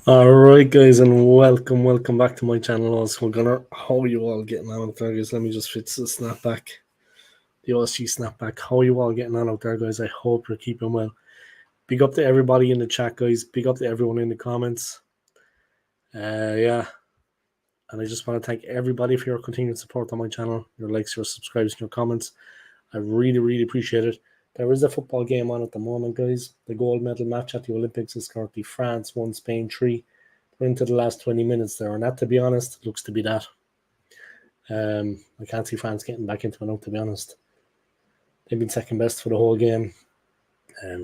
Alright guys, and welcome back to my channel. Also, how are you all getting on out there, guys? Let me just fix the snapback, the OSG snapback. How are you all getting on out there, guys? I hope you're keeping well. Big up to everybody in the chat, guys. Big up to everyone in the comments. And I just want to thank everybody for your continued support on my channel, your likes, your subscribes, and your comments. I really appreciate it. There is a football game on at the moment, guys. The gold medal match at the Olympics is currently France 1, Spain 3. We're into the last 20 minutes there, and that, to be honest, looks to be that. I can't see France getting back into it now, to be honest. They've been second best for the whole game.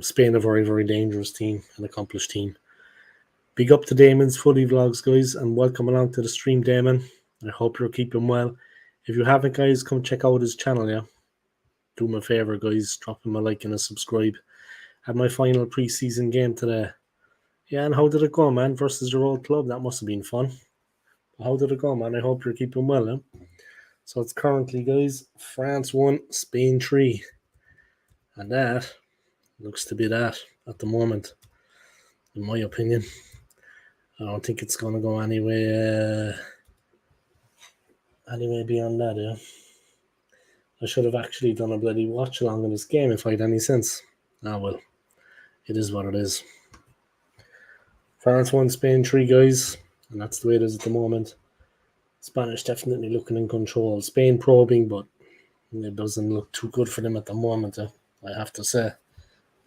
Spain, a very dangerous team, an accomplished team. Big up to Damon's Footy Vlogs, guys, and welcome along to the stream, Damon. I hope you're keeping well. If you haven't, guys, come check out his channel, yeah? Do me a favour, guys. Drop him a like and a subscribe. Had my final pre-season game today. Yeah, and how did it go, man? Versus your old club. That must have been fun. How did it go, man? I hope you're keeping well, eh? So it's currently, guys, France 1, Spain 3. And that looks to be that at the moment, in my opinion. I don't think it's going to go anyway beyond that, yeah. I should have actually done a bloody watch along in this game if I had any sense. Ah, well, it is what it is. France 1, Spain 3, guys, and that's the way it is at the moment. Spanish definitely looking in control. Spain probing, but it doesn't look too good for them at the moment, I have to say. I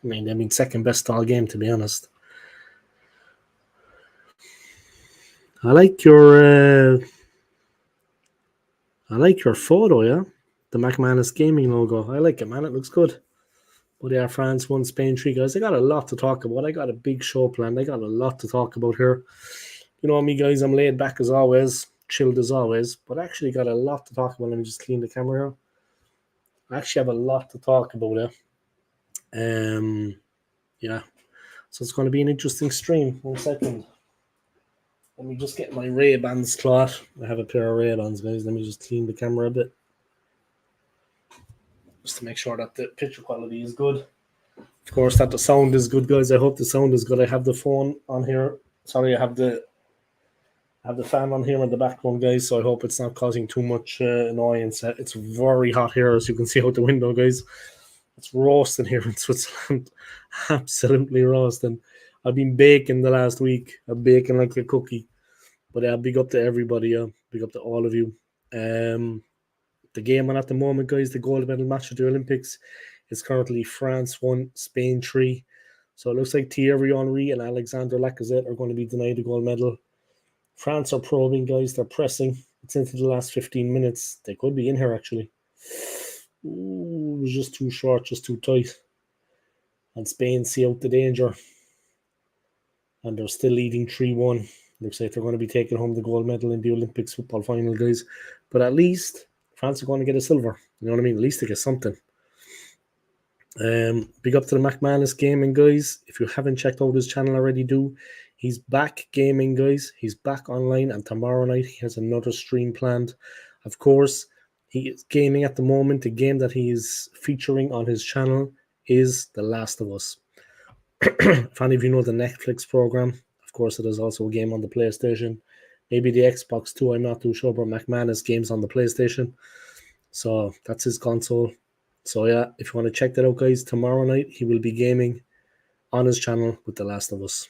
mean, they've been second best all game, to be honest. I like your photo, yeah? The McManus Gaming logo. I like it, man. It looks good. But yeah, France 1, Spain 3, guys. I got a lot to talk about. I got a big show planned. I got a lot to talk about here. You know me, guys. I'm laid back as always, chilled as always. But I actually got a lot to talk about. Let me just clean the camera here. I actually have a lot to talk about, yeah. So it's going to be an interesting stream. 1 second. Let me just get my Ray-Bans cloth. I have a pair of Ray-Bans, guys. Let me just clean the camera a bit. Just to make sure that the picture quality is good. Of course, that the sound is good, guys. I hope the sound is good. I have the phone on here. Sorry, I have the fan on here in the background, guys. So I hope it's not causing too much annoyance. It's very hot here, as you can see out the window, guys. It's roasting here in Switzerland. Absolutely roasting. I've been baking the last week. I'm baking like a cookie. But big up to everybody. Big up to all of you. The game on at the moment, guys, the gold medal match at the Olympics is currently France 1, Spain 3. So it looks like Thierry Henry and Alexandre Lacazette are going to be denied the gold medal. France are probing, guys. They're pressing. It's into the last 15 minutes. They could be in here, actually. Ooh, it was just too short, just too tight. And Spain see out the danger. And they're still leading 3-1. Looks like they're going to be taking home the gold medal in the Olympics football final, guys. But at least France are going to get a silver. You know what I mean? At least they get something. Big up to the McManus Gaming, guys. If you haven't checked out his channel already, do. He's back gaming, guys. He's back online, and tomorrow night he has another stream planned. Of course, he is gaming at the moment. The game that he is featuring on his channel is The Last of Us. If any of you know the Netflix program, of course, it is also a game on the PlayStation. Maybe the Xbox too. I'm not too sure, but McManus games on the PlayStation. So that's his console. So yeah, if you want to check that out, guys, tomorrow night he will be gaming on his channel with The Last of Us.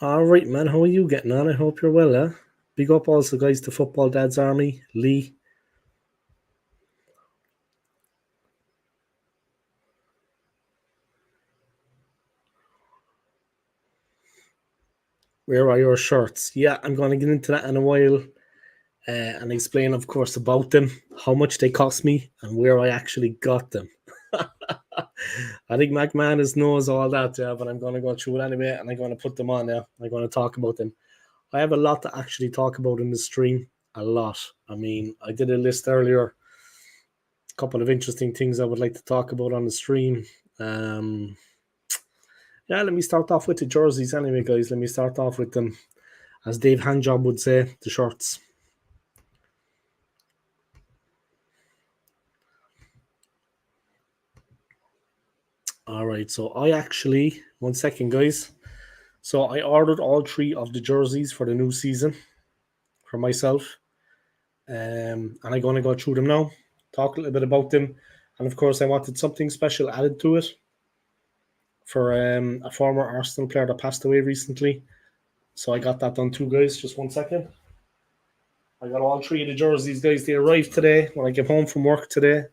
All right, man. How are you getting on? I hope you're well, eh? Big up also, guys, to Football Dad's Army, Lee. Where are your shirts? Yeah, I'm going to get into that in a while and explain, of course, about them, how much they cost me, and where I actually got them. I think McManus knows all that, yeah, but I'm going to go through it anyway, and I'm going to put them on there. I'm going to talk about them. I have a lot to actually talk about in the stream. A lot. I mean, I did a list earlier. A couple of interesting things I would like to talk about on the stream. Yeah, let me start off with the jerseys anyway, guys. Let me start off with them. As Dave Handjob would say, the shirts. All right, so I actually, 1 second, guys. So I ordered all three of the jerseys for the new season for myself. And I'm going to go through them now, talk a little bit about them. And of course, I wanted something special added to it for a former Arsenal player that passed away recently. So I got that done too, guys. Just 1 second. I got all three of the jerseys, guys. They arrived today when I came home from work today.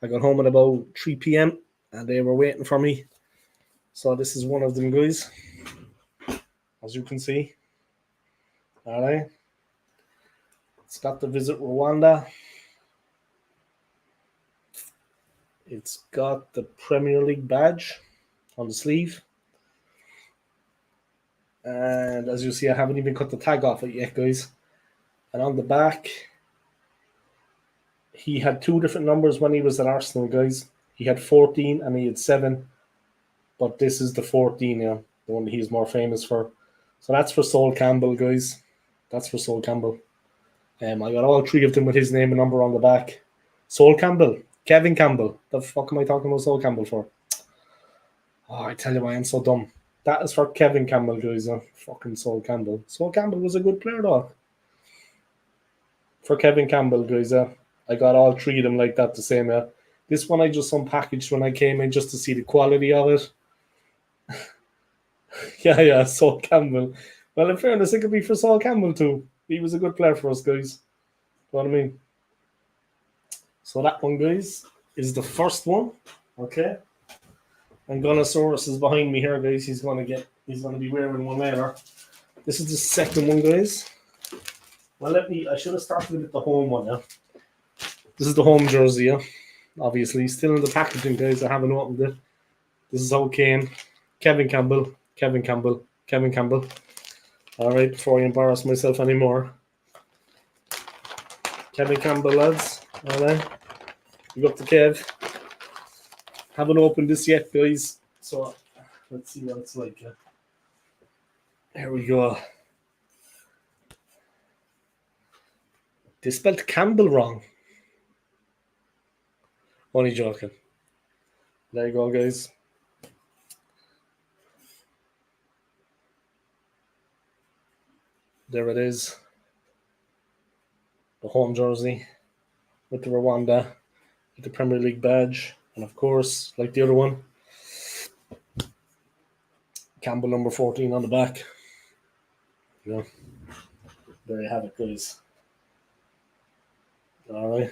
I got home at about 3 p.m. and they were waiting for me. So this is one of them, guys. As you can see. All right. It's got the Visit Rwanda. It's got the Premier League badge on the sleeve. And as you see, I haven't even cut the tag off it yet, guys. And on the back, he had two different numbers when he was at Arsenal, guys. He had 14 and he had 7. But this is the 14, yeah, the one that he's more famous for. So that's for Sol Campbell, guys. That's for Sol Campbell. I got all three of them with his name and number on the back. Sol Campbell. Kevin Campbell. The fuck am I talking about Sol Campbell for? Oh, I tell you why I'm so dumb. That is for Kevin Campbell, guys. Fucking Sol Campbell. Sol Campbell was a good player, though. For Kevin Campbell, guys, I got all three of them like that the same. This one I just unpackaged when I came in just to see the quality of it. yeah, Sol Campbell. Well, in fairness, it could be for Sol Campbell too. He was a good player for us, guys. You know what I mean? So that one, guys, is the first one. Okay. And Gunnosaurus is behind me here, guys. He's gonna be wearing one later. This is the second one, guys. Well, I should have started with the home one, yeah. This is the home jersey, yeah. Obviously, still in the packaging, guys. I haven't opened it. This is how it came. Kevin Campbell. All right, before I embarrass myself anymore. Kevin Campbell, lads. All right. You got the Kev. Haven't opened this yet, guys. So let's see what it's like. Here we go. They spelled Campbell wrong. Only joking. There you go, guys. There it is. The home jersey with the Rwanda, with the Premier League badge. And of course, like the other one, Campbell number 14 on the back. Yeah. There you have it, guys. All right.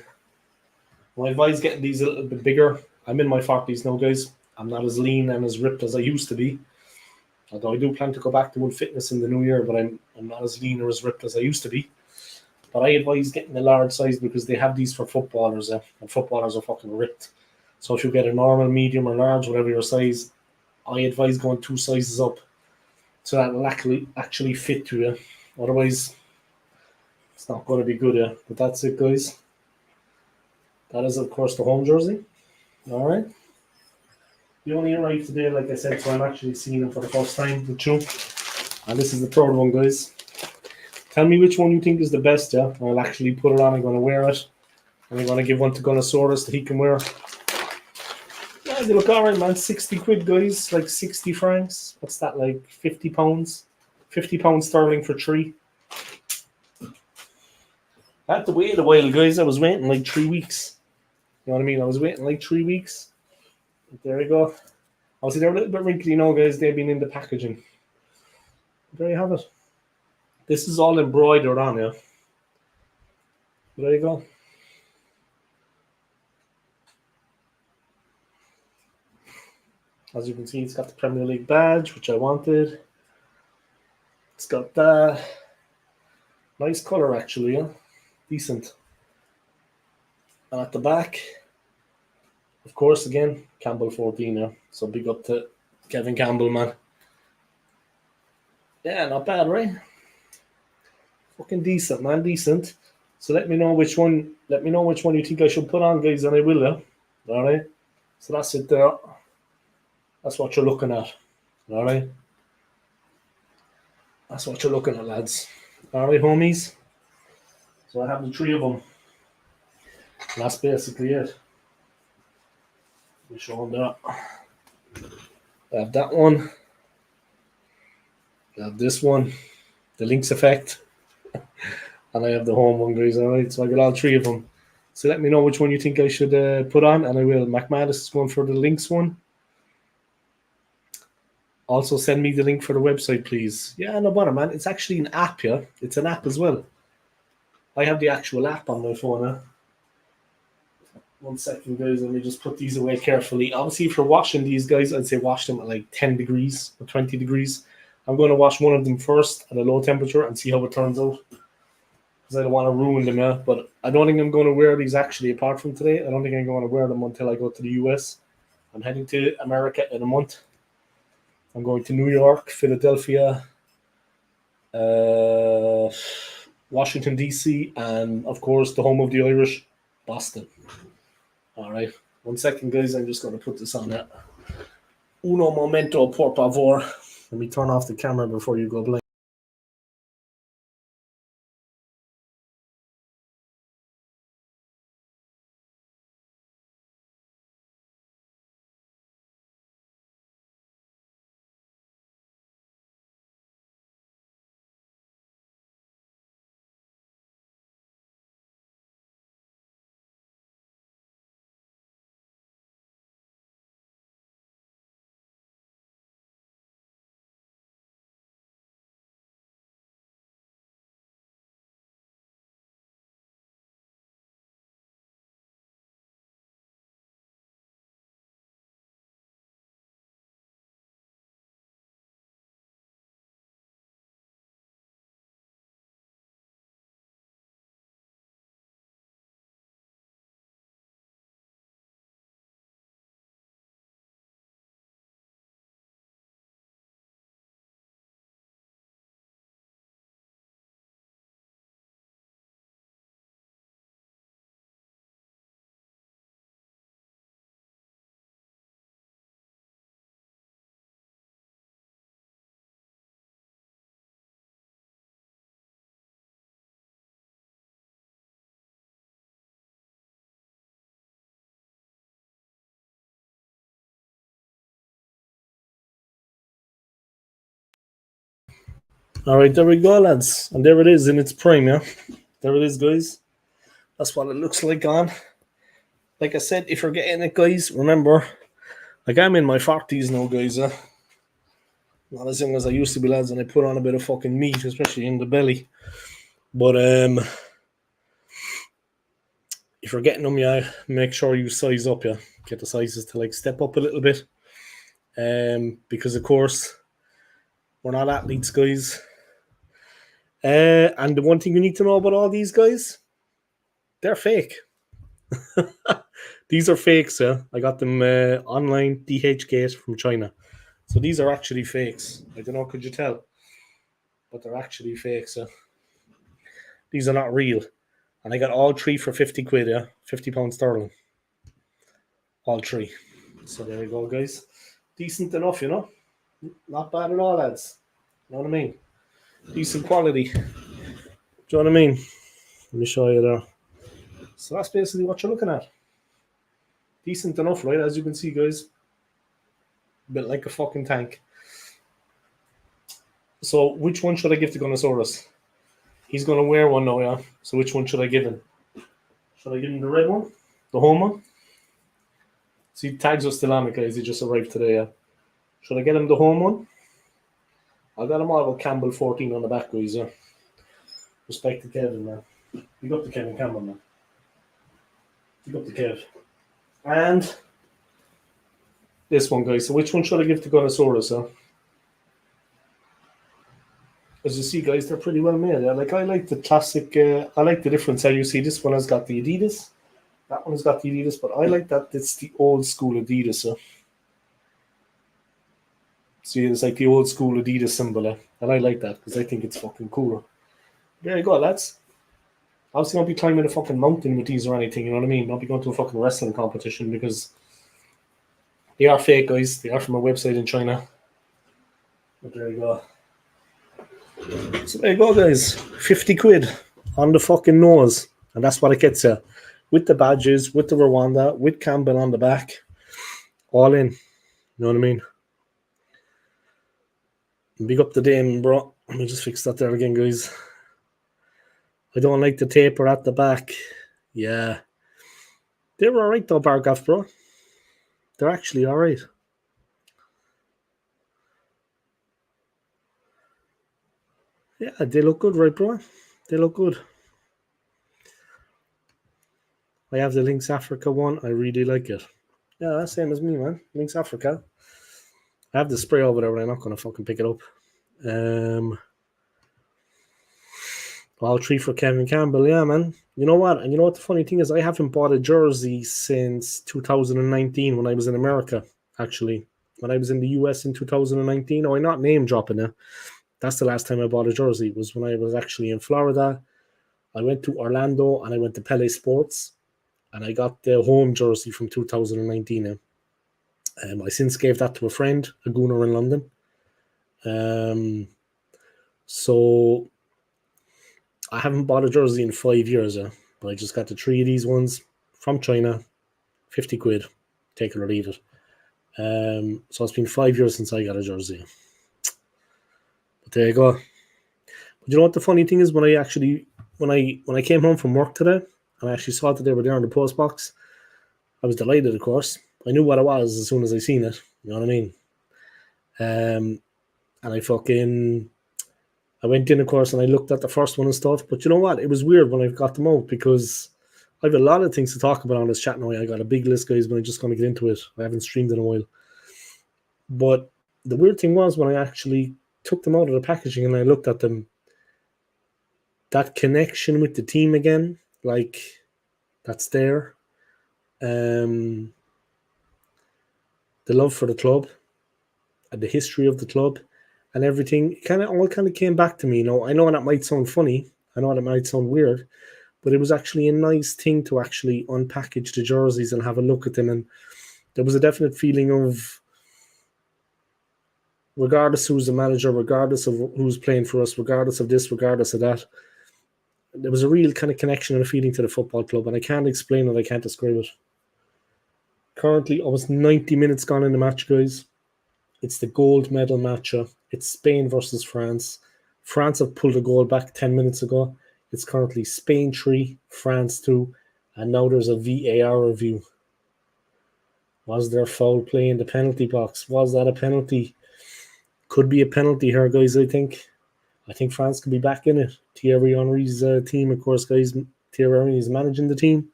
My advice getting these a little bit bigger. I'm in my 40s now, guys. I'm not as lean and as ripped as I used to be. Although I do plan to go back to one fitness in the new year, but I'm not as lean or as ripped as I used to be. But I advise getting a large size because they have these for footballers, and footballers are fucking ripped. So if you get a normal, medium, or large, whatever your size, I advise going 2 sizes up so that it'll actually fit to you. Otherwise, it's not going to be good, yeah. But that's it, guys. That is, of course, the home jersey. All right. You only arrived today, like I said, so I'm actually seeing them for the first time with you. And this is the third one, guys. Tell me which one you think is the best, yeah? I'll actually put it on. I'm going to wear it. And I'm going to give one to Gunnosaurus that he can wear. Yeah, they look all right, man. 60 quid, guys. Like 60 francs. What's that, like 50 pounds? 50 pounds sterling for 3. I had to wait a while, guys. I was waiting like 3 weeks. You know what I mean? I was waiting like 3 weeks. There you go. Obviously, they're a little bit wrinkly now, guys. They've been in the packaging. There you have it. This is all embroidered on, yeah. There you go. As you can see, it's got the Premier League badge, which I wanted. It's got that. Nice colour, actually, yeah. Decent. And at the back, of course, again, Campbell 14, yeah. So big up to Kevin Campbell, man. Yeah, not bad, right? Fucking decent, man. Decent. So let me know which one you think I should put on, guys, and I will, yeah. All right. So that's it there. That's what you're looking at. All right. That's what you're looking at, lads. All right, homies. So I have the 3 of them. And that's basically it. We show them that. I have that one. I have this one, the Lynx effect, and I have the home one, guys. All right, so I got all three of them. So let me know which one you think I should put on, and I will. McManus is going for the Lynx one. Also, send me the link for the website, please. Yeah, no bother, man. It's actually an app, yeah? It's an app as well. I have the actual app on my phone, huh? 1 second, guys. Let me just put these away carefully. Obviously, if you're washing these, guys, I'd say wash them at like 10 degrees or 20 degrees. I'm going to wash one of them first at a low temperature and see how it turns out. Because I don't want to ruin them, yeah? But I don't think I'm going to wear these actually, apart from today. I don't think I'm going to wear them until I go to the US. I'm heading to America in a month. I'm going to New York, Philadelphia, Washington, D.C., and, of course, the home of the Irish, Boston. All right. 1 second, guys. I'm just going to put this on that. Uno momento, por favor. Let me turn off the camera before you go blank. All right, there we go, lads. And there it is in its prime, yeah? There it is, guys. That's what it looks like on. Like I said, if you're getting it, guys, remember, like I'm in my 40s now, guys. Not as young as I used to be, lads, and I put on a bit of fucking meat, especially in the belly. But if you're getting them, yeah, make sure you size up, yeah. Get the sizes to like step up a little bit. Because of course, we're not athletes, guys. And the one thing you need to know about all these guys, they're fake. These are fakes, yeah. I got them online, DHgate from China. So these are actually fakes. I don't know, could you tell? But they're actually fakes, yeah. These are not real. And I got all three for 50 quid, yeah. £50 sterling. All three. So there you go, guys. Decent enough, you know. Not bad at all, lads. You know what I mean? Decent quality. Do you know what I mean? Let me show you there. So that's basically what you're looking at. Decent enough, right? As you can see, guys. Built like a fucking tank. So which one should I give to Gunnosaurus? He's going to wear one now, yeah? So which one should I give him? Should I give him the red one? The home one? See, tags are still on it, guys. He just arrived today, yeah? Should I get him the home one? I got him all about Campbell 14 on the back, guys, yeah? Respect to Kevin, man. Big up to Kevin Campbell, man. Big up to Kev. And this one, guys. So which one should I give to Gunnosaurus, huh? As you see, guys, they're pretty well made. Yeah? Like, I like the classic, I like the difference. How you see this one has got the Adidas. That one has got the Adidas, but I like that it's the old school Adidas. Huh? See, it's like the old school Adidas symbol. And I like that because I think it's fucking cool. There you go, lads. Obviously, don't be climbing a fucking mountain with these or anything, you know what I mean? Don't be going to a fucking wrestling competition because they are fake, guys. They are from a website in China. But there you go. So there you go, guys. 50 quid on the fucking nose. And that's what it gets you. With the badges, with the Rwanda, with Campbell on the back. All in. You know what I mean? Big up the Dame, bro. Let me just fix that there again, guys. I don't like the taper at the back. Yeah. They were alright though, Bargaff, bro. They're actually alright. Yeah, they look good, right, bro? They look good. I have the Lynx Africa one. I really like it. Yeah, that's same as me, man. Lynx Africa. I have the spray over there, but I'm not going to fucking pick it up. All 3 for Kevin Campbell. Yeah, man. You know what? And you know what the funny thing is? I haven't bought a jersey since 2019 when I was in America, actually. When I was in the US in 2019. Oh, I'm not name dropping it. That's the last time I bought a jersey. It was when I was actually in Florida. I went to Orlando and I went to Pele Sports. And I got the home jersey from 2019. I since gave that to a friend, a gooner in London. So I haven't bought a jersey in 5 years, but I just got the 3 of these ones from China, 50 quid, take it or leave it. So it's been 5 years since I got a jersey. But there you go. But you know what the funny thing is? When I came home from work today, and I actually saw that they were there in the post box, I was delighted, of course. I knew what it was as soon as I seen it. You know what I mean? And I went in, of course, and I looked at the first one and stuff. But you know what? It was weird when I got them out because I have a lot of things to talk about on this chat now. I got a big list, guys, but I'm just going to get into it. I haven't streamed in a while. But the weird thing was when I actually took them out of the packaging and I looked at them, that connection with the team again, like, that's there. The love for the club and the history of the club and everything all came back to me. You know, I know that might sound funny. I know that might sound weird, but it was actually a nice thing to actually unpackage the jerseys and have a look at them. And there was a definite feeling of, regardless who's the manager, regardless of who's playing for us, regardless of this, regardless of that, there was a real kind of connection and a feeling to the football club. And I can't explain it. I can't describe it. Currently, almost 90 minutes gone in the match, guys. It's the gold medal match. It's Spain versus France. France have pulled a goal back 10 minutes ago. It's currently Spain 3, France 2, and now there's a VAR review. Was there foul play in the penalty box? Was that a penalty? Could be a penalty here, guys, I think. I think France could be back in it. Thierry Henry's team, of course, guys. Thierry Henry is managing the team.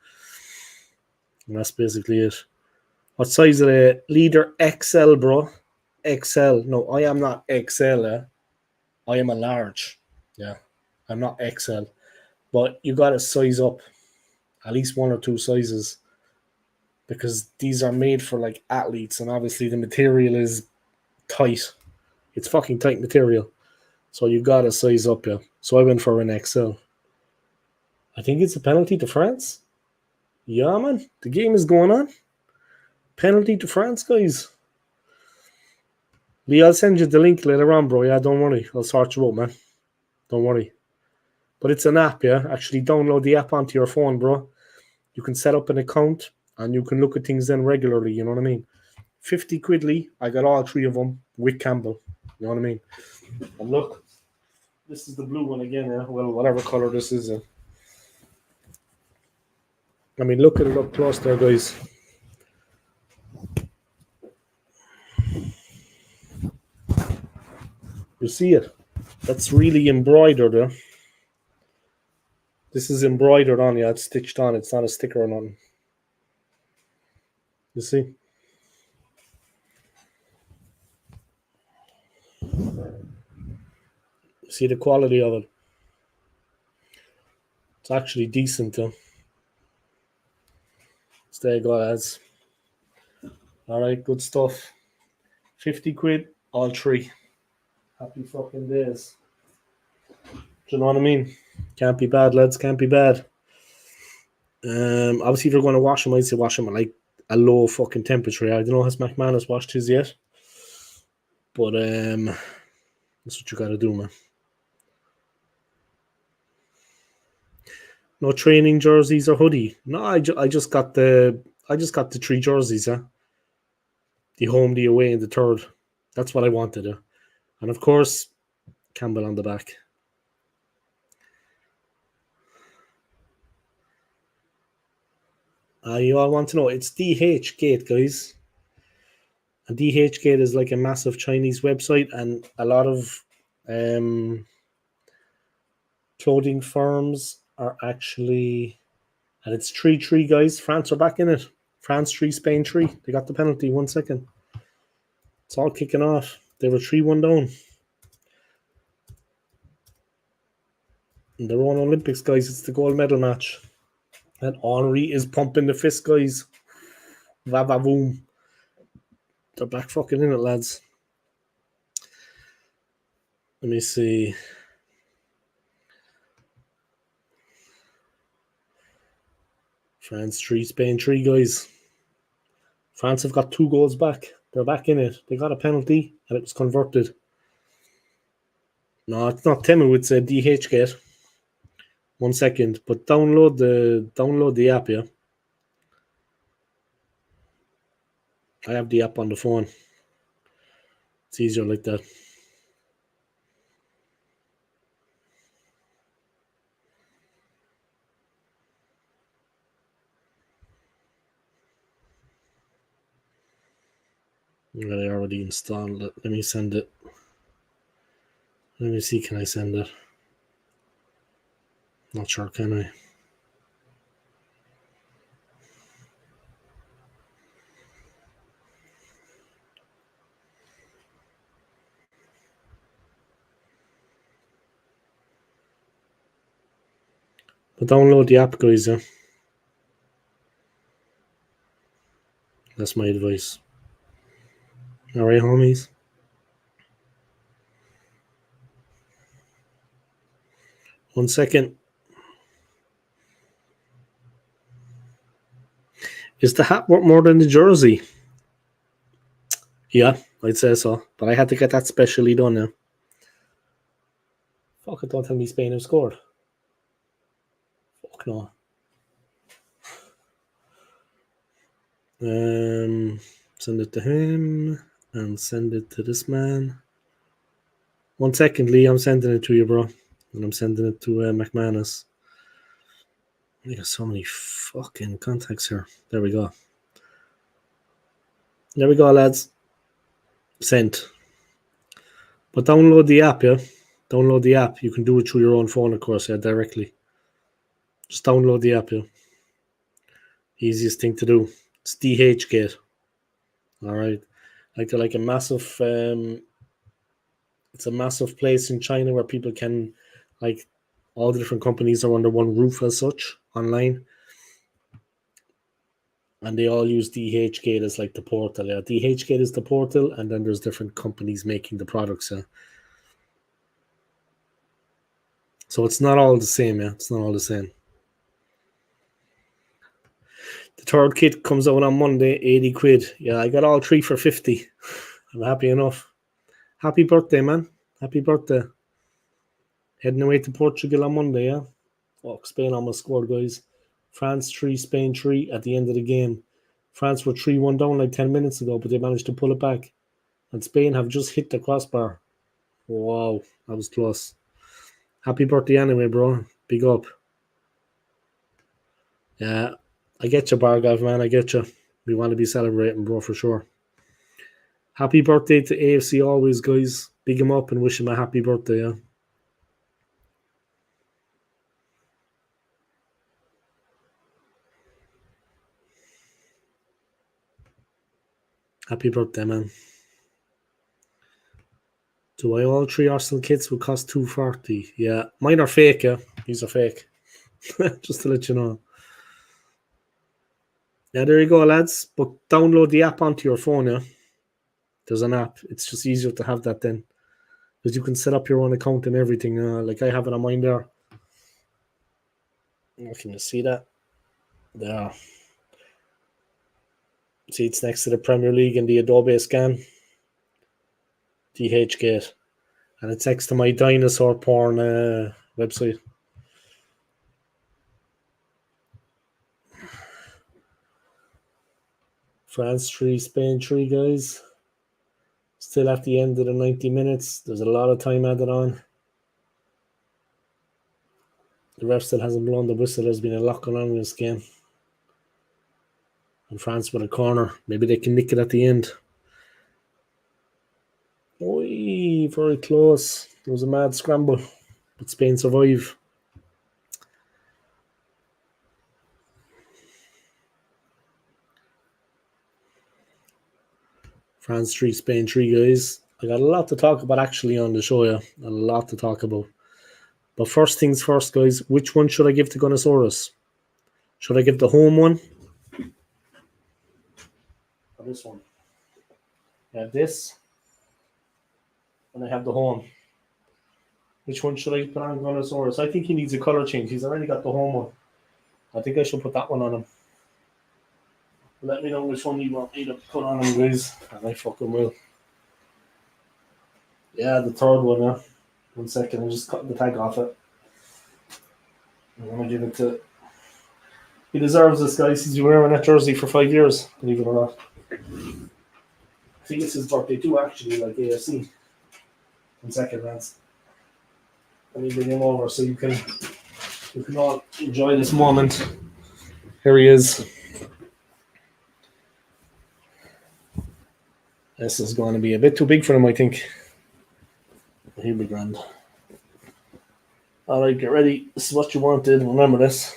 And that's basically it. What size are they? Leader XL, bro. XL. No, I am not XL. I am a large. Yeah, I'm not XL. But you got to size up at least 1 or 2 sizes because these are made for like athletes, and obviously the material is tight. It's fucking tight material. So you got to size up, yeah. So I went for an XL. I think it's a penalty to France. Yeah, man. The game is going on. Penalty to France, guys. Lee, I'll send you the link later on, bro. Yeah, don't worry. I'll sort you out, man. Don't worry. But it's an app, yeah? Actually, download the app onto your phone, bro. You can set up an account, and you can look at things then regularly, you know what I mean? 50 quid, Lee. I got all 3 of them with Campbell. You know what I mean? And look, this is the blue one again, yeah? Well, whatever color this is. I mean, look at it up close there, guys. You see it? That's really embroidered, yeah? This is embroidered on, yeah. It's stitched on. It's not a sticker or nothing. You see? See the quality of it? It's actually decent, though. So there you go, lads. All right, good stuff. 50 quid, all 3. Happy fucking days. Do you know what I mean? Can't be bad, lads. Can't be bad. Obviously, if you're going to wash them, I'd say wash them at like a low fucking temperature. I don't know, has McManus washed his yet? But that's what you got to do, man. No training jerseys or hoodie. No, I just got the 3 jerseys, huh? The home, the away, and the third. That's what I wanted. And of course, Campbell on the back. You all want to know, it's DH Gate, guys. And DH Gate is like a massive Chinese website, and a lot of clothing firms are actually, and it's 3-3, guys. France are back in it. France 3, Spain 3. They got the penalty. 1 second. It's all kicking off. They were 3-1 down. In their own Olympics, guys, it's the gold medal match. And Henri is pumping the fist, guys. Va-va-voom. They're back fucking in it, lads. Let me see. France 3, Spain 3, guys. France have got 2 goals back. They're back in it. They got a penalty, and it was converted. No, it's not Temu, it's a DH Gate. 1 second, but download the app, yeah. I have the app on the phone. It's easier like that. I already installed it. Let me send it. Let me see, can I send it? Not sure, can I? But download the app, guys, yeah. That's my advice. Alright, homies. One second. Is the hat worth more than the jersey? Yeah, I'd say so. But I had to get that specially done now. Fuck it, don't tell me Spain have scored. Fuck no. Send it to him and send it to this man. 1 second, Lee. I'm sending it to you, bro. And I'm sending it to McManus. I got so many fucking contacts here. There we go. There we go, lads. Sent. But download the app, yeah? Download the app. You can do it through your own phone, of course, yeah, directly. Just download the app, yeah. Easiest thing to do. It's DH Gate. Alright. Like a massive it's a massive place in China where people can, like, all the different companies are under one roof as such online. And they all use DH Gate as like the portal. Yeah, DH Gate is the portal, and then there's different companies making the products. Yeah. So it's not all the same. Yeah, it's not all the same. The third kit comes out on Monday, 80 quid. Yeah, I got all 3 for 50. I'm happy enough. Happy birthday, man. Happy birthday. Heading away to Portugal on Monday, yeah? Oh, Spain almost scored, guys. France 3, Spain 3 at the end of the game. France were 3-1 down like 10 minutes ago, but they managed to pull it back. And Spain have just hit the crossbar. Wow, that was close. Happy birthday anyway, bro. Big up. Yeah, I get you, Bargov, man. I get you. We want to be celebrating, bro, for sure. Happy birthday to AFC always, guys. Big him up and wish him a happy birthday, yeah. Happy birthday, man. Do I all 3 Arsenal kits will cost $240? Yeah, mine are fake, yeah. These are fake. Just to let you know. Yeah, there you go, lads. But download the app onto your phone, yeah. There's an app. It's just easier to have that then. Because you can set up your own account and everything. Like I have it on mine there. Can you see that? There. See, it's next to the Premier League and the Adobe scan. DH Gate. And it's next to my dinosaur porn website. France 3, Spain 3, guys. Still at the end of the 90 minutes. There's a lot of time added on. The ref still hasn't blown the whistle. There's been a lot going on in this game. And France with a corner. Maybe they can nick it at the end. Oi, very close. There was a mad scramble. But Spain survive. France 3, Spain 3, guys. I got a lot to talk about actually on the show, yeah. A lot to talk about. But first things first, guys. Which one should I give to Gunnosaurus? Should I give the home one? Or this one? I have this. And I have the home. Which one should I put on Gunnosaurus? I think he needs a colour change. He's already got the home one. I think I should put that one on him. Let me know which one you want me to put on him, guys. And I fucking will. Yeah, the third one now. 1 second, I'm just cutting the tag off it. I'm going to give it to... He deserves this, guys. He's been wearing that jersey for 5 years, believe it or not. I think it's his birthday too, actually, like AFC. 1 second, Lance. Let me bring him over so you can all enjoy this moment. Here he is. This is going to be a bit too big for him, I think. He'll be grand. Alright, get ready. This is what you wanted. Remember this.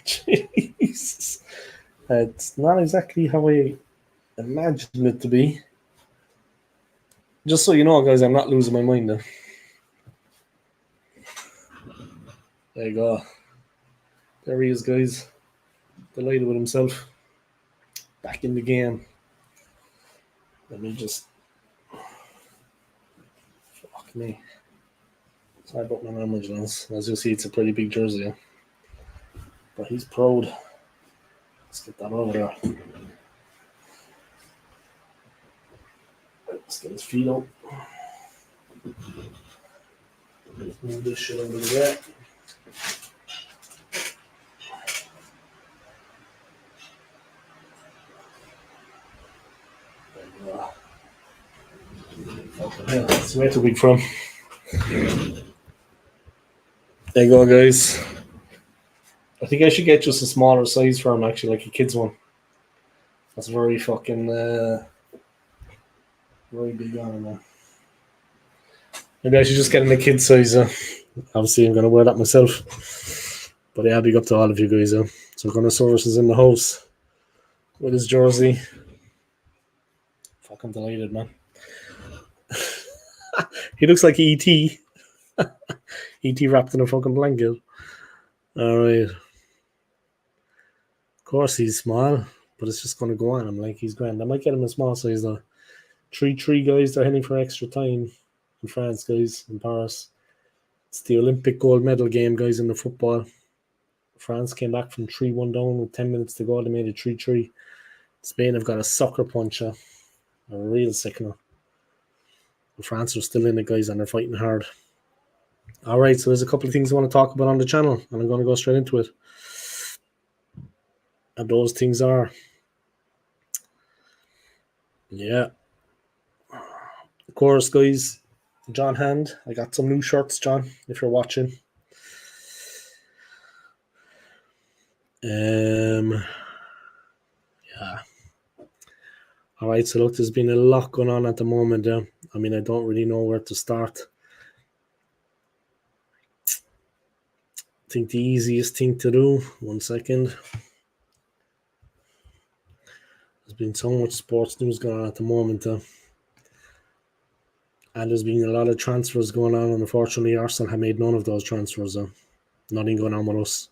Jesus. It's not exactly how I imagined it to be. Just so you know, guys, I'm not losing my mind. There you go. There he is, guys. Delighted with himself. Back in the game. Let me just... Fuck me. Sorry about my language, Lance. As you see, it's a pretty big jersey. Yeah? But he's proud. Let's get that over there. Let's get his feet out. Let's move this shit over there. It's way too big for him. There you go, guys. I think I should get just a smaller size for him, actually, like a kid's one. That's very fucking, very big on him, man. Maybe I should just get him a kid's size. Obviously, I'm going to wear that myself. But yeah, big up to all of you guys. So Gunnosaurus is in the house with his jersey. Fucking delighted, man. He looks like E.T. E.T. wrapped in a fucking blanket. Alright. Of course he's small, but it's just going to go on him like he's grand. I might get him a small size though. 3-3, guys. They're heading for extra time in France, guys, in Paris. It's the Olympic gold medal game, guys, in the football. France came back from 3-1 down with 10 minutes to go. They made it 3-3. Spain have got a sucker puncher. A real sickener. France are still in it, guys, and they're fighting hard. Alright, so there's a couple of things I want to talk about on the channel, and I'm going to go straight into it. And those things are... Yeah. Of course, guys, John Hand. I got some new shirts, John, if you're watching. Yeah. Alright, so look, there's been a lot going on at the moment. I mean, I don't really know where to start. I think the easiest thing to do, 1 second. There's been so much sports news going on at the moment. And there's been a lot of transfers going on. And unfortunately, Arsenal have made none of those transfers. Nothing going on with us.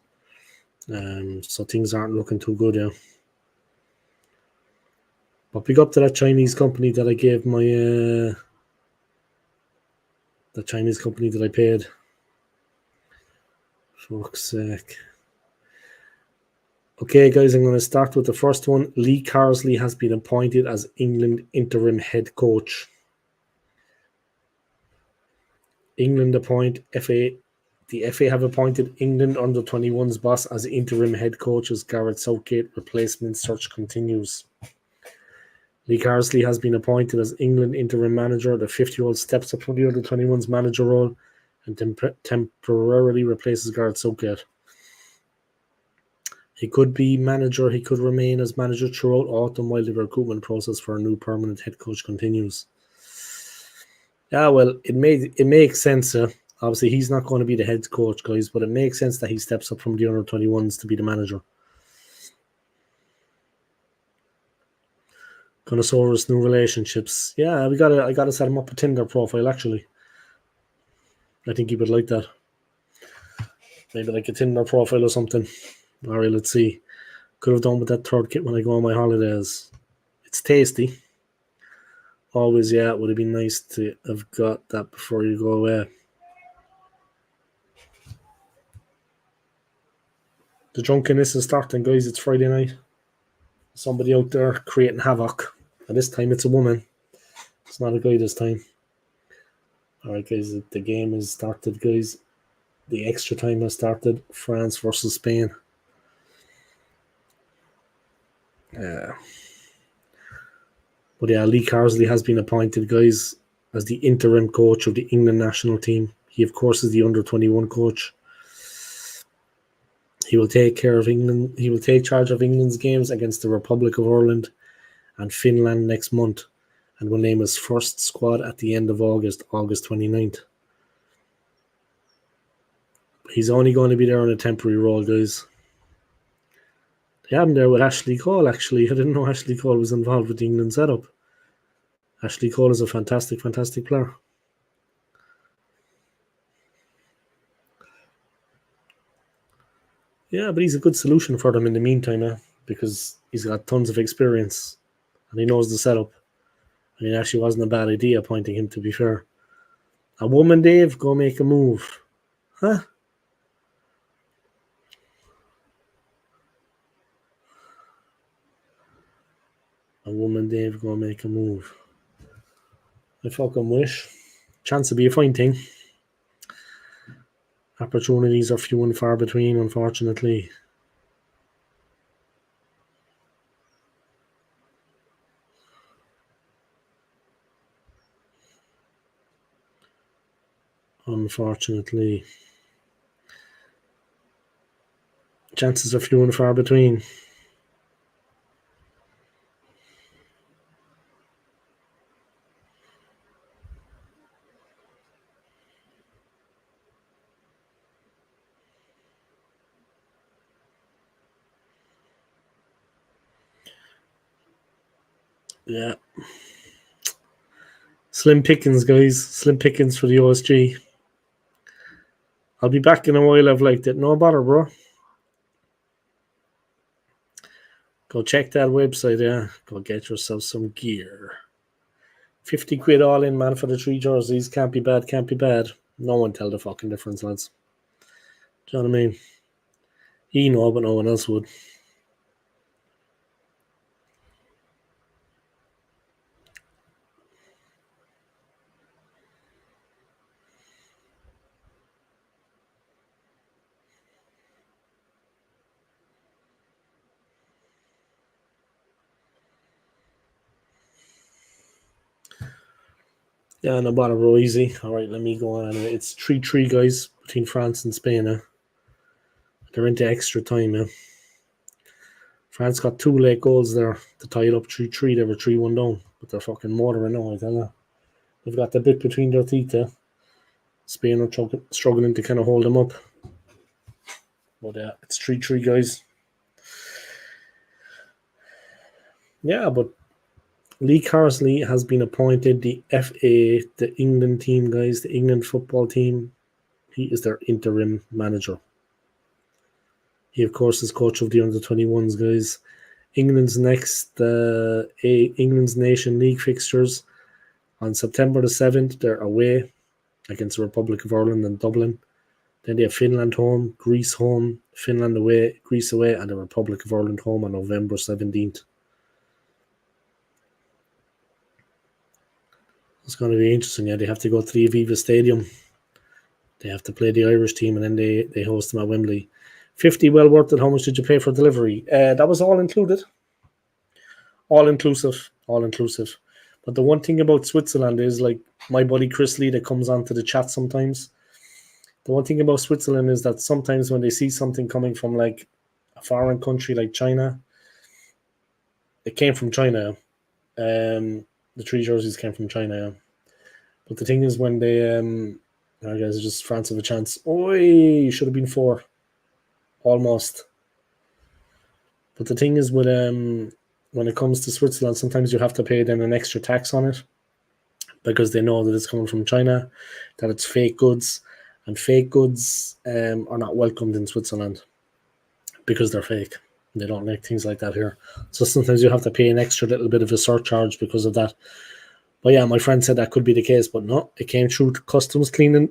So things aren't looking too good, yeah. But big up to that Chinese company that I gave my... the Chinese company that I paid. Fuck's sake. Okay, guys, I'm going to start with the first one. Lee Carsley has been appointed as England interim head coach. England appoint FA The FA have appointed England under-21s boss as interim head coach as Gareth Southgate replacement search continues. Lee Carsley has been appointed as England interim manager. The 50-year-old steps up from the under-21s manager role and temporarily replaces Gareth Southgate. He could be manager. He could remain as manager throughout autumn while the recruitment process for a new permanent head coach continues. Yeah, well, it makes sense. Obviously, he's not going to be the head coach, guys, but it makes sense that he steps up from the under-21s to be the manager. Gonna source new relationships. Yeah, I gotta set him up a Tinder profile. Actually, I think he would like that. Maybe like a Tinder profile or something. All right, let's see. Could have done with that third kit when I go on my holidays. It's tasty. Always, yeah. It would have been nice to have got that before you go away. The drunkenness is starting, guys. It's Friday night. Somebody out there creating havoc. And this time it's a woman. It's not a guy this time. Alright, guys. The game has started, guys. The extra time has started. France versus Spain. But yeah, Lee Carsley has been appointed, guys, as the interim coach of the England national team. He, of course, is the under-21 coach. He will take care of England. He will take charge of England's games against the Republic of Ireland and Finland next month, and will name his first squad at the end of August 29th. He's only going to be there on a temporary role, guys. They had him there with Ashley Cole, actually. I didn't know Ashley Cole was involved with the England setup. Ashley Cole is a fantastic, fantastic player. Yeah, but he's a good solution for them in the meantime, because he's got tons of experience and he knows the setup. I mean, it actually wasn't a bad idea appointing him, to be fair. A woman, Dave, go make a move. Huh? A woman, Dave, go make a move. I fucking wish. Chance to be a fine thing. Opportunities are few and far between, unfortunately. Chances are few and far between. Yeah. Slim pickings, guys. Slim pickings for the OSG. I'll be back in a while. I've liked it. No bother, bro. Go check that website, yeah. Go get yourself some gear. 50 quid all in, man, for the 3 jerseys. Can't be bad, can't be bad. No one tell the fucking difference, lads. Do you know what I mean? You know, but no one else would. Yeah, no bother, bro. Easy. All right, let me go on. Anyway, it's 3-3, guys, between France and Spain. They're into extra time. France got 2 late goals there to tie it up 3-3. They were 3-1 down, but they're fucking motoring now, I tell you. They've got the bit between their teeth. Spain are struggling to kind of hold them up. But it's 3-3, guys. Yeah, but Lee Carsley has been appointed the FA, the England team, guys, the England football team. He is their interim manager. He, of course, is coach of the under-21s, guys. England's England's Nation League fixtures on September the 7th. They're away against the Republic of Ireland and Dublin. Then they have Finland home, Greece home, Finland away, Greece away, and the Republic of Ireland home on November 17th. It's going to be interesting. Yeah, they have to go to the Aviva Stadium. They have to play the Irish team, and then they host them at Wembley. 50, well worth it. How much did you pay for delivery? That was all included. All inclusive. But the one thing about Switzerland is, like, my buddy Chris Lee that comes onto the chat sometimes, the one thing about Switzerland is that sometimes when they see something coming from like a foreign country like China, it came from China. The 3 jerseys came from China. But the thing is, when they I guess just France have a chance. Oi, should have been 4. Almost. But the thing is with when it comes to Switzerland, sometimes you have to pay them an extra tax on it because they know that it's coming from China, that it's fake goods, and fake goods are not welcomed in Switzerland because they're fake. They don't like things like that here. So sometimes you have to pay an extra little bit of a surcharge because of that. But yeah, my friend said that could be the case, but no, it came through customs cleaning.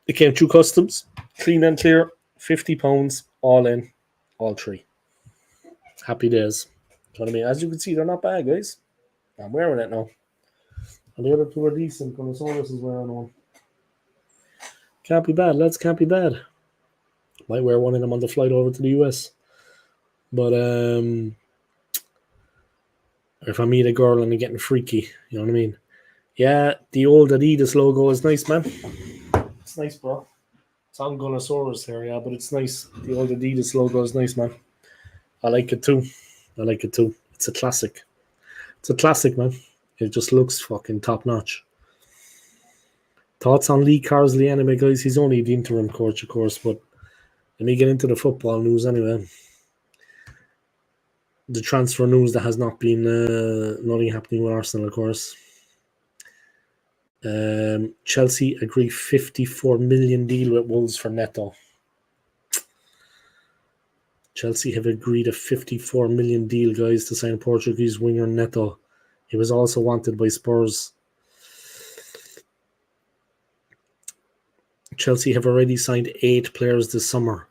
It came through customs, clean and clear, £50, all in, all 3. Happy days. You know what I mean? As you can see, they're not bad, guys. I'm wearing it now. And the other 2 are decent. Connosaurus is wearing one. Can't be bad, lads. Can't be bad. Might wear one of them on the flight over to the US. But if I meet a girl and they're getting freaky, you know what I mean? Yeah, the old Adidas logo is nice, man. It's nice, bro. It's on Gunnosaurus here, yeah, but it's nice. The old Adidas logo is nice, man. I like it too. It's a classic. It's a classic, man. It just looks fucking top notch. Thoughts on Lee Carsley anyway, guys? He's only the interim coach, of course, but let me get into the football news anyway. The transfer news that has not been nothing happening with Arsenal, of course. Chelsea agree 54 million deal with Wolves for Neto. Chelsea have agreed a 54 million deal, guys, to sign Portuguese winger Neto. He was also wanted by Spurs. Chelsea have already signed 8 players this summer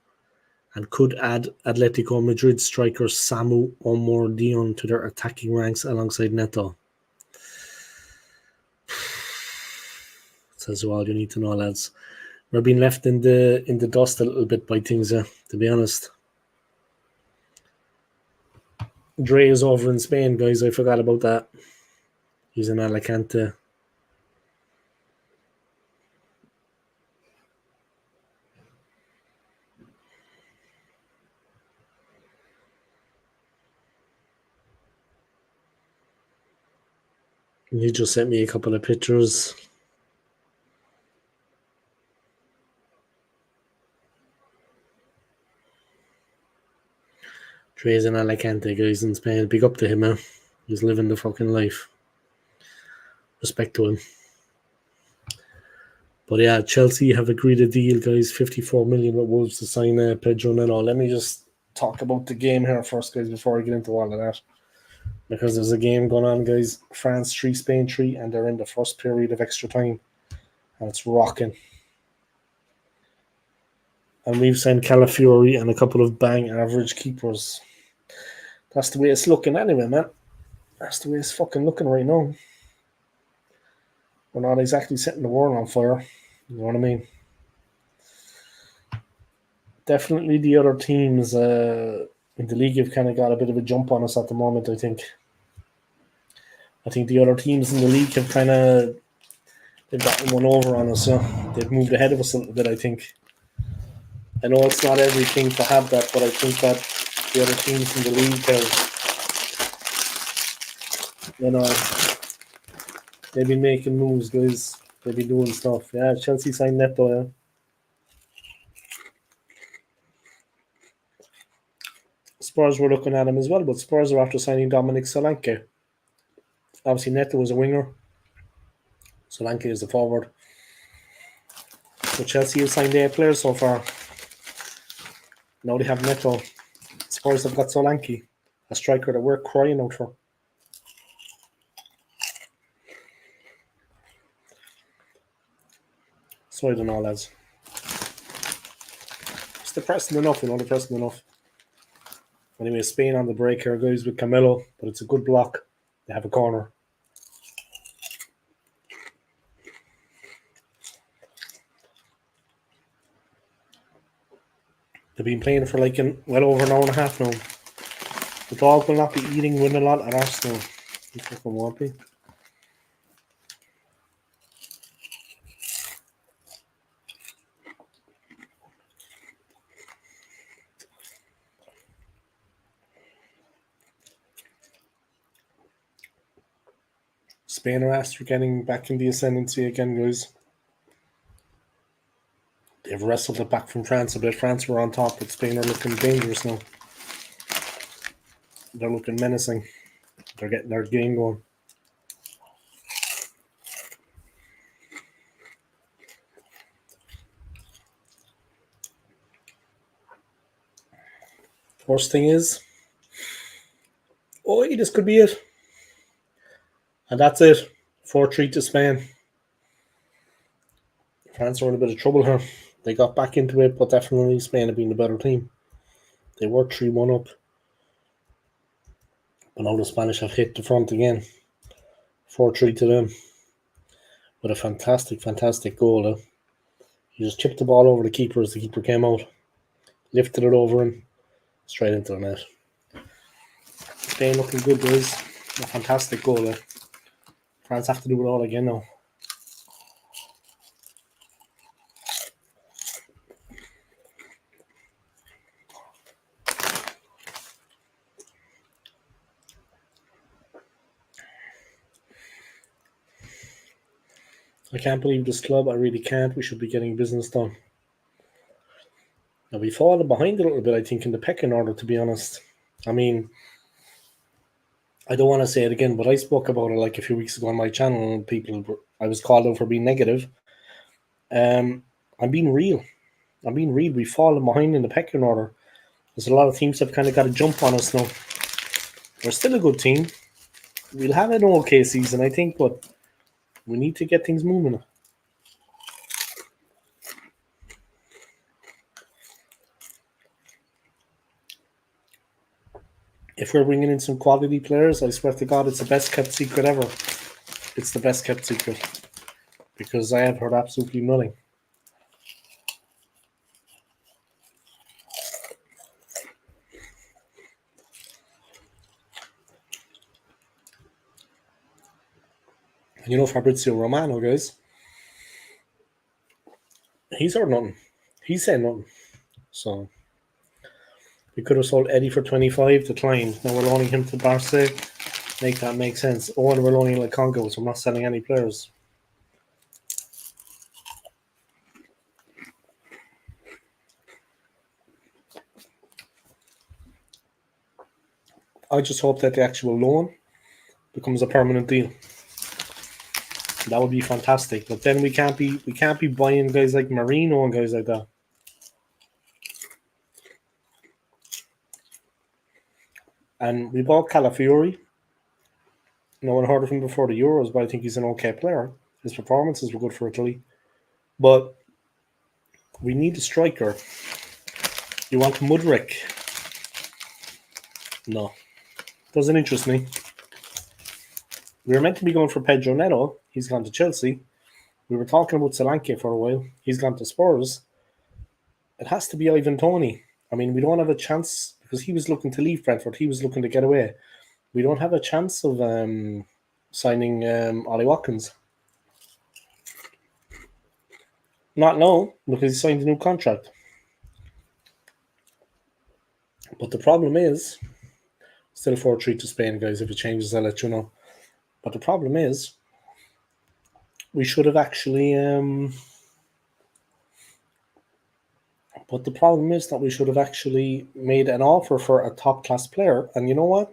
and could add Atletico Madrid striker Samu Omordion to their attacking ranks alongside Neto. Says all you need to know, lads. We're being left in the dust a little bit by things, to be honest. Dre is over in Spain, guys. I forgot about that. He's in Alicante. He just sent me a couple of pictures. Dre's in Alicante, guys, in Spain. Big up to him, man. He's living the fucking life. Respect to him. But yeah, Chelsea have agreed a deal, guys. 54 million with Wolves to sign Pedro Neto. Let me just talk about the game here first, guys, before I get into all of that. Because there's a game going on, guys. France 3, Spain 3, and they're in the first period of extra time. And it's rocking. And we've signed Calafiori and a couple of bang average keepers. That's the way it's looking anyway, man. That's the way it's fucking looking right now. We're not exactly setting the world on fire. You know what I mean? Definitely the other teams in the league have kind of got a bit of a jump on us at the moment, I think. I think the other teams in the league have kind of they've gotten one over on us. They've moved ahead of us a little bit, I think. I know it's not everything to have that, but I think that the other teams in the league have, you know, they've been making moves, guys. They've been doing stuff. Yeah, Chelsea signed Neto, yeah. Spurs were looking at him as well, but Spurs are after signing Dominic Solanke. Obviously, Neto was a winger. Solanke is the forward. So Chelsea have signed 8 players so far. Now they have Neto. Spurs have got Solanke, a striker that we're crying out for. So I don't know, lads. It's depressing enough, depressing enough. Anyway, Spain on the break here, guys, with Camilo, but it's a good block. They have a corner. They've been playing for like well over an hour and a half now. The dog will not be eating with a lot at Arsenal. He fucking won't be. Spain are after getting back in the ascendancy again, guys. They've wrestled it back from France a bit. France were on top, but Spain are looking dangerous now. They're looking menacing. They're getting their game going. Worst thing is, this could be it. And that's it. 4-3 to Spain. France are in a bit of trouble here. They got back into it, but definitely Spain have been the better team. They were 3-1 up. But now the Spanish have hit the front again. 4-3 to them. With a fantastic, fantastic goal. He just chipped the ball over the keeper as the keeper came out. Lifted it over him. Straight into the net. Spain looking good, guys. A fantastic goal. France have to do it all again now. I can't believe this club. I really can't. We should be getting business done. Now, we've fallen behind a little bit, I think, in the pecking order, to be honest. I mean, I don't want to say it again, but I spoke about it like a few weeks ago on my channel, and I was called out for being negative. I'm being real. We've fallen behind in the pecking order. There's a lot of teams that have kind of got a jump on us now. We're still a good team. We'll have an okay season, I think, but we need to get things moving. If we're bringing in some quality players, I swear to God, it's the best kept secret ever. It's the best kept secret. Because I have heard absolutely nothing. And you know Fabrizio Romano, guys? He's heard nothing. He's saying nothing. So we could have sold Eddie for 25, declined. Now we're loaning him to Barca. Make that make sense. And we're loaning like Congo, so I'm not selling any players. I just hope that the actual loan becomes a permanent deal. That would be fantastic. But then we can't be buying guys like Marino and guys like that. And we bought Calafiori. No one heard of him before the Euros, but I think he's an okay player. His performances were good for Italy. But we need a striker. You want Mudryk? No. Doesn't interest me. We were meant to be going for Pedro Neto. He's gone to Chelsea. We were talking about Solanke for a while. He's gone to Spurs. It has to be Ivan Toney. I mean, we don't have a chance because he was looking to leave Brentford. He was looking to get away. We don't have a chance of signing Ollie Watkins. Not now, because he signed a new contract. But the problem is, still 4-3 to Spain, guys. If it changes, I'll let you know. But the problem is, we should have actually... But the problem is that we should have actually made an offer for a top-class player. And you know what?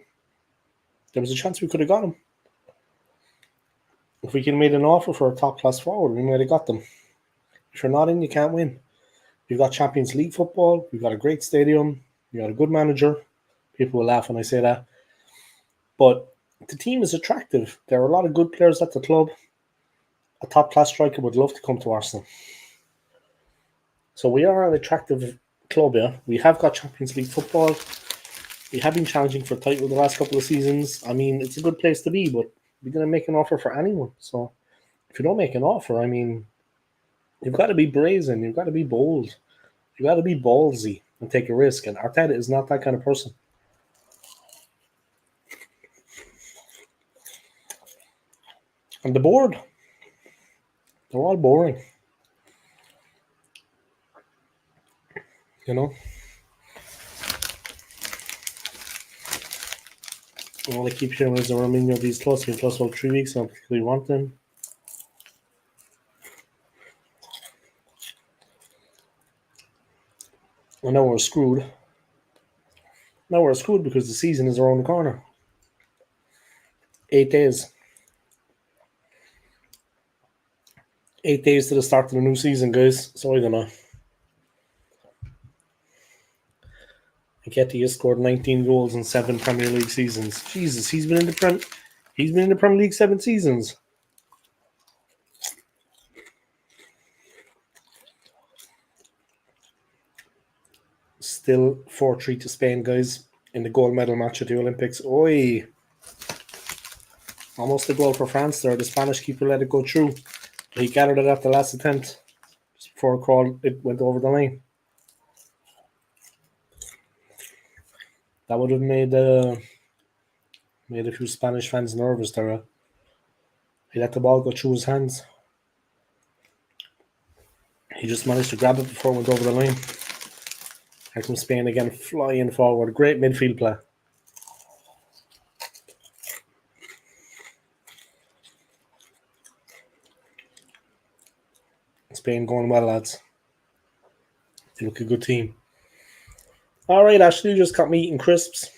There was a chance we could have got him. If we could have made an offer for a top-class forward, we might have got them. If you're not in, you can't win. You've got Champions League football. We've got a great stadium. You got a good manager. People will laugh when I say that. But the team is attractive. There are a lot of good players at the club. A top-class striker would love to come to Arsenal. So we are an attractive club, yeah. We have got Champions League football. We have been challenging for title the last couple of seasons. I mean, it's a good place to be, but we're going to make an offer for anyone. So if you don't make an offer, I mean, you've got to be brazen. You've got to be bold. You've got to be ballsy. and take a risk. And Arteta is not that kind of person. And the board, they're all boring. You know? All I keep hearing is the Romino these close. We're close about 3 weeks. I don't particularly want them. And now we're screwed. Now we're screwed because the season is around the corner. 8 days. 8 days to the start of the new season, guys. So I don't know. Nketiah scored 19 goals in 7 Premier League seasons. Jesus, he's been in the Premier League 7 seasons. Still 4-3 to Spain, guys, in the gold medal match at the Olympics. Oi! Almost a goal for France there. The Spanish keeper let it go through. He gathered it at the last attempt just before it went over the line. That would have made a few Spanish fans nervous there. He let the ball go through his hands. He just managed to grab it before it went over the line. Here comes Spain again, flying forward. Great midfield play. Spain going well, lads. They look a good team. All right, Ashley, you just got me eating crisps.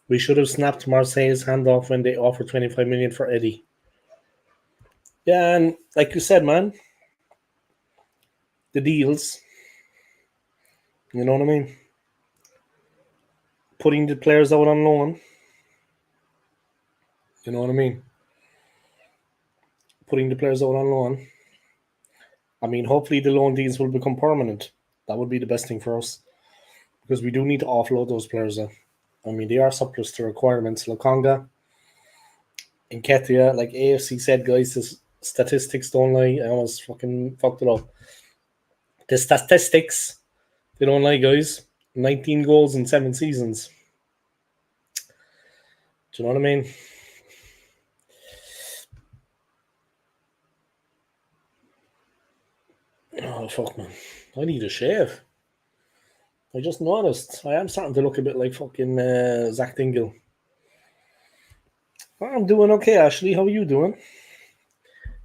We should have snapped Marseille's hand off when they offered 25 million for Eddie. Yeah, and like you said, man, the deals, you know what I mean? Putting the players out on loan, you know what I mean? Putting the players out on loan. I mean, hopefully the loan deals will become permanent. That would be the best thing for us. Because we do need to offload those players. I mean, they are surplus to requirements. Lokonga, Nketiah, like AFC said, guys, the statistics don't lie. I almost fucking fucked it up. The statistics, they don't lie, guys. 19 goals in 7 seasons. Do you know what I mean? Oh, fuck, man. I need a shave. I just noticed. I am starting to look a bit like fucking Zach Dingle. I'm doing okay, Ashley. How are you doing?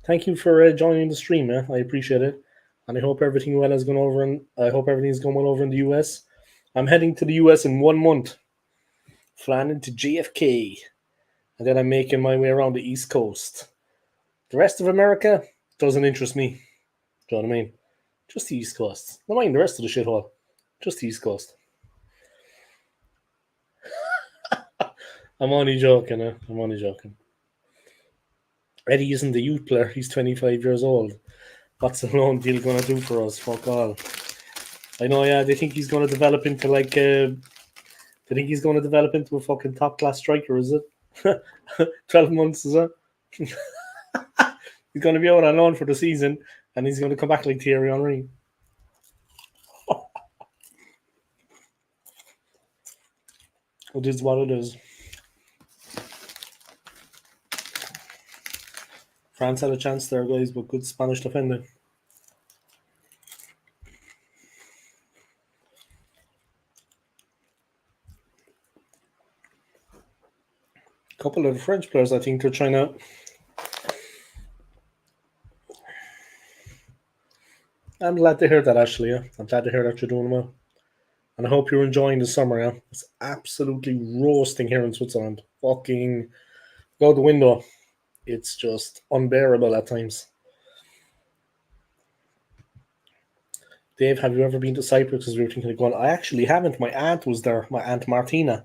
Thank you for joining the stream, man. I appreciate it. And I hope everything well is going over, and I hope everything's going well over in the US. I'm heading to the US in 1 month. Flying into JFK. And then I'm making my way around the East Coast. The rest of America doesn't interest me. Do you know what I mean? Just the East Coast. Don't mind the rest of the shithole. Just the East Coast. I'm only joking. I'm only joking. Eddie isn't the youth player. He's 25 years old. What's the loan deal going to do for us? Fuck all. I know, yeah, they think he's going to develop into like they think he's going to develop into a fucking top-class striker, is it? 12 months, is it? He's going to be out on loan for the season, and he's going to come back like Thierry Henry. It is what it is. France had a chance there, guys, but good Spanish defending. A couple of the French players, I think, are trying to... I'm glad to hear that, Ashley. Yeah? I'm glad to hear that you're doing well. And I hope you're enjoying the summer, yeah? It's absolutely roasting here in Switzerland. Fucking go out the window. It's just unbearable at times. Dave, have you ever been to Cyprus? Because we were thinking of going. I actually haven't. My aunt was there. My aunt Martina.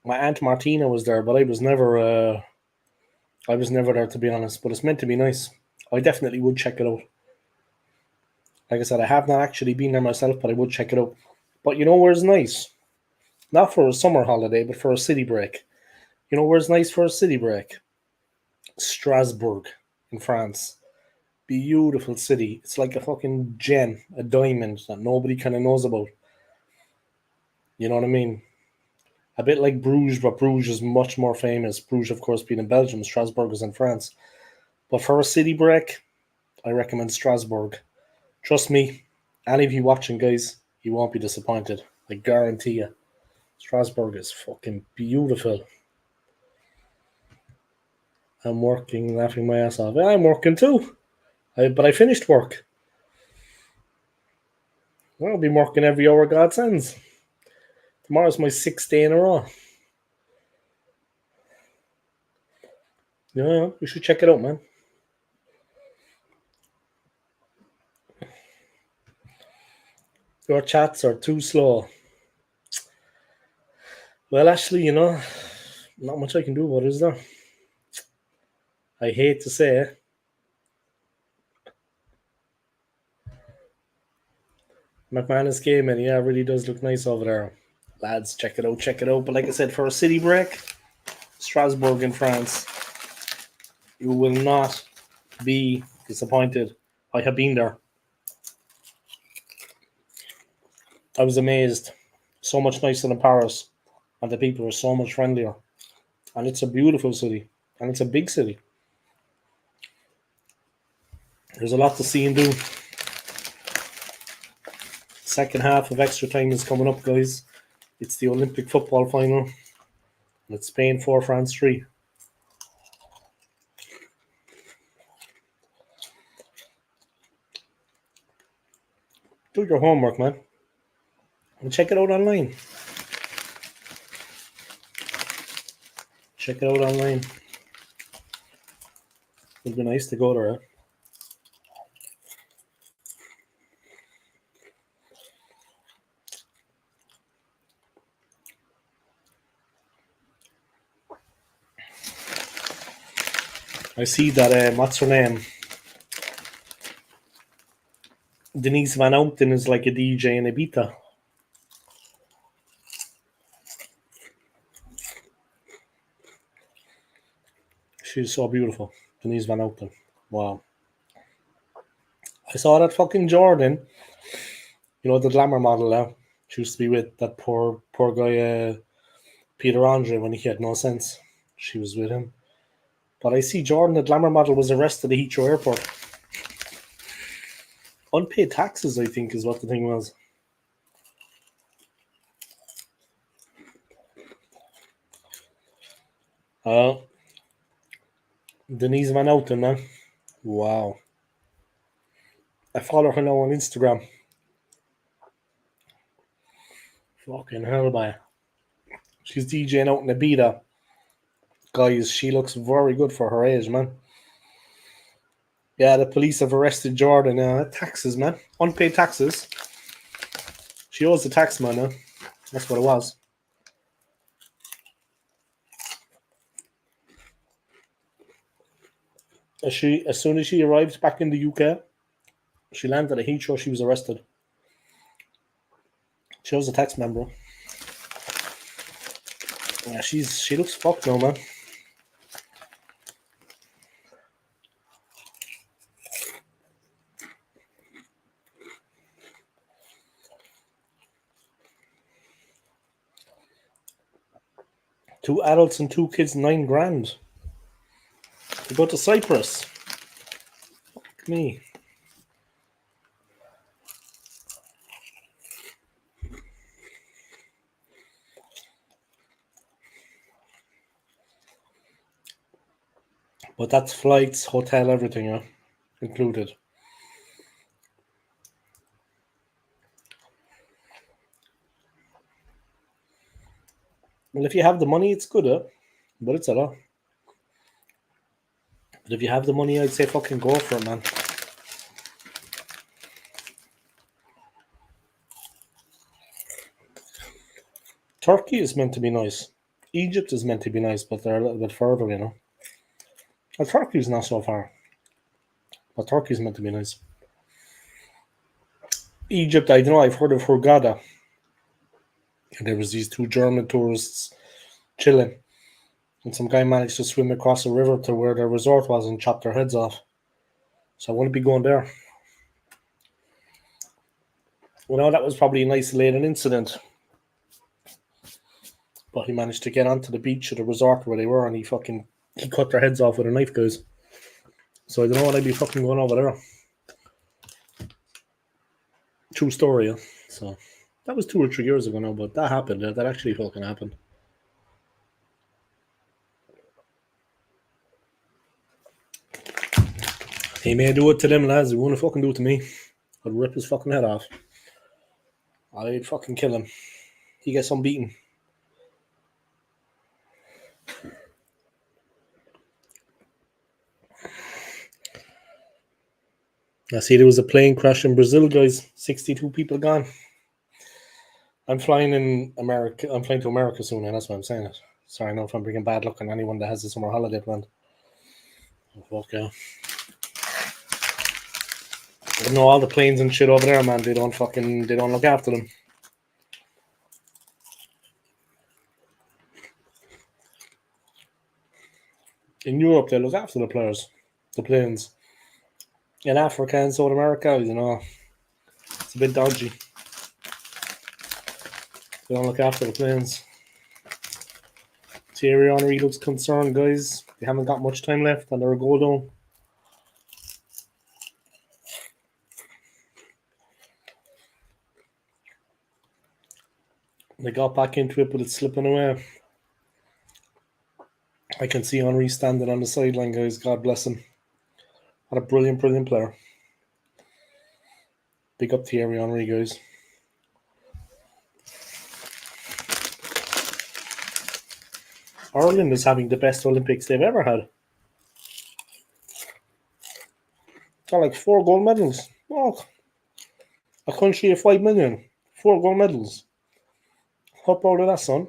My aunt Martina was there, but I was never there, to be honest. But it's meant to be nice. I definitely would check it out. Like I said, I have not actually been there myself, but I would check it out. But you know where's nice? Not for a summer holiday, but for a city break. You know where's nice for a city break? Strasbourg in France. beautiful city. It's like a fucking gem, a diamond that nobody kind of knows about. You know what I mean? A bit like Bruges, but Bruges is much more famous. Bruges, of course, being in Belgium, Strasbourg is in France. But for a city break, I recommend Strasbourg. Trust me, any of you watching, guys, you won't be disappointed. I guarantee you. Strasbourg is fucking beautiful. I'm working, laughing my ass off. Yeah, I'm working too. But I finished work. Well, I'll be working every hour God sends. Tomorrow's my 6th day in a row. Yeah, you should check it out, man. Your chats are too slow. Well, actually, not much I can do about it, is there? I hate to say it. McManus game, and yeah, it really does look nice over there. Lads, check it out, check it out. But like I said, for a city break, Strasbourg in France, you will not be disappointed. I have been there. I was amazed. So much nicer than Paris, and the people are so much friendlier. And it's a beautiful city, and it's a big city. There's a lot to see and do. Second half of extra time is coming up, guys. It's the Olympic football final. And it's Spain 4, France 3. Do your homework, man. And check it out online. Check it out online. It'd be nice to go there. Eh? I see that, what's her name? Denise Van Outen is like a DJ in Ibiza. She's so beautiful. Denise Van Outen. Wow. I saw that fucking Jordan. You know, the glamour model now. She used to be with that poor guy, Peter Andre, when he had no sense. She was with him. But I see Jordan, the glamour model, was arrested at Heathrow Airport. Unpaid taxes, I think, is what the thing was. Denise Van Outen, man. Wow. I follow her now on Instagram. Fucking hell, man. She's DJing out in Ibiza. Guys, she looks very good for her age, man. Yeah, the police have arrested Jordan. Taxes, man. Unpaid taxes. She owes the tax, man. That's what it was. As soon as she arrived back in the UK, she landed at Heathrow, she was arrested. She owes the tax, man, bro. Yeah, she looks fucked now, man. Two adults and two kids, 9 grand. To go to Cyprus. Fuck me. But that's flights, hotel, everything, included. Well, if you have the money, it's good, but it's a lot. But if you have the money, I'd say fucking go for it, man. Turkey is meant to be nice. Egypt is meant to be nice, but they're a little bit further, Well, Turkey's not so far. But Turkey's meant to be nice. Egypt, I don't know, I've heard of Hurghada. And there was these 2 German tourists chilling. And some guy managed to swim across a river to where their resort was and chop their heads off. So I wouldn't be going there. You know, that was probably an isolated incident. But he managed to get onto the beach at the resort where they were, and he cut their heads off with a knife, guys. So I don't know what I'd be fucking going over there. True story, yeah. So that was 2 or 3 years ago now, but that happened. That actually fucking happened. He may do it to them lads. He won't fucking do it to me. I'd rip his fucking head off. I'd fucking kill him. He gets unbeaten. I see there was a plane crash in Brazil, guys. 62 people gone. I'm flying in America. I'm flying to America soon, and that's why I'm saying it. Sorry, I know if I'm bringing bad luck on anyone that has a summer holiday planned. Oh, fuck yeah. I know all the planes and shit over there, man. They don't look after them. In Europe, they look after the players, the planes. In Africa and South America, you know, it's a bit dodgy. They don't look after the planes. Thierry Henry looks concerned, guys. They haven't got much time left, and they're a goal down. They got back into it, but it's slipping away. I can see Henry standing on the sideline, guys. God bless him. What a brilliant, brilliant player. Big up Thierry Henry, guys. Ireland is having the best Olympics they've ever had. Got like 4 gold medals. Oh, a country of 5 million. 4 gold medals. How proud of that, son?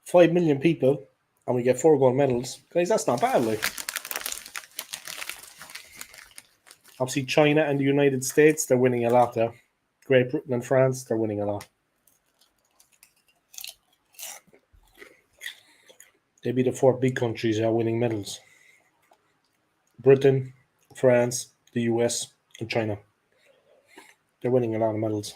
5 million people, and we get 4 gold medals. Guys, that's not bad, like. Obviously, China and the United States, they're winning a lot there. Great Britain and France, they're winning a lot. They'd be the 4 big countries that are winning medals. Britain, France, the US, and China. They're winning a lot of medals.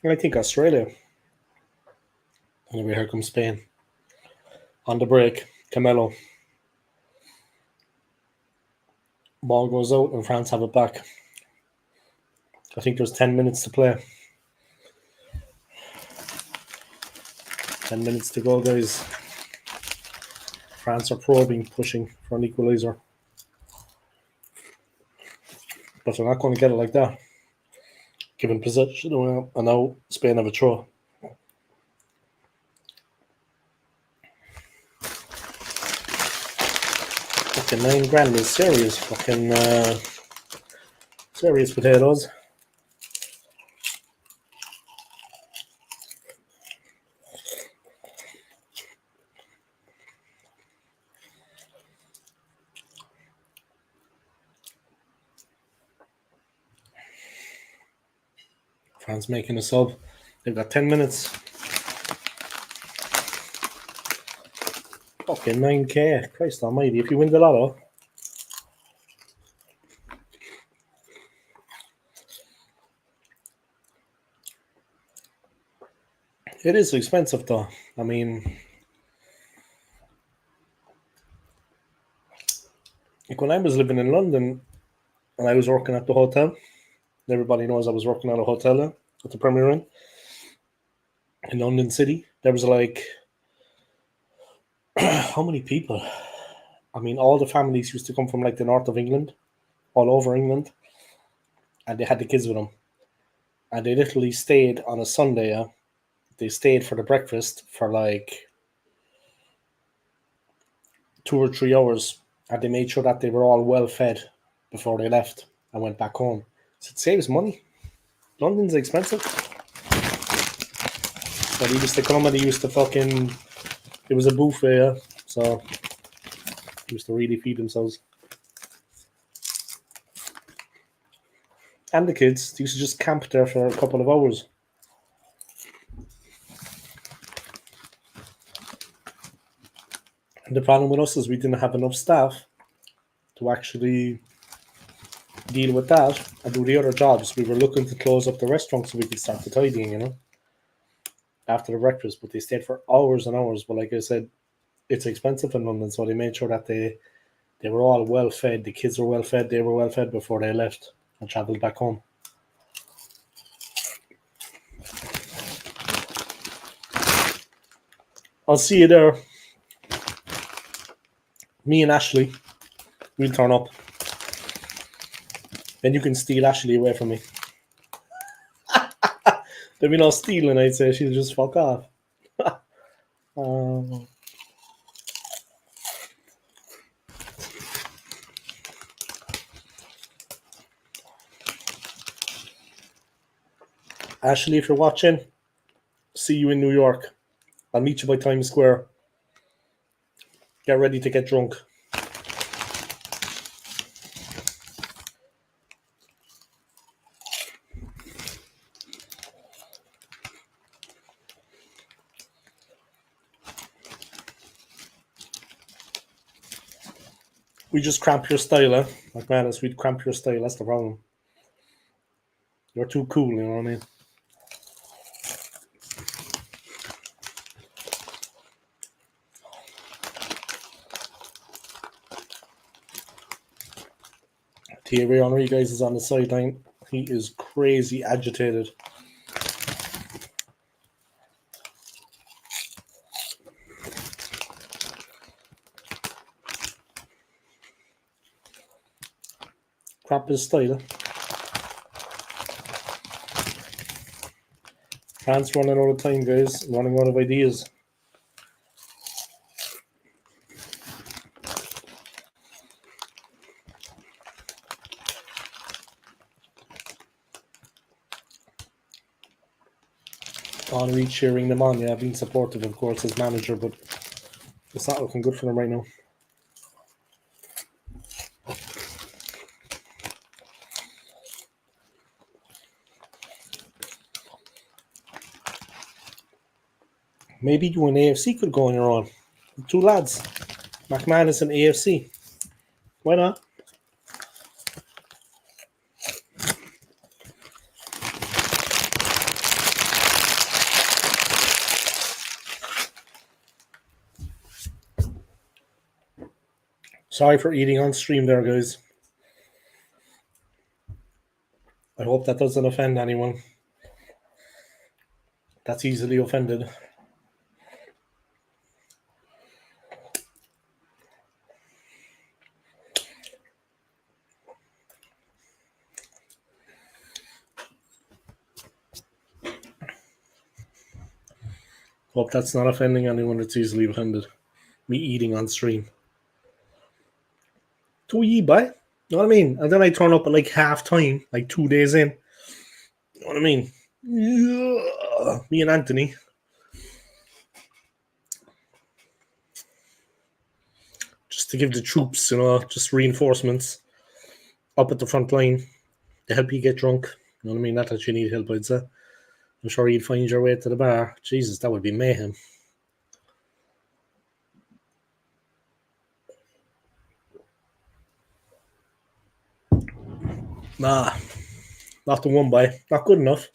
And I think Australia. Anyway, here comes Spain. On the break, Camelo. Ball goes out and France have it back. I think there's 10 minutes to play. 10 minutes to go, guys. France are probing, pushing for an equaliser. But they're not going to get it like that. Given possession, and now Spain have a throw. Fucking $9,000 is serious. Fucking serious potatoes. France making a sub. They've got 10 minutes. Fucking 9k. Christ almighty. If you win the lotto. It is expensive though. I mean, like when I was living in London and I was working at the hotel, everybody knows I was working at a hotel at the Premier Inn in London City. There was like, how many people? I mean, all the families used to come from like the north of England, all over England, and they had the kids with them. And they literally stayed on a Sunday. They stayed for the breakfast for like 2 or 3 hours, and they made sure that they were all well fed before they left and went back home. So it saves money. London's expensive. But he used to come and he used to fucking, it was a buffet, so he used to really feed themselves. And the kids, they used to just camp there for a couple of hours. The problem with us is we didn't have enough staff to actually deal with that and do the other jobs. We were looking to close up the restaurant so we could start the tidying, after the breakfast, but they stayed for hours and hours. But like I said, it's expensive in London, so they made sure that they were all well fed. The kids were well fed. They were well fed before they left and travelled back home. I'll see you there. Me and Ashley, we'll turn up. Then you can steal Ashley away from me. There'll be no stealing, I'd say. She'll just fuck off. Ashley, if you're watching, see you in New York. I'll meet you by Times Square. Get ready to get drunk. We just cramp your style, eh? Like, man, we'd cramp your style. That's the problem. You're too cool, you know what I mean? Thierry Henry, guys, is on the sideline. He is crazy agitated. Crap his style. France running out of time, guys. Running out of ideas. Henry cheering them on, yeah, being supportive, of course, as manager, but it's not looking good for them right now. Maybe you and AFC could go on your own. Two lads, McManus and AFC. Why not? Sorry for eating on stream there, guys. I hope that doesn't offend anyone. That's easily offended. Hope that's not offending anyone that's easily offended. Me eating on stream. Too ye, boy. You know what I mean? And then I turn up at like half time, like 2 days in. You know what I mean? Yeah. Me and Anthony. Just to give the troops, just reinforcements up at the front line to help you get drunk. You know what I mean? Not that you need help, I'd say. I'm sure you'd find your way to the bar. Jesus, that would be mayhem. Nah, not the one by. Not good enough.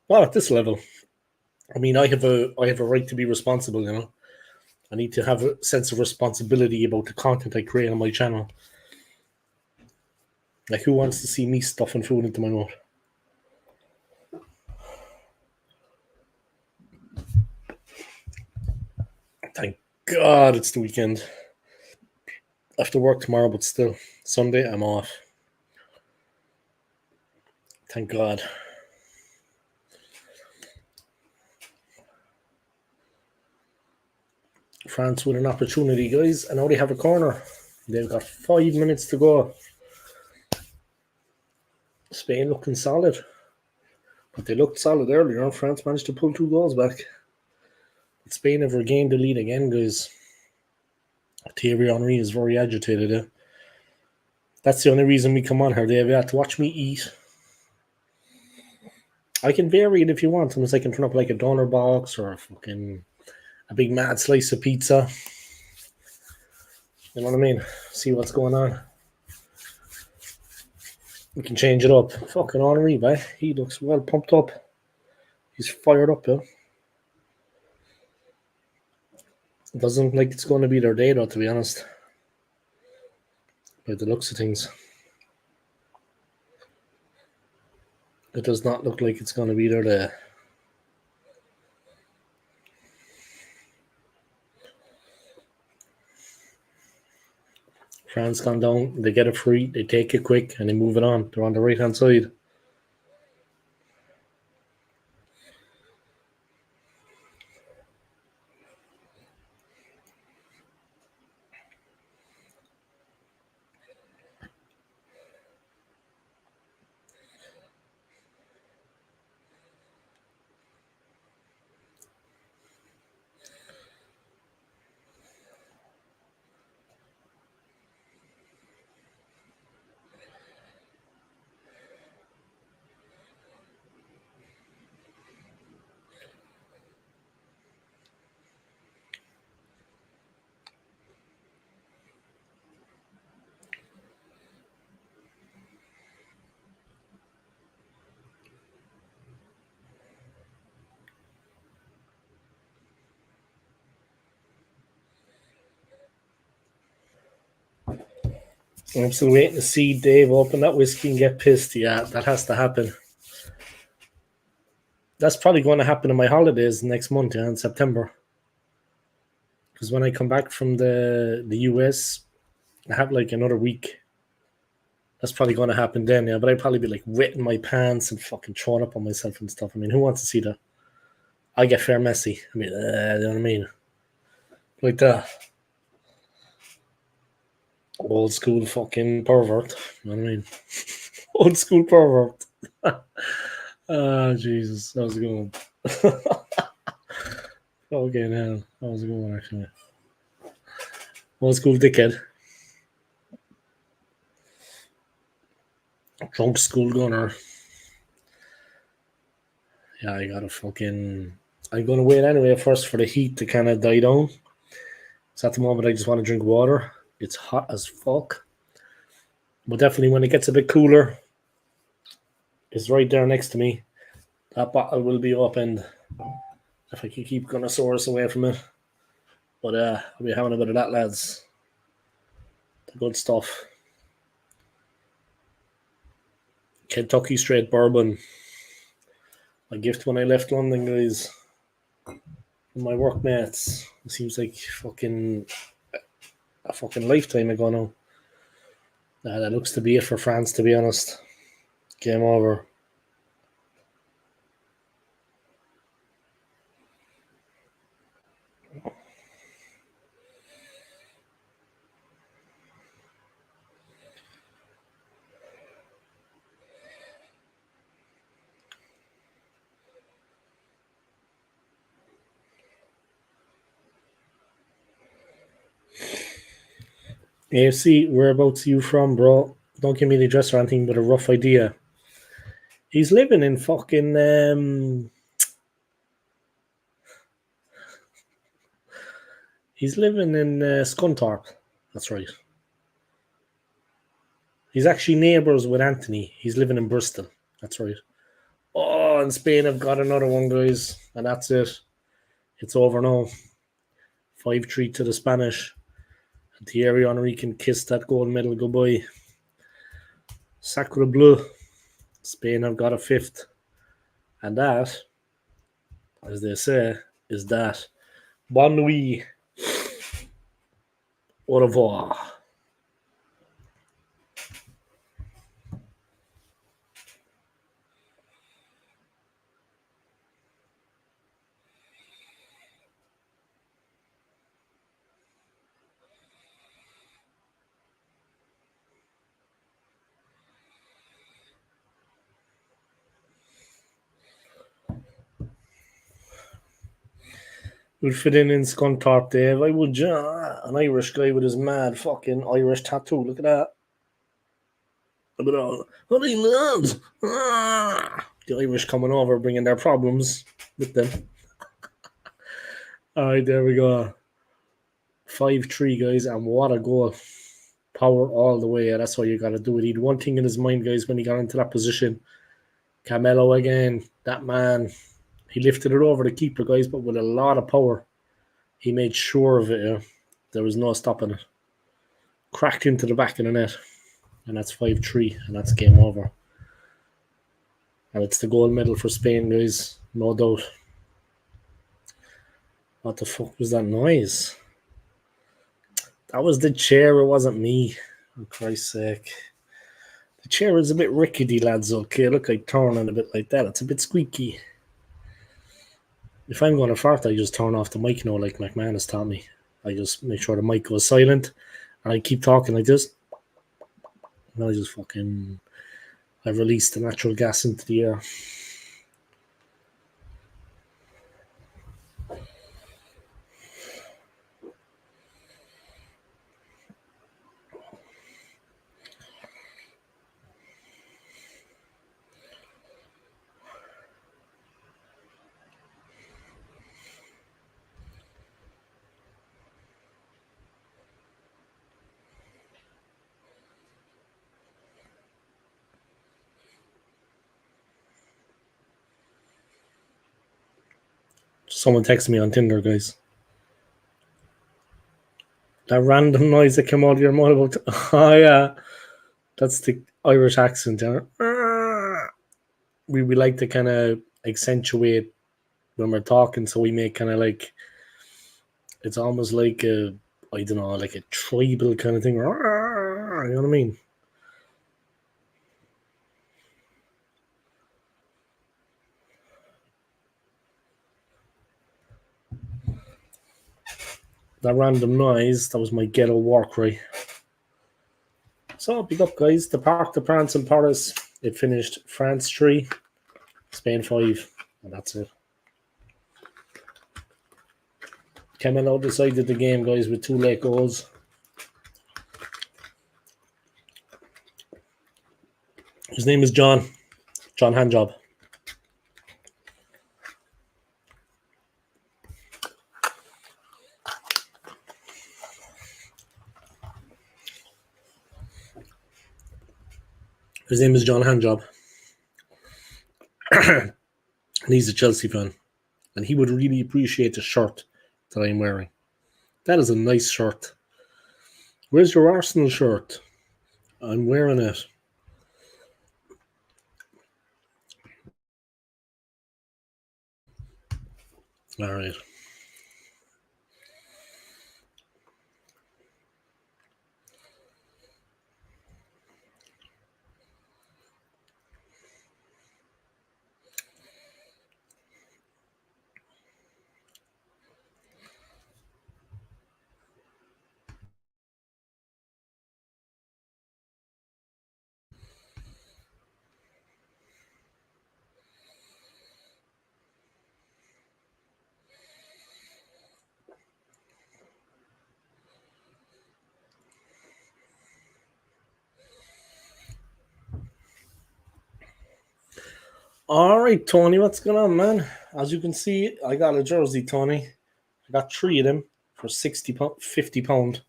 Not at this level. I mean, I have a right to be responsible, I need to have a sense of responsibility about the content I create on my channel. Like, who wants to see me stuffing food into my mouth? Thank God it's the weekend. I have to work tomorrow, but still, Sunday I'm off. Thank God. France with an opportunity, guys. I know they have a corner. They've got 5 minutes to go. Spain looking solid. But they looked solid earlier. France managed to pull 2 goals back. But Spain have regained the lead again, guys. Thierry Henry is very agitated. That's the only reason we come on here. They have to watch me eat. I can vary it if you want. Unless I can turn up like a doner box or a big mad slice of pizza. You know what I mean? See what's going on. We can change it up. Fucking Henri, boy. He looks well pumped up. He's fired up, yeah. It doesn't look like it's going to be their day, though, to be honest. By the looks of things. It does not look like it's going to be their day. France gone down, they get it free, they take it quick, and they move it on. They're on the right-hand side. I'm still waiting to see Dave open that whiskey and get pissed. Yeah, that has to happen. That's probably going to happen in my holidays next month, yeah, in September. Because when I come back from the US, I have like another week. That's probably going to happen then, yeah. But I'd probably be like wetting my pants and fucking throwing up on myself and stuff. I mean, who wants to see that? I get fair messy. I mean, you know what I mean? Like that. Old school fucking pervert. You know what I mean? Old school pervert. Ah, Jesus. That was a good one. Okay, now. That was a good one, actually. Old school dickhead. Drunk school gunner. Yeah, I gotta fucking. I'm gonna wait anyway first for the heat to kind of die down. So at the moment, I just want to drink water. It's hot as fuck. But definitely when it gets a bit cooler, it's right there next to me. That bottle will be opened if I can keep Gunnosaurus away from it. But I'll be having a bit of that, lads. The good stuff. Kentucky straight bourbon. My gift when I left London, guys. My workmates. It seems like a fucking lifetime ago now. That looks to be it for France, to be honest. Game over. AFC, whereabouts are you from, bro? Don't give me the address or anything, but a rough idea. He's living in fucking. He's living in Scunthorpe. That's right. He's actually neighbours with Anthony. He's living in Bristol. That's right. Oh, and Spain have got another one, guys. And that's it. It's over now. 5-3 to the Spanish. And Thierry Henry can kiss that gold medal goodbye. Sacre bleu. Spain have got a fifth. And that, as they say, is that. Bon nuit. Au revoir. Would fit in Scunthorpe, Dave. I would, an Irish guy with his mad fucking Irish tattoo. Look at that. Look at all. Honey, lads. The Irish coming over, bringing their problems with them. All right, there we go. 5-3, guys, and what a goal. Power all the way. That's what you got to do. He had one thing in his mind, guys, when he got into that position. Camelo again, that man, he lifted it over the keeper, guys, but with a lot of power. He made sure of it. There was no stopping it. Cracked into the back of the net. And that's 5-3, and that's game over. And it's the gold medal for Spain, guys. No doubt. What the fuck was that noise? That was the chair, it wasn't me. For Christ's sake. The chair is a bit rickety, lads, okay? Look, I turn it a bit like that. It's a bit squeaky. If I'm going to fart, I just turn off the mic now, like McMahon has taught me. I just make sure the mic goes silent, and I keep talking like this. And I just I release the natural gas into the air. Someone texted me on Tinder, guys. That random noise that came out of your mouth. Oh, yeah. That's the Irish accent. We like to kind of accentuate when we're talking, so we make kind of like, it's almost like a, I don't know, like a tribal kind of thing. You know what I mean? That random noise, that was my ghetto war cry. So, big up, guys. The Parc de France in Paris. It finished France 3, Spain 5, and that's it. Camelo decided the game, guys, with 2 late goals. His name is John Handjob. His name is John Handjob. And he's a Chelsea fan. And he would really appreciate the shirt that I'm wearing. That is a nice shirt. Where's your Arsenal shirt? I'm wearing it. All right. All right, Tony, what's going on, man? As you can see, I got a jersey, Tony. I got 3 of them for £50.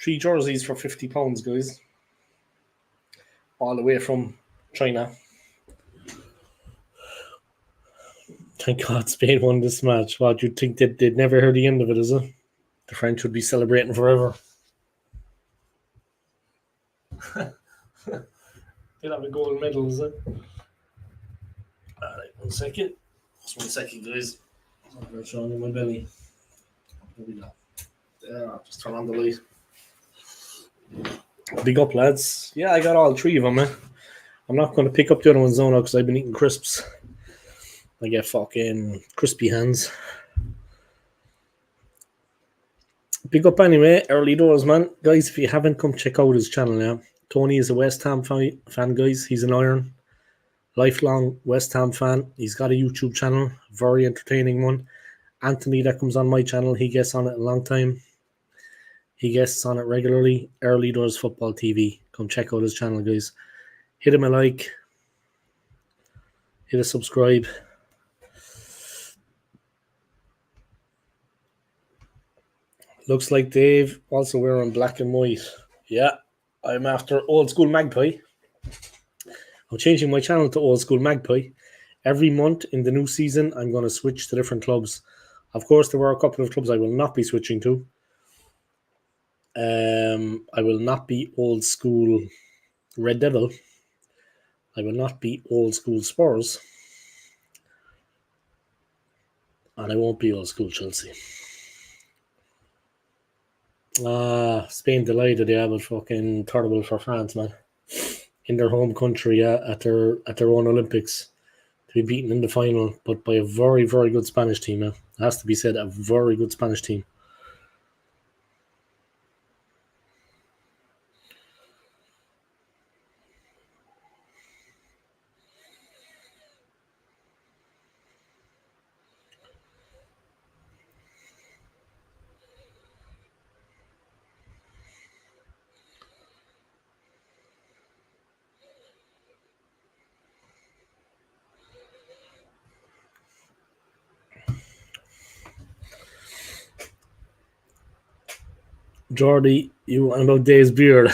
3 jerseys for £50, guys. All the way from China. Thank God Spain won this match. What, you'd think that they'd never hear the end of it, is it? The French would be celebrating forever. They'll have a gold medal, is it? Alright, 1 second. Just 1 second, guys. I'm showing you my belly. Here we go. There, I'll just turn on the light. Big up, lads. Yeah, I got all 3 of them, man. I'm not going to pick up the other ones now because I've been eating crisps. I get fucking crispy hands. Big up anyway, early doors, man. Guys, if you haven't, come check out his channel now. Tony is a West Ham fan, guys. He's an Iron. Lifelong West Ham fan. He's got a YouTube channel. Very entertaining one. Anthony, that comes on my channel. He gets on it a long time. He guests on it regularly. Early Doors Football TV. Come check out his channel, guys. Hit him a like. Hit a subscribe. Looks like Dave also wearing black and white. Yeah, I'm after Old School Magpie. I'm changing my channel to Old School Magpie. Every month in the new season, I'm going to switch to different clubs. Of course, there were a couple of clubs I will not be switching to. I will not be Old School Red Devil. I will not be Old School Spurs. And I won't be Old School Chelsea. Spain delighted, yeah, but fucking terrible for France, man. In their home country, yeah, at their own Olympics, to be beaten in the final, but by a very, very good Spanish team, yeah. It has to be said, a very good Spanish team. Jordy, you want about Dave's beard?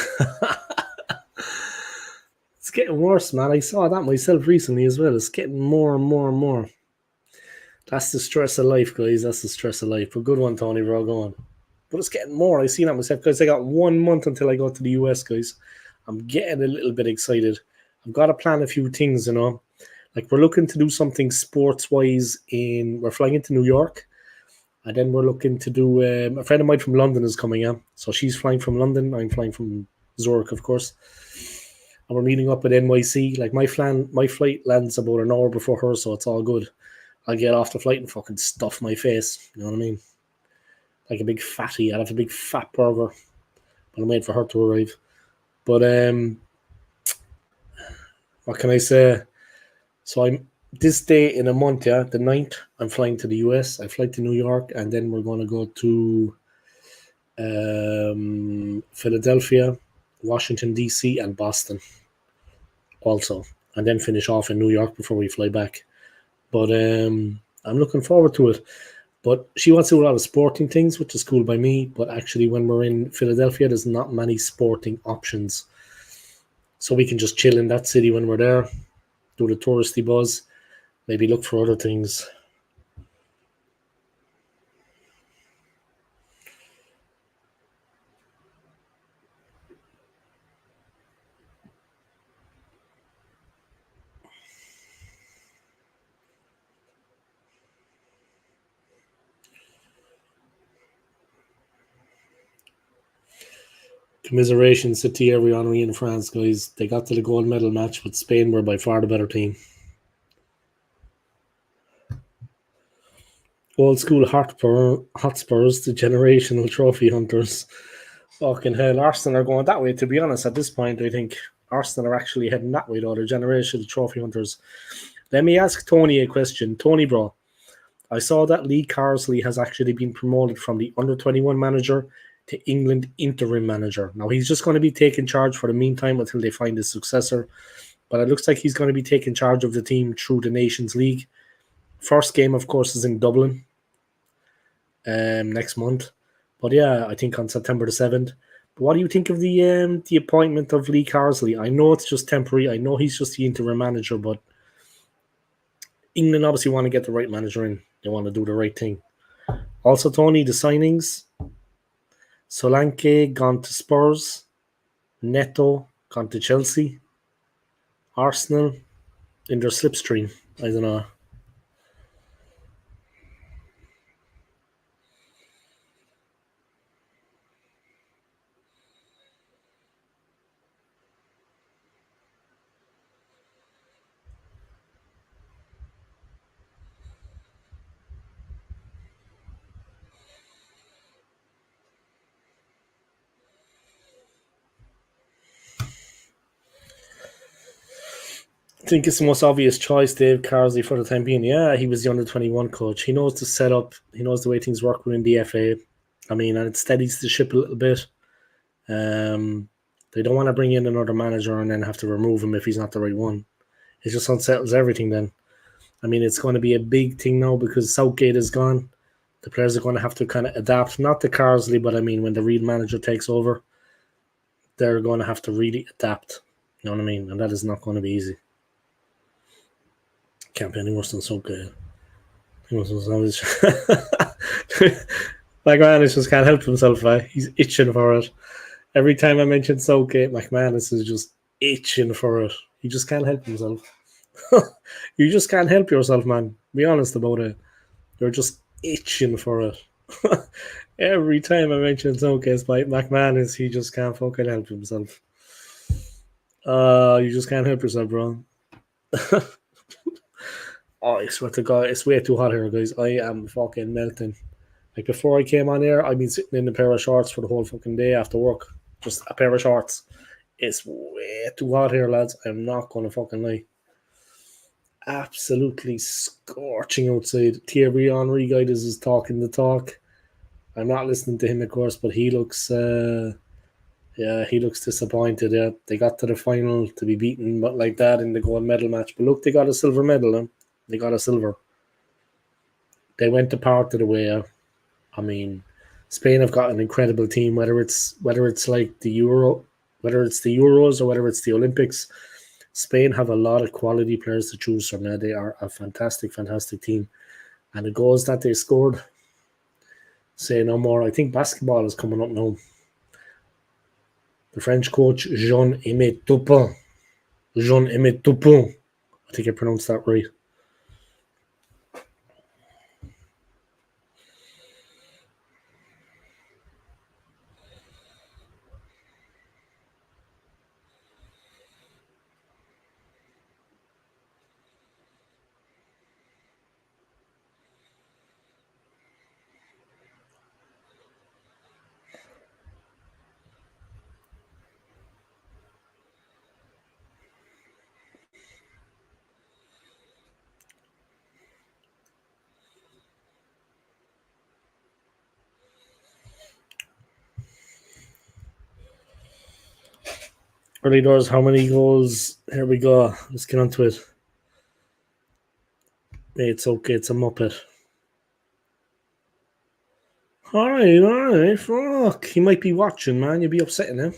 It's getting worse, man. I saw that myself recently as well. It's getting more and more and more. That's the stress of life, guys. That's the stress of life. But good one, Tony. We're all going. But it's getting more. I see that myself, guys. I got 1 month until I go to the US, guys. I'm getting a little bit excited. I've got to plan a few things, you know. Like we're looking to do something sports-wise we're flying into New York. And then we're looking to do, a friend of mine from London is coming in. So she's flying from London. I'm flying from Zurich, of course. And we're meeting up at NYC. Like my flight lands about an hour before her, so it's all good. I'll get off the flight and fucking stuff my face. You know what I mean? Like a big fatty. I'll have a big fat burger. But I'm waiting for her to arrive. But what can I say? So I'm this day in a month, yeah, the 9th, I'm flying to the US. I fly to New York, and then we're going to go to Philadelphia, Washington, D.C., and Boston also. And then finish off in New York before we fly back. But I'm looking forward to it. But she wants to do a lot of sporting things, which is cool by me. But actually, when we're in Philadelphia, there's not many sporting options. So we can just chill in that city when we're there, do the touristy buzz, maybe look for other things. Commiserations to Thierry Henry in France, guys. They got to the gold medal match, but Spain were by far the better team. Old school Hotspurs, the generational trophy hunters. Fucking hell, Arsenal are going that way, to be honest. At this point, I think Arsenal are actually heading that way, though. They're generational trophy hunters. Let me ask Tony a question. Tony, bro, I saw that Lee Carsley has actually been promoted from the under-21 manager to England interim manager. Now, he's just going to be taking charge for the meantime until they find his successor. But it looks like he's going to be taking charge of the team through the Nations League. First game, of course, is in Dublin next month. But yeah, I think on September the 7th. But what do you think of the appointment of Lee Carsley? I know it's just temporary. I know he's just the interim manager, but England obviously want to get the right manager in. They want to do the right thing. Also, Tony, the signings. Solanke gone to Spurs. Neto gone to Chelsea. Arsenal in their slipstream. I don't know. I think it's the most obvious choice, Dave Carsley, for the time being. Yeah, he was the under-21 coach. He knows the setup. He knows the way things work within the FA. I mean, and it steadies the ship a little bit. They don't want to bring in another manager and then have to remove him if he's not the right one. It just unsettles everything then. I mean, it's going to be a big thing now because Southgate is gone. The players are going to have to kind of adapt, not to Carsley, but I mean, when the real manager takes over, they're going to have to really adapt. You know what I mean? And that is not going to be easy. Can't be any worse than Soka. McManus just can't help himself, right? He's itching for it. Every time I mention Soka, McManus is just itching for it. He just can't help himself. You just can't help yourself, man. Be honest about it. You're just itching for it. Every time I mention Soka by McManus, he just can't fucking help himself. You just can't help yourself, bro. Oh, I swear to God, it's way too hot here, guys. I am fucking melting. Like, before I came on here, I've been sitting in a pair of shorts for the whole fucking day after work. Just a pair of shorts. It's way too hot here, lads. I'm not going to fucking lie. Absolutely scorching outside. Thierry Henry guy is talking the talk. I'm not listening to him, of course, but he looks... he looks disappointed. Yeah, they got to the final to be beaten, but like that in the gold medal match. But look, they got a silver medal. They got a silver. They went to part of the way. I mean, Spain have got an incredible team. Whether it's like the Euro, whether it's the Euros or whether it's the Olympics, Spain have a lot of quality players to choose from. Now they are a fantastic, fantastic team, and the goals that they scored, say no more. I think basketball is coming up now. The French coach Jean-Aimé Toupin. Jean-Aimé Toupin. I think I pronounced that right. Early doors, how many goals? Here we go. Let's get on to it. It's okay. It's a Muppet. All right. Fuck. He might be watching, man. You'll be upsetting him.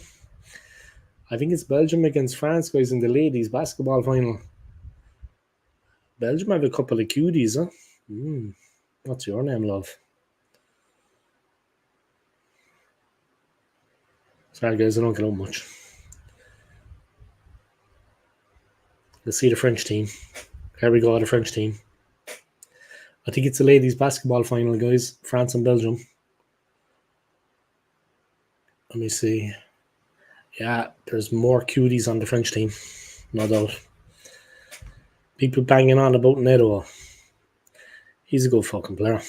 I think it's Belgium against France, guys, in the ladies' basketball final. Belgium have a couple of cuties, huh? What's your name, love? Sorry, guys, I don't get out much. Let's see the French team. Here we go, the French team. I think it's the ladies' basketball final, guys. France and Belgium. Let me see. Yeah, there's more cuties on the French team. No doubt. People banging on about Neto. He's a good fucking player.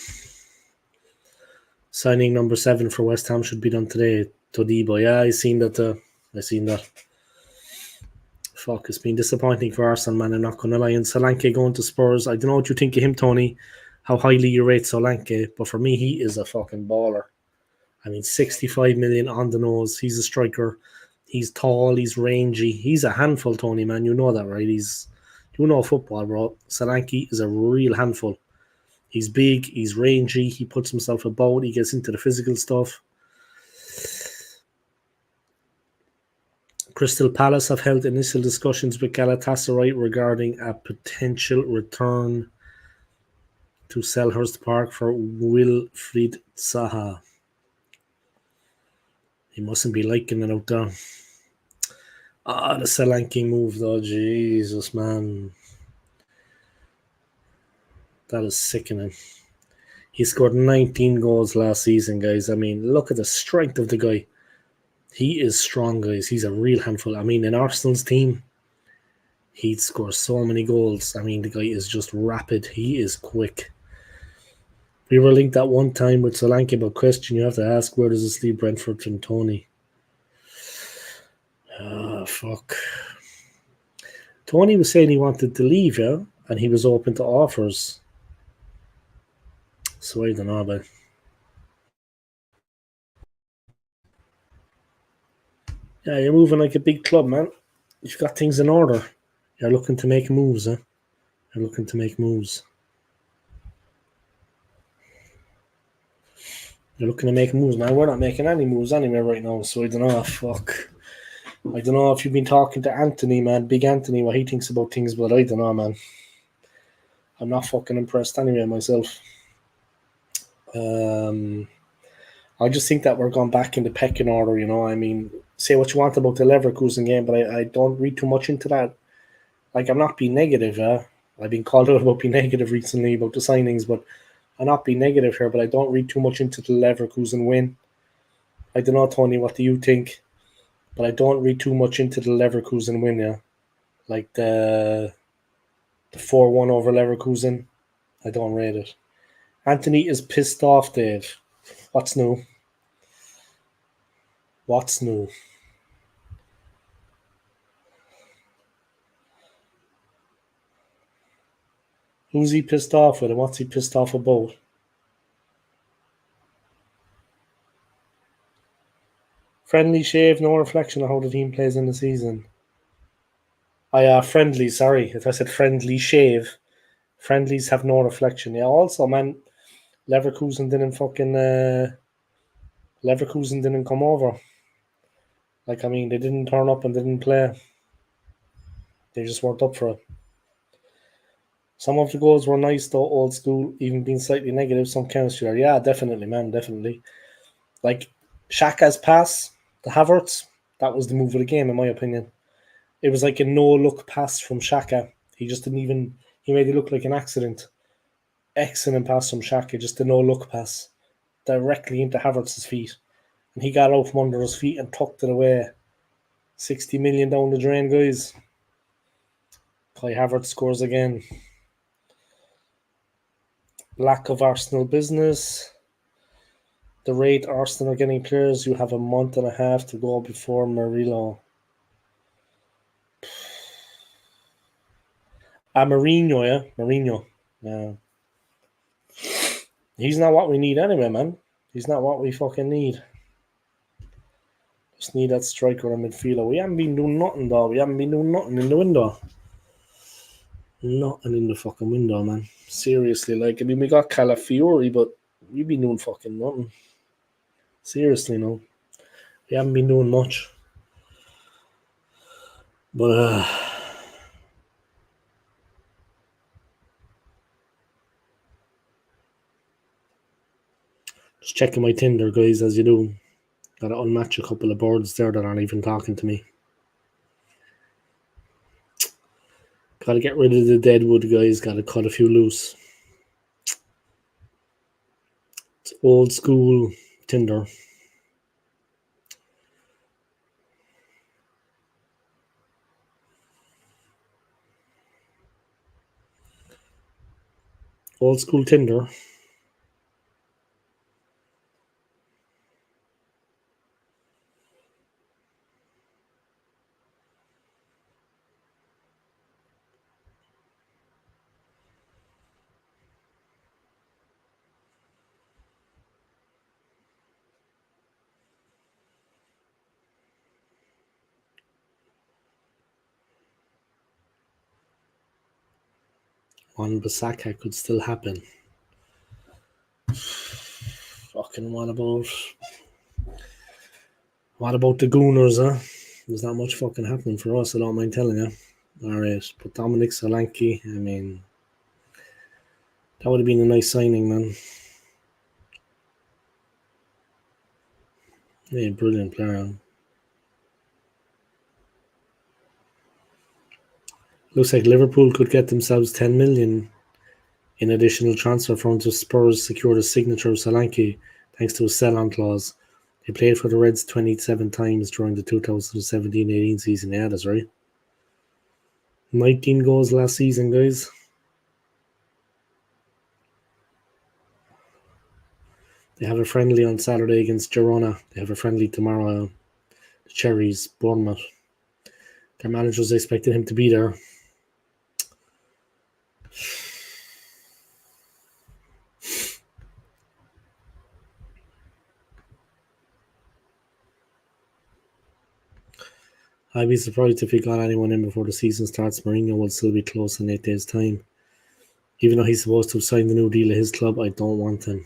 Signing number 7 for West Ham should be done today. Todibo. Yeah, I seen that. Fuck, it's been disappointing for Arsenal, man. I'm not going to lie. And Solanke going to Spurs. I don't know what you think of him, Tony. How highly you rate Solanke. But for me, he is a fucking baller. I mean, 65 million on the nose. He's a striker. He's tall. He's rangy. He's a handful, Tony, man. You know that, right? You know football, bro. Solanke is a real handful. He's big. He's rangy. He puts himself about. He gets into the physical stuff. Crystal Palace have held initial discussions with Galatasaray regarding a potential return to Selhurst Park for Wilfried Zaha. He mustn't be liking it out there. The Solanke move, though. Jesus, man. That is sickening. He scored 19 goals last season, guys. I mean, look at the strength of the guy. He is strong, guys. He's a real handful. I mean, in Arsenal's team, he'd score so many goals. I mean, the guy is just rapid. He is quick. We were linked that one time with Solanke, but question you have to ask, where does this leave Brentford and Tony? Fuck. Tony was saying he wanted to leave, yeah? And he was open to offers. So I don't know, but... Yeah, you're moving like a big club, man. You've got things in order. You're looking to make moves, huh? You're looking to make moves. You're looking to make moves, man. We're not making any moves anywhere right now, so I don't know. Fuck. I don't know if you've been talking to Anthony, man, Big Anthony, what he thinks about things, but I don't know, man. I'm not fucking impressed anyway myself. I just think that we're going back in the pecking order, you know. I mean, say what you want about the Leverkusen game, but I don't read too much into that. Like, I'm not being negative, I've been called out about being negative recently about the signings, but I'm not being negative here, but I don't read too much into the Leverkusen win. I don't know, Tony, what do you think? But I don't read too much into the Leverkusen win, yeah. Like the 4-1 over Leverkusen, I don't rate it. Anthony is pissed off, Dave. What's new? What's new? Who's he pissed off with and what's he pissed off about? Friendly shave, no reflection on how the team plays in the season. Friendly, sorry. If I said friendly shave, friendlies have no reflection. Yeah, also, man, Leverkusen didn't come over. Like, I mean, they didn't turn up and didn't play. They just weren't up for it. Some of the goals were nice, though, old school, even being slightly negative, some chemistry. Yeah, definitely, man, definitely. Like, Xhaka's pass, the Havertz, that was the move of the game, in my opinion. It was like a no-look pass from Xhaka. He made it look like an accident. Excellent pass from Xhaka, just a no-look pass. Directly into Havertz's feet. And he got out from under his feet and tucked it away. 60 million down the drain, guys. Kai Havertz scores again. Lack of Arsenal business. The rate Arsenal are getting players, you have a month and a half to go before Murillo. Mourinho, yeah? Mourinho. Yeah. He's not what we need anyway, man. He's not what we fucking need. Just need that striker and midfielder. We haven't been doing nothing, though. We haven't been doing nothing in the window. Nothing in the fucking window, man. Seriously, like, I mean, we got Calafiori, but we've been doing fucking nothing. Seriously, no. We haven't been doing much. But, just checking my Tinder, guys, as you do. Gotta unmatch a couple of birds there that aren't even talking to me. Gotta get rid of the dead wood, guys. Gotta cut a few loose. It's old school Tinder. Old school Tinder. On Basaka could still happen. Fucking what about the Gooners, huh? There's not much fucking happening for us, I don't mind telling you. Alright, but Dominic Solanke, I mean, that would have been a nice signing, man. Yeah, brilliant player. Looks like Liverpool could get themselves 10 million in additional transfer funds if Spurs secured a signature of Solanke thanks to a sell-on clause. He played for the Reds 27 times during the 2017-18 season. Yeah, that's right. 19 goals last season, guys. They have a friendly on Saturday against Girona. They have a friendly tomorrow. The Cherries, Bournemouth. Their managers expected him to be there. I'd be surprised if he got anyone in before the season starts. Mourinho will still be close in 8 days' time. Even though he's supposed to have signed the new deal at his club, I don't want him.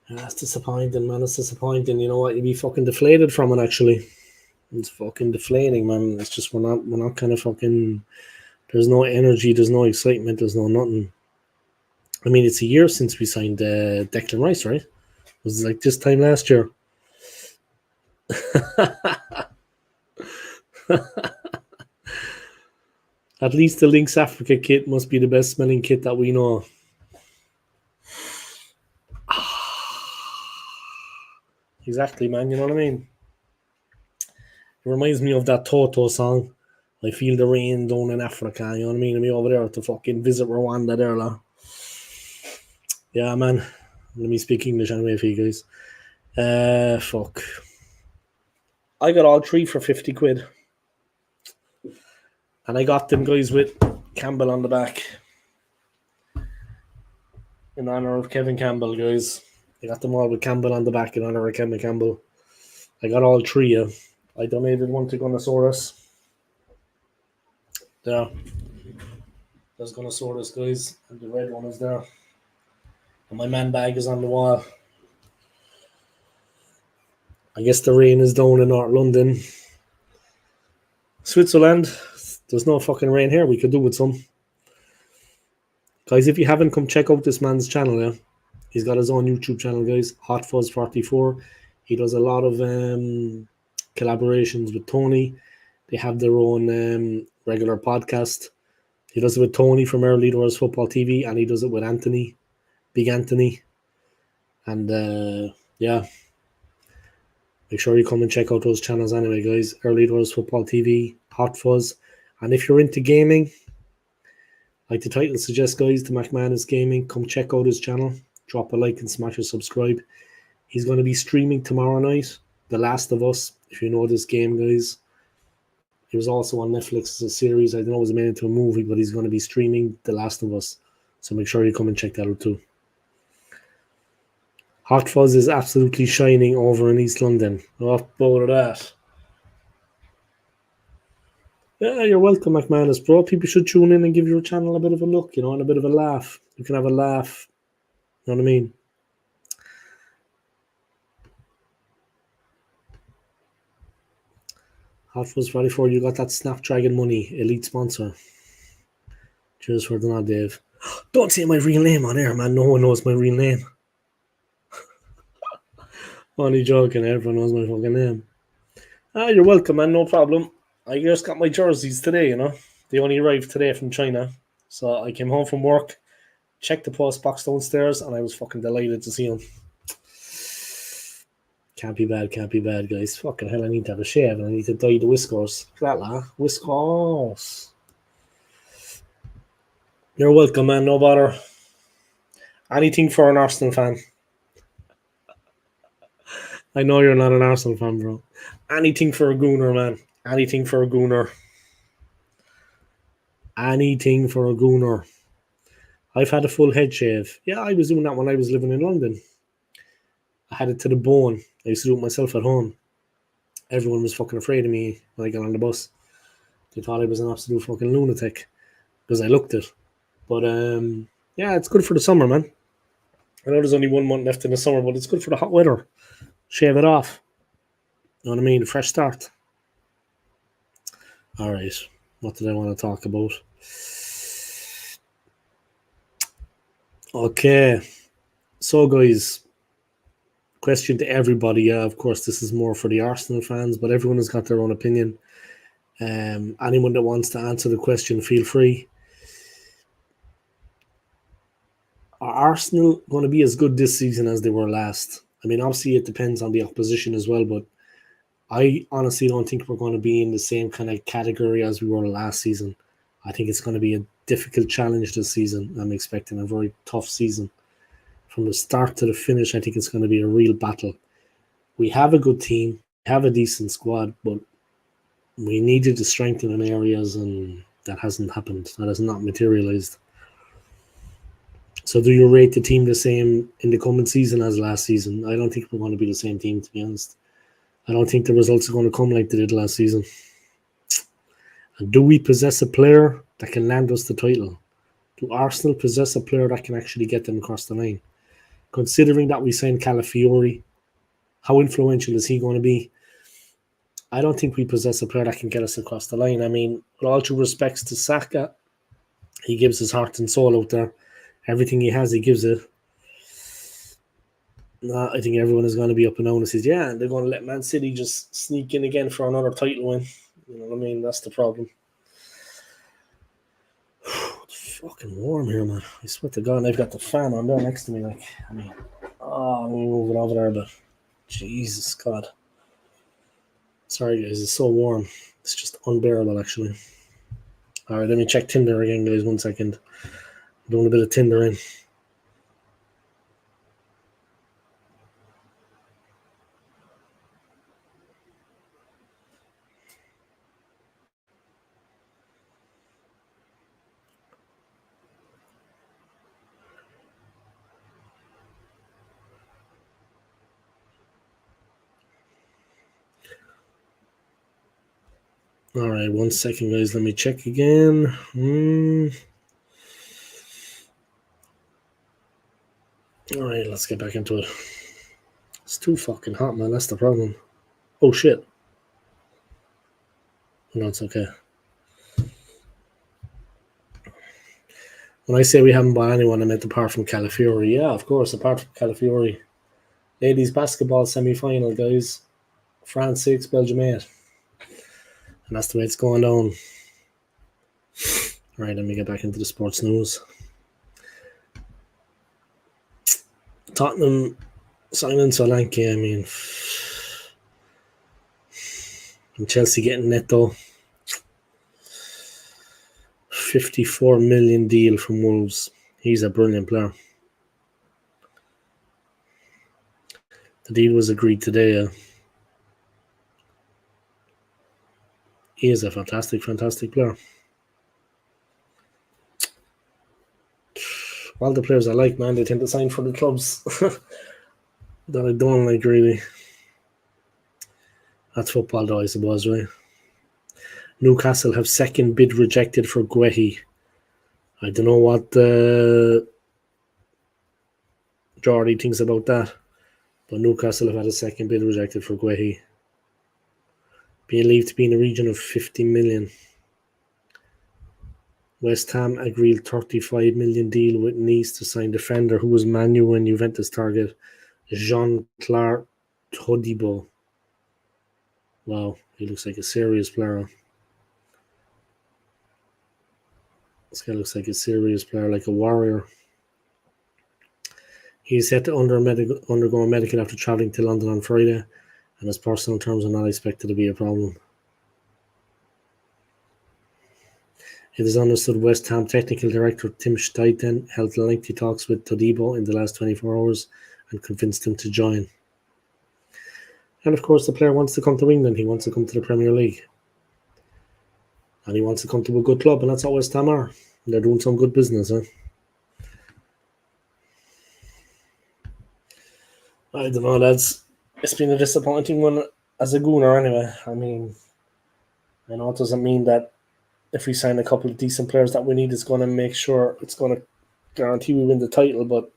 That's disappointing, man. It's disappointing. You know what? You'd be fucking deflated from it, actually. It's fucking deflating, man. It's just we're not kind of fucking. There's no energy. There's no excitement. There's no nothing. I mean, it's a year since we signed Declan Rice, right? It was like this time last year. At least the Lynx Africa kit must be the best smelling kit that we know. Exactly, man. You know what I mean? It reminds me of that Toto song. I feel the rain down in Africa. You know what I mean? I'm over there to fucking visit Rwanda there, la. Yeah, man. Let me speak English anyway for you guys. Fuck. I got all three for 50 quid. And I got them guys with Campbell on the back. In honor of Kevin Campbell, guys. I got them all with Campbell on the back in honor of Kevin Campbell. I got all three. I donated one to Gunnosaurus. There. There's Gunnosaurus, guys. And the red one is there. And my man bag is on the wall. I guess the rain is down in North London. Switzerland. There's no fucking rain here. We could do with some. Guys, if you haven't, come check out this man's channel, yeah? He's got his own YouTube channel, guys. Hot Fuzz 44. He does a lot of collaborations with Tony. They have their own regular podcast. He does it with Tony from Early Doors Football TV, and he does it with Anthony, Big Anthony. And yeah, make sure you come and check out those channels anyway, guys. Early Doors Football TV, Hot Fuzz. And if you're into gaming, like the title suggests, guys, the McManus Gaming, come check out his channel. Drop a like and smash a subscribe. He's going to be streaming tomorrow night, The Last of Us. If you know this game, guys. It was also on Netflix as a series. I don't know it was made into a movie, but he's going to be streaming The Last of Us. So make sure you come and check that out too. Hot Fuzz is absolutely shining over in East London. What about that? Yeah, you're welcome, McManus, bro. People should tune in and give your channel a bit of a look, and a bit of a laugh. You can have a laugh. You know what I mean? Hot Fuzz 44, you got that Snapdragon money, elite sponsor. Cheers for the nod, Dave. Don't say my real name on air, man. No one knows my real name. Only joking, everyone knows my fucking name. You're welcome, man. No problem. I just got my jerseys today, They only arrived today from China. So I came home from work, checked the post box downstairs, and I was fucking delighted to see them. Can't be bad, guys. Fucking hell, I need to have a shave and I need to dye the whiskers. Look at that, la. Whiskers. You're welcome, man. No bother. Anything for an Arsenal fan. I know you're not an Arsenal fan, bro. Anything for a gooner, man. Anything for a gooner. Anything for a gooner. I've had a full head shave. Yeah, I was doing that when I was living in London. I had it to the bone. I used to do it myself at home. Everyone was fucking afraid of me when I got on the bus. They thought I was an absolute fucking lunatic because I looked it. But yeah, it's good for the summer, man. I know there's only 1 month left in the summer, but it's good for the hot weather. Shave it off. You know what I mean? Fresh start. All right. What did I want to talk about? Okay. So, guys, question to everybody. Yeah, of course, this is more for the Arsenal fans, but everyone has got their own opinion. Anyone that wants to answer the question, feel free. Are Arsenal going to be as good this season as they were last? I mean, obviously, it depends on the opposition as well, but I honestly don't think we're going to be in the same kind of category as we were last season. I think it's going to be a difficult challenge this season. I'm expecting a very tough season. From the start to the finish, I think it's going to be a real battle. We have a good team, we have a decent squad, but we needed to strengthen in areas, and that hasn't happened. That has not materialized. So do you rate the team the same in the coming season as last season? I don't think we're going to be the same team, to be honest. I don't think the results are going to come like they did last season. And do we possess a player that can land us the title? Do Arsenal possess a player that can actually get them across the line? considering that we signed Calafiori, how influential is he going to be? I don't think we possess a player that can get us across the line. I mean, with all due respects to Saka, he gives his heart and soul out there. Everything he has, he gives it. I think everyone is going to be up and down and says, yeah, they're going to let Man City just sneak in again for another title win. You know what I mean? That's the problem. It's fucking warm here, man. I swear to God, I've got the fan on there next to me. Like, I mean, let me move it over there, but Jesus God. Sorry, guys, it's so warm. It's just unbearable, actually. All right, let me check Tinder again, guys. 1 second. I'm doing a bit of Tindering. All right, 1 second, guys. Let me check again. All right, let's get back into it. It's too fucking hot, man. That's the problem. Oh, shit. No, it's okay. When I say we haven't bought anyone, I meant apart from Calafiori. Yeah, of course, apart from Calafiori. Ladies basketball semi-final, guys. France 6, Belgium 8. And that's the way it's going down. All right, let me get back into the sports news. Tottenham signing Solanke, I mean. And Chelsea getting Neto. 54 million deal from Wolves. He's a brilliant player. The deal was agreed today. He is a fantastic, fantastic player. All the players I like, man, they tend to sign for the clubs that I don't like, really. That's football, though, I suppose, right? Newcastle have second bid rejected for Guehi. I don't know what Jordy thinks about that, but Newcastle have had a second bid rejected for Guehi. Being believed to be in the region of 50 million. West Ham agreed 35 million deal with Nice to sign defender who was Man U and Juventus target Jean-Claude Todibo. Wow, he looks like a serious player. This guy looks like a serious player, like a warrior. He's set to undergo a medical after travelling to London on Friday, and his personal terms are not expected to be a problem. It is understood West Ham technical director Tim Steiten held lengthy talks with Todibo in the last 24 hours and convinced him to join. And of course, the player wants to come to England. He wants to come to the Premier League. And he wants to come to a good club, and that's how West Ham are. They're doing some good business, huh? I don't know, lads. It's been a disappointing one as a gooner, anyway. I mean, I know it doesn't mean that if we sign a couple of decent players that we need, it's going to make sure it's going to guarantee we win the title, but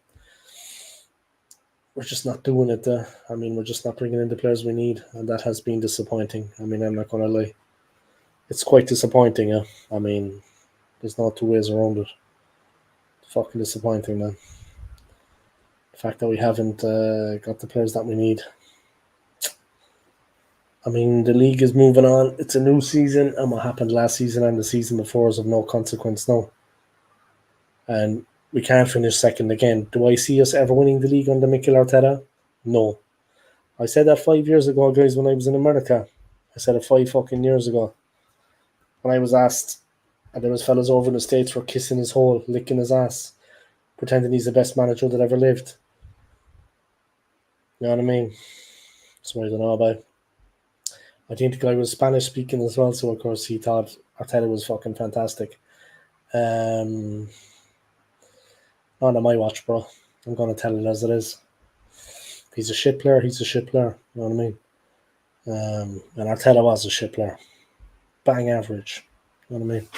we're just not doing it. I mean, we're just not bringing in the players we need, and that has been disappointing. I mean, I'm not going to lie. It's quite disappointing, yeah. I mean, there's no two ways around it. Fucking disappointing, man. The fact that we haven't got the players that we need. I mean, the league is moving on. It's a new season, and what happened last season and the season before is of no consequence now. And we can't finish second again. Do I see us ever winning the league under Mikel Arteta? No. I said that 5 years ago, guys, when I was in America. I said it 5 fucking years ago. When I was asked, and there was fellas over in the States were kissing his hole, licking his ass, pretending he's the best manager that ever lived. You know what I mean? That's what I don't know about. I think the guy was Spanish speaking as well, so of course he thought Arteta was fucking fantastic. Not on my watch, bro. I'm going to tell it as it is. If he's a shit player, he's a shit player. You know what I mean? And Arteta was a shit player. Bang average. You know what I mean?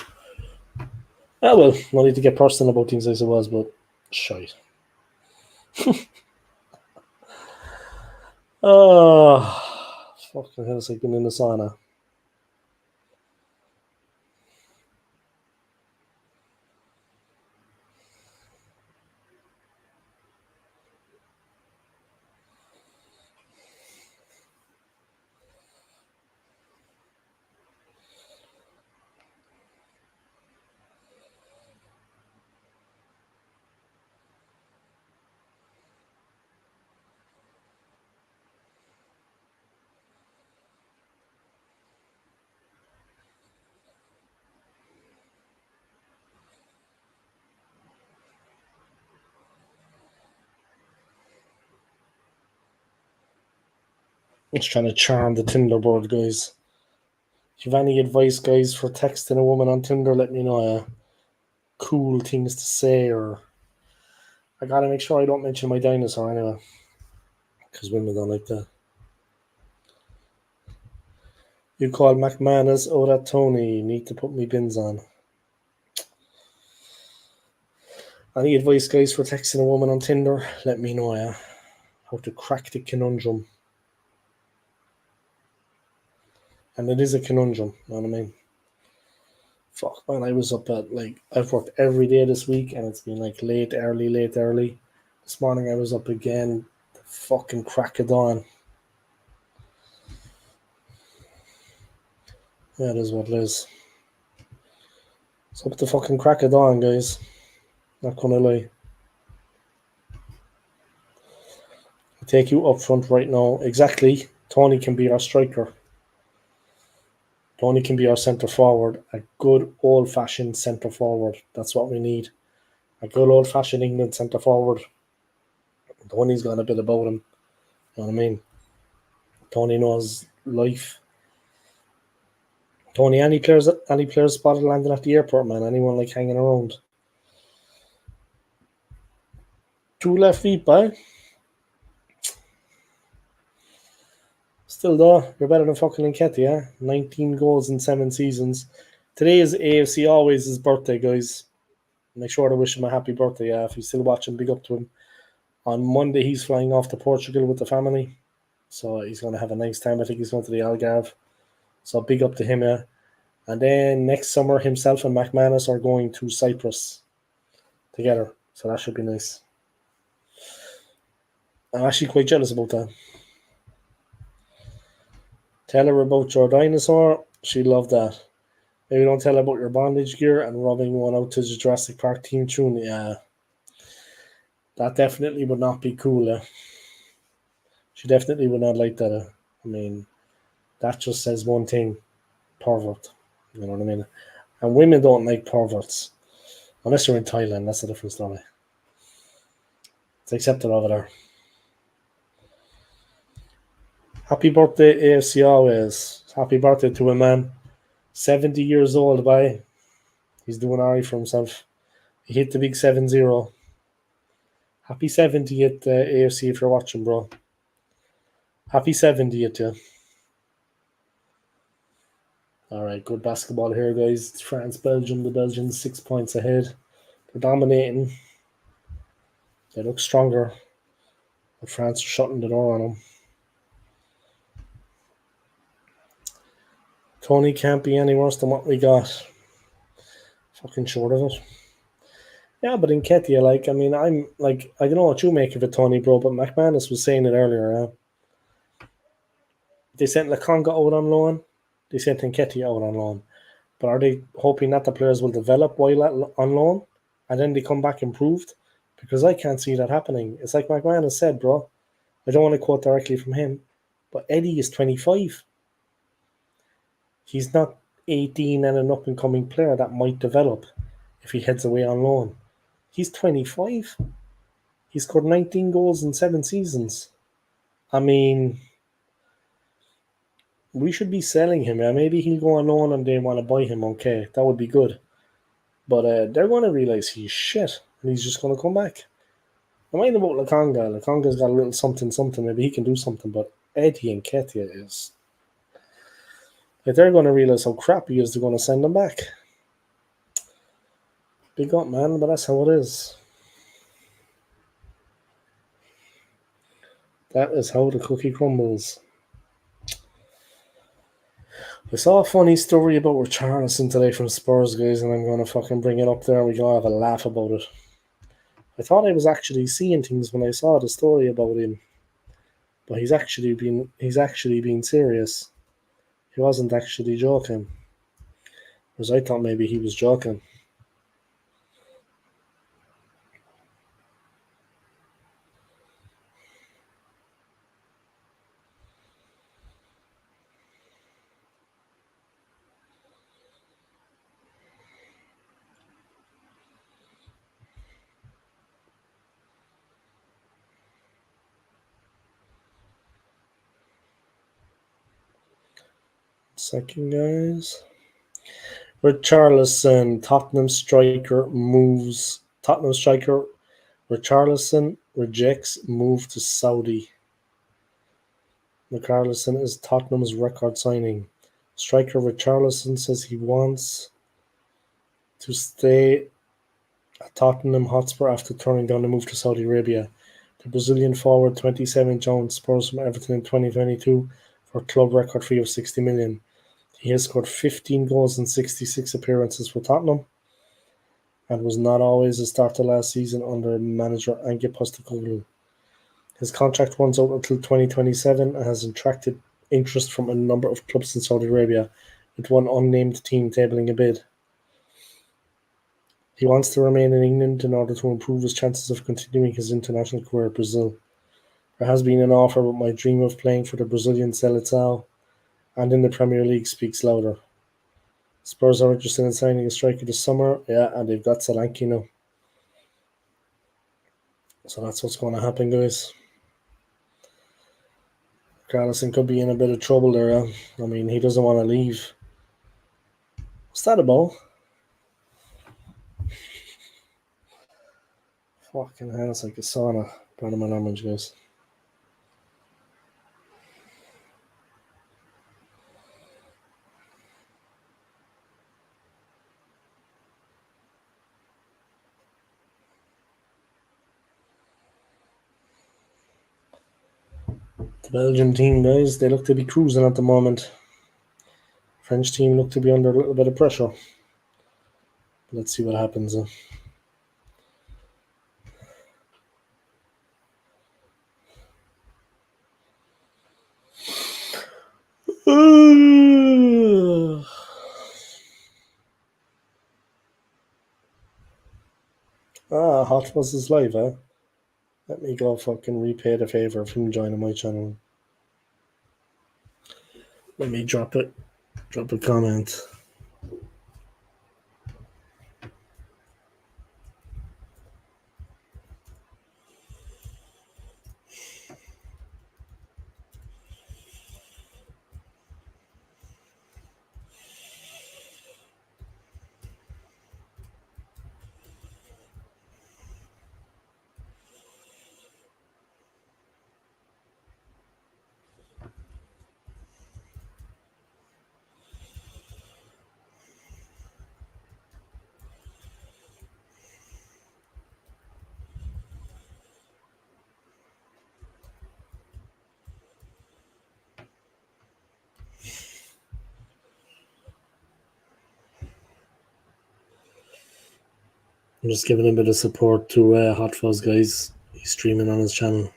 Oh, well, no need to get personal about things, I suppose, but shite. Oh, fucking hell, it's like being in the sauna. Just trying to charm the Tinder board, guys. If you have any advice, guys, for texting a woman on Tinder, let me know. Cool things to say, or I gotta make sure I don't mention my dinosaur anyway, because women don't like that. You call McManus, oh that Tony, need to put me bins on. Any advice, guys, for texting a woman on Tinder? Let me know, yeah. How to crack the conundrum. And it is a conundrum, you know what I mean? Fuck, man, I was up at, like, I've worked every day this week, and it's been, like, late, early. This morning I was up again, the fucking crack of dawn. Yeah, it is what it is. It's up the fucking crack of dawn, guys. Not gonna lie. I'll take you up front right now. Exactly. Tony can be our striker. Tony can be our centre forward. A good old fashioned centre forward. That's what we need. A good old fashioned England centre forward. Tony's got a bit about him. You know what I mean? Tony knows life. Tony, any players spotted landing at the airport, man? Anyone like hanging around? Two left feet, by. Still though, you're better than fucking Nketiah. 19 goals in 7 seasons. Today is AFC Always his birthday, guys. Make sure to wish him a happy birthday. Yeah, if he's still watching, big up to him. On Monday, he's flying off to Portugal with the family. So he's going to have a nice time. I think he's going to the Algarve. So big up to him, yeah. And then next summer, himself and McManus are going to Cyprus together. So that should be nice. I'm actually quite jealous about that. Tell her about your dinosaur. She'd love that. Maybe don't tell her about your bondage gear and rubbing one out to the Jurassic Park theme tune. Yeah, that definitely would not be cool. She definitely would not like that. I mean, that just says one thing: pervert. You know what I mean? And women don't like perverts. Unless you're in Thailand, that's a different story. It's accepted over there. Happy birthday, AFC Always. Happy birthday to a man. 70 years old, by. He's doing alright for himself. He hit the big 7-0. Happy 70th, AFC, if you're watching, bro. Happy 70th, yeah. Alright, good basketball here, guys. It's France, Belgium. The Belgians 6 points ahead. They're dominating. They look stronger. But France are shutting the door on them. Tony can't be any worse than what we got. Fucking short of it. Yeah, but in Nketiah, like, I mean, I'm like, I don't know what you make of it, Tony, bro, but McManus was saying it earlier. They sent Lakonga out on loan. They sent Nketiah out on loan. But are they hoping that the players will develop while on loan and then they come back improved? Because I can't see that happening. It's like McManus said, bro. I don't want to quote directly from him, but Eddie is 25. He's not 18 and an up and coming player that might develop if he heads away on loan. He's 25. He scored 19 goals in 7 seasons. I mean, we should be selling him. Yeah, maybe he'll go on loan and they want to buy him. Okay, that would be good. But they're going to realize he's shit and he's just going to come back. I mind about Lakonga. Lakonga's got a little something. Maybe he can do something. But Eddie and Nketiah is. If they're going to realize how crap he is, they're going to send him back. Big up, man, but that's how it is. That is how the cookie crumbles. I saw a funny story about Richarlison today from Spurs, guys, and I'm going to fucking bring it up there and we can all have a laugh about it. I thought I was actually seeing things when I saw the story about him, but he's actually being serious. He wasn't actually joking, because I thought maybe he was joking. Second, guys. Richarlison, Tottenham striker Richarlison rejects move to Saudi. Richarlison is Tottenham's record signing. Striker Richarlison says he wants to stay at Tottenham Hotspur after turning down a move to Saudi Arabia. The Brazilian forward 27 joined Spurs from Everton in 2022 for a club record fee of 60 million. He has scored 15 goals in 66 appearances for Tottenham and was not always a starter last season under manager Ange Postecoglou. His contract runs out until 2027 and has attracted interest from a number of clubs in Saudi Arabia, with one unnamed team tabling a bid. He wants to remain in England in order to improve his chances of continuing his international career at Brazil. There has been an offer, but my dream of playing for the Brazilian Seleção and in the Premier League speaks louder. Spurs are interested in signing a striker this summer, and they've got Solanke now. So that's what's going to happen, guys. Carlson could be in a bit of trouble there. I mean, he doesn't want to leave. What's that about? Fucking hell, it's like a sauna. Pardon my language, guys. The Belgian team, guys, they look to be cruising at the moment. French team look to be under a little bit of pressure. Let's see what happens. Hot Fuzz is live, eh? Let me go fucking repay the favour of him joining my channel. Let me drop a comment. I'm just giving a bit of support to Hot Fuzz, guys. He's streaming on his channel.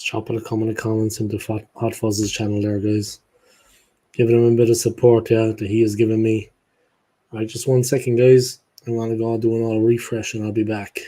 Drop a comment comments into Hot Fuzz's channel there, guys. Giving him a bit of support, yeah, that he has given me. Alright, just 1 second, guys. I'm gonna go do another refresh and I'll be back.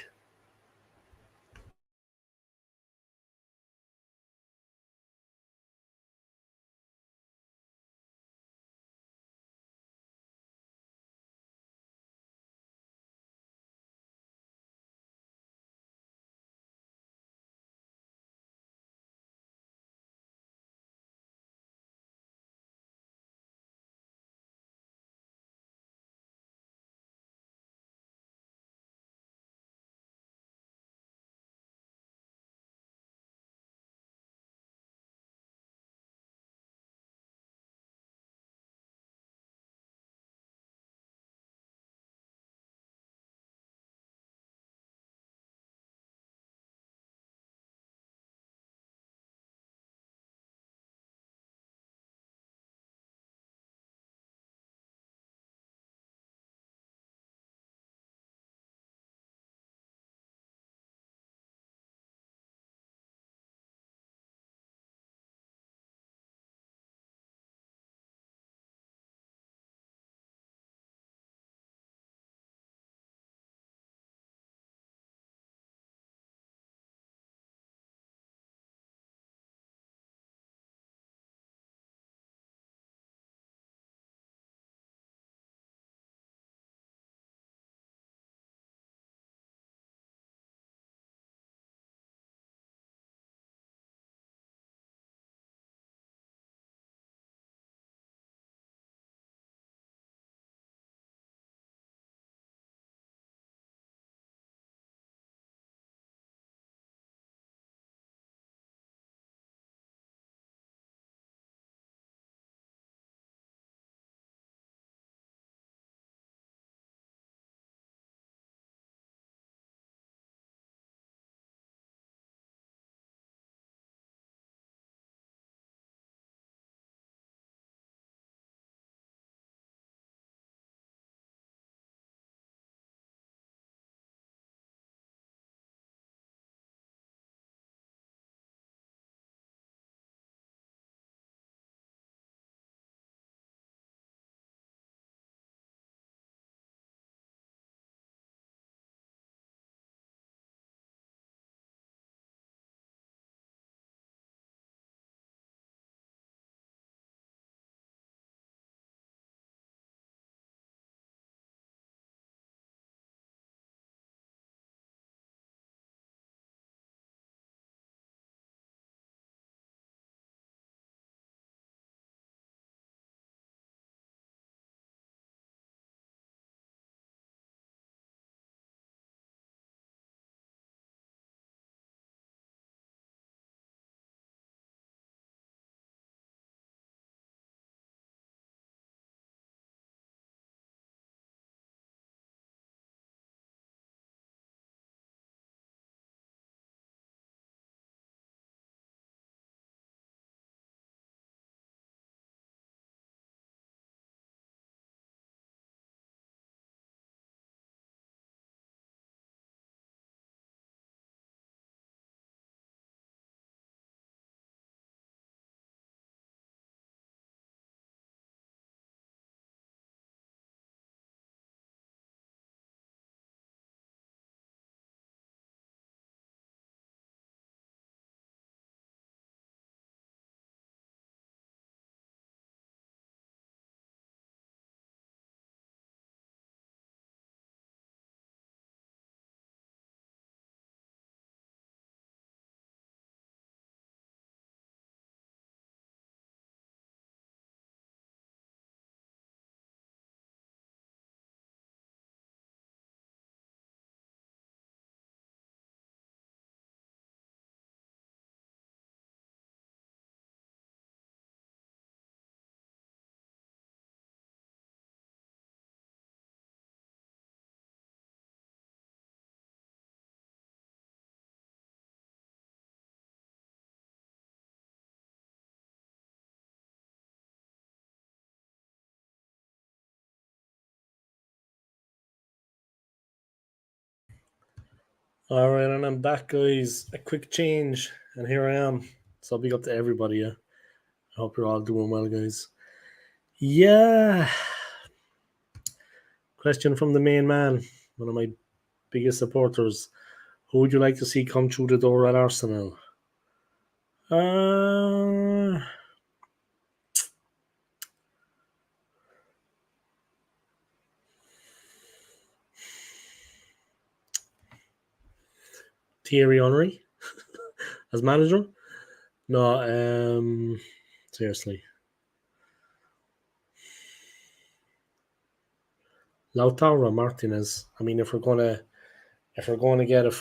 All right, and I'm back, guys. A quick change, and here I am. So big up to everybody. Yeah, I hope you're all doing well, guys. Yeah. Question from the main man, one of my biggest supporters. Who would you like to see come through the door at Arsenal? Uh, Thierry Henry as manager? No, seriously. Lautaro Martinez. I mean, if we're gonna get a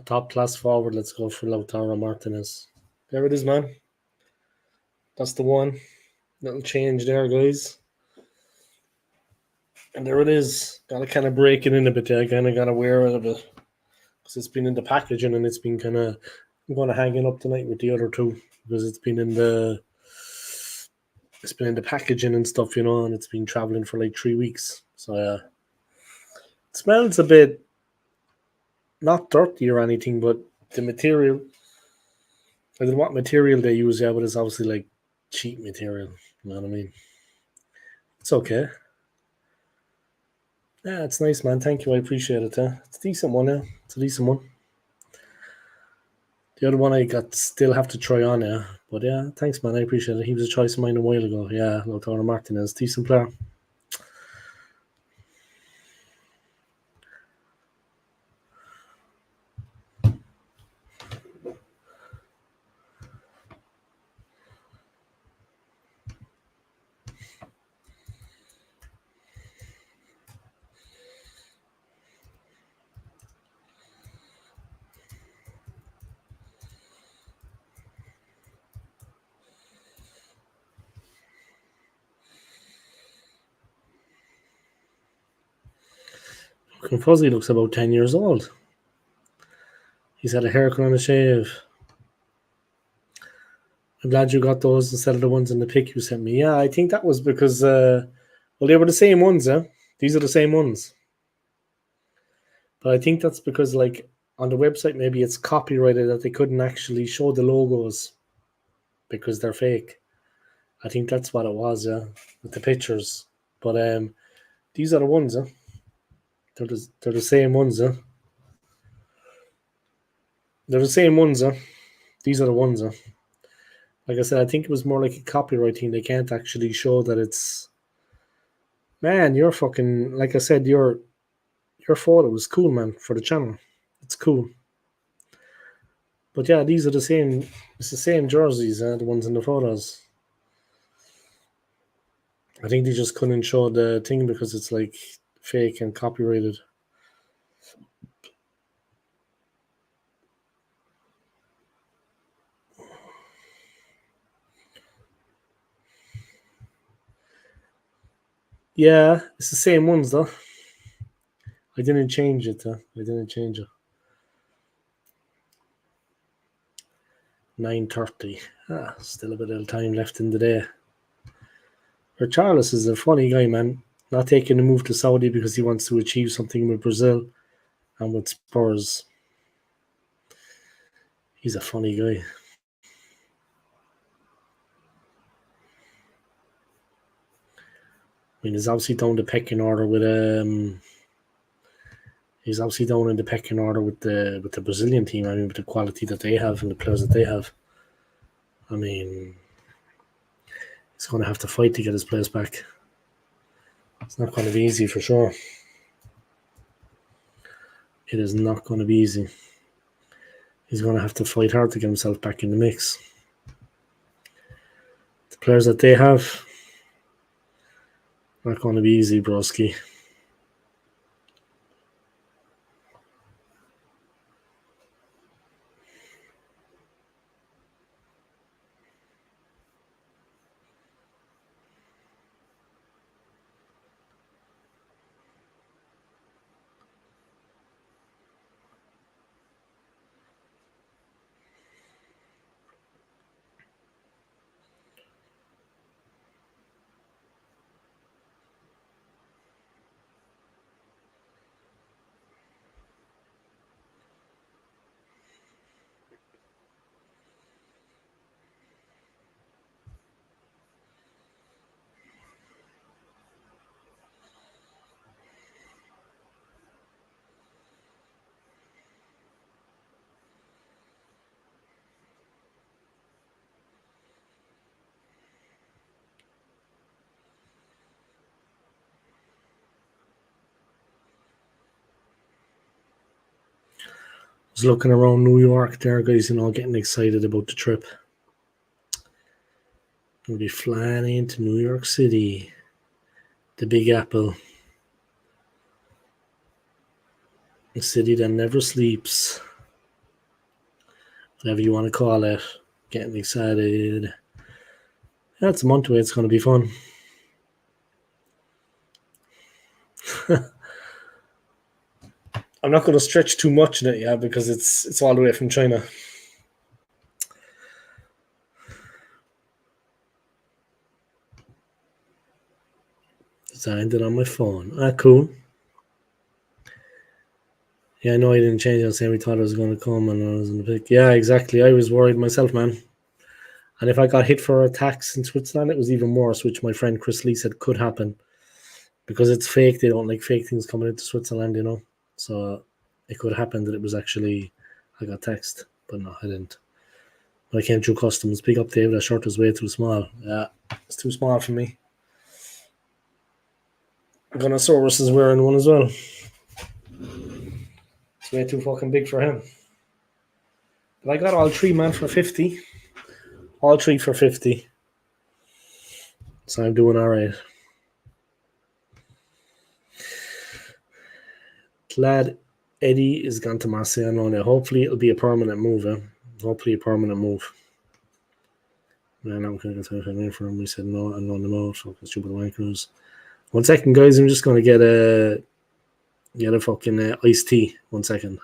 top class forward, let's go for Lautaro Martinez. There it is, man. That's the one. Little change there, guys. And there it is. Gotta kind of break it in a bit there. Kind of gotta wear it a bit because it's been in the packaging and it's been kind of. I'm gonna hang it up tonight with the other two because it's been in the packaging and stuff, and it's been traveling for like 3 weeks. So yeah, it smells a bit not dirty or anything, but the material. I don't know what material they use, yeah, but it's obviously like cheap material. You know what I mean? It's okay. Yeah, it's nice, man. Thank you. I appreciate it. It's a decent one, yeah. It's a decent one. The other one I got still have to try on, yeah. But yeah, thanks, man. I appreciate it. He was a choice of mine a while ago. Yeah, Lautaro Martinez, decent player. Fuzzy looks about 10 years old. He's had a haircut and a shave. I'm glad you got those instead of the ones in the pic you sent me. Yeah, I think that was because, well, they were the same ones, yeah? These are the same ones. But I think that's because, like, on the website, maybe it's copyrighted that they couldn't actually show the logos because they're fake. I think that's what it was, yeah, with the pictures. But these are the ones, huh? They're the same ones, huh? They're the same ones, huh? These are the ones, huh? Like I said, I think it was more like a copyright thing. They can't actually show that it's. Man, you're fucking. Like I said, your photo was cool, man, for the channel. It's cool. But yeah, these are the same. It's the same jerseys, the ones in the photos. I think they just couldn't show the thing because it's like fake and copyrighted. Yeah, it's the same ones though. I didn't change it. I didn't change it. 9:30. Still a bit of time left in the day. Charles is a funny guy, man. Not taking a move to Saudi because he wants to achieve something with Brazil and with Spurs. He's a funny guy. I mean, he's obviously down the pecking order with He's obviously down in the pecking order with the Brazilian team. I mean, with the quality that they have and the players that they have. I mean, he's going to have to fight to get his place back. It's not going to be easy for sure. It is not going to be easy. He's going to have to fight hard to get himself back in the mix. The players that they have, not going to be easy, broski. was looking around New York there, guys, getting excited about the trip. We'll be flying into New York City, the Big Apple, the city that never sleeps, whatever you want to call it. Getting excited. That's a month away. It's going to be fun. I'm not going to stretch too much in it, yeah, because it's all the way from China. Designed it on my phone. Cool. Yeah, I know I didn't change it. Saying we thought it was going to come and I was in the pick. Yeah, exactly. I was worried myself, man. And if I got hit for a tax in Switzerland, it was even worse, which my friend Chris Lee said could happen. Because it's fake. They don't like fake things coming into Switzerland, So it could happen that it was actually I got taxed. But no, I didn't. When I came through customs, pick up David, that shirt was way too small. Yeah, it's too small for me. Gunnosaurus is wearing one as well. It's way too fucking big for him. But I got all three, man, for 50. All three for 50. So I'm doing all right. Glad Eddie is gone to Marseille now. Hopefully it'll be a permanent move. Hopefully a permanent move. Man, I'm going to get a for him. We said no and on the mouth. Fucking stupid wankers. 1 second, guys. I'm just going to get a fucking iced tea. 1 second.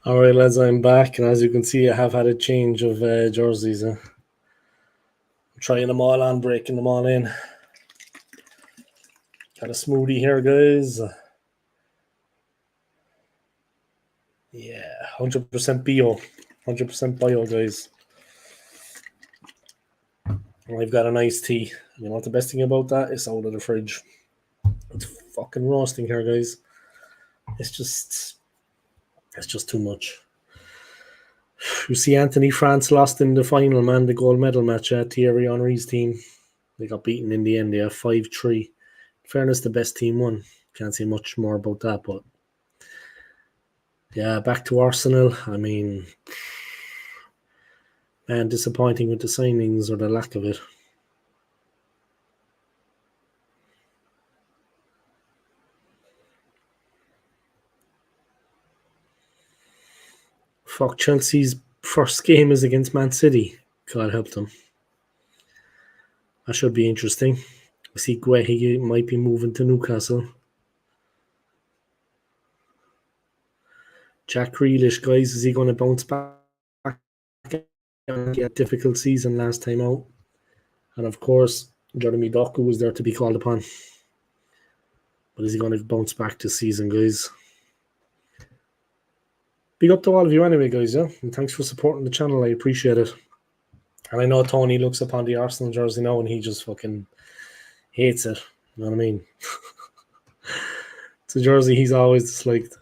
All right, lads, I'm back, and as you can see, I have had a change of jerseys. I'm trying them all on, breaking them all in. Got a smoothie here, guys. Yeah, 100% bio. 100% bio, guys. And I've got an iced tea. You know what the best thing about that? It's out of the fridge. It's fucking roasting here, guys. It's just too much. You see Anthony France lost in the final, man, the gold medal match at Thierry Henry's team. They got beaten in the end. They have 5-3. In fairness, the best team won. Can't say much more about that, but yeah, back to Arsenal. I mean, man, disappointing with the signings or the lack of it. Fuck, Chelsea's first game is against Man City. God help them. That should be interesting. I see Guehi might be moving to Newcastle. Jack Grealish, guys, is he going to bounce back? He had a difficult season last time out. And of course, Jeremy Doku was there to be called upon. But is he going to bounce back this season, guys? Big up to all of you anyway, guys, yeah? And thanks for supporting the channel. I appreciate it. And I know Tony looks upon the Arsenal jersey now and he just fucking hates it. You know what I mean? It's a jersey he's always disliked.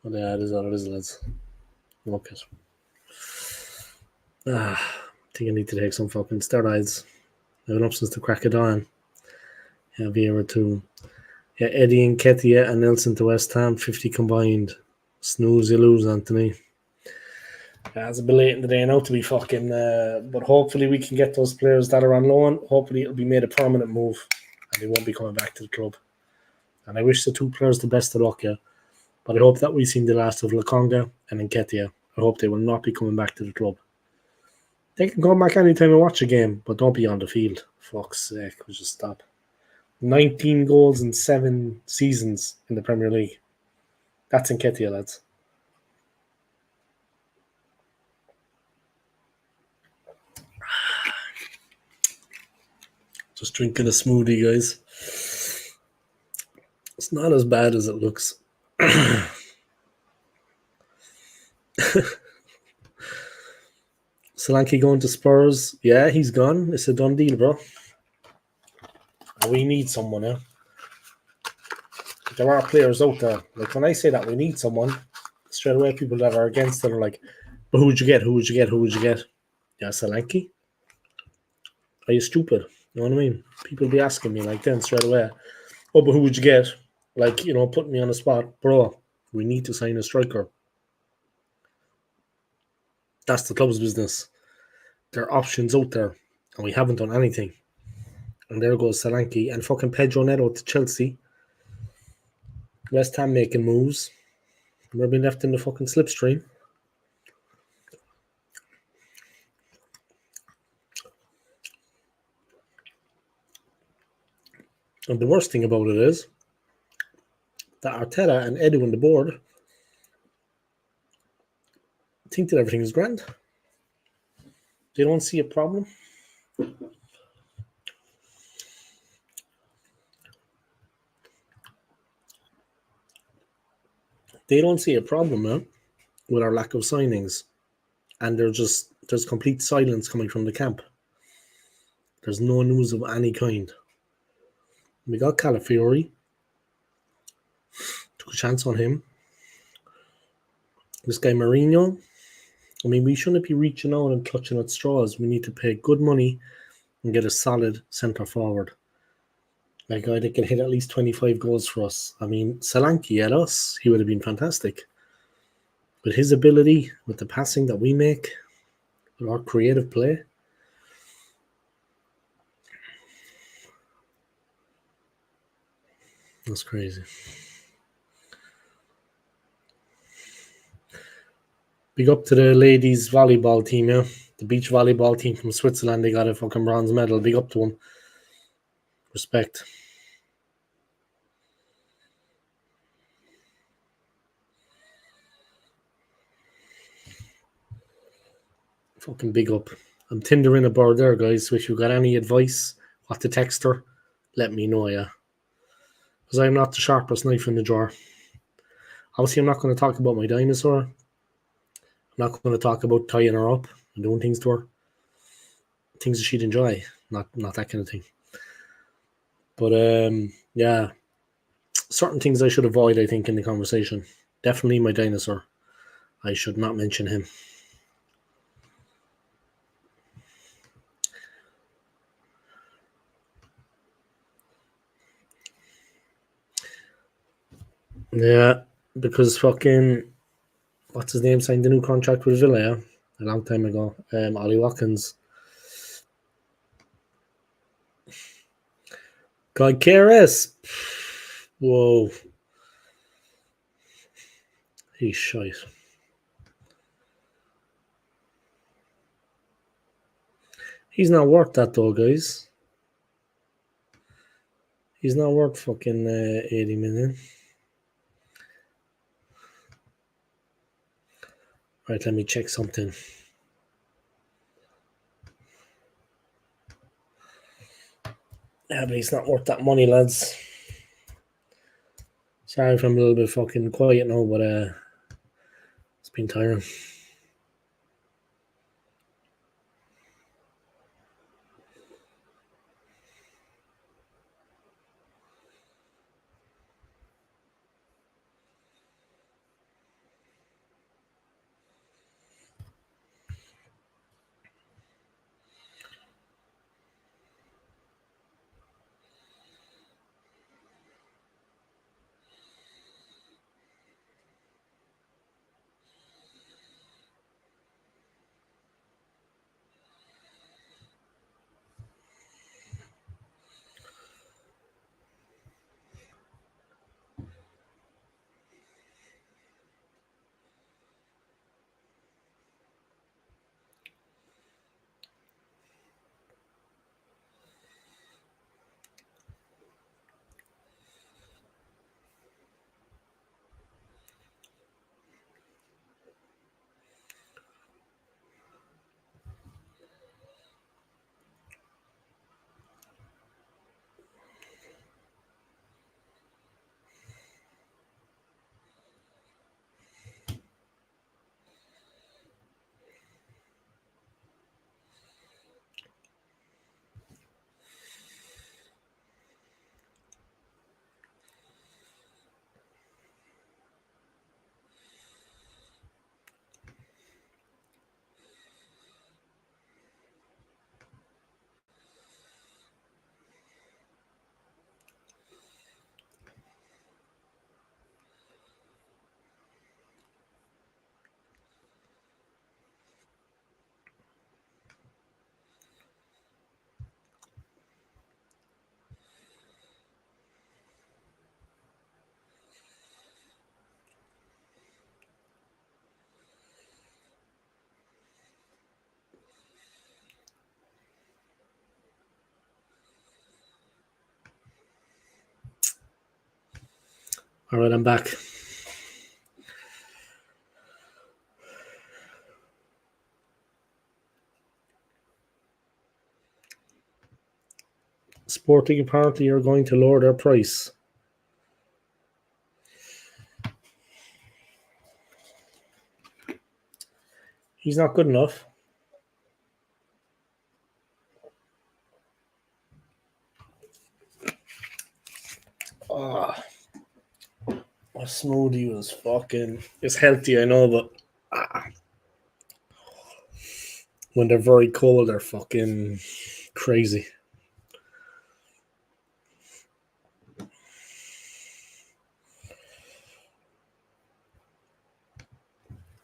But yeah, it is what it is, lads. Look it. I think I need to take some fucking steroids. I've been up since the crack of dawn. Yeah, Vieira too. Yeah, Eddie and Ketia and Nelson to West Ham, 50 combined. Snooze, you lose, Anthony. Yeah, it's a bit late in the day now to be fucking, but hopefully we can get those players that are on loan. Hopefully it'll be made a permanent move and they won't be coming back to the club. And I wish the two players the best of luck, yeah. But I hope that we've seen the last of Lakonga and Nketiah. I hope they will not be coming back to the club. They can come back anytime and watch a game, but don't be on the field. Fuck's sake, we'll just stop. 19 goals in 7 seasons in the Premier League. That's Nketiah, lads. Just drinking a smoothie, guys. It's not as bad as it looks. Solanke going to Spurs. Yeah, he's gone. It's a done deal, bro. We need someone, yeah. There are players out there. Like when I say that we need someone, straight away people that are against it are like, but who would you get? Who would you get? Who would you get? Yeah, Solanke. Are you stupid? You know what I mean? People be asking me like then straight away. Oh, but who would you get? Like, you know, putting me on the spot. Bro, we need to sign a striker. That's the club's business. There are options out there, and we haven't done anything. And there goes Solanke and fucking Pedro Neto to Chelsea. West Ham making moves. We're being left in the fucking slipstream. And the worst thing about it is that Arteta and Edu on the board think that everything is grand. They don't see a problem. They don't see a problem, man, with our lack of signings. And there's complete silence coming from the camp. There's no news of any kind. We got Calafiori. Took a chance on him. This guy Mourinho. I mean, we shouldn't be reaching out and clutching at straws. We need to pay good money and get a solid centre forward. Like a guy that can hit at least 25 goals for us. I mean, Solanke at us, he would have been fantastic. With his ability, with the passing that we make, with our creative play. That's crazy. Big up to the ladies volleyball team, yeah. The beach volleyball team from Switzerland, they got a fucking bronze medal. Big up to them. Respect. Fucking big up. I'm Tindering a bird there, guys. So if you got any advice, what to text her, let me know, yeah. Because I'm not the sharpest knife in the drawer. Obviously, I'm not going to talk about my dinosaur. I'm not going to talk about tying her up and doing things to her. Things that she'd enjoy, not that kind of thing. But yeah, certain things I should avoid, I think, in the conversation. Definitely my dinosaur. I should not mention him. Yeah, because fucking what's his name signed the new contract with Villa, yeah? A long time ago. Ollie Watkins. God KRS. Whoa. He's shite. He's not worth that though, guys. He's not worth fucking 80 million. Right, let me check something. Yeah, but he's not worth that money, lads. Sorry if I'm a little bit fucking quiet now, but it's been tiring. All right, I'm back. Sporting apparently are going to lower their price. He's not good enough. Oh, a smoothie was fucking... It's healthy, I know, but when they're very cold, they're fucking crazy.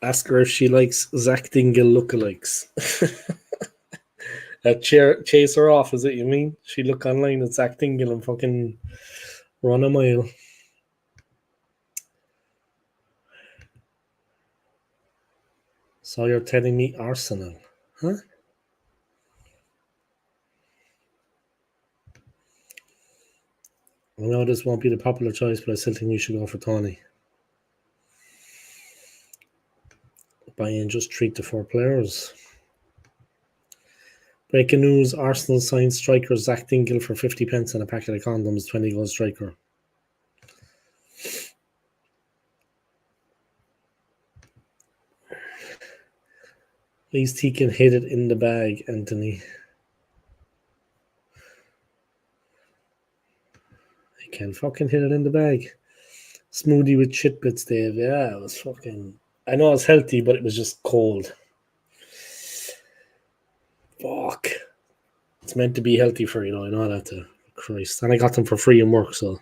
Ask her if she likes Zach Dingle lookalikes. Chase her off, is it you mean? She look online at Zach Dingle and fucking run a mile. So you're telling me Arsenal, huh? I know this won't be the popular choice, but I still think we should go for Tony. Buy in just 3 to 4 players. Breaking news, Arsenal signed striker Zach Dingle for 50 pence and a packet of condoms, 20 goal striker. At least he can hit it in the bag, Anthony. He can fucking hit it in the bag. Smoothie with shit bits, Dave. Yeah, it was fucking... I know it's healthy, but it was just cold. Fuck. It's meant to be healthy for you, I know that. Christ. And I got them for free in work, so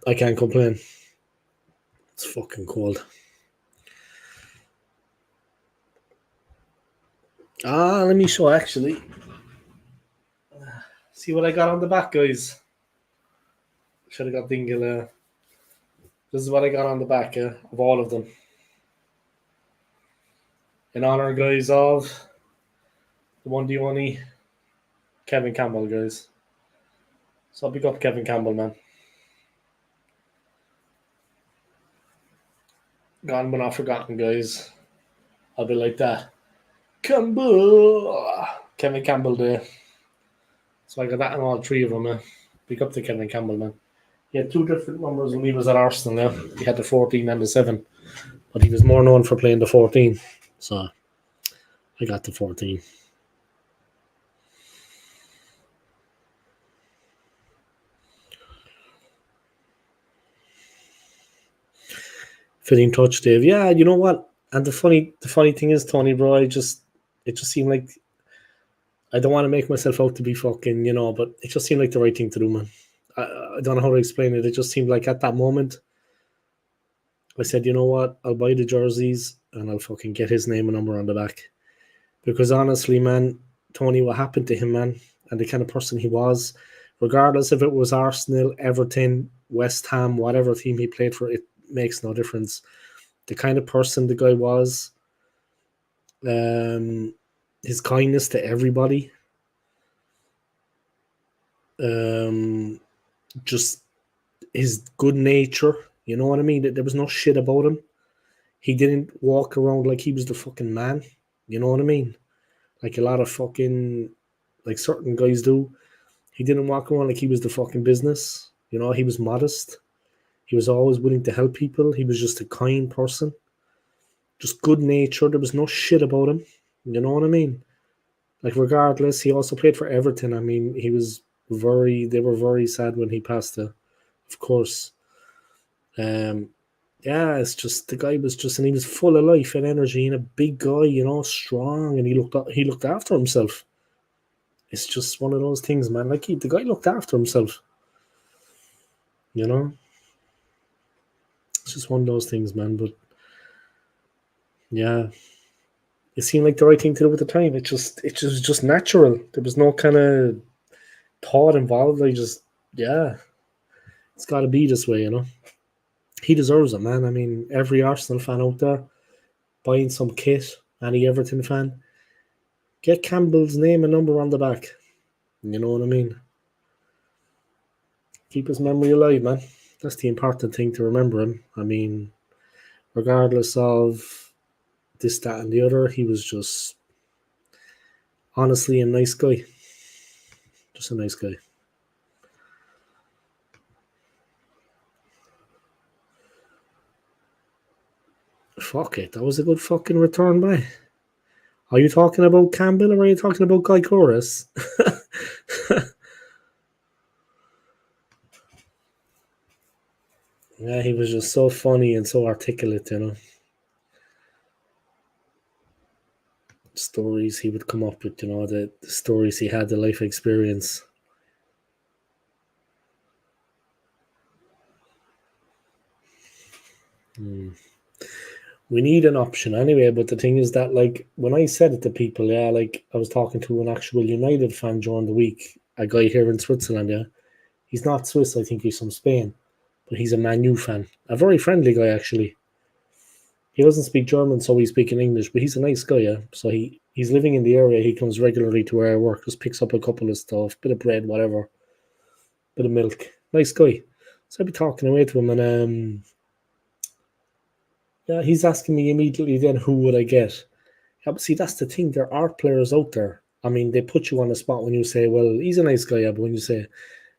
I can't complain. It's fucking cold. Let me show, actually. See what I got on the back, guys. Should have got Dingle. This is what I got on the back of all of them. In honor, guys, of the one, the only Kevin Campbell, guys. So I'll pick up Kevin Campbell, man. Gone but not forgotten, guys. I'll be like that. Campbell! Kevin Campbell there. So I got that in all 3 of them, man. Pick up the Kevin Campbell, man. He had 2 different numbers when he was at Arsenal, yeah. He had the 14 and the 7. But he was more known for playing the 14. So I got the 14. Fitting touch, Dave. Yeah, you know what? And the funny thing is, Tony, bro, it just seemed like I don't want to make myself out to be fucking, but it just seemed like the right thing to do, man. I don't know how to explain it. It just seemed like at that moment, I said, you know what? I'll buy the jerseys and I'll fucking get his name and number on the back. Because honestly, man, Tony, what happened to him, man, and the kind of person he was, regardless if it was Arsenal, Everton, West Ham, whatever team he played for, it makes no difference. The kind of person the guy was, his kindness to everybody, just his good nature, you know what I mean? There was no shit about him. He didn't walk around like he was the fucking man, you know what I mean? Like a lot of fucking, like certain guys do. He didn't walk around like he was the fucking business. He was modest. He was always willing to help people. He was just a kind person. Just good nature. There was no shit about him. You know what I mean? Like, regardless, he also played for Everton. I mean, they were very sad when he passed, of course. Yeah, it's just, the guy was just, and he was full of life and energy and a big guy, strong, and he looked after himself. It's just one of those things, man. Like, the guy looked after himself. It's just one of those things, man. But yeah, it seemed like the right thing to do at the time. It was just natural. There was no kind of thought involved. It's got to be this way, He deserves it, man. I mean, every Arsenal fan out there buying some kit, any Everton fan, get Campbell's name and number on the back. You know what I mean? Keep his memory alive, man. That's the important thing to remember him. I mean, regardless of this, that, and the other, he was just honestly a nice guy. Just a nice guy. Fuck it, that was a good fucking return by. Are you talking about Campbell or are you talking about Guy Chorus? Yeah, he was just so funny and so articulate, you know. Stories he would come up with, you know, the stories he had, the life experience. We need an option anyway, but the thing is that, like, when I said it to people, yeah, like, I was talking to an actual United fan during the week, a guy here in Switzerland, yeah. He's not Swiss, I think he's from Spain, but he's a Man U fan. A very friendly guy, actually. He doesn't speak German, so he's speaking English, but he's a nice guy, yeah. So he's living in the area. He comes regularly to where I work, just picks up a couple of stuff, bit of bread, whatever, bit of milk. Nice guy. So I'd be talking away to him, and yeah, he's asking me immediately then who would I get? Yeah, but see, that's the thing. There are players out there. I mean, they put you on the spot when you say, well, he's a nice guy, yeah, but when you say,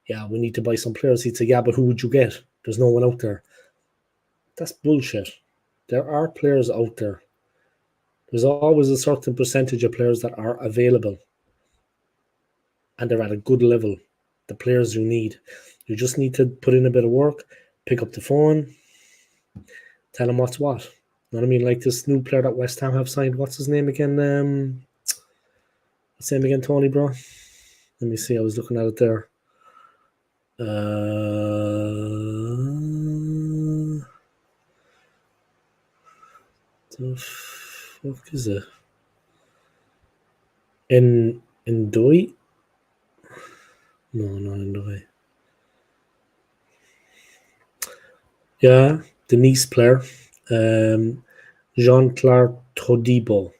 yeah, we need to buy some players, he'd say, yeah, but who would you get? There's no one out there. That's bullshit. There are players out there. There's always a certain percentage of players that are available and they're at a good level. The players you need. You just need to put in a bit of work, pick up the phone, tell them what's what. You know what I mean? Like this new player that West Ham have signed. What's his name again? What's his name again, Tony, bro? Let me see. I was looking at it there. The fuck is it? In Doi? No, not in Doi. Yeah, the Nice player. Jean-Claude Todibo.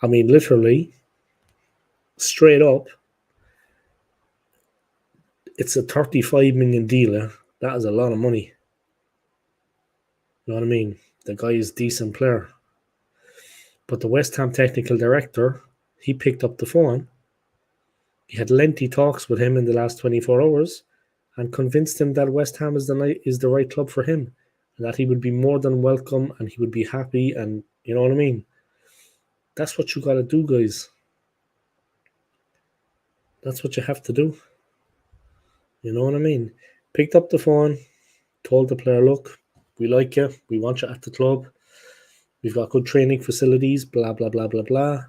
I mean, literally, straight up, it's a 35 million deal. That is a lot of money. You know what I mean? The guy is a decent player. But the West Ham technical director, he picked up the phone. He had lengthy talks with him in the last 24 hours and convinced him that West Ham is the right club for him and that he would be more than welcome and he would be happy, and you know what I mean? That's what you got to do, guys. That's what you have to do. You know what I mean? Picked up the phone, told the player, look, we like you. We want you at the club. We've got good training facilities, blah, blah, blah, blah, blah.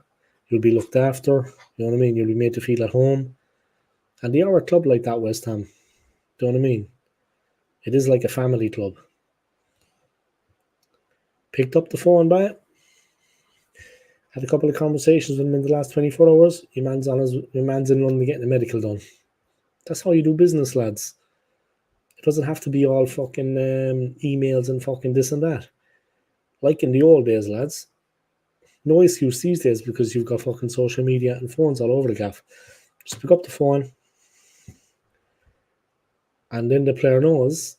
You'll be looked after. You know what I mean? You'll be made to feel at home. And they are a club like that, West Ham. Do you know what I mean? It is like a family club. Picked up the phone by it. Had a couple of conversations with him in the last 24 hours. Your man's in London getting a medical done. That's how you do business, lads. It doesn't have to be all fucking emails and fucking this and that. Like in the old days, lads. No excuse these days because you've got fucking social media and phones all over the gaff. Just pick up the phone, and then the player knows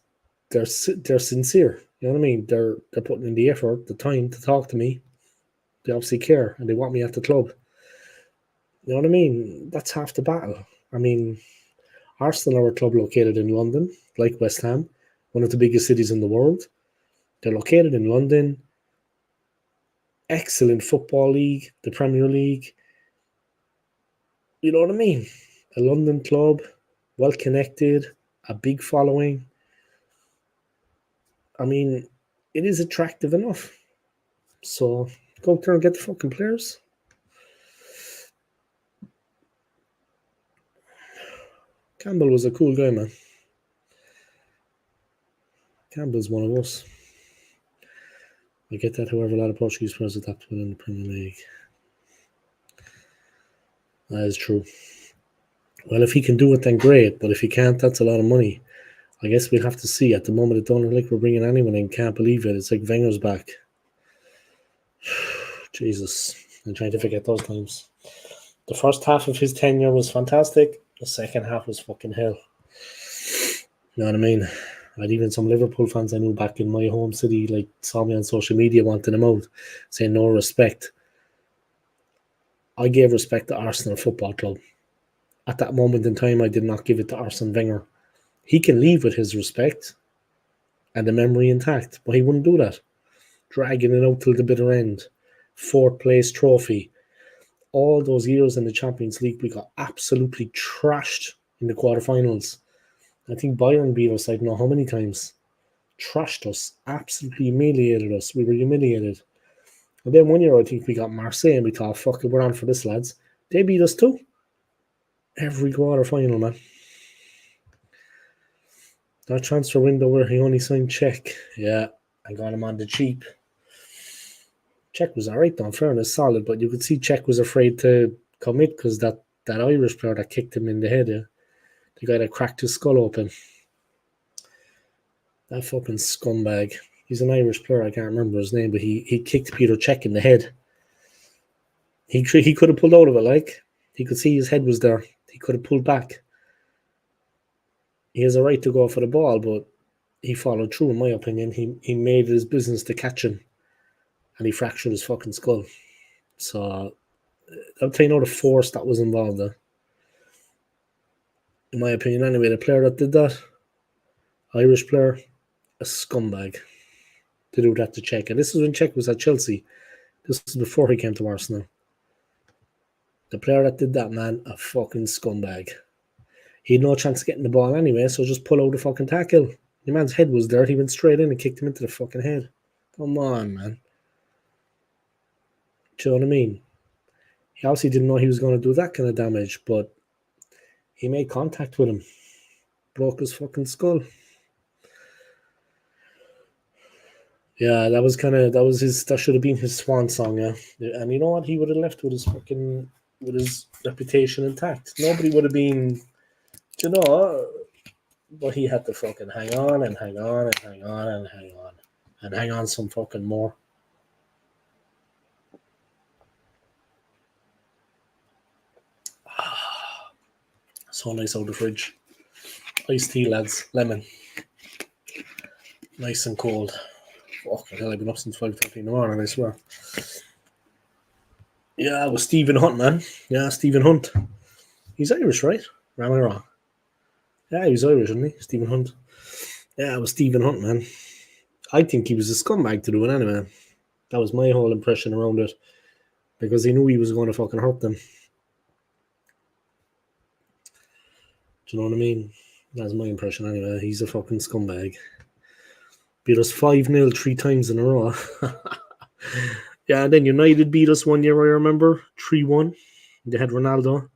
they're sincere. You know what I mean? They're putting in the effort, the time to talk to me. They obviously care and they want me at the club. You know what I mean? That's half the battle. I mean, Arsenal are a club located in London, like West Ham, one of the biggest cities in the world. They're located in London. Excellent football league, the Premier League. You know what I mean? A London club, well connected, a big following. I mean, it is attractive enough. So go out there and get the fucking players. Campbell was a cool guy, man. Campbell's one of us. I get that, however, a lot of Portuguese players adapt within the Premier League. That is true. Well, if he can do it, then great. But if he can't, that's a lot of money. I guess we'll have to see. At the moment, it don't look like we're bringing anyone in. Can't believe it. It's like Wenger's back. Jesus. I'm trying to forget those times. The first half of his tenure was fantastic. The second half was fucking hell. You know what I mean? And even some Liverpool fans I knew back in my home city, like, saw me on social media wanting him out, saying no respect. I gave respect to Arsenal Football Club. At that moment in time, I did not give it to Arsene Wenger. He can leave with his respect and the memory intact, but he wouldn't do that. Dragging it out till the bitter end. Fourth place trophy. All those years in the Champions League, we got absolutely trashed in the quarterfinals. I think Bayern beat us, I don't know how many times. Trashed us, absolutely humiliated us. We were humiliated. And then one year, I think we got Marseille and we thought, fuck it, we're on for this, lads. They beat us too. Every quarter final, man. That transfer window where he only signed Czech. Yeah, I got him on the cheap. Czech was alright, though, in fairness, solid, but you could see Czech was afraid to commit because that Irish player that kicked him in the head, the guy that cracked his skull open. That fucking scumbag. He's an Irish player, I can't remember his name, but he kicked Peter Cech in the head. He could have pulled out of it, like. He could see his head was there. He could have pulled back. He has a right to go for the ball, but he followed through, in my opinion. He made it his business to catch him, and he fractured his fucking skull. So, I'll tell you now the force that was involved there. In my opinion, anyway, the player that did that, Irish player, a scumbag to do that to Czech. And this is when Czech was at Chelsea. This was before he came to Arsenal. The player that did that, man, a fucking scumbag. He had no chance of getting the ball anyway, so just pull out the fucking tackle. The man's head was there. He went straight in and kicked him into the fucking head. Come on, man. Do you know what I mean? He obviously didn't know he was going to do that kind of damage, but he made contact with him. Broke his fucking skull. Yeah, that should have been his swan song, yeah. And you know what? He would have left with his reputation intact. Nobody would have been, but he had to fucking hang on and hang on and hang on and hang on and hang on some fucking more. So nice out of the fridge. Iced tea, lads. Lemon. Nice and cold. Fucking hell, I've been up since 5:30 in the morning, I swear. Yeah, it was Stephen Hunt, man. Yeah, Stephen Hunt. He's Irish, right? Or am I wrong? Yeah, he was Irish, isn't he? Stephen Hunt. Yeah, it was Stephen Hunt, man. I think he was a scumbag to do it anyway. That was my whole impression around it. Because he knew he was going to fucking hurt them. Do you know what I mean? That's my impression anyway. He's a fucking scumbag. Beat us 5-0 3 times in a row. Yeah, and then United beat us one year, I remember. 3-1. They had Ronaldo.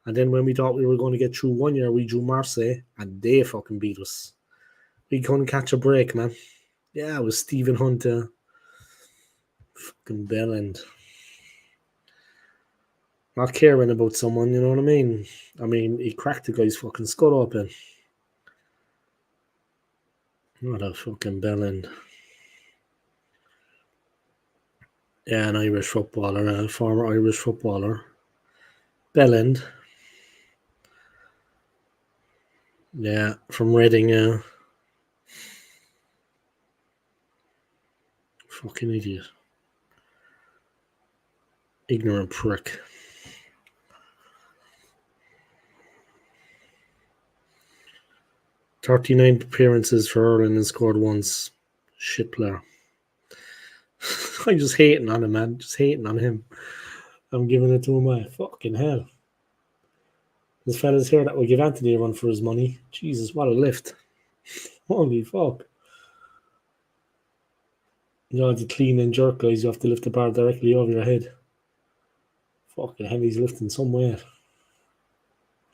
And then when we thought we were going to get through one year, we drew Marseille. And they fucking beat us. We couldn't catch a break, man. Yeah, it was Stephen Hunt. Fucking bellend. Not caring about someone, you know what I mean? I mean, he cracked the guy's fucking skull open. What a fucking bellend. Yeah, an Irish footballer, a former Irish footballer. Bellend. Yeah, from Reading, fucking idiot. Ignorant prick. "39 appearances for Ireland and scored once. Shit player." I'm just hating on him, man. Just hating on him. I'm giving it to him. Fucking hell. There's fellas here that will give Anthony a run for his money. Jesus, what a lift. Holy fuck. You know, the clean and jerk guys, you have to lift the bar directly over your head. Fucking hell, he's lifting some weight.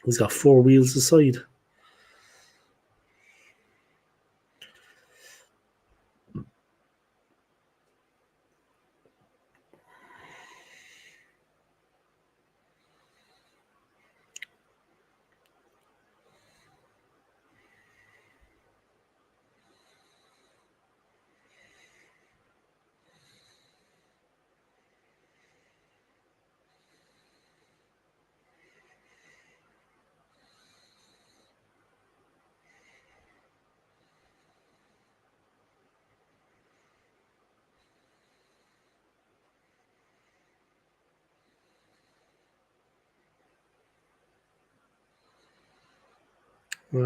He's got 4 wheels aside.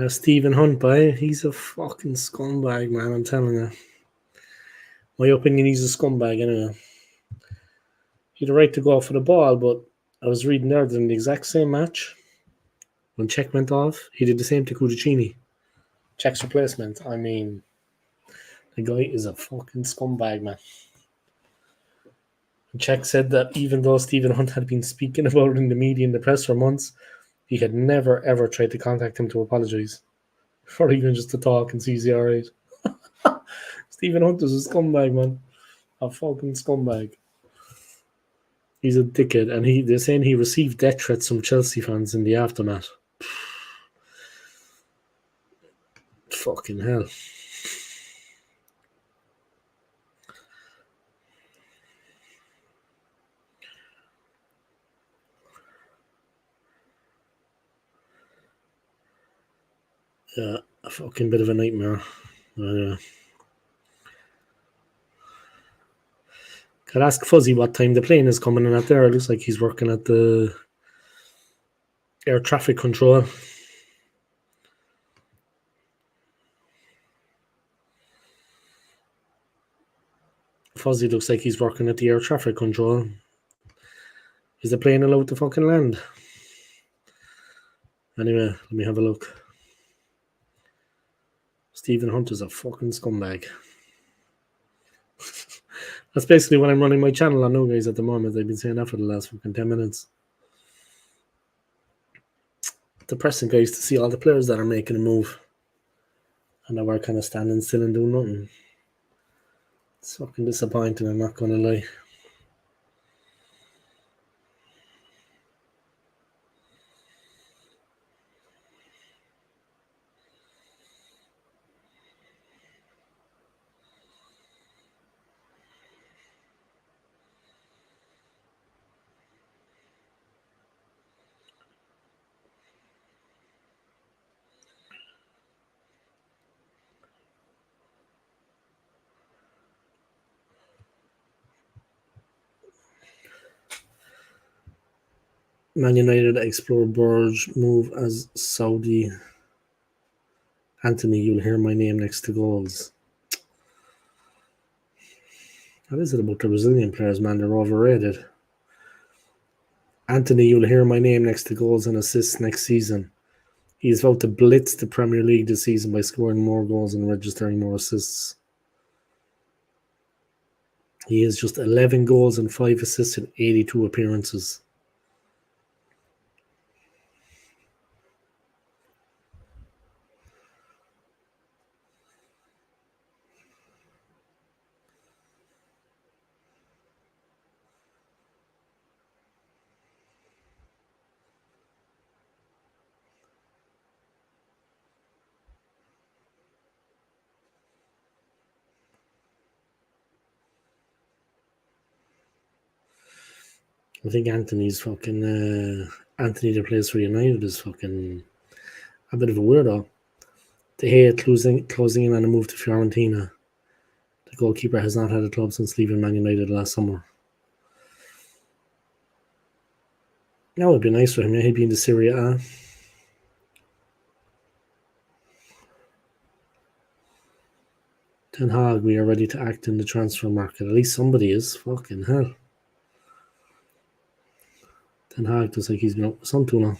Stephen Hunt, he's a fucking scumbag, man. I'm telling you. My opinion, he's a scumbag anyway. He had a right to go for the ball, but I was reading there that in the exact same match, when Czech went off, he did the same to Kudicini. Czech's replacement. I mean, the guy is a fucking scumbag, man. Czech said that even though Stephen Hunt had been speaking about it in the media in the press for months, he had never ever tried to contact him to apologise. Or even just to talk and see he's alright. Stephen Hunt is a scumbag, man. A fucking scumbag. He's a dickhead, and they're saying he received death threats from Chelsea fans in the aftermath. Fucking hell. Yeah, a fucking bit of a nightmare. Could ask Fuzzy what time the plane is coming in at there. It looks like he's working at the air traffic control. Fuzzy looks like he's working at the air traffic control. Is the plane allowed to fucking land? Anyway, let me have a look. Stephen Hunt is a fucking scumbag. That's basically what I'm running my channel on now, guys, at the moment. I've been saying that for the last fucking 10 minutes. Depressing, guys, to see all the players that are making a move and that we're kind of standing still and doing nothing. It's fucking disappointing, I'm not going to lie. Man United explore Burge move as Saudi. Anthony, you'll hear my name next to goals. What is it about the Brazilian players, man? They're overrated. Anthony, you'll hear my name next to goals and assists next season. He's about to blitz the Premier League this season by scoring more goals and registering more assists. He has just 11 goals and 5 assists in 82 appearances. I think Anthony's fucking Anthony that plays for United is fucking a bit of a weirdo. De Gea closing in on a move to Fiorentina. The goalkeeper has not had a club since leaving Man United last summer. That would be nice for him. Yeah, he'd be in the Serie A. Ten Hag, we are ready to act in the transfer market. At least somebody is. Fucking hell. Ten Hag looks like he's been up with some too long.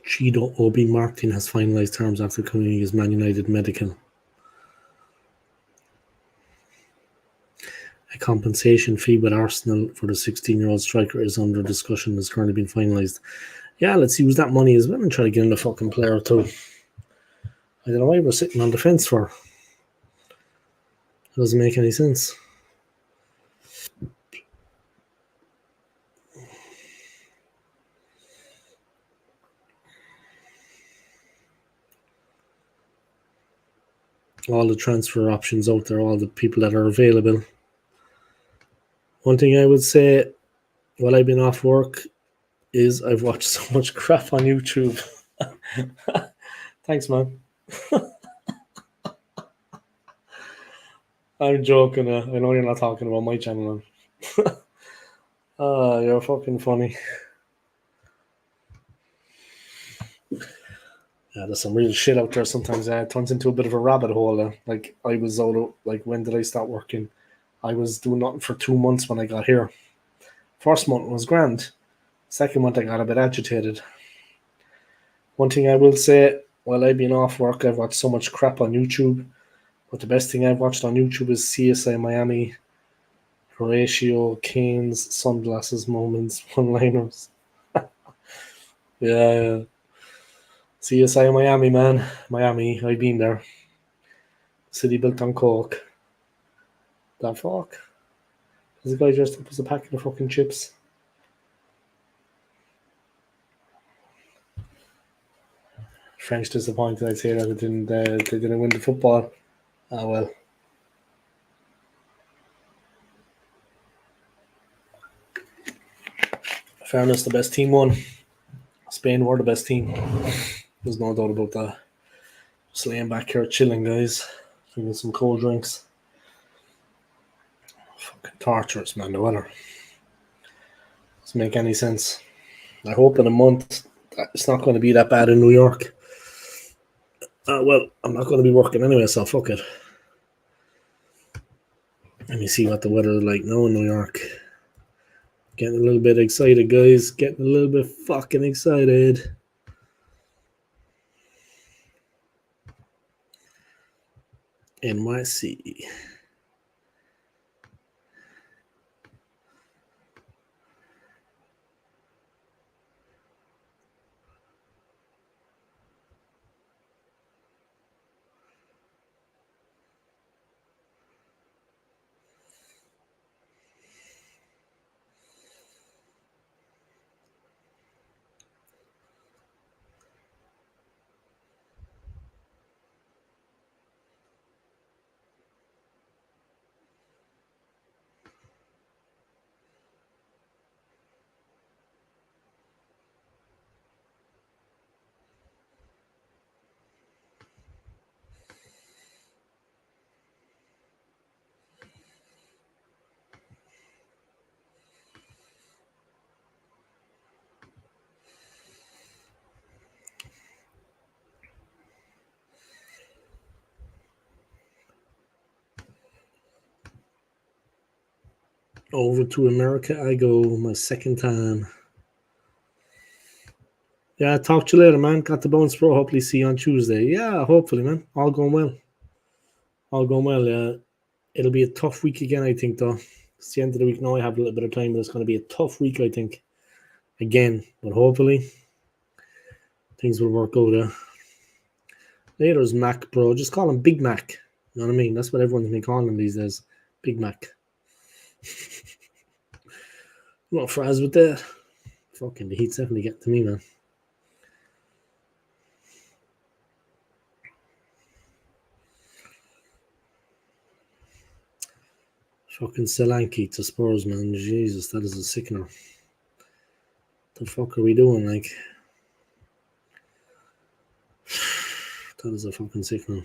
Chido Obi Martin has finalised terms after coming his Man United medical. A compensation fee with Arsenal for the 16-year-old striker is under discussion and has currently been finalised. Yeah, let's use that money as well and try to get in the fucking player too. I don't know why we're sitting on the fence for. It doesn't make any sense. All the transfer options out there, all the people that are available. One thing I would say while I've been off work is I've watched so much crap on YouTube. Thanks, man. I'm joking. I know you're not talking about my channel. Ah, you're fucking funny. Yeah, there's some real shit out there sometimes. It turns into a bit of a rabbit hole. Like, I was out of, like, when did I start working? I was doing nothing for 2 months when I got here. First month was grand. Second month I got a bit agitated. One thing I will say, while I've been off work, I've watched so much crap on YouTube. But the best thing I've watched on YouTube is CSI Miami, Horatio, Kane's, Sunglasses Moments, One Liners. Yeah. CSI Miami, man. Miami, I've been there. City built on coke. The fuck? There's a guy dressed up as a packet of fucking chips. French disappointed, I'd say, that they didn't win the football. Ah, well. Fairness, the best team won. Spain were the best team. There's no doubt about that. Just laying back here chilling, guys. Drinking some cold drinks. Fucking torturous, man, the weather. Doesn't make any sense. I hope in a month it's not going to be that bad in New York. Well, I'm not going to be working anyway, so fuck it. Let me see what the weather is like now in New York. Getting a little bit excited, guys. Getting a little bit fucking excited. NYC. Over to America I go, my second time. Yeah, talk to you later, man. Got the Bones Pro. Hopefully see you on Tuesday. Yeah, hopefully, man. All going well. All going well. It'll be a tough week again, I think, though. It's the end of the week now. I have a little bit of time, but it's going to be a tough week, I think. Again, but hopefully things will work out. Later's Mac, bro. Just call him Big Mac. You know what I mean? That's what everyone's been calling him these days. Big Mac. I'm not frazzed with that. Fucking the heat's definitely getting to me, man. Fucking Solanke to Spurs, man. Jesus, that is a sickener. The fuck are we doing, like? That is a fucking sickener.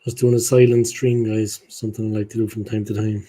Just doing a silent stream, guys. Something I like to do from time to time.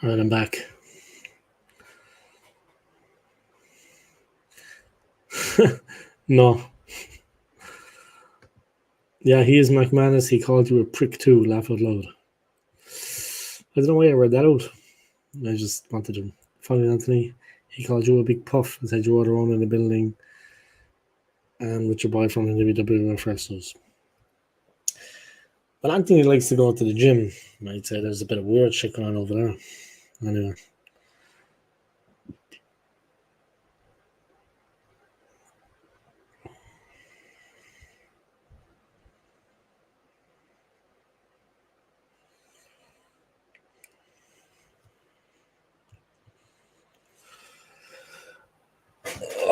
Alright, I'm back. No. Yeah, he is McManus. He called you a prick too. Laugh out loud. I don't know why I read that out. I just wanted to. Finally, Anthony, he called you a big puff and said you were around in the building and with your boyfriend in the WWE Fresnos. But Anthony likes to go to the gym. I'd say there's a bit of weird shit going on over there. Anyway.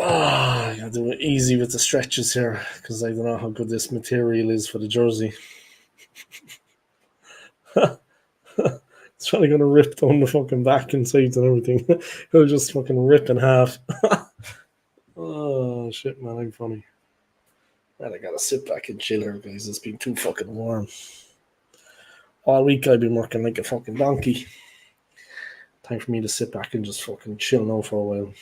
I gotta do it easy with the stretches here because I don't know how good this material is for the jersey. It's probably gonna rip down the fucking back and sides and everything. It'll just fucking rip in half. Oh shit, man, I'm funny. Man, I gotta sit back and chill here, guys. It's been too fucking warm. All week I've been working like a fucking donkey. Time for me to sit back and just fucking chill now for a while.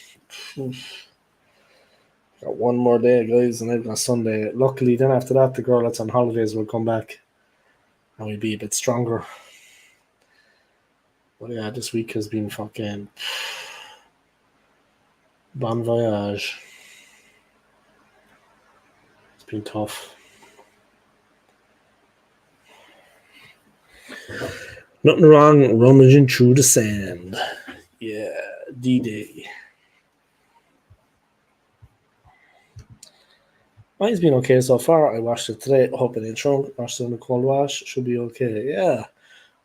Got one more day, guys, and I've got Sunday. Luckily, then after that, the girl that's on holidays will come back and we'll be a bit stronger. But yeah, this week has been fucking bon voyage. It's been tough. Nothing wrong rummaging through the sand. Yeah, D-Day. Mine's been okay so far. I washed it today, hoping it shrunk. Washed it in a cold wash. Should be okay. Yeah.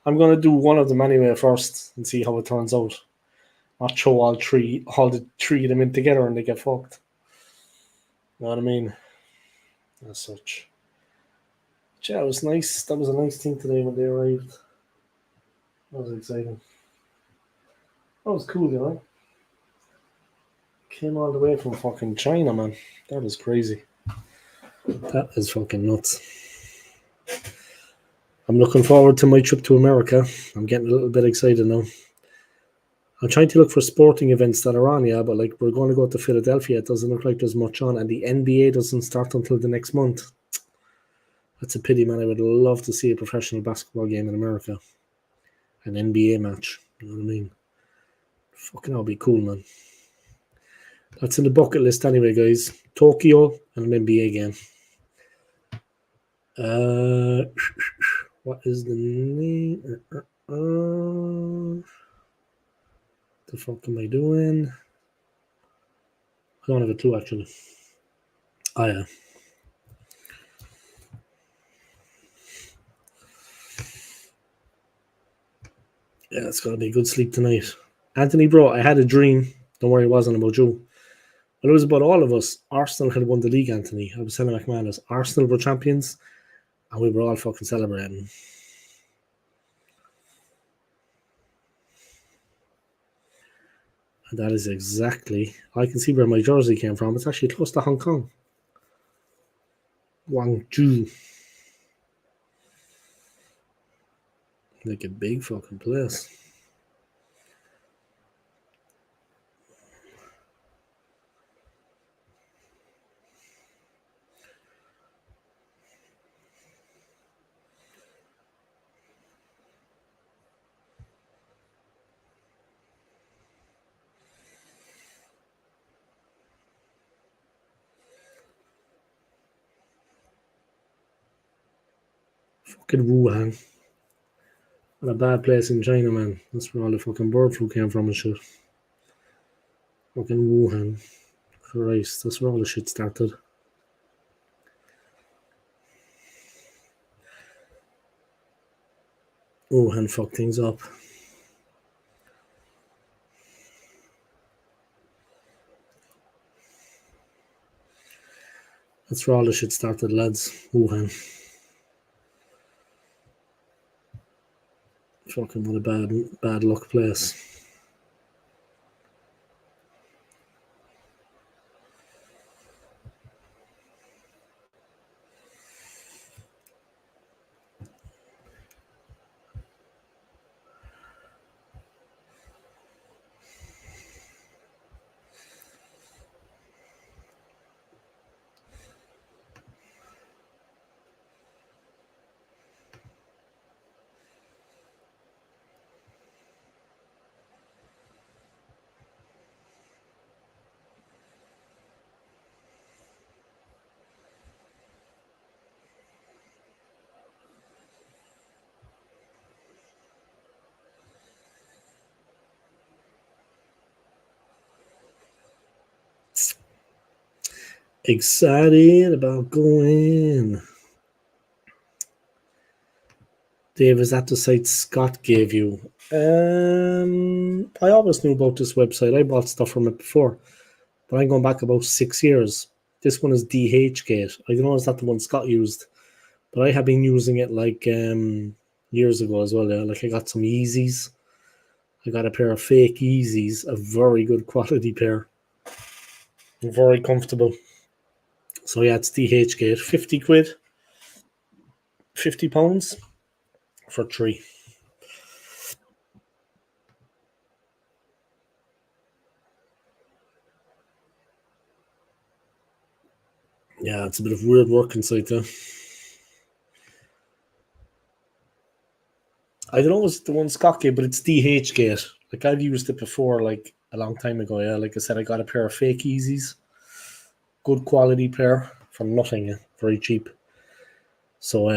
I'm going to do one of them anyway first and see how it turns out. Not throw all the three of them in together and they get fucked. You know what I mean? As such. But yeah, it was nice. That was a nice thing today when they arrived. That was exciting. That was cool, you know? Came all the way from fucking China, man. That is crazy. That is fucking nuts. I'm looking forward to my trip to America. I'm getting a little bit excited now. I'm trying to look for sporting events that are on, yeah, but like we're going to go to Philadelphia. It doesn't look like there's much on, and the NBA doesn't start until the next month. That's a pity, man. I would love to see a professional basketball game in America. An NBA match. You know what I mean? Fucking that'll be cool, man. That's in the bucket list anyway, guys. Tokyo and an NBA game. What is the name? The fuck am I doing? I don't have a clue, actually. Oh, yeah. Yeah, it's going to be a good sleep tonight. Anthony, bro, I had a dream. Don't worry, it wasn't about you. But it was about all of us. Arsenal had won the league, Anthony. I was telling McManus. Arsenal were champions, and we were all fucking celebrating. And that is exactly... I can see where my jersey came from. It's actually close to Hong Kong. Guangzhou. Like a big fucking place. Fucking Wuhan. What a bad place in China, man. That's where all the fucking bird flu came from and shit. Fucking Wuhan. Christ, that's where all the shit started. Wuhan fucked things up. That's where all the shit started, lads. Wuhan. Fucking what a bad luck place. Excited about going. Dave, is that the site Scott gave you? I always knew about this website. I bought stuff from it before, but I'm going back about 6 years. This one is DHgate. I don't know, is that the one Scott used? But I have been using it like years ago as well. Yeah. Like I got some Yeezys. I got a pair of fake Yeezys, a very good quality pair. Very comfortable. So yeah, it's DHgate. 50 quid. £50 for 3. Yeah, it's a bit of weird work inside there. I don't know if it's the one Scott gave, but it's DHgate. Like I've used it before, like a long time ago. Yeah, like I said, I got a pair of fake Yeezys, good quality pair for nothing, yeah, very cheap. So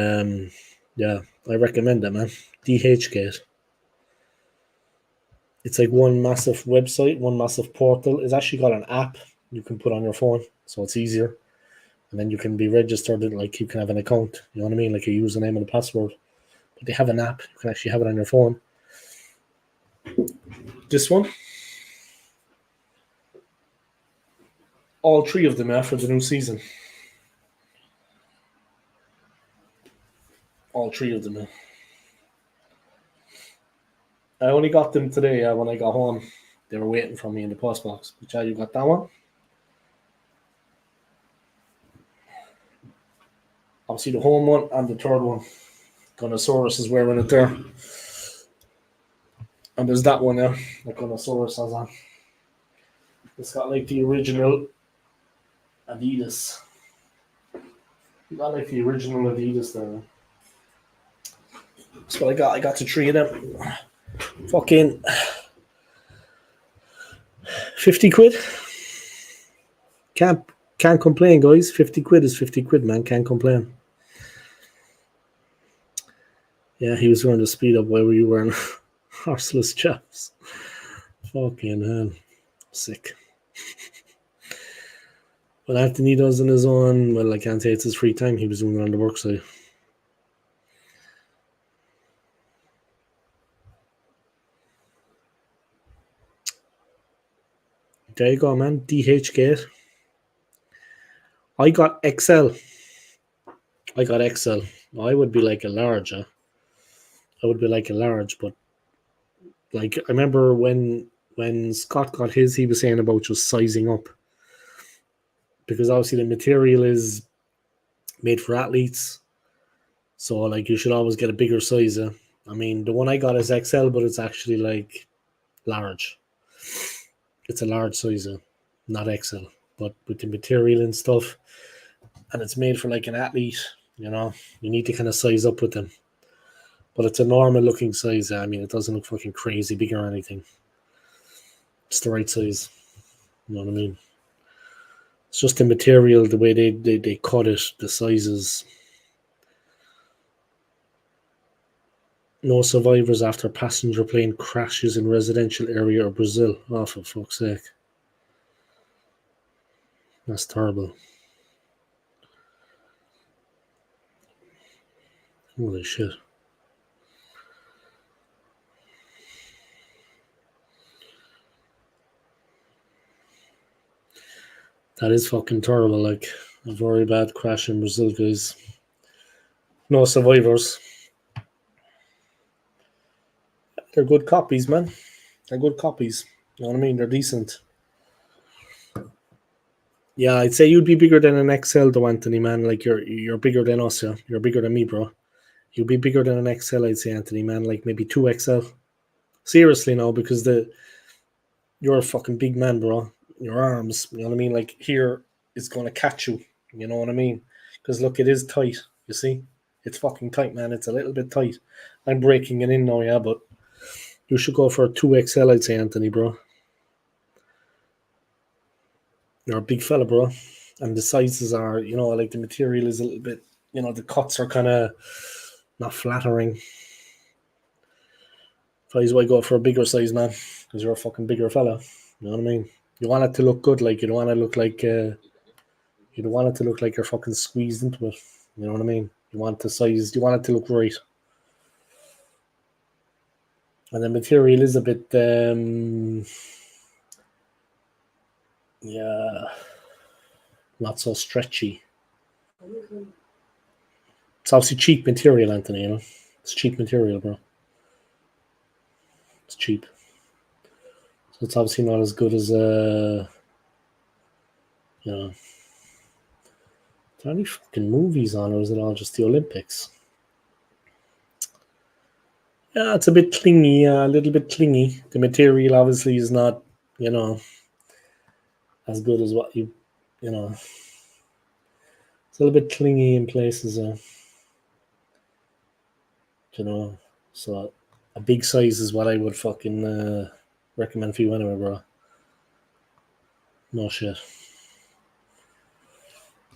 yeah, I recommend it, man. DHgate. It's like one massive website, one massive portal. It's actually got an app you can put on your phone, so it's easier. And then you can be registered, like you can have an account. You know what I mean, like a username and a password. But they have an app. You can actually have it on your phone. This one, all 3 of them after the new season. All 3 of them. I only got them today when I got home. They were waiting for me in the post box. But yeah, you got that one. Obviously, the home one and the third one. Gunnosaurus is wearing it there. And there's that one there that Gunnosaurus has on. It's got like the original Adidas. You got like the original Adidas there. That's what I got. I got to 3 of them. Fucking 50 quid. Can't complain, guys. 50 quid is 50 quid, man. Can't complain. Yeah, he was going to speed up while we were wearing horseless chaps. Fucking hell. Sick. Well, Anthony does on his own. Well, I can't say it's his free time. He was doing it on the work side. There you go, man. DHgate. I got XL. I got XL. I would be like a large. I would be like a large, but like I remember when Scott got his, he was saying about just sizing up because obviously the material is made for athletes, so like you should always get a bigger size. I mean, the one I got is XL, but it's actually like large. It's a large size, not XL, but with the material and stuff, and it's made for like an athlete. You know, you need to kind of size up with them. But it's a normal looking size. I mean, it doesn't look fucking crazy big or anything. It's the right size. You know what I mean? It's just the material, the way they cut it, the sizes. No survivors after passenger plane crashes in residential area of Brazil. Oh, for fuck's sake. That's terrible. Holy shit. That is fucking terrible. Like, a very bad crash in Brazil, guys. No survivors. They're good copies, man. They're good copies. You know what I mean? They're decent. Yeah, I'd say you'd be bigger than an XL though, Anthony, man. Like you're bigger than us, yeah. You're bigger than me, bro. You'd be bigger than an XL, I'd say, Anthony, man. Like maybe 2XL. Seriously now, because you're a fucking big man, bro. Your arms, you know what I mean? Like here is gonna catch you. You know what I mean? Because look, it is tight, you see? It's fucking tight, man. It's a little bit tight. I'm breaking it in now, yeah, but you should go for a 2XL, I'd say, Anthony, bro. You're a big fella, bro. And the sizes are, you know, like the material is a little bit, you know, the cuts are kind of not flattering. That's why I go for a bigger size, man, because you're a fucking bigger fella. You know what I mean? You want it to look good, like you don't want to look like, You don't want it to look like you're fucking squeezed into it. You know what I mean? You want the size, you want it to look right. And the material is a bit, yeah, not so stretchy. It's obviously cheap material, Anthony, you know? It's cheap material, bro. It's cheap. So it's obviously not as good as, you know. Are there any fucking movies on, or is it all just the Olympics? Yeah, it's a bit clingy, a little bit clingy. The material obviously is not, you know, as good as what you know. It's a little bit clingy in places, you know. So a big size is what I would fucking recommend for you anyway, bro. No shit.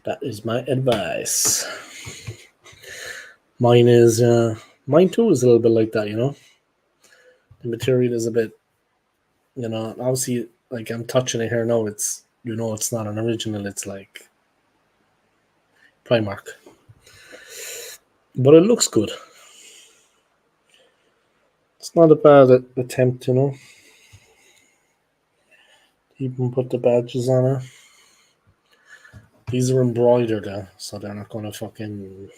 That is my advice. Mine is, mine too is a little bit like that, you know. The material is a bit, you know, obviously, like I'm touching it here now. It's, you know, it's not an original. It's like Primark, but it looks good. It's not a bad attempt, you know. Even put the badges on it. These are embroidered, so they're not gonna fucking.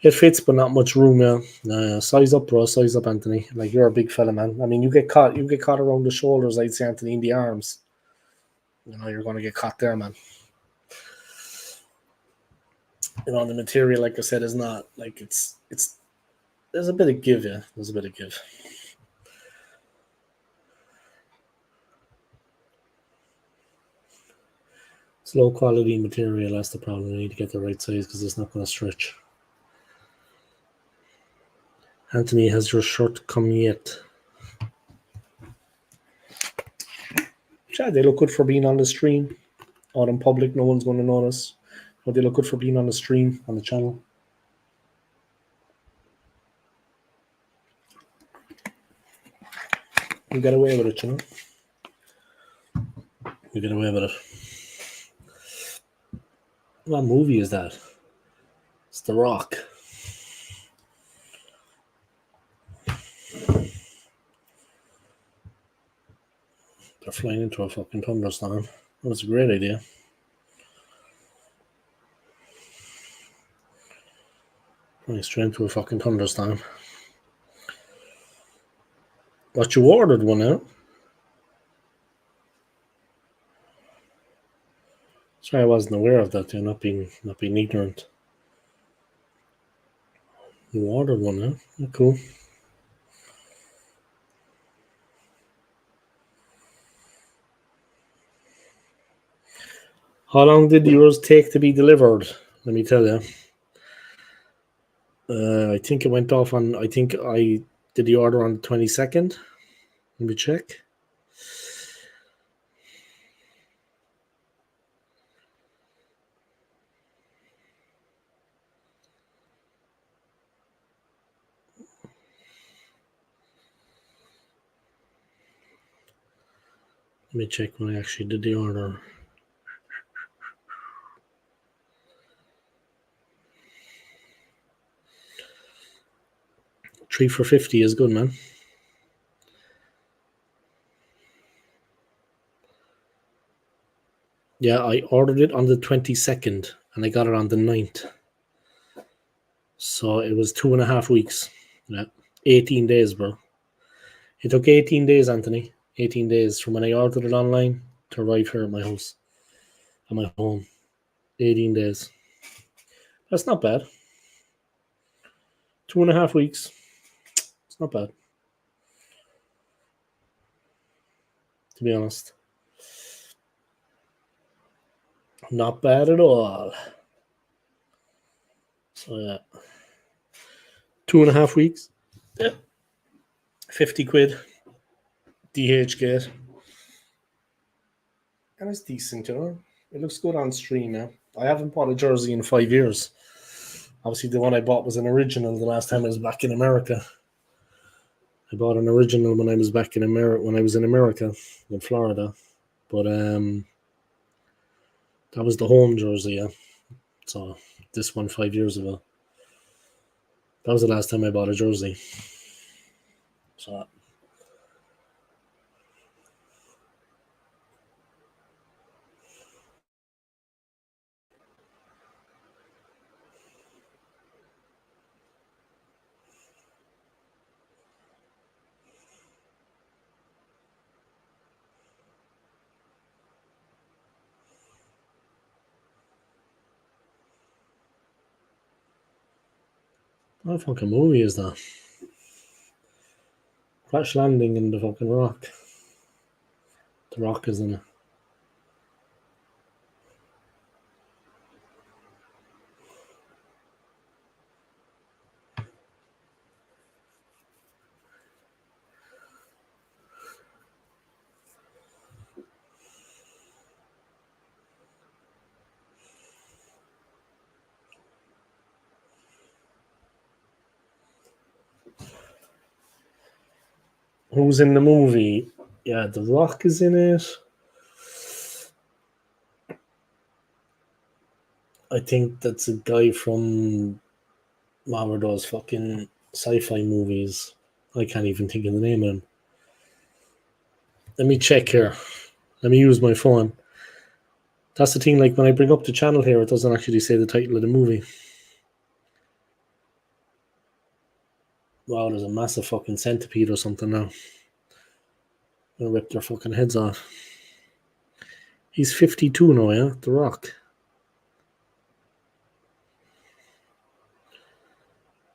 It fits, but not much room, yeah. Size up, bro. Size up, Anthony. Like, you're a big fella, man. I mean, you get caught around the shoulders, I'd say, Anthony, in the arms. You know, you're gonna get caught there, man. You know, the material, like I said, is not like it's. There's a bit of give, yeah. There's a bit of give. It's low quality material. That's the problem. You need to get the right size because it's not going to stretch. Anthony, has your shirt come yet? Yeah, they look good for being on the stream. Out in public, no one's going to notice. But they look good for being on the stream, on the channel. You get away with it, you know? You get away with it. What movie is that? It's The Rock. They're flying into a fucking thunderstorm. That was a great idea. Flying straight into a fucking thunderstorm. But you ordered one now? Sorry, I wasn't aware of that. You're not being ignorant. You ordered one now? Yeah, cool. How long did yours take to be delivered? Let me tell you. I think it went off on. I think I did the order on the 22nd. Let me check. Let me check when I actually did the order. Three for $50 is good, man. Yeah, I ordered it on the 22nd and I got it on the 9th. So it was 2.5 weeks. Yeah, 18 days, bro. It took 18 days, Anthony. 18 days from when I ordered it online to arrive here at my house, at my home. 18 days. That's not bad. 2.5 weeks. It's not bad, to be honest. Not bad at all. So yeah, 2.5 weeks. Yeah, 50 quid. DH gate. And it's decent, you know. It looks good on stream, yeah. I haven't bought a jersey in 5 years. Obviously, the one I bought was an original the last time I was back in America. I bought an original when I was back in America, when I was in America, in Florida. But the That was the home jersey, yeah. So this one 5 years ago. That was the last time I bought a jersey. So what fucking movie is that? Crash Landing in the fucking Rock. The Rock is in it. Who's in the movie? Yeah, The Rock is in it. I think that's a guy from what were those fucking sci-fi movies? I can't even think of the name of him. Let me check here. Let me use my phone. That's the thing, like when I bring up the channel here, it doesn't actually say the title of the movie. Wow, there's a massive fucking centipede or something now. Gonna rip their fucking heads off. He's 52 now, yeah? The Rock.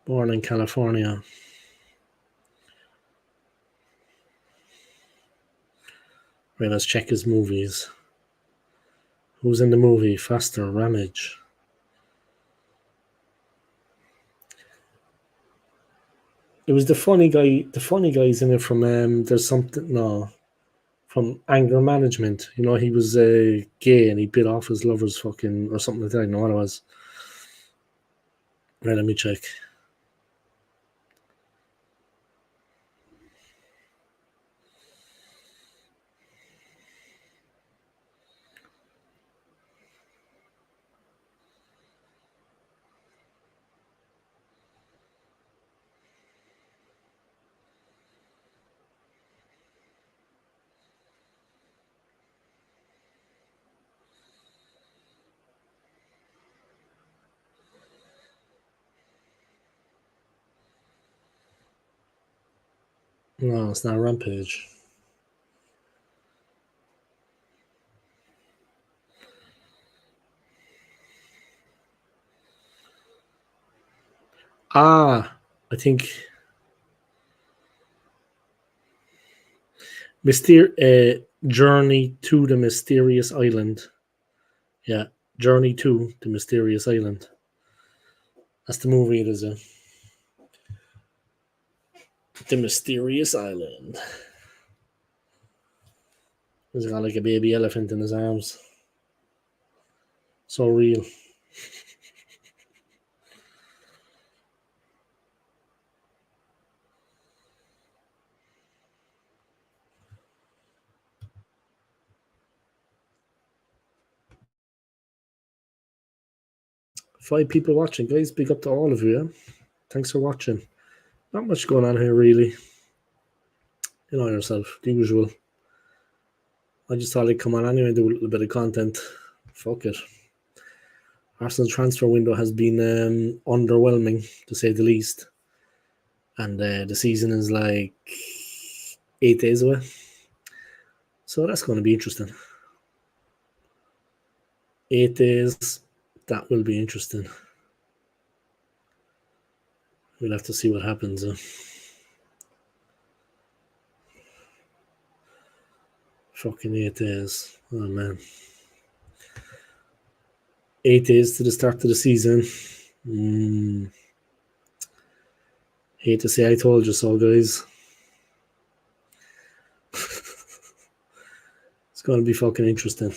Born in California. Right, let's check his movies. Who's in the movie? Faster, Ramage. It was the funny guy. The funny guy's in it from there's something from Anger Management. You know, he was gay and he bit off his lover's fucking or something like that. I know what it was. Right, let me check. No, it's not Rampage. I think Journey to the Mysterious Island. Yeah, Journey to the Mysterious Island. That's the movie it is in. The Mysterious Island. He's got like a baby elephant in his arms. So real. Five people watching, guys. Big up to all of you. Yeah? Thanks for watching. Not much going on here, really. You know yourself, the usual. I just thought I'd come on anyway and do a little bit of content. Fuck it. Arsenal transfer window has been underwhelming, to say the least. And the season is like 8 days away. So that's going to be interesting. 8 days, that will be interesting. We'll have to see what happens. Fucking 8 days. Oh, man. 8 days to the start of the season. Hate to say I told you so, guys. It's going to be fucking interesting.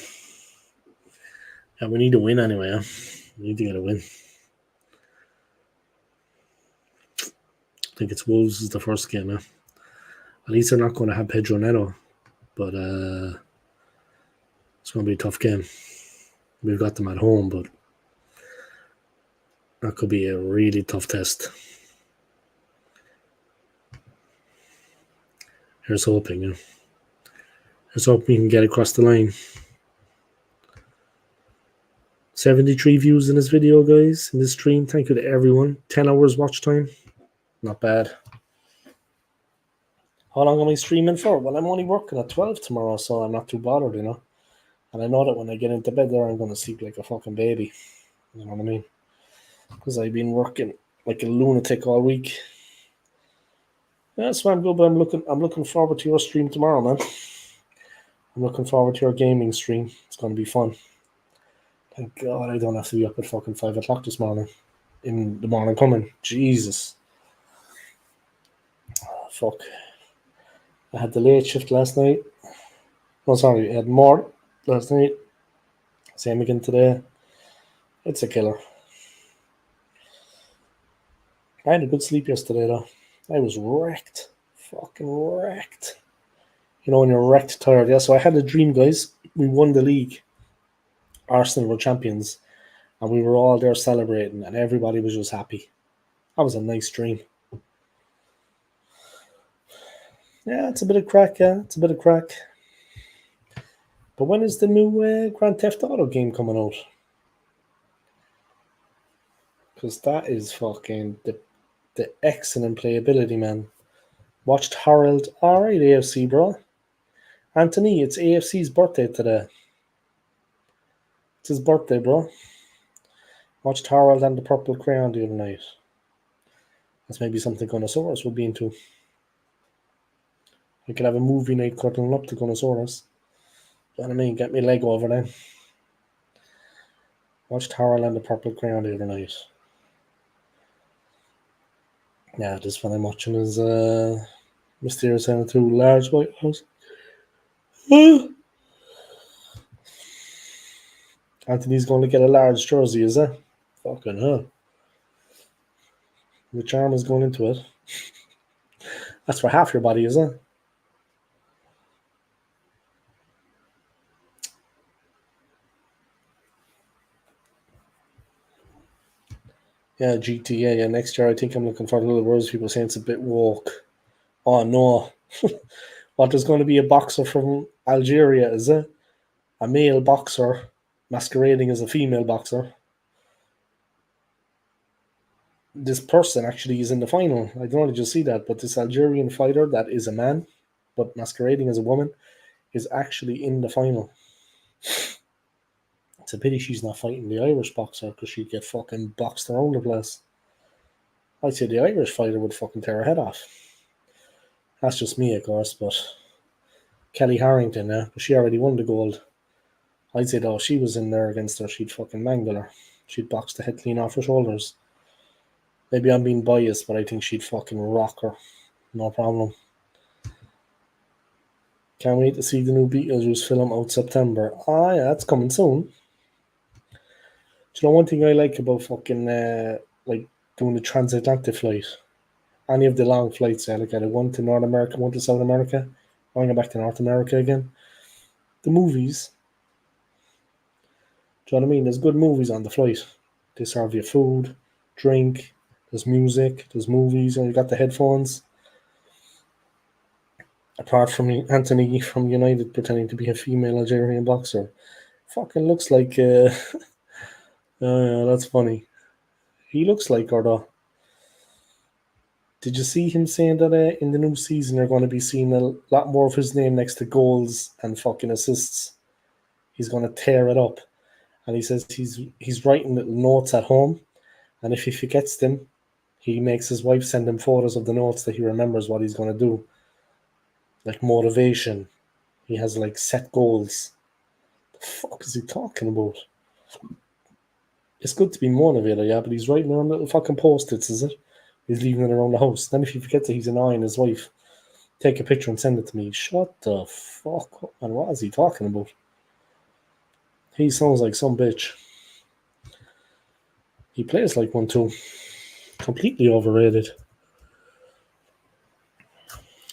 Yeah, we need to win anyway. Huh? We need to get a win. I think it's Wolves is the first game. Huh? At least they're not going to have Pedro Neto. But it's going to be a tough game. We've got them at home, but that could be a really tough test. Here's hoping, yeah. Here's hoping we can get across the line. 73 views in this video, guys, in this stream. Thank you to everyone. 10 hours watch time. Not bad. How long am I streaming for? Well, I'm only working at 12 tomorrow, so I'm not too bothered, you know. And I know that when I get into bed there, I'm going to sleep like a fucking baby. You know what I mean? Because I've been working like a lunatic all week. Yeah, that's why I'm good, but I'm looking forward to your stream tomorrow, man. I'm looking forward to your gaming stream. It's going to be fun. Thank God I don't have to be up at fucking 5 o'clock this morning. In the morning coming. Jesus. Oh, fuck. I had the late shift last night. Oh, sorry, I had more last night. Same again today. It's a killer. I had a good sleep yesterday, though. I was wrecked. Fucking wrecked. You know, when you're wrecked, tired. Yeah, so I had a dream, guys. We won the league. Arsenal were champions. And we were all there celebrating, and everybody was just happy. That was a nice dream. Yeah, it's a bit of crack, yeah. It's a bit of crack. But when is the new Grand Theft Auto game coming out? Because that is fucking the excellent playability, man. Watched Harold. Alright, AFC, bro. Anthony, it's AFC's birthday today. It's his birthday, bro. Watched Harold and the Purple Crayon the other night. That's maybe something Gunnosaurus would be into. We could have a movie night cuddling up to Gunnosaurus. You know what I mean? Get me leg over then. Watched Harold and the Purple Crayon the other night. Yeah, this one I'm watching is Mysterious Santa 2 Large White House. Anthony's going to get a large jersey, is it? Fucking hell. The charm is going into it. That's for half your body, is it? Yeah, GTA. Yeah, next year I think I'm looking for the little words. People saying it's a bit woke. Oh no. What, there's going to be a boxer from Algeria, is it? A male boxer masquerading as a female boxer. This person actually is in the final. I don't know did you see that, but this Algerian fighter that is a man, but masquerading as a woman, is actually in the final. It's a pity she's not fighting the Irish boxer because she'd get fucking boxed around the place. I'd say the Irish fighter would fucking tear her head off. That's just me, of course, but Kelly Harrington, yeah, but she already won the gold. I'd say though, if she was in there against her, she'd fucking mangle her. She'd box the head clean off her shoulders. Maybe I'm being biased, but I think she'd fucking rock her. No problem. Can't wait to see the new Beetlejuice film out September. Ah, yeah, that's coming soon. Do you know one thing I like about fucking like doing the transatlantic flight? Any of the long flights, like either one to North America, one to South America, or going back to North America again. The movies. Do you know what I mean? There's good movies on the flight. They serve you food, drink, there's music, there's movies, and you got the headphones. Apart from Anthony from United pretending to be a female Algerian boxer. Fucking looks like that's funny. He looks like her though. Did you see him saying that in the new season you're going to be seeing a lot more of his name next to goals and fucking assists? He's going to tear it up. And he says he's writing little notes at home, and if he forgets them, he makes his wife send him photos of the notes that he remembers what he's going to do. Like motivation. He has like set goals. The fuck is he talking about? It's good to be motivated, yeah, but he's writing on little fucking post-its, is it? He's leaving it around the house. Then if he forgets that he's annoying his wife, take a picture and send it to me. Shut the fuck up, man. What is he talking about? He sounds like some bitch. He plays like one too. Completely overrated.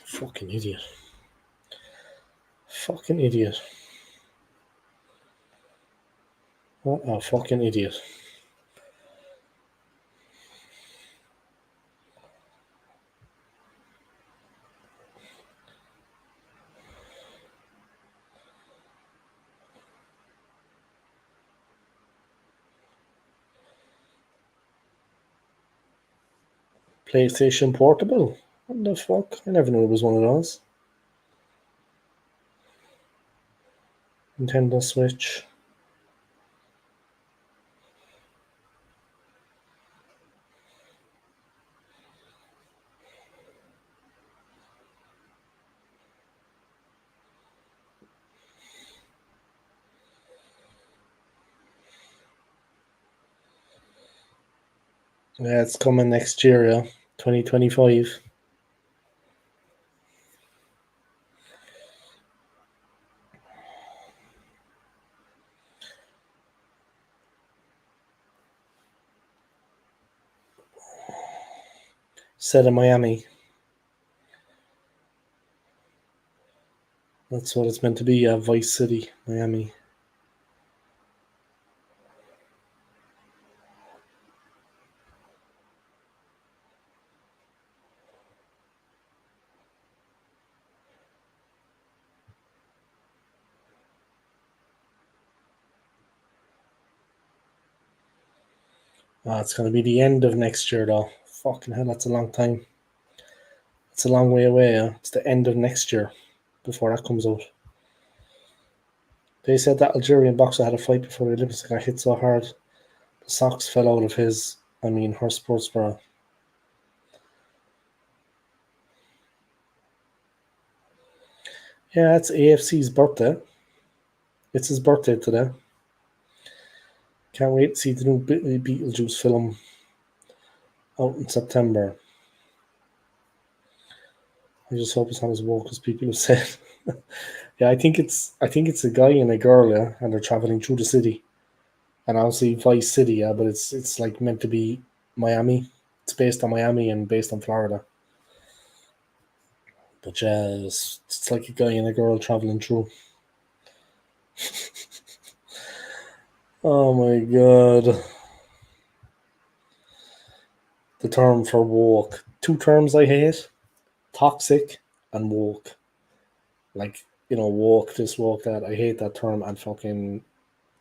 Fucking idiot. Fucking idiot. What a fucking idiot. PlayStation Portable? What the fuck? I never knew it was one of those. Nintendo Switch. Yeah, it's coming next year, yeah. 2025. Set in Miami. That's what it's meant to be, Vice City, Miami. It's going to be the end of next year, though. Fucking hell, that's a long time. It's a long way away, yeah. It's the end of next year before that comes out. They said that Algerian boxer had a fight before the Olympics and got hit so hard the socks fell out of her sports bra. Yeah, it's AFC's birthday. It's his birthday today. Can't wait to see the new Beetlejuice film out in September. I just hope it's not as woke as people have said. Yeah, I think it's a guy and a girl, yeah, and they're traveling through the city. And obviously Vice City, yeah, but it's like meant to be Miami. It's based on Miami and based on Florida. But yeah, it's like a guy and a girl traveling through. Oh my god. The term for woke. Two terms I hate: toxic and woke. Like, woke this, woke that. I hate that term. And fucking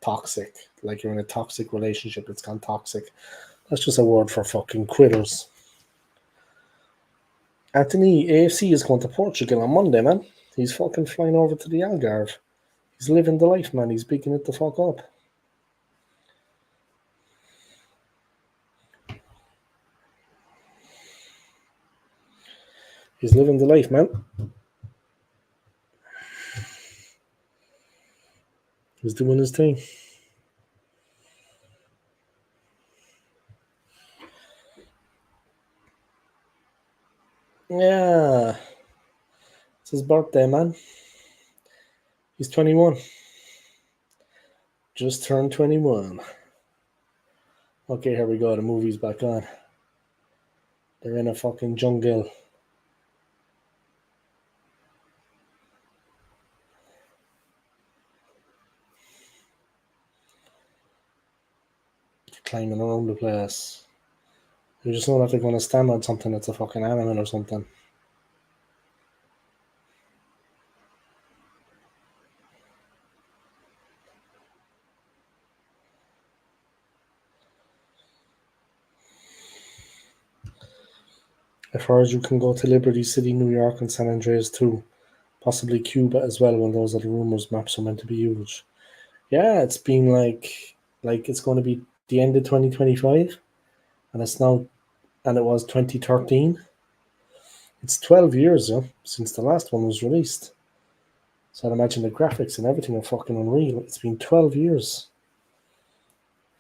toxic. Like you're in a toxic relationship, it's gone toxic. That's just a word for fucking quitters. Anthony, AFC is going to Portugal on Monday, man. He's fucking flying over to the Algarve. He's living the life, man. He's bigging it the fuck up. He's living the life, man. He's doing his thing. Yeah. It's his birthday, man. He's 21. Just turned 21. Okay, here we go. The movie's back on. They're in a fucking jungle. Climbing around the place. You just know that they're going to stand on something that's a fucking animal or something. I've heard you can go to Liberty City, New York, and San Andreas too. Possibly Cuba as well, when those are the rumors maps are meant to be huge. Yeah, it's been like it's going to be the end of 2025, and it's now, and it was 2013. It's 12 years, since the last one was released. So I'd imagine the graphics and everything are fucking unreal. It's been 12 years.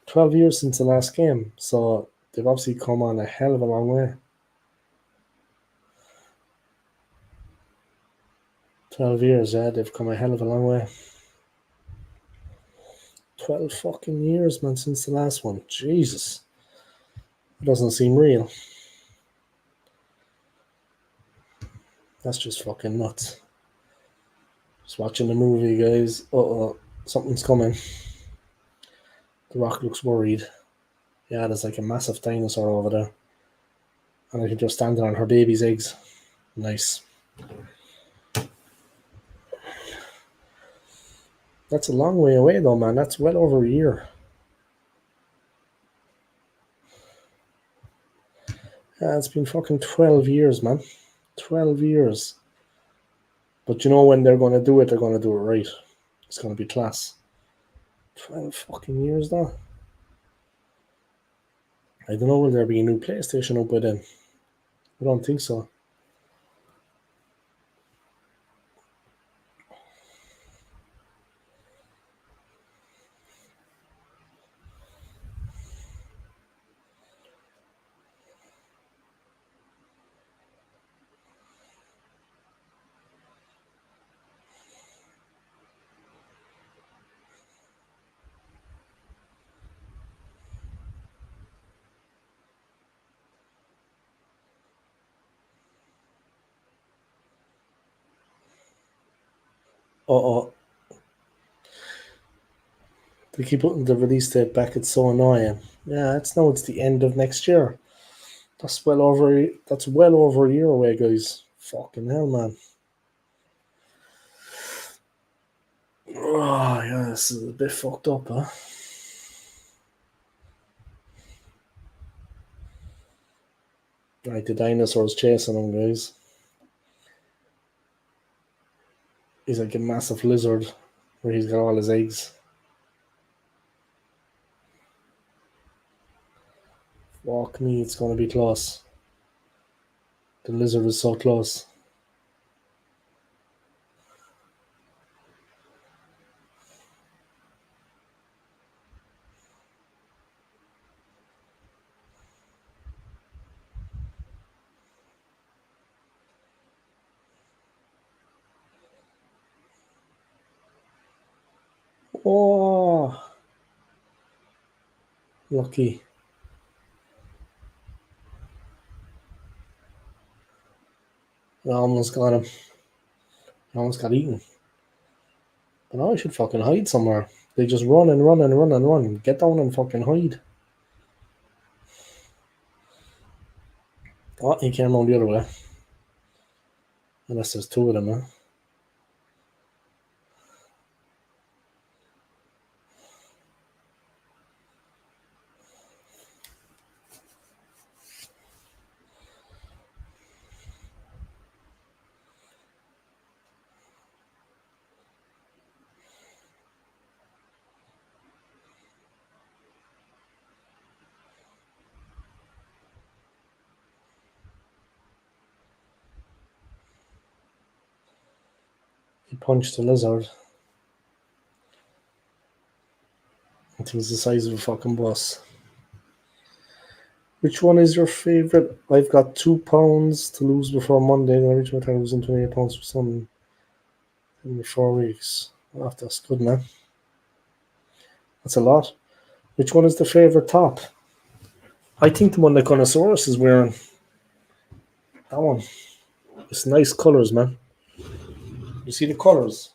12 years since the last game. So they've obviously come on a hell of a long way. 12 years, yeah, they've come a hell of a long way. 12 fucking years, man, since the last one. Jesus. It doesn't seem real. That's just fucking nuts. Just watching the movie, guys. Uh-oh, something's coming. The Rock looks worried. Yeah, there's like a massive dinosaur over there. And I can just stand on her baby's eggs. Nice. That's a long way away though, man. That's well over a year. Yeah, it's been fucking 12 years, man. 12 years. But you know when they're going to do it, they're going to do it right. It's going to be class. 12 fucking years though. I don't know, will there be a new PlayStation up by then? I don't think so. Uh-oh. They keep putting the release date back. It's so annoying. Yeah, it's the end of next year. That's well over a year away, guys. Fucking hell, man. Oh, yeah, this is a bit fucked up, huh? Right, the dinosaur's chasing him, guys. He's like a massive lizard where he's got all his eggs. Fuck me, it's gonna be close. The lizard is so close. Oh, lucky. I almost got him. I almost got eaten. But now I should fucking hide somewhere. They just run and run and run and run. Get down and fucking hide. Oh, he came around the other way. Unless there's two of them, huh? He punched the lizard. I think it's the size of a fucking bus. Which one is your favourite? I've got £2 to lose before Monday, and I reach my time losing £28 for some in 4 weeks. Oh, that's good, man. That's a lot. Which one is the favourite top? I think the one that Connosaurus is wearing. That one. It's nice colours, man. You see the colours?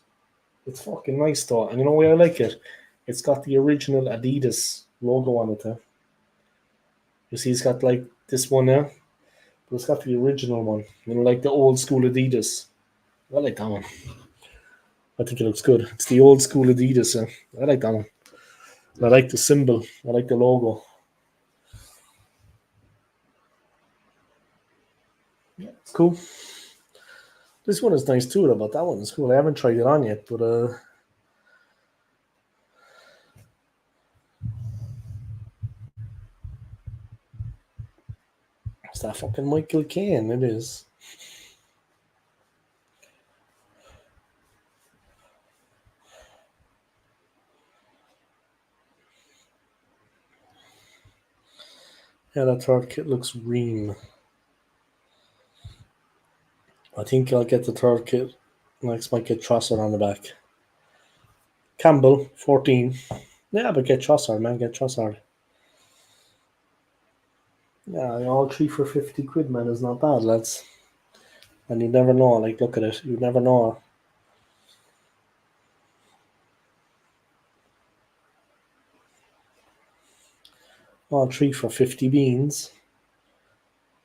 It's fucking nice though. And you know why I like it? It's got the original Adidas logo on it there. You see it's got like this one there, but it's got the original one. You know, like the old school Adidas. I like that one. I think it looks good. It's the old school Adidas. I like that one. I like the symbol. I like the logo. Yeah, it's cool. This one is nice too, but that one is cool. I haven't tried it on yet, but it's that fucking Michael Caine. It is. Yeah, that third kit looks ream. I think I'll get the third kit. Next might get Trossard on the back. Campbell, 14. Yeah, but get Trossard, man. Get Trossard. Yeah, all three for 50 quid, man, is not bad, lads. And you never know. Like, look at it. You never know. All three for 50 beans.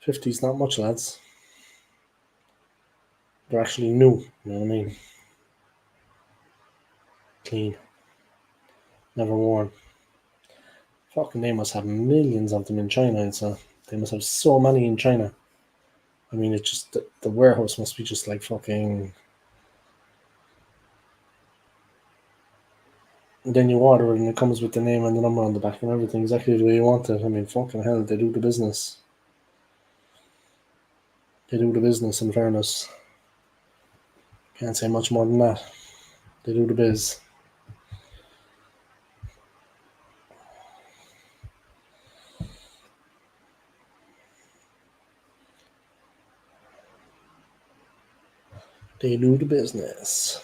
50's not much, lads. They're actually new, you know what I mean? Clean. Never worn. Fucking they must have millions of them in China, so they must have so many in China. I mean, it's just the warehouse must be just like fucking. And then you order it and it comes with the name and the number on the back and everything exactly the way you want it. I mean, fucking hell, they do the business. They do the business, in fairness. Can't say much more than that. They do the biz. They do the business.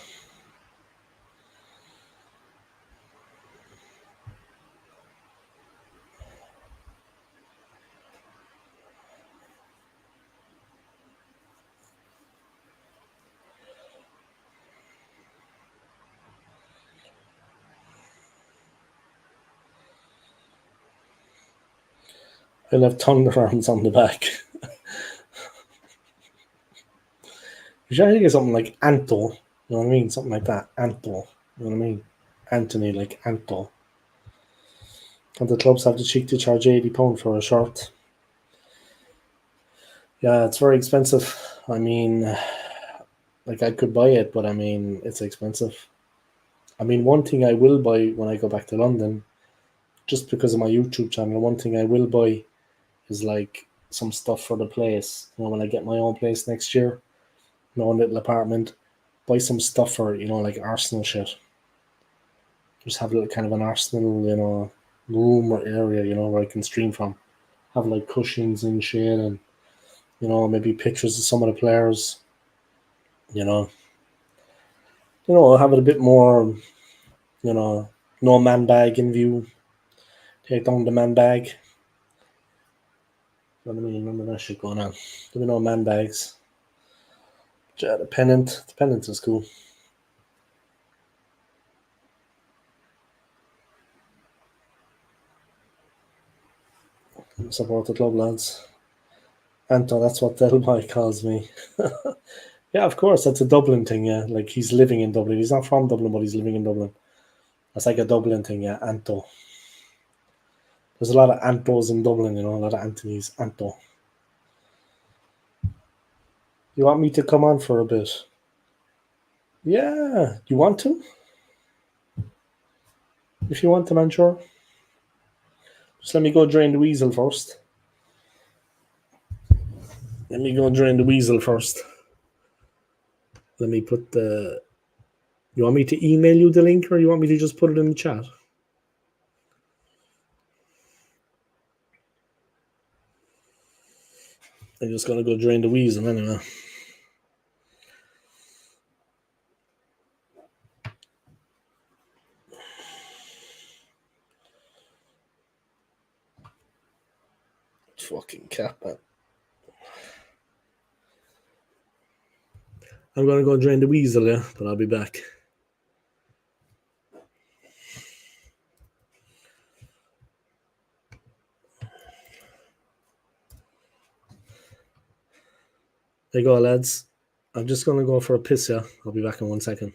I'll have thunder arms on the back. You should get something like Anto. You know what I mean? Something like that. Anto. You know what I mean? Anthony, like Anto. And the clubs have the cheek to charge £80 for a shirt. Yeah, it's very expensive. I mean, like I could buy it, but I mean, it's expensive. I mean, one thing I will buy when I go back to London, just because of my YouTube channel, one thing I will buy is like some stuff for the place. You know, when I get my own place next year, my own little apartment, buy some stuff for it, you know, like Arsenal shit. Just have a little kind of an Arsenal, you know, room or area, you know, where I can stream from. Have like cushions and shit, and you know, maybe pictures of some of the players. You know, have it a bit more. You know, no man bag in view. Take down the man bag. You know what I mean? Remember that shit going on. There be no man bags. Yeah, the pennant. The pennant is cool. Support the club, lads. Anto, that's what Delboy calls me. Yeah, of course, that's a Dublin thing, yeah. Like, he's living in Dublin. He's not from Dublin, but he's living in Dublin. That's like a Dublin thing, yeah, Anto. There's a lot of Antos in Dublin, you know, a lot of Anthony's. Anto. You want me to come on for a bit? Yeah. You want to? If you want to, man, sure. Just let me go drain the weasel first. Let me go drain the weasel first. Let me put the. You want me to email you the link or you want me to just put it in the chat? I'm just going to go drain the weasel anyway. Fucking cat, man. I'm going to go drain the weasel, yeah, but I'll be back. There you go, lads. I'm just going to go for a piss, yeah. I'll be back in 1 second.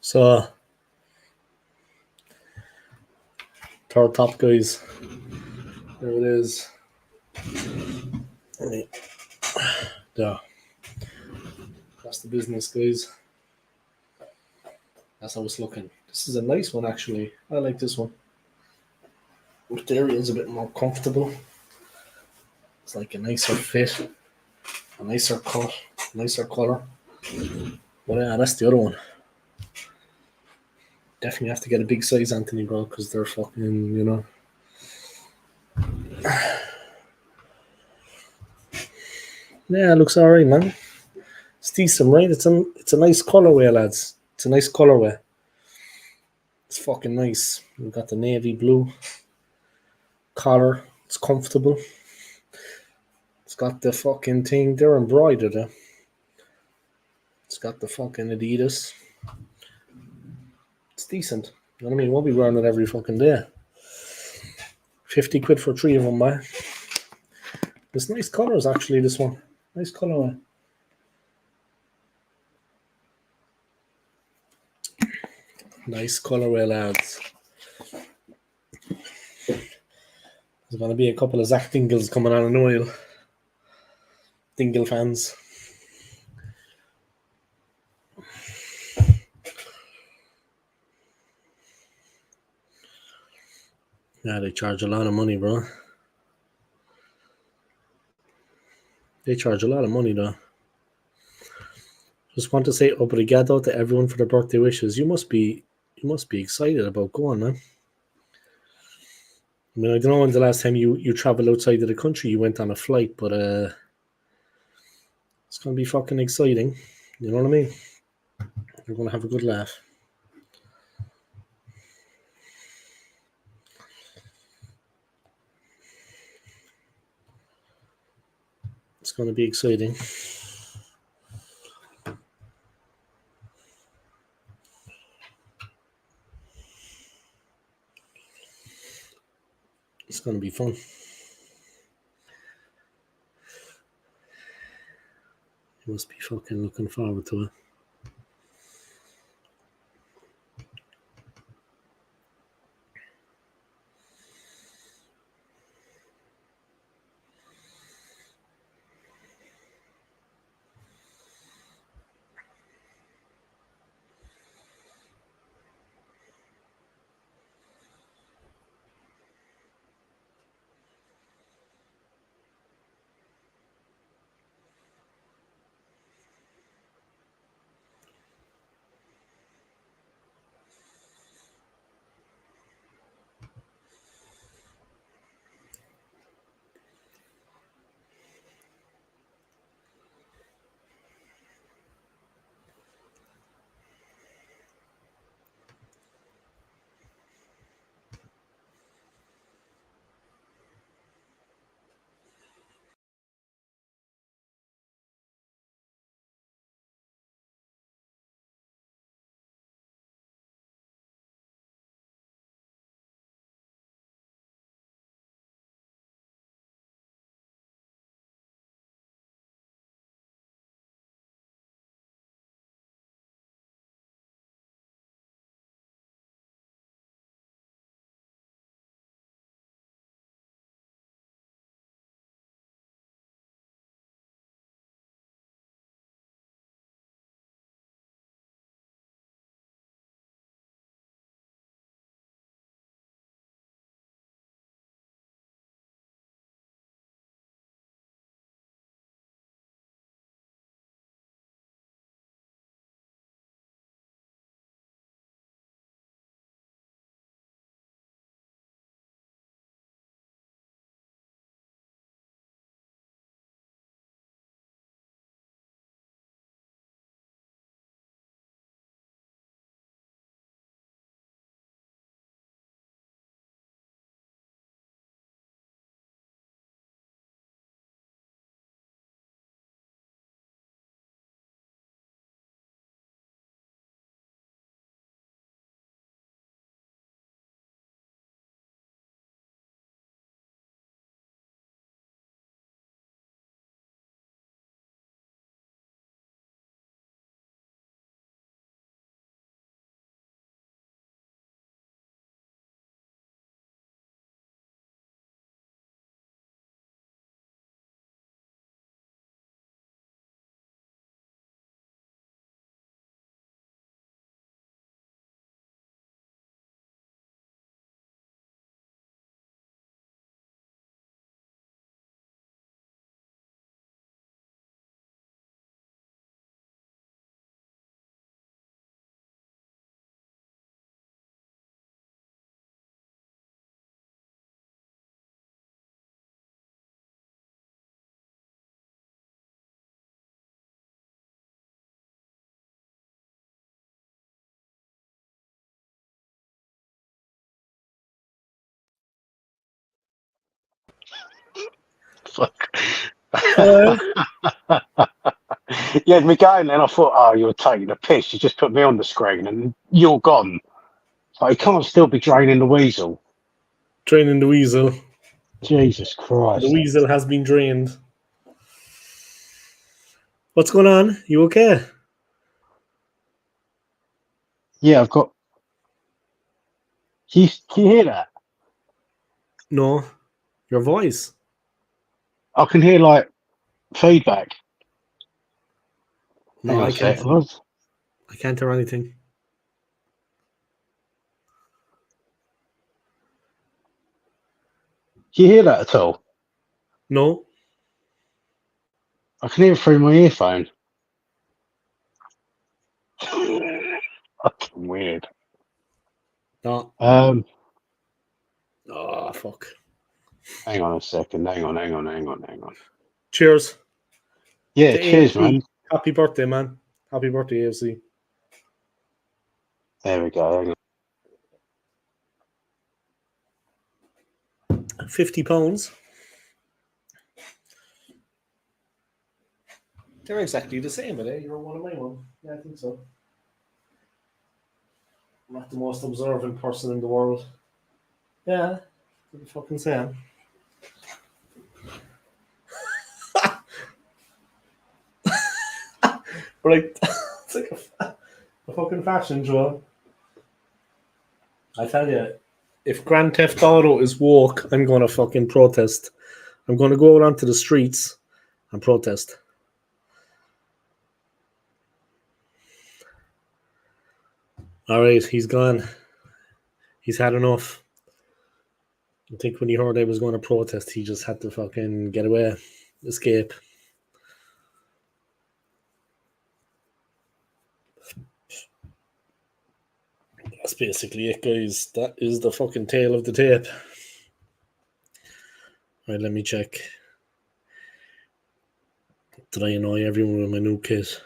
So, third top, guys. There it is. Yeah, that's the business, guys. That's how it's looking. This is a nice one, actually. I like this one. Material's a bit more comfortable. It's like a nicer fit, a nicer cut, nicer colour. But yeah, that's the other one. Definitely have to get a big size, Anthony, bro, because they're fucking, Yeah, it looks alright, man. It's decent, right? It's a nice colorway, lads. It's a nice colorway. It's fucking nice. We've got the navy blue collar. It's comfortable. It's got the fucking thing. They're embroidered. It's got the fucking Adidas. It's decent. You know what I mean? We'll be wearing it every fucking day. 50 quid for 3 of them, man. It's nice colours, actually, this one. Nice colour. Nice colourway, lads. There's going to be a couple of Zach Dingles coming on in a while. Dingle fans. Yeah, they charge a lot of money, bro. They charge a lot of money, though. Just want to say obrigado to everyone for their birthday wishes. You must be excited about going, man. I mean, I don't know when the last time you traveled outside of the country you went on a flight, but it's gonna be fucking exciting. You know what I mean? You're gonna have a good laugh. It's gonna be exciting. It's gonna be fun. You must be fucking looking forward to it. Fuck. Uh, You had me going, and I thought, oh, you're taking a piss. You just put me on the screen, and you're gone. Like, you can't still be draining the weasel. Draining the weasel. Jesus The Christ. weasel has been drained. What's going on? You okay? Yeah, I've got. Can you hear that? No. Your voice. I can hear like feedback. Hang No, on I a can't. sec. What? I can't hear anything. Can you hear that at all? No. I can hear it through my earphone. Fucking weird. No. Um, Oh, fuck. hang on a second. Hang on. Cheers Yeah, to cheers, AFC. man. Happy birthday, man. Happy birthday, AFC. There we go. Hang on. £50. They're exactly the same, are they? You're one of my one. Yeah, I think so. I'm not the most observant person in the world. Yeah, what the fucking same. But like, it's like a fucking fashion show. I tell you, if Grand Theft Auto is woke, I'm going to fucking protest. I'm going to go out onto the streets and protest. All right, he's gone. He's had enough. I think when he heard I was going to protest, he just had to fucking get away, escape. That's basically it, guys. That is the fucking tail of the tape. Right, let me check. Did I annoy everyone with my new kit?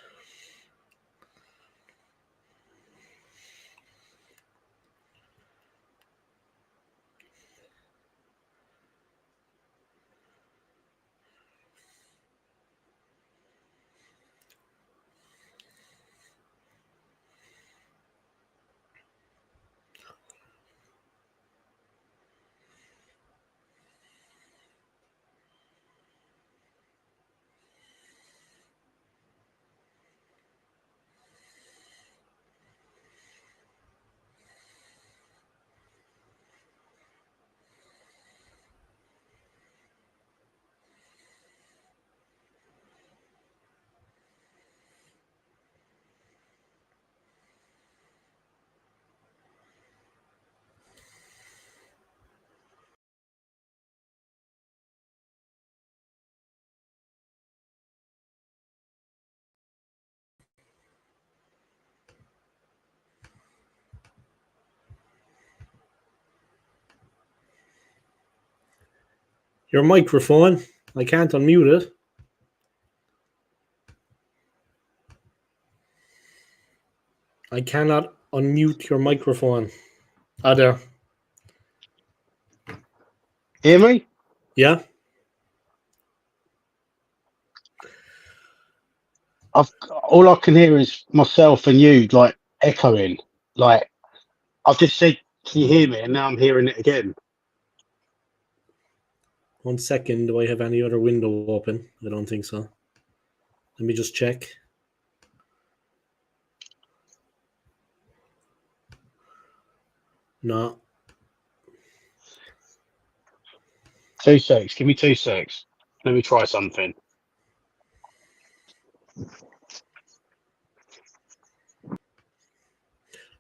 Your microphone. I can't unmute it. I cannot unmute your microphone. Ah, there. Hear me? Yeah? All I can hear is myself and you like echoing. Like I've just said, can you hear me? And now I'm hearing it again. 1 second. Do I have any other window open? I don't think so. Let me just check. No. 2 secs. Give me 2 secs. Let me try something.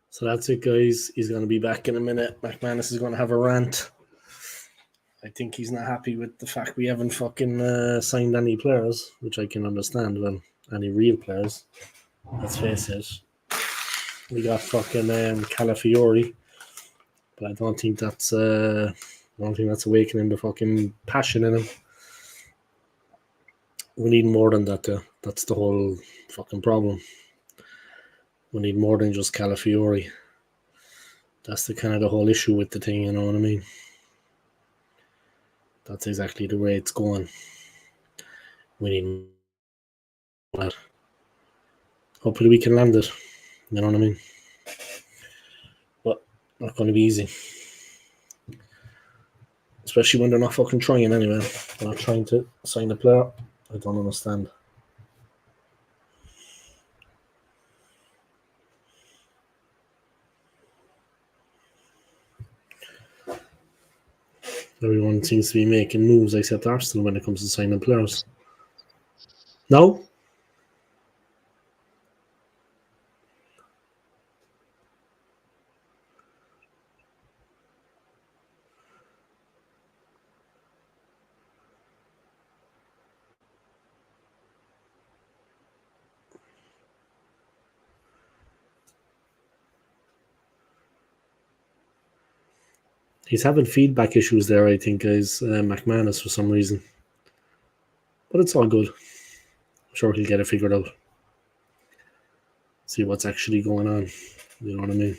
So that's it, guys. He's going to be back in a minute. McManus is going to have a rant. I think he's not happy with the fact we haven't fucking signed any players, which I can understand. Well, any real players. Let's face it. We got fucking Calafiori, but I don't think that's awakening the fucking passion in him. We need more than that, though. That's the whole fucking problem. We need more than just Calafiori. That's the kind of the whole issue with the thing, you know what I mean? That's exactly the way it's going. We need that. Hopefully we can land it. You know what I mean? But not going to be easy. Especially when they're not fucking trying anyway. They're not trying to sign a player. I don't understand. Everyone seems to be making moves except Arsenal when it comes to signing players. No? He's having feedback issues there, I think, guys. McManus for some reason. But it's all good. I'm sure he'll get it figured out. See what's actually going on. You know what I mean?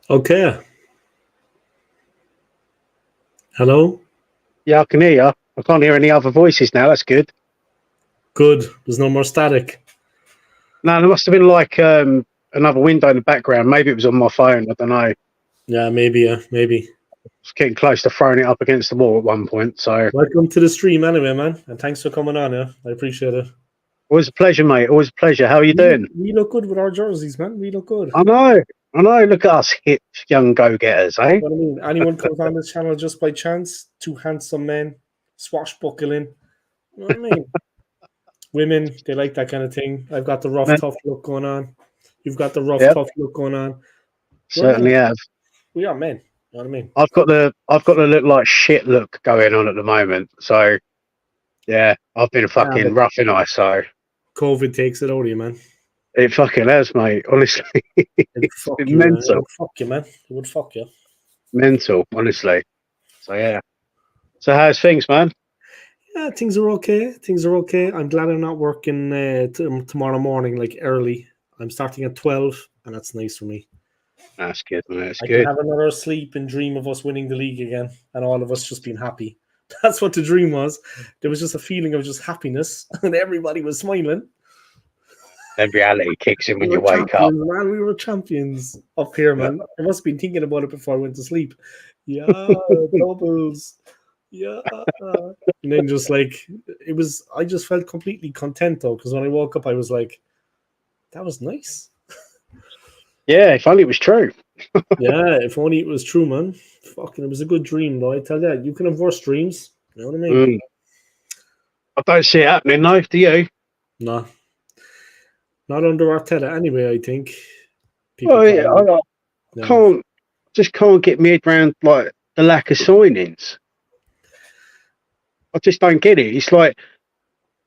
Okay. Hello? Yeah, I can hear you. I can't hear any other voices now. That's good. Good. There's no more static. No, there must have been like another window in the background. Maybe it was on my phone. I don't know. Yeah, maybe. Maybe. I was getting close to throwing it up against the wall at one point. So Welcome to the stream anyway, man. And thanks for coming on, yeah. I appreciate it. always a pleasure, mate. Always a pleasure. How are you doing? We look good with our jerseys, man. We look good. I know. Look at us hip young go-getters, eh? You know what I mean? Anyone comes on this channel just by chance, two handsome men, swashbuckling. You know what I mean? Women, they like that kind of thing. I've got the rough, tough look going on. You've got the rough, tough look going on. Certainly have. We are men. You know what I mean? I've got the look like shit look going on at the moment. So yeah, I've been fucking roughing ice. So COVID takes it out of you, man. It fucking has, mate. Honestly, it's been mental. Man. It would fuck you, man. It would fuck you. Mental, honestly. So yeah. So how's things, man? Yeah, things are okay. Things are okay. I'm glad I'm not working tomorrow morning, like early. I'm starting at 12, and that's nice for me. That's good, man. That's I good. can have another sleep and dream of us winning the league again, and all of us just being happy. That's what the dream was. There was just a feeling of just happiness, and everybody was smiling. Then reality kicks in when you wake up. Man, we were champions up here, man. I must have been thinking about it before I went to sleep. Yeah, doubles. Yeah. And then just like, I just felt completely content though, because when I woke up, I was like, that was nice. Yeah, if only it was true. Yeah, if only it was true, man. Fucking, it was a good dream though. I tell you, you can have worse dreams. You know what I mean? I don't see it happening though, do you? Nah. Not under Arteta anyway, I think. I can't get my head around like the lack of signings. I just don't get it. It's like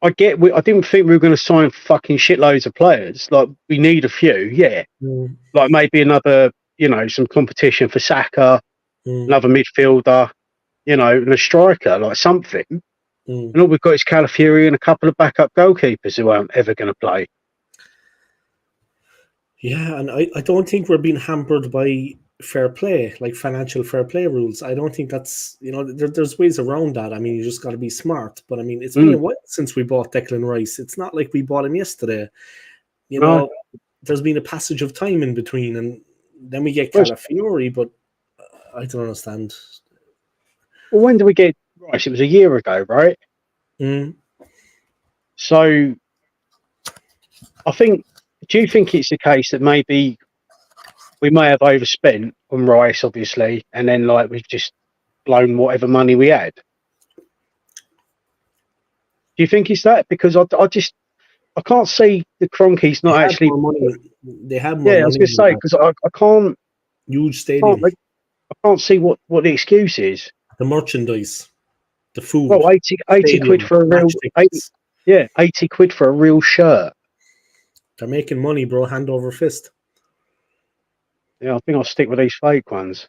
I didn't think we were going to sign fucking shitloads of players. Like we need a few, yeah. Like maybe another, some competition for Saka, another midfielder, and a striker, like something. And all we've got is Calafiori and a couple of backup goalkeepers who aren't ever going to play. Yeah, and I don't think we're being hampered by fair play, like financial fair play rules. I don't think that's, there's ways around that. I mean, you just got to be smart. But I mean, it's been a while since we bought Declan Rice. It's not like we bought him yesterday. There's been a passage of time in between, and then we get Calafiori, but I don't understand. Well, when did we get Rice? It was a year ago, right? Mm. So I think. Do you think it's the case that maybe we may have overspent on Rice, obviously, and then like we've just blown whatever money we had? Do you think it's that? Because I can't see the Cronkies They not had actually. more money. They had more Yeah, I was money going to than say that. because I Huge can't stadium, I can't see what the excuse is. the merchandise, the food, Well, 80 quid stadium, for a match real 80, tickets. yeah, 80 quid for a real shirt. They're making money, bro, hand over fist. Yeah, I think I'll stick with these fake ones.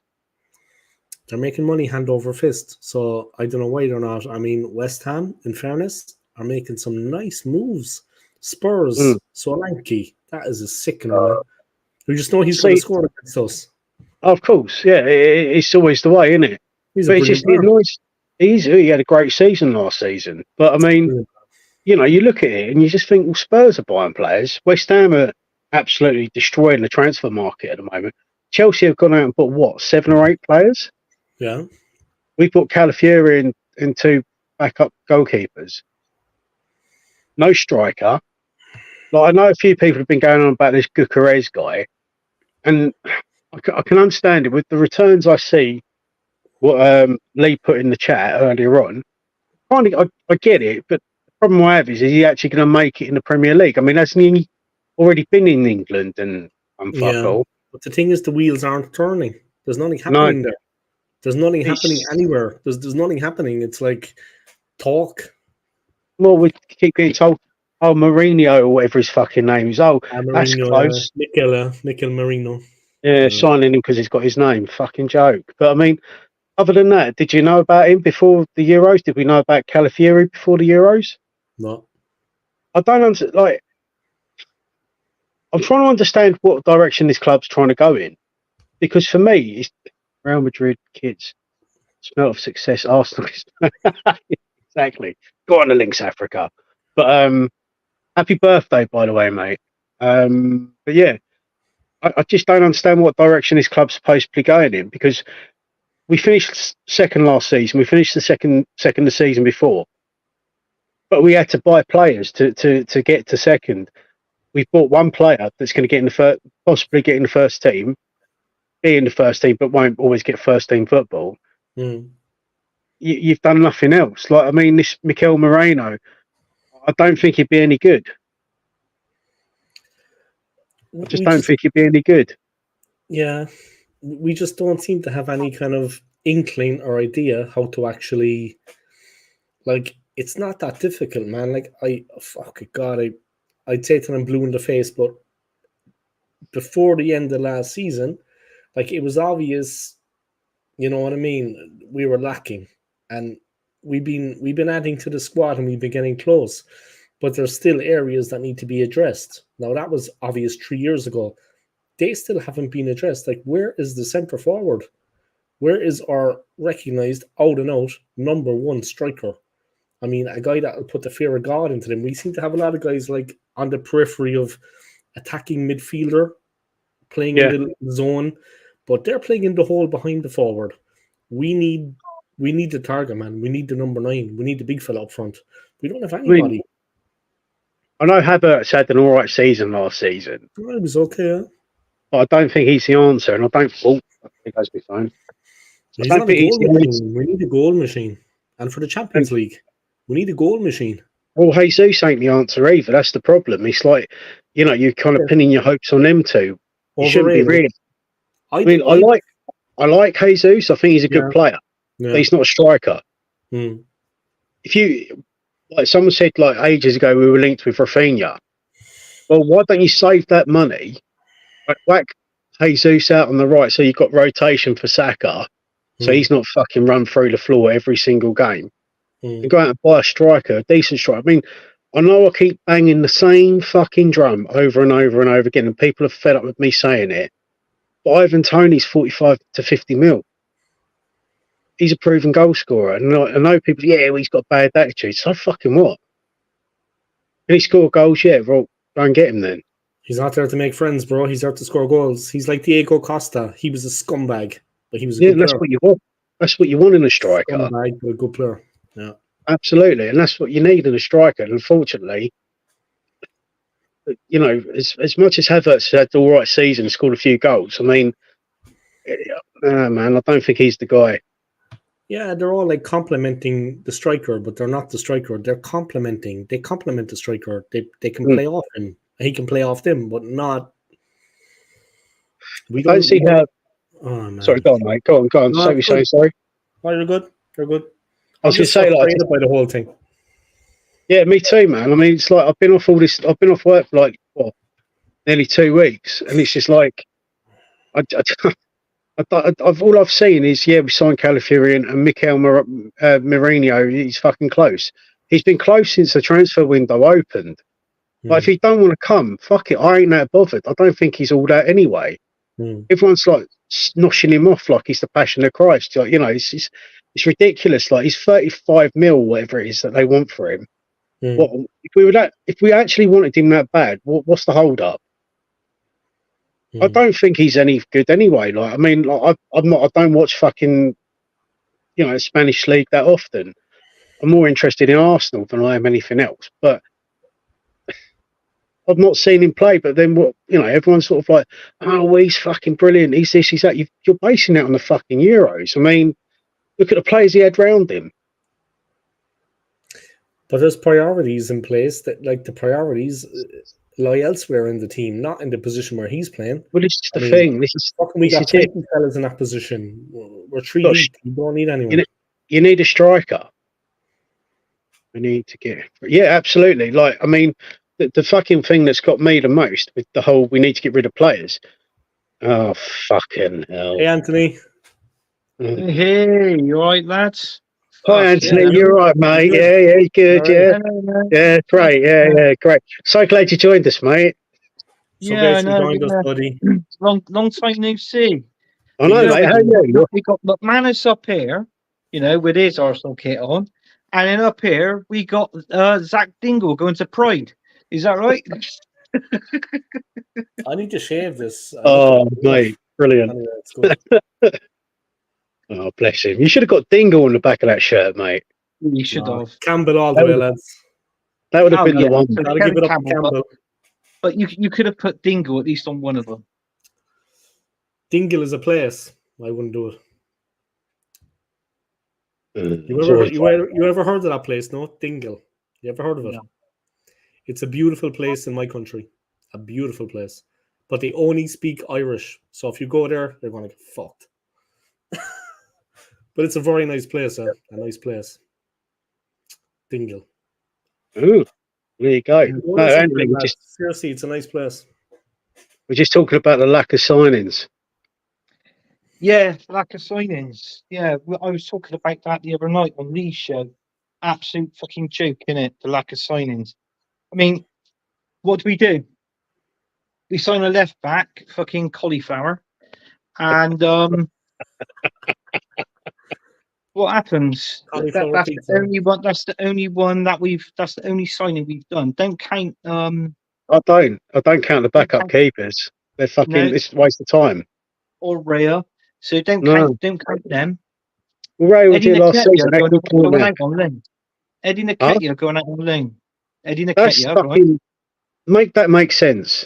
They're making money hand over fist. So I don't know why they're not. I mean, West Ham, in fairness, are making some nice moves. Spurs, Mm. Solanke, that is a sickener, man. We just know he's going to See, score against us. of course, yeah, it's always the way, isn't it? He's a But it's brilliant just it player. annoys. He had a great season last season, but I mean, you look at it and you just think, well, Spurs are buying players. West Ham are absolutely destroying the transfer market at the moment. Chelsea have gone out and bought what, 7 or 8 players? Yeah. We bought Calafiori and 2 backup goalkeepers. No striker. Like I know a few people have been going on about this Guterres guy, and I can understand it with the returns I see. What Lee put in the chat earlier on, I get it, but the problem I have is he actually going to make it in the Premier League? I mean, hasn't he already been in England and fuck Yeah. all? But the thing is, the wheels aren't turning. There's nothing No, happening there. There's nothing happening it's anywhere. There's nothing happening. It's like talk. well, we keep getting told, oh, Mourinho or whatever his fucking name is. Oh, that's Marino, close. Mikel Marino. Yeah, signing him because he's got his name. Fucking joke. But I mean, other than that, did you know about him before the Euros? Did we know about Calafiori before the Euros? No. I don't understand. Like, I'm trying to understand what direction this club's trying to go in, because for me, it's Real Madrid kids smell of success. Arsenal, exactly. Go on to Links Africa. But happy birthday, by the way, mate. But yeah, I just don't understand what direction this club's supposed to be going in, because we finished second last season. We finished the second the season before, but we had to buy players to get to second. We've bought one player that's going to get in the first, possibly get in the first team, be in the first team, but won't always get first team football. Mm. You've done nothing else. Like, I mean, this Mikel Moreno, I don't think he'd be any good. I just don't think he'd be any good. Yeah, we just don't seem to have any kind of inkling or idea how to actually, like, it's not that difficult, man. Like, fuck it, God, I'd say to them blue in the face, but before the end of last season, like, it was obvious, you know what I mean? We were lacking, and we've been adding to the squad, and we've been getting close, but there's still areas that need to be addressed. Now, that was obvious 3 years ago. They still haven't been addressed. Like, where is the centre forward? Where is our recognised out and out number one striker? I mean, a guy that will put the fear of God into them. We seem to have a lot of guys like on the periphery of attacking midfielder, playing in the zone, but they're playing in the hole behind the forward. We need the target man. We need the number 9. We need the big fella up front. We don't have anybody. I know Havertz had an all right season last season. It was okay. Yeah? But I don't think he's the answer, and I don't. Oh, I think that's my phone. He's not a goal machine. We need a goal machine, and for the Champions League, we need a goal machine. Well, Jesus ain't the answer either. That's the problem. It's like, you're kind of pinning your hopes on them two. You shouldn't be really. I mean, I like Jesus. I think he's a good player, but he's not a striker. If you, like someone said, like ages ago, we were linked with Rafinha. Well, why don't you save that money? Whack Jesus out on the right, so you've got rotation for Saka, so he's not fucking run through the floor every single game. And go out and buy a striker, a decent striker. I mean, I know I keep banging the same fucking drum over and over and over again, and people are fed up with me saying it. But Ivan Toney's 45 to 50 mil. He's a proven goal scorer. And I know people, well, he's got bad attitude. So fucking what? Can he score goals? Yeah, well, go and get him then. He's not there to make friends, bro. He's there to score goals. He's like Diego Costa. He was a scumbag, but he was a good player. That's what you want. That's what you want in a striker. Scumbag, but a good player. Yeah. Absolutely, and that's what you need in a striker. And unfortunately, you know, as much as Havertz had all right season, scored a few goals. I mean, man, I don't think he's the guy. Yeah, they're all like complimenting the striker, but they're not the striker. They're complimenting. They complement the striker. They can play off him. He can play off them, but not. I don't see how. Oh, man. Sorry, go on, mate. Go on. No, Say what you're saying. Sorry. Oh, you're good. You're good. I was going to say, like, frustrated by the whole thing. Yeah, me too, man. I mean, it's like I've been off work for like nearly 2 weeks, and it's just like all I've seen is we signed Calafiori and Mikel Mourinho. He's fucking close. He's been close since the transfer window opened. But if he don't want to come, fuck it. I ain't that bothered. I don't think he's all that anyway. Everyone's like noshing him off like he's the Passion of Christ. Like, you know, it's ridiculous. Like he's 35 mil, whatever it is that they want for him. What if we actually wanted him that bad? What's the hold up? I don't think he's any good anyway. Like, I mean, like, I don't watch fucking, you know, Spanish league that often. I'm more interested in Arsenal than I am anything else. But I've not seen him play. But then what? You know, everyone's sort of like, oh, he's fucking brilliant. He's this, he's that. You're basing that on the fucking Euros. I mean, look at the players he had round him. But there's priorities in place that, like, the priorities lie elsewhere in the team, not in the position where he's playing. Well, this is the thing. We got 20 fellas in that position. We're 3 deep. You don't need anyone. You need a striker. We need to get. Yeah, absolutely. Like, I mean, the fucking thing that's got me the most with the whole we need to get rid of players. Oh, fucking hell. Hey, Anthony. Hey, you all right, lads? Hi, Anthony. You're right, mate. Yeah, good. Yeah, great. Yeah, great. So glad you joined us, mate. Yeah, I know. Joined us, buddy. Long time no see. I know, mate. How are you? We got McManus up here, you know, with his Arsenal kit on, and then up here we got Zach Dingle going to Pride. Is that right? I need to shave this. Oh, mate, brilliant. Oh, bless him. You should have got Dingle on the back of that shirt, mate. You should have. Campbell all the way, lads. That would have been the one. Gotta give it up to Campbell. But you could have put Dingle at least on one of them. Dingle is a place. I wouldn't do it. You ever heard of that place? No, Dingle. You ever heard of it? No. It's a beautiful place in my country. A beautiful place. But they only speak Irish. So if you go there, they're going to get fucked. But it's a very nice place, a nice place. Dingle. Ooh, there you go. No, Anthony, seriously, it's a nice place. We're just talking about the lack of signings. Yeah, lack of signings. Yeah, I was talking about that the other night on Lee's show. Absolute fucking joke, innit? The lack of signings. I mean, what do? We sign a left back, fucking cauliflower, and what happens? That's the only one. That's the only one that we've. That's the only signing we've done. Don't count. I don't count the backup keepers. They're fucking. It's a waste of time. Or Rhea. So don't count them. Well, Ray will do last season. Eddie Nketiah going out on loan. Eddie Nketiah, right? Make that make sense.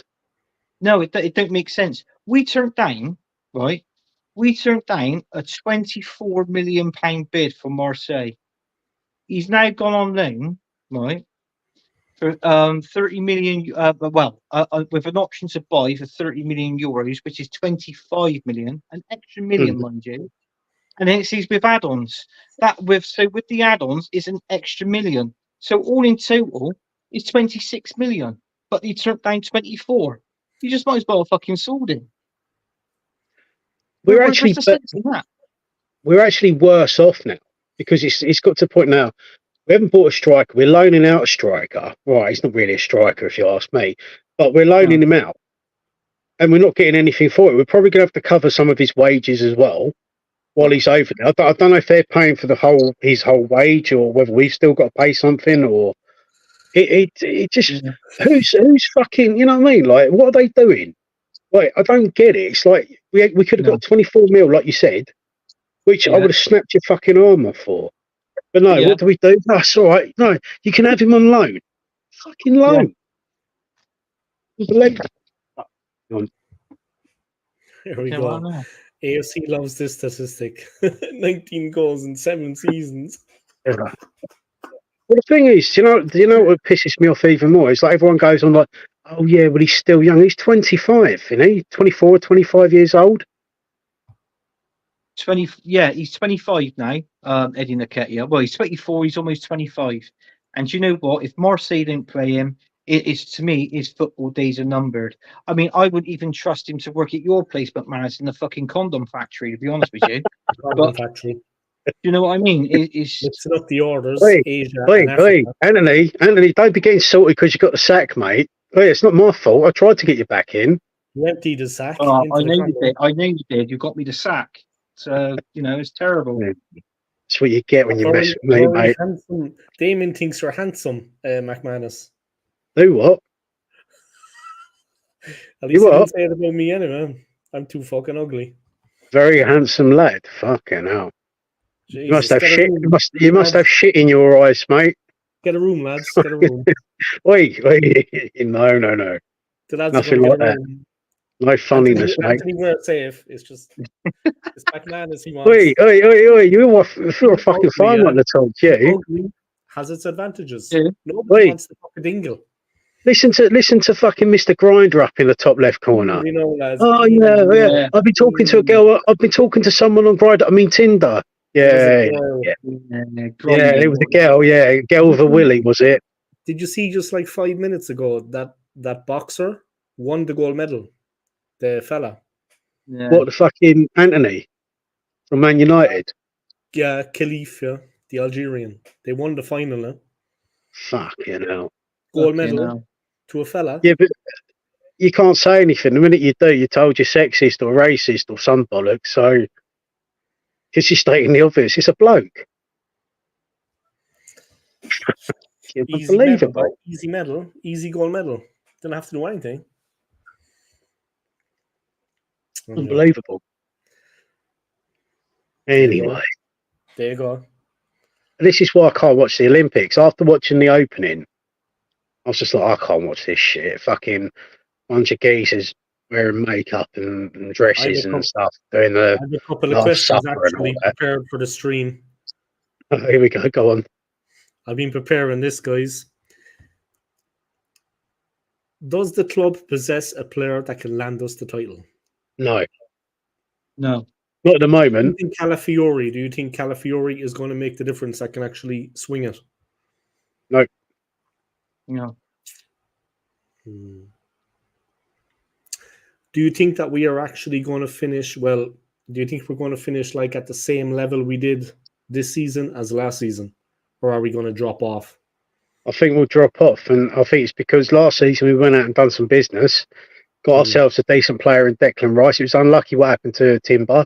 No, it don't make sense. We turned down, right? We turned down a £24 million bid for Marseille. He's now gone on loan, right? For 30 million, with an option to buy for 30 million euros, which is 25 million, an extra million, mind you. And then it says with add-ons. With the add-ons is an extra million. So all in total is 26 million. But he turned down 24. You just might as well have fucking sold him. We're actually worse off now because it's got to the point now. We haven't bought a striker. We're loaning out a striker. Right, he's not really a striker if you ask me, but we're loaning him out, and we're not getting anything for it. We're probably going to have to cover some of his wages as well while he's over there. I don't know if they're paying for his whole wage or whether we've still got to pay something or it just who's fucking, you know what I mean? Like, what are they doing? Like, I don't get it. It's like we could have got 24 mil, like you said, which I Yeah. would have snapped your fucking arm off for. But no, Yeah. what do we do? No, it's all right. No, you can have him on loan. Fucking loan. He's a leg. Here we Okay, go. well, no. AFC loves this statistic. 19 goals in 7 seasons. Well, the thing is, do you know what pisses me off even more? It's like everyone goes on like, oh yeah, but he's still young. He's 25, you know, 24, 25 years old. 20. Yeah, he's 25 now. Eddie Nketiah. Well, he's 24. He's almost 25. And do you know what? If Marseille didn't play him, it is, to me, his football days are numbered. I mean, I wouldn't even trust him to work at your place, McManus, in the fucking condom factory, to be honest with you. Condom But factory. do you know what I mean? It's Mixing up the orders. Hey, Asia Hey, and Africa. Anthony, don't be getting salty because you got the sack, mate. Hey, it's not my fault. I tried to get you back in. You emptied the sack. I into the know you condom. did. I know you did. You got me the sack. So, it's terrible. Yeah. That's what you get when you mess with me, Very mate. handsome. Damon thinks you're handsome, McManus. Do what? At least You he didn't what? say it about me anyway. I'm too fucking ugly. Very handsome lad. Fucking hell. Jesus, You must have get a shit. room, You must have shit in your eyes, mate. Get a room, lads. Get a room. Wait. No. The lads Nothing are going to like get a that. room. No funniness, mate. Anthony, we're safe. It's just it's McManus he wants. Oi. You're a fucking fine one to talk, you. Ugly has its advantages. Yeah. Nobody Oi. wants to fuck a dingle. Listen to fucking Mr. Grinder up in the top left corner. You know, lads. Oh yeah. I've been talking to a girl. I've been talking to someone on Grindr. I mean Tinder. Yeah. It was a girl. Yeah, a girl with a willy, was it? Did you see just like 5 minutes ago that boxer won the gold medal? The fella. Yeah. What, the fucking Anthony from Man United? Yeah, Khalif, yeah, the Algerian. They won the final now. Fucking hell. Gold medal to a fella. Yeah, but you can't say anything. The minute you do, you're told you're sexist or racist or some bollocks. So, because you're stating the obvious, it's a bloke. Unbelievable. Easy medal, easy gold medal. Didn't have to do anything. Unbelievable. Anyway. There you go. This is why I can't watch the Olympics. After watching the opening, I was just like, I can't watch this shit. Fucking bunch of geezers wearing makeup and dresses and stuff. Doing the I have a couple of questions actually prepared for the stream. Oh, here we go. Go on. I've been preparing this, guys. Does the club possess a player that can land us the title? No. No. Not at the moment. Do you think Calafiori is going to make the difference that can actually swing it? No. No. Do you think that we are actually going to finish, do you think we're going to finish like at the same level we did this season as last season? Or are we going to drop off? I think we'll drop off. And I think it's because last season we went out and done some business, got ourselves a decent player in Declan Rice. It was unlucky what happened to Timber.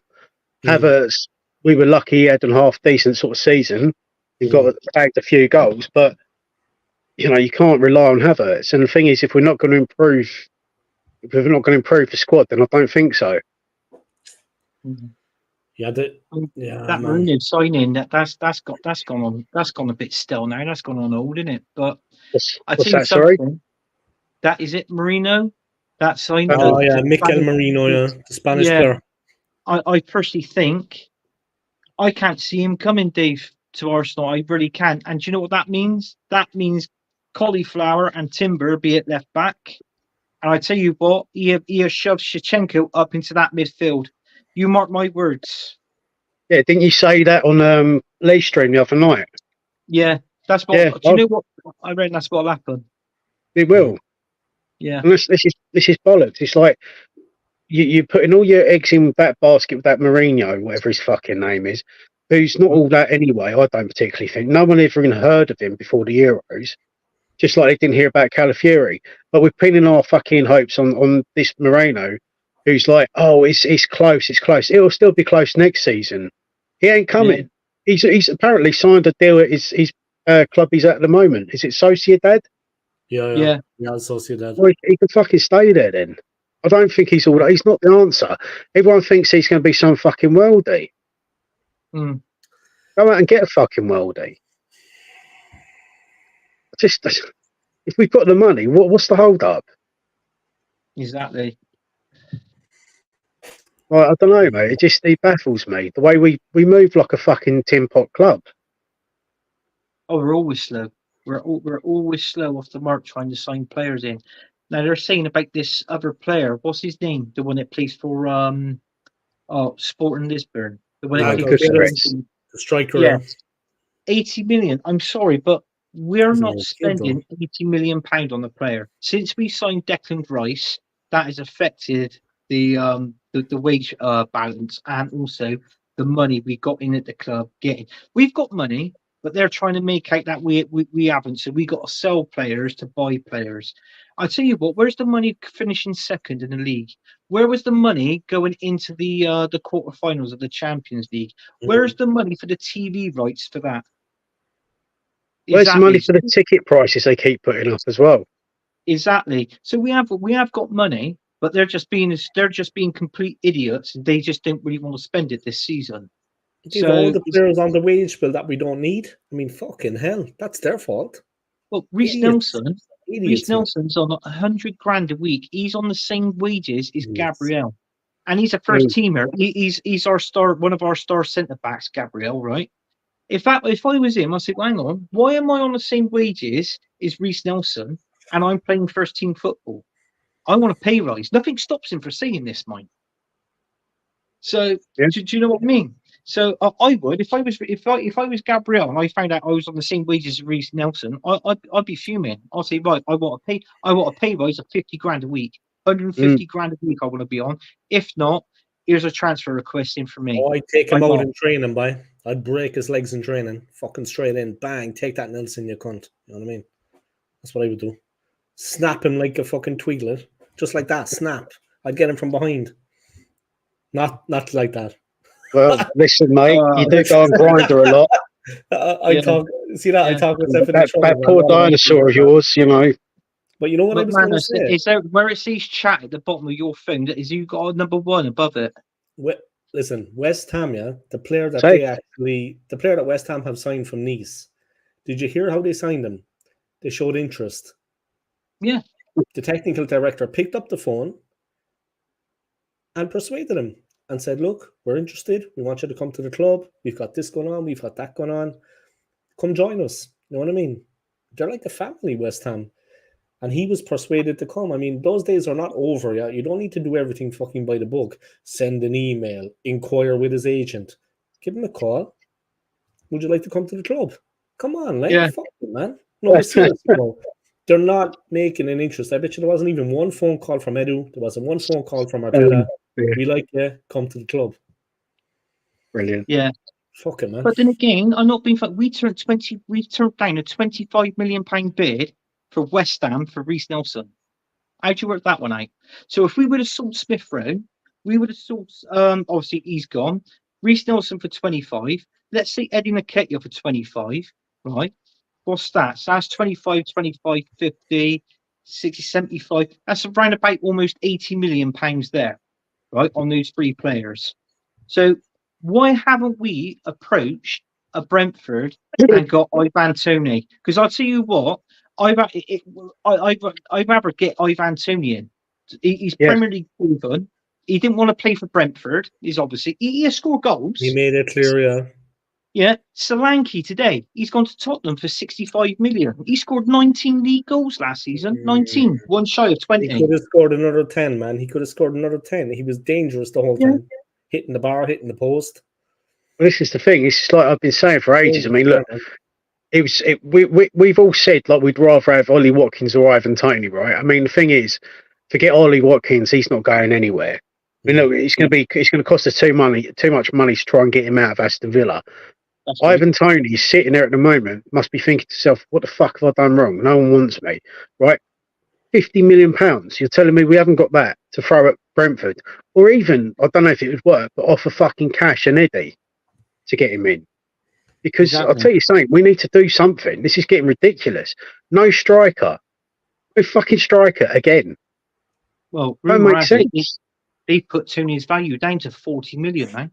Havertz, we were lucky he had a half decent sort of season. He bagged a few goals, but you can't rely on Havertz. And the thing is, if we're not going to improve the squad, then I don't think so. Yeah, that Mourinho signing that's gone a bit still now. That's gone on hold, isn't it? But I think that, sorry? That is it, Marino. That signing. Oh yeah, Mikel Marino, the Spanish player. I personally think I can't see him coming, Dave, to Arsenal. I really can't. And do you know what that means? That means Cauliflower and Timber be at left back. And I tell you what, he has shoved Shevchenko up into that midfield. You mark my words. Yeah, didn't you say that on Lee's stream the other night? Yeah, that's what. Yeah, do you know what? I reckon that's what'll happen. It will. Yeah. And this is bollocks. It's like you're putting all your eggs in that basket with that Mourinho, whatever his fucking name is, who's not all that anyway. I don't particularly think. No one ever even heard of him before the Euros. Just like they didn't hear about Calafiori. But we're pinning our fucking hopes on this Moreno, who's like, oh, it's close. It'll still be close next season. He ain't coming. Yeah. He's apparently signed a deal at his club he's at the moment. Is it Sociedad? Yeah, Sociedad. Well, he can fucking stay there then. I don't think he's all that. He's not the answer. Everyone thinks he's going to be some fucking worldie. Mm, Go out and get a fucking worldie. Just if we've got the money, what's the hold up? exactly. Like, I don't know, mate. It baffles me the way we move like a fucking tin pot club. Oh, we're always slow. We're always slow off the mark trying to sign players in. Now they're saying about this other player. What's his name? The one that plays for Sporting Lisbon. The one that Nah, Like plays go for get us Busquets. Sporting. the striker. Yes, 80 million. I'm sorry, but we're He's not not a kid though. spending 80 million pound on the player. Since we signed Declan Rice, that has affected the wage balance and also the money we got in at the club getting. We've got money, but they're trying to make out that we haven't. So we got to sell players to buy players. I tell you what, where's the money finishing second in the league? Where was the money going into the quarterfinals of the Champions League? Where's the money for the TV rights for that? Where's the money Exactly. for the ticket prices they keep putting up as well? Exactly. So we have got money, but they're just being complete idiots. And they just don't really want to spend it this season. They've all So the players on the wage bill that we don't need. I mean, fucking hell, that's their fault. well, Idiots, Reese idiots, man. Nelson's on 100 grand a week. He's on the same wages as Idiots. Gabriel, and he's a first teamer. He's our star, one of our star centre backs, Gabriel. Right? If I was him, I'd say, well, hang on, why am I on the same wages as Reese Nelson, and I'm playing first team football? I want a pay rise. Nothing stops him from saying this, mate. So Yeah. do you know what I mean? So I would if I was Gabriel and I found out I was on the same wages as Reece Nelson, I'd be fuming. I'd say, right, I want a pay rise of 50 grand a week, 150 grand a week. I want to be on. If not, here's a transfer request in for me. Oh, I'd take him I'm out on. in training, boy. I'd break his legs in training. Fucking straight in. Bang. Take that, Nelson, you cunt. You know what I mean? That's what I would do. Snap him like a fucking twiglet. Just like that. Snap. I'd get him from behind. Not like that. Well, listen, mate, you do Uh, go on Grinder a lot. I Yeah, talk. See that? I yeah. talk myself in the That trouble. poor dinosaur of yours, you know. But you know what I But was man, going to say? is there where it says chat at the bottom of your phone? Is you got a number one above it? Listen, West Ham, yeah, the player that Say, West Ham have signed from Nice. Did you hear how they signed him? They showed interest. Yeah. The technical director picked up the phone and persuaded him and said, look, we're interested. We want you to come to the club. We've got this going on. We've got that going on. Come join us. You know what I mean? They're like a family, West Ham. And he was persuaded to come. I mean, those days are not over yet. You don't need to do everything fucking by the book. Send an email, inquire with his agent. Give him a call. Would you like to come to the club? Come on, like, Yeah. fuck it, man. No, but seriously, bro, they're not making an interest. I bet you there wasn't even one phone call from Edu. There wasn't one phone call from Arteta. yeah, We like you. Come to the club. brilliant. Yeah. Fuck it, man. But then again, I'm not being funny. We turned down a 25 million pound bid for West Ham for Reece Nelson. How'd you work that one out? So if we would have sold Smith Rowe, we would have sold obviously he's gone. Reece Nelson for 25. Let's say Eddie Nketiah for 25, right? What's that? So that's 25, 25, 50, 60, 75. That's around about almost 80 million pounds there, right? On those three players. So why haven't we approached a Brentford and got Ivan Toney? Because I'll tell you what, I'd rather get Ivan Toney in. He's Yeah. Premier League proven. He didn't want to play for Brentford. He's obviously he has scored goals. He made it clear, yeah. Yeah, Solanke today. He's gone to Tottenham for 65 million. He scored 19 league goals last season. 19, one shy of 20. He could have scored another 10, man. He could have scored another 10. He was dangerous the whole time. Hitting the bar, hitting the post. Well, this is the thing. It's just like I've been saying for ages. I mean, look, we've all said like we'd rather have Ollie Watkins or Ivan Toney, right? I mean, the thing is, forget Ollie Watkins. He's not going anywhere. I mean, look, it's going to cost us too much money to try and get him out of Aston Villa. That's right. Ivan Toney is sitting there at the moment, must be thinking to himself, what the fuck have I done wrong? No one wants me, right? £50 million. You're telling me we haven't got that to throw at Brentford? Or even, I don't know if it would work, but offer fucking Cash and Eddie to get him in. Because I'll tell you something, we need to do something. This is getting ridiculous. No striker. No fucking striker again. Well, Don't make sense. they put Tony's value down to 40 million now.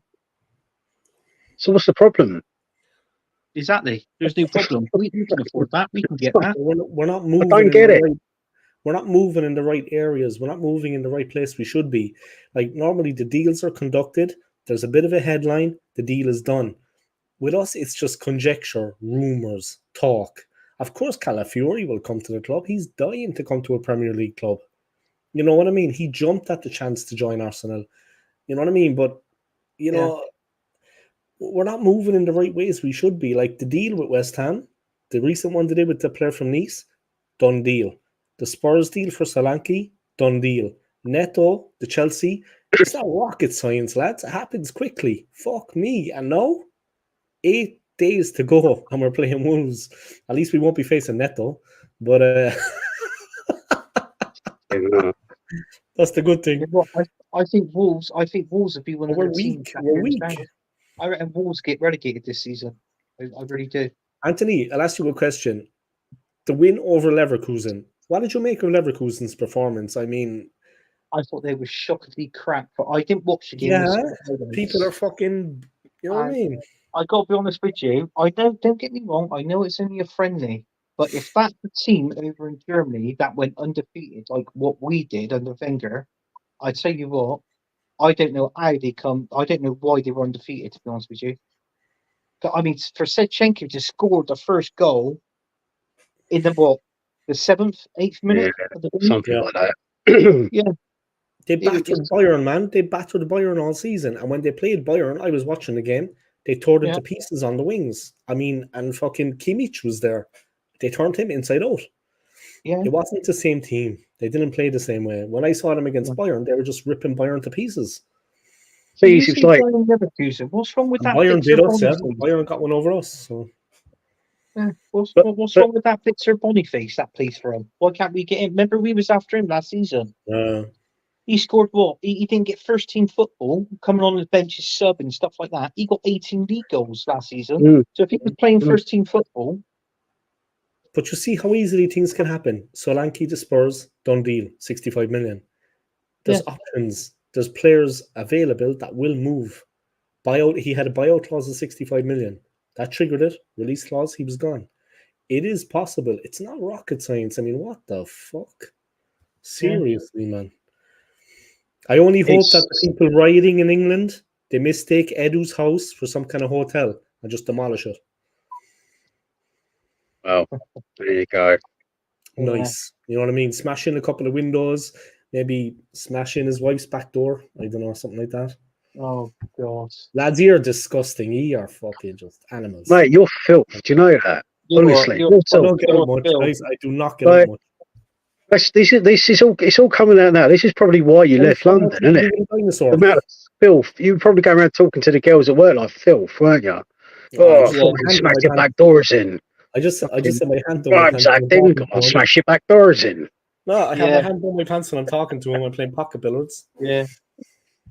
So what's the problem? Exactly. There's no problem. We can afford that. We can get that. We're not I moving. don't get it. We're not moving in the right areas. We're not moving in the right place we should be. Like normally the deals are conducted. There's a bit of a headline. The deal is done. With us, it's just conjecture, rumours, talk. Of course, Calafiori will come to the club. He's dying to come to a Premier League club. You know what I mean? He jumped at the chance to join Arsenal. You know what I mean? But, you know, we're not moving in the right ways we should be. Like the deal with West Ham, the recent one they did with the player from Nice, done deal. The Spurs deal for Solanke, done deal. Neto, the Chelsea, it's not rocket science, lads. It happens quickly. Fuck me. And now, 8 days to go and we're playing Wolves. At least we won't be facing Neto. But that's the good thing. I think Wolves would be one of We're the teams. weak. We're weak. I reckon Wolves get relegated this season. I really do. Anthony, I'll ask you a question. The win over Leverkusen. What did you make of Leverkusen's performance? I mean, I thought they were shockingly crap, but I didn't watch the game. Yeah, people are fucking. You know what I mean? I got to be honest with you. I don't get me wrong. I know it's only a friendly, but if that's the team over in Germany that went undefeated, like what we did under Wenger, I tell you what, I don't know how they come. I don't know why they were undefeated. To be honest with you, but I mean, for Sechenko to score the first goal in the 7th, 8th minute of the game, something like that. yeah. They battered Bayern, man. They battered Bayern all season. And when they played Bayern, I was watching the game. They tore them to pieces on the wings. I mean, and fucking Kimmich was there. They turned him inside out. Yeah. It wasn't the same team. They didn't play the same way. When I saw them against Bayern, they were just ripping Bayern to pieces. See, it's like what's wrong with that? Bayern did us, yeah. Bayern got one over us. So. Yeah. What's wrong with that Victor Boniface that plays for him? Why can't we get him? Remember, we was after him last season. He scored what? He didn't get first team football, coming on the bench as sub and stuff like that. He got 18 league goals last season. So if he was playing first team football. But you see how easily things can happen. Solanke to Spurs, done deal, 65 million. There's options. There's players available that will move. Buyout. He had a buyout clause of 65 million. That triggered it. Release clause, he was gone. It is possible. It's not rocket science. I mean, what the fuck? Seriously, man. I only hope that the people rioting in England, they mistake Edu's house for some kind of hotel and just demolish it. Well, there you go. Nice. You know what I mean? Smash in a couple of windows, maybe smash in his wife's back door. I don't know, something like that. Oh, God. Lads, you're disgusting. You are fucking just animals. Mate, you're filth. Do you know that? Honestly. I don't get up much, guys. I do not get up much. This is all. It's all coming out now. This is probably why you left London, isn't it? The amount of filth. You were probably going around talking to the girls at work like filth, weren't you? Smash your back doors in. I just said my hand. I'll smash your back doors in. No, I have my hand on my pants when I'm talking to him. I'm playing pocket billiards. Yeah.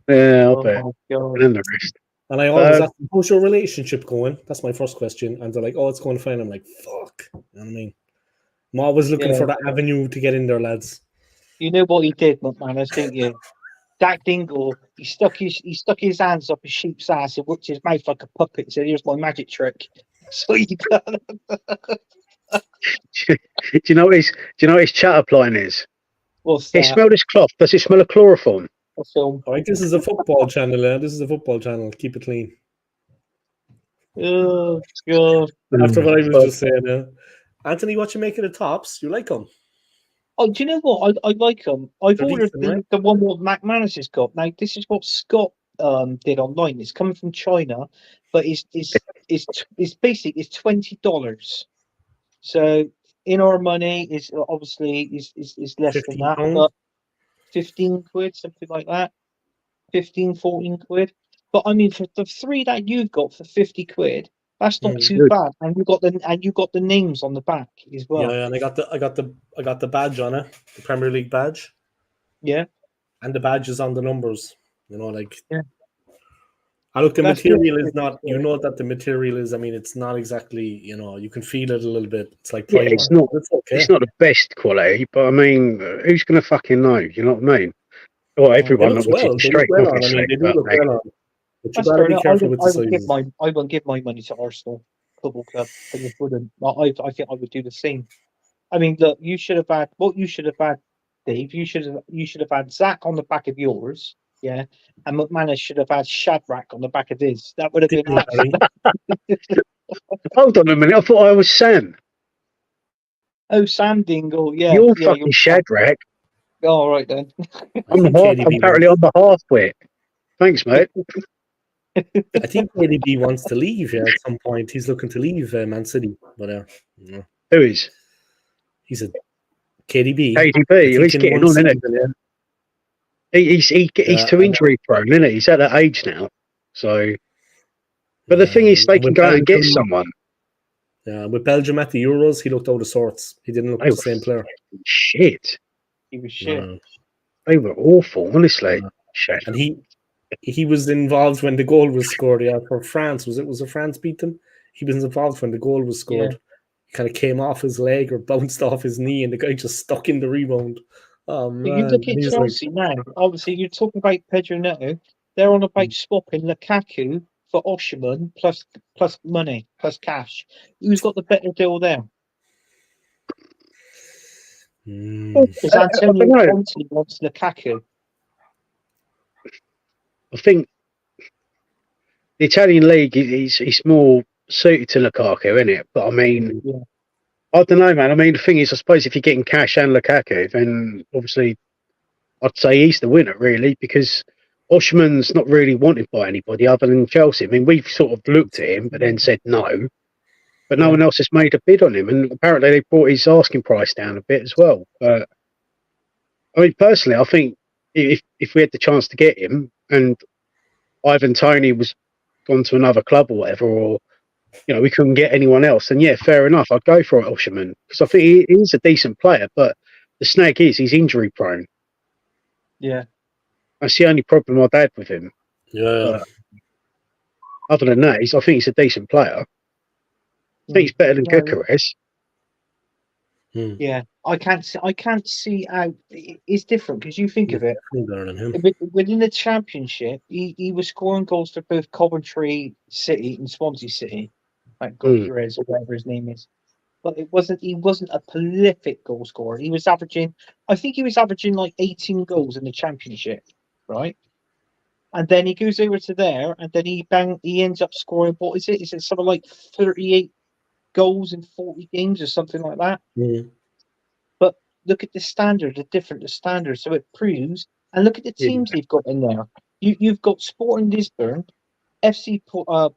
Yeah, I'll bet. And the rest. And I always ask them, how's your relationship going? That's my first question. And they're like, oh, it's going fine. I'm like, fuck. You know what I mean? I'm always looking for that avenue to get in there, lads. You know what he did, McManus, didn't you? That Dingle, he stuck his hands up his sheep's ass and worked his mouth like a puppet. So here's my magic trick. So he done. Do you know what his chat-up line is? What's that? Hey, smell this cloth. Does it smell of chloroform? All right, this is a football channel. This is a football channel. Keep it clean. Oh God! After what I was just saying, Anthony, what you make of the tops? You like them? Oh, do you know what? I like them. I've ordered the one what McManus has got. Now, this is what Scott did online. It's coming from China, but it's basically it's $20. So in our money is obviously is less than that, but 15 quid, something like that. 15, 14 quid. But I mean, for the 3 that you've got for 50 quid, that's not too bad. And you got the names on the back as well. Yeah, and I got the badge on it, the Premier League badge. Yeah. And the badge is on the numbers. You know, like I look, the That's material is not, you know, that the material is, I mean, it's not exactly, you know, you can feel it a little bit. It's like primer. Yeah, it's not the best quality, but I mean, who's going to fucking know? You know what I mean? Well, everyone They look well. They look well on. I mean, they do look well on. But you That's gotta fair be enough. careful with the sizes. I would give my money to Arsenal Football Club. I just wouldn't. I think I would do the same. I mean, look, you should have had what you should have had, Dave. You should have had Zach on the back of yours, yeah, and McManus should have had Shadrach on the back of his. That would have been Didn't Larry? Hold on a minute. I thought I was Sam. Oh, Sam Dingle, yeah, You're yeah, fucking you're Shadrach. oh, all right then. I think KDB Apparently, wants. I'm the half-wit. Thanks, mate. I think KDB wants to leave. Yeah, at some point he's looking to leave Man City, but yeah. Who is? He said KDB. I KDB. think He's in getting one on, isn't season. he? He's too I know. injury prone, isn't he? He's at that age now. So, but the thing is, they And can with go out and get Belgium, someone. with Belgium at the Euros, he looked out of sorts. He didn't look They the were same player. shit. He was shit. Uh, They were awful, honestly. Shit. and he was involved when the goal was scored. Yeah, for France. Was it France beat them? He was involved when the goal was scored. Yeah. He kind of came off his leg or bounced off his knee, and the guy just stuck in the rebound. Oh But you man! look at And he was Chelsea now. Obviously, you're talking about Pedro Neto. They're on about swapping Lukaku for Osherman plus money plus cash. Who's got the better deal there? Because I Antonio don't know. Conte wants Lukaku. I think the Italian league is more suited to Lukaku, isn't it? But I mean, Yeah. I don't know, man. I mean, the thing is, I suppose if you're getting cash and Lukaku, then obviously I'd say he's the winner, really, because Oshman's not really wanted by anybody other than Chelsea. I mean, we've sort of looked at him, but then said no. But no Yeah. one else has made a bid on him, and apparently they brought his asking price down a bit as well. But I mean, personally, I think if we had the chance to get him, and Ivan Toney was gone to another club or whatever, or we couldn't get anyone else, then yeah, fair enough. I'd go for Osherman because I think he is a decent player, but the snag is he's injury prone. Yeah. That's the only problem I'd had with him. Yeah. Other than that, I think he's a decent player. I think he's better than Gyökeres. Yeah, I can't see how it's different because you think of it. Better than him. Within the Championship, he was scoring goals for both Coventry City and Swansea City, like Gyökeres or whatever his name is. But he wasn't a prolific goal scorer. I think he was averaging like 18 goals in the Championship, right? And then he goes over to there, and then he ends up scoring. What is it? Is it something like 38 goals in 40 games or something like that? But look at the standard, the standard. So it proves, and look at the teams they've got in there. You've got Sporting Lisbon, FC Porto,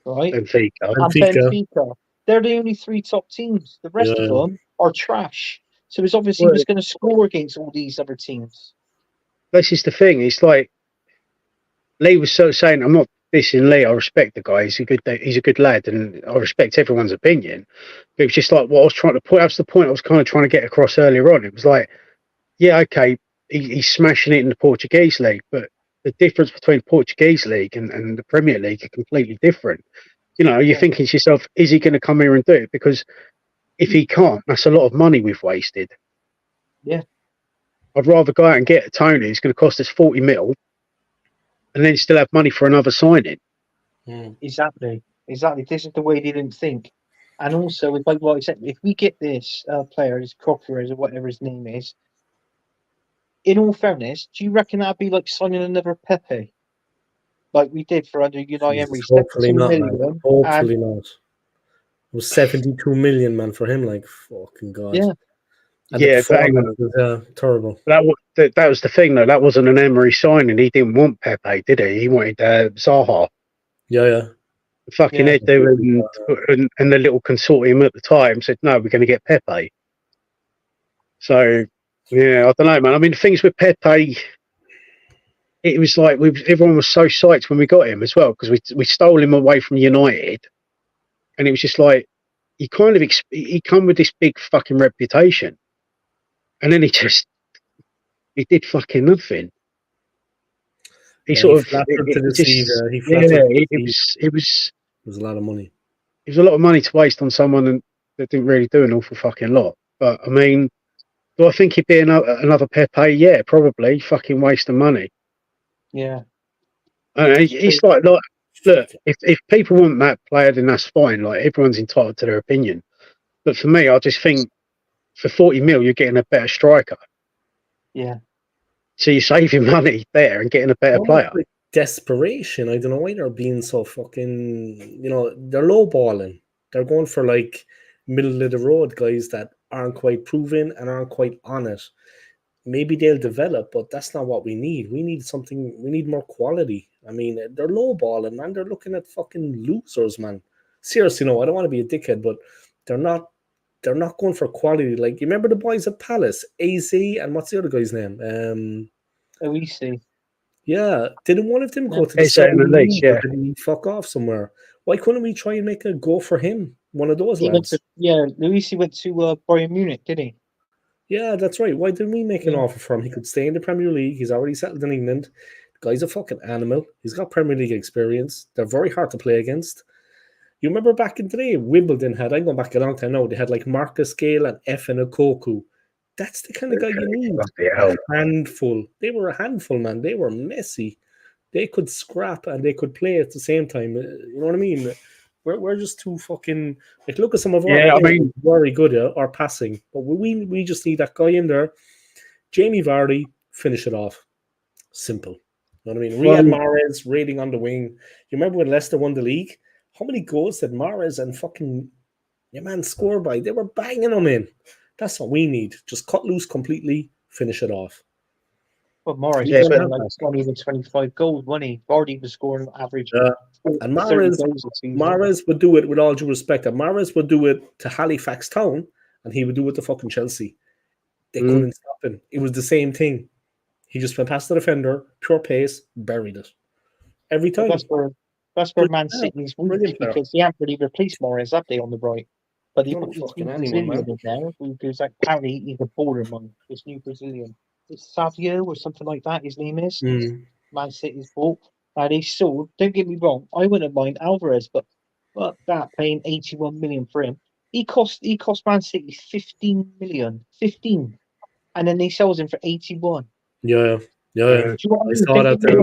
right? Benfica. And Benfica. They're the only three top teams. The rest of them are trash. So it's obviously he was going to score against all these other teams. This is the thing. It's like Lee was sort of saying, I'm not dissing Lee. I respect the guy. He's a good lad, and I respect everyone's opinion. But it was just like what I was trying to put. That's the point I was kind of trying to get across earlier on. It was like, yeah, okay, he's smashing it in the Portuguese league, but the difference between the Portuguese league and the Premier League are completely different. You're thinking to yourself, is he going to come here and do it? Because if he can't, that's a lot of money we've wasted. Yeah. I'd rather go out and get a Tony. It's going to cost us 40 mil, and then still have money for another signing. Exactly. This is the way they didn't think. And also, like what I said, if we get this player, this Crocker or whatever his name is, in all fairness, do you reckon that'd be like signing another Pepe? Like we did for under Unai Emery. Hopefully not, man. Hopefully not. It was 72 million, man, for him. Like, fucking God. Yeah. And the performance was terrible. That was the thing, though. That wasn't an Emery signing. He didn't want Pepe, did he? He wanted Zaha. Yeah. Fucking Edu and the little consortium at the time said, no, we're going to get Pepe. So, yeah, I don't know, man. I mean, the things with Pepe, it was like everyone was so psyched when we got him as well, because we stole him away from United, and it was just like he come with this big fucking reputation, and then he did fucking nothing. It was a lot of money. It was a lot of money to waste on someone that didn't really do an awful fucking lot. But I mean, do I think he'd be another Pepe? Yeah, probably. Fucking waste of money. Yeah. It's like, look, if people want that player, then that's fine. Like, everyone's entitled to their opinion. But for me, I just think for 40 mil, you're getting a better striker. Yeah. So you're saving money there and getting a better player. Like desperation. I don't know why they're being so fucking, they're lowballing. They're going for like middle of the road guys that aren't quite proven and aren't quite on it. Maybe they'll develop, but that's not what we need. We need more quality. I mean, they're lowballing, man. They're looking at fucking losers, man. Seriously, no, I don't want to be a dickhead, but they're not going for quality. Like, you remember the boys at Palace, AZ, and what's the other guy's name? Luisi. Yeah, didn't one of them go to the It's in the Saudi league, league, yeah. or did he fuck off somewhere? Why couldn't we try and make a go for him? One of those lads. Luisi went to Bayern Munich, did he? Yeah, that's right. Why didn't we make an offer for him? He could stay in the Premier League. He's already settled in England. The guy's a fucking animal. He's got Premier League experience. They're very hard to play against. You remember back in the day, Wimbledon had, I'm going back a long time now, they had like Marcus Gale and Effin Okoku. That's the kind of guy you need. A handful. They were a handful, man. They were messy. They could scrap and they could play at the same time. You know what I mean? We're just too fucking, like, look at some of our very good or passing, but we just need that guy in there. Jamie Vardy, finish it off. Simple. You know what I mean? Riyad Mahrez raiding on the wing. You remember when Leicester won the league? How many goals did Mahrez and fucking your man score by? They were banging them in. That's what we need. Just cut loose completely, finish it off. Well, Mahrez was scoring like 20 to 25 goals, wasn't he? Vardy was scoring average. And Mahrez would do it with all due respect. And Mahrez would do it to Halifax Town, and he would do it to fucking Chelsea. They couldn't stop him. It was the same thing. He just went past the defender, pure pace, buried it. Every time. That's where Man City's weak, because they haven't really replaced Mahrez, have they, on the right? But he's Brazilian in there, because apparently he's a baller man, this new Brazilian. It's Savio or something like that, his name is. Man City's bought. Now they sold, don't get me wrong, I wouldn't mind Alvarez, but that paying 81 million for him. He cost Man City 15 million. 15. And then they sells him for 81. Yeah. Do you know what I saw that there.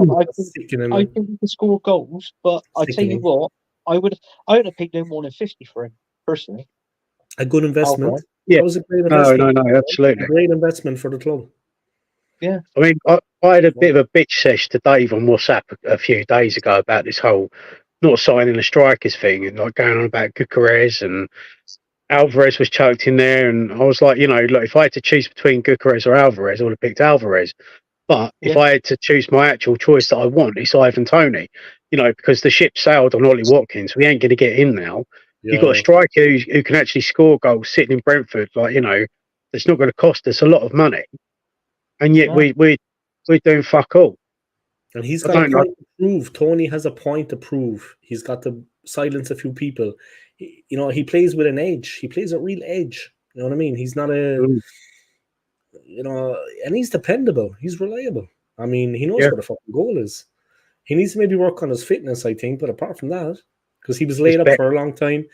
I think he can score goals, but I tell you what, I would have paid no more than 50 for him, personally. A good investment. Alvarez. Yeah. That was a great investment. No, absolutely. A great investment for the club. Yeah. I mean, I had a bit of a bitch sesh to Dave on WhatsApp a few days ago about this whole not signing the strikers thing and like going on about Gyökeres, and Alvarez was choked in there, and I was like, look, if I had to choose between Gyökeres or Alvarez, I would have picked Alvarez. But if I had to choose my actual choice that I want, it's Ivan Toney, because the ship sailed on Ollie Watkins. We ain't going to get in now. Yeah. You've got a striker who can actually score goals sitting in Brentford, that's not going to cost us a lot of money. And yet we're doing fuck all. And he's got a point to prove. Tony has a point to prove. He's got to silence a few people. He plays with an edge. He plays a real edge. You know what I mean? He's not and he's dependable. He's reliable. I mean, he knows what a fucking goal is. He needs to maybe work on his fitness, I think. But apart from that, because he was laid up for a long time,